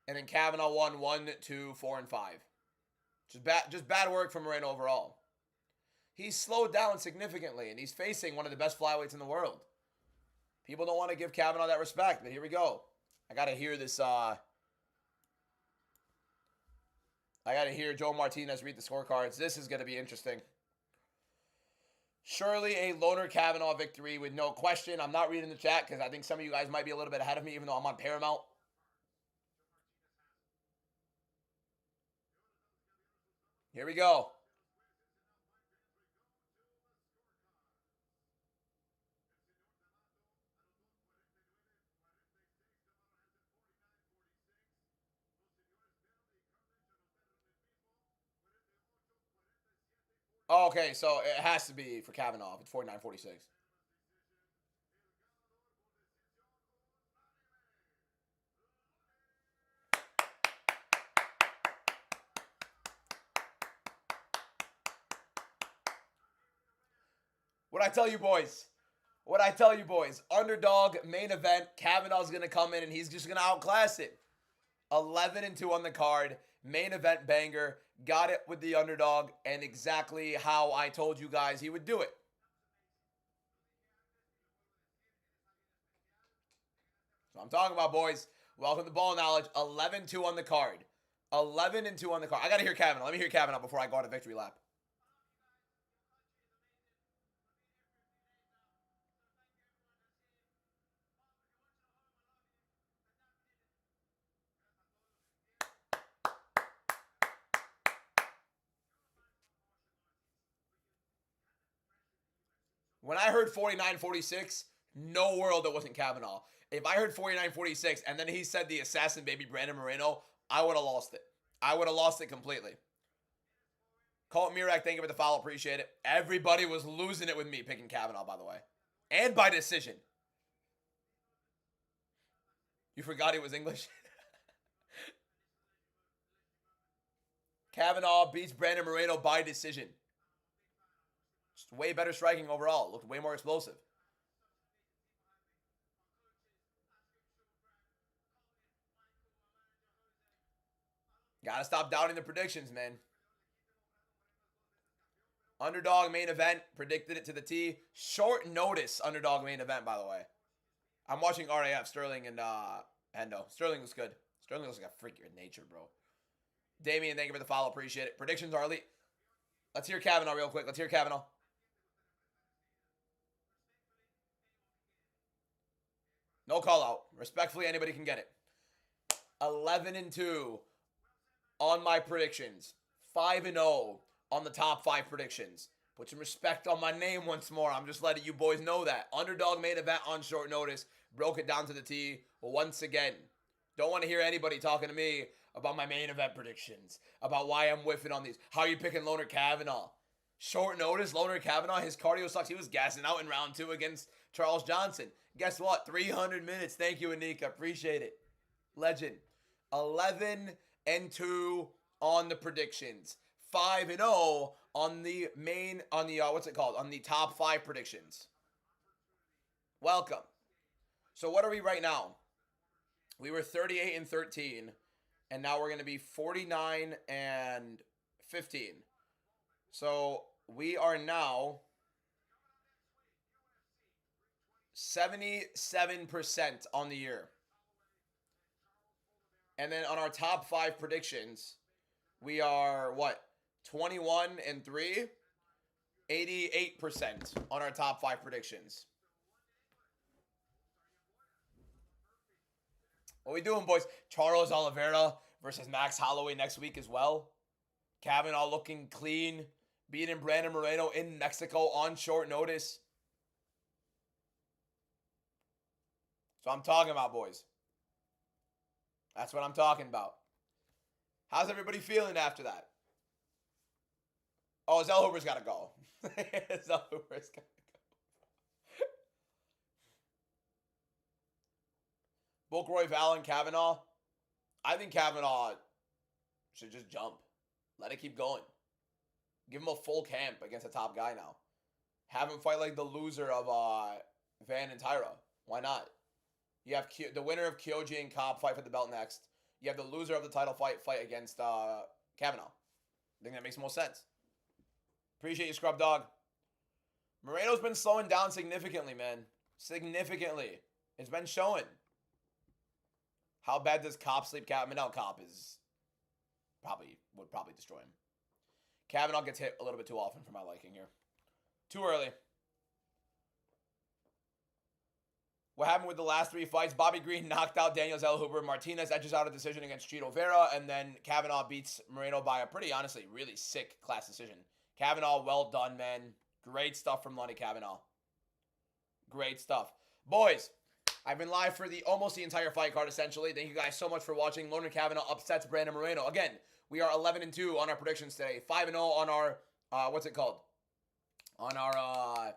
and then Kavanaugh won 1, 2, 4, and 5. Just bad work from Moreno overall. He's slowed down significantly, and he's facing one of the best flyweights in the world. People don't want to give Kavanaugh that respect, but here we go. I got to hear this. I got to hear Joe Martinez read the scorecards. This is going to be interesting. Surely a Loner Kavanaugh victory with no question. I'm not reading the chat because I think some of you guys might be a little bit ahead of me, even though I'm on Paramount. Here we go. Oh, okay, so it has to be for Kavanaugh. It's 49-46. What I tell you boys, underdog main event, Kavanaugh's going to come in and he's just going to outclass it. 11-2 on the card, main event banger, got it with the underdog, and exactly how I told you guys he would do it. So I'm talking about, boys. Welcome to Ball Knowledge. 11-2 on the card. 11-2 on the card. I got to hear Kavanaugh. Let me hear Kavanaugh before I go on a victory lap. When I heard 49-46, no world it wasn't Kavanaugh. If I heard 49-46 and then he said the assassin baby Brandon Moreno, I would have lost it. I would have lost it completely. Colt Mirak, thank you for the follow. Appreciate it. Everybody was losing it with me picking Kavanaugh, by the way. And by decision. You forgot he was English? Kavanaugh beats Brandon Moreno by decision. Just way better striking overall. Looked way more explosive. Gotta stop doubting the predictions, man. Underdog main event. Predicted it to the T. Short notice underdog main event, by the way. I'm watching RAF, Sterling and Hendo. Sterling looks good. Sterling looks like a freak of nature, bro. Damien, thank you for the follow. Appreciate it. Predictions are elite. Let's hear Kavanaugh real quick. Let's hear Kavanaugh. No call out. Respectfully, anybody can get it. 11-2 on my predictions. 5-0 on the top 5 predictions. Put some respect on my name once more. I'm just letting you boys know that. Underdog main event on short notice. Broke it down to the T once again. Don't want to hear anybody talking to me about my main event predictions. About why I'm whiffing on these. How are you picking Loner Kavanaugh? Short notice, Loner Kavanaugh, his cardio sucks. He was gassing out in round 2 against Charles Johnson. Guess what? 300 minutes. Thank you, Anika. Appreciate it. Legend. 11-2 on the predictions. 5-0 on the main, on the, what's it called? On the top 5 predictions. Welcome. So what are we right now? We were 38-13, and now we're going to be 49-15. So we are now 77% on the year. And then on our top 5 predictions, we are what? 21-3, 88% on our top 5 predictions. What we doing, boys? Charles Oliveira versus Max Holloway next week as well. Kavanaugh looking clean, beating Brandon Moreno in Mexico on short notice. So I'm talking about, boys. That's what I'm talking about. How's everybody feeling after that? Oh, Zellhuber's got to go. Zellhuber's got to go. Book Roy Fallon, Kavanaugh. I think Kavanaugh should just jump. Let it keep going. Give him a full camp against a top guy now. Have him fight like the loser of Van and Tyra. Why not? You have the winner of Kyoji and Cobb fight for the belt next. You have the loser of the title fight against Kavanaugh. I think that makes most sense. Appreciate you, Scrub Dog. Moreno's been slowing down significantly, man. Significantly. It's been showing. How bad does Cobb sleep? Manel Cobb is would probably destroy him. Kavanaugh gets hit a little bit too often for my liking here. Too early. What happened with the last 3 fights? Bobby Green knocked out Daniel Zellhuber. Martinez edges out a decision against Chito Vera. And then Kavanaugh beats Moreno by a pretty, honestly, really sick class decision. Kavanaugh, well done, man. Great stuff from Lonnie Kavanaugh. Great stuff. Boys, I've been live for almost the entire fight card, essentially. Thank you guys so much for watching. Loner Kavanaugh upsets Brandon Moreno. Again, we are 11-2 on our predictions today. 5-0 on our, what's it called? On our,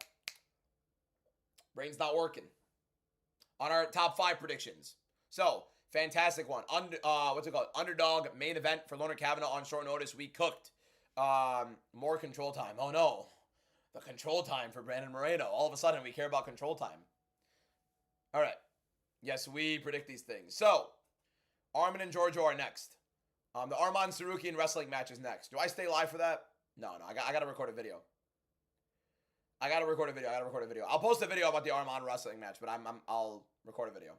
brain's not working. On our top 5 predictions. So, fantastic one. What's it called? Underdog main event for Loner Kavanaugh on short notice. We cooked. More control time. Oh no. The control time for Brandon Moreno. All of a sudden, we care about control time. All right. Yes, we predict these things. So, Arman and Giorgio are next. The Arman Sarukian wrestling match is next. Do I stay live for that? No. I got to record a video. I gotta record a video. I'll post a video about the Arman wrestling match, but I'll record a video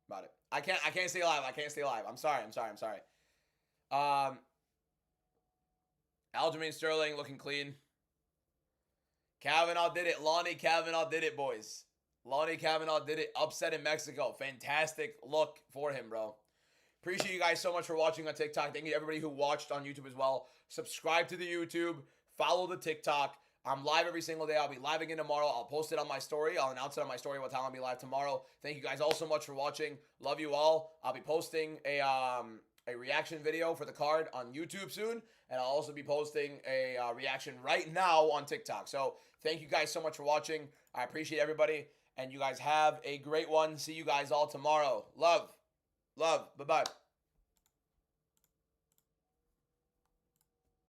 about it. I can't stay live. I'm sorry. Aljamain Sterling looking clean. Kavanaugh did it. Lonnie Kavanaugh did it, boys. Lonnie Kavanaugh did it. Upset in Mexico. Fantastic look for him, bro. Appreciate you guys so much for watching on TikTok. Thank you to everybody who watched on YouTube as well. Subscribe to the YouTube. Follow the TikTok. I'm live every single day. I'll be live again tomorrow. I'll post it on my story. I'll announce it on my story what time I'll be live tomorrow. Thank you guys all so much for watching. Love you all. I'll be posting a reaction video for the card on YouTube soon. And I'll also be posting a reaction right now on TikTok. So thank you guys so much for watching. I appreciate everybody. And you guys have a great one. See you guys all tomorrow. Love. Bye-bye.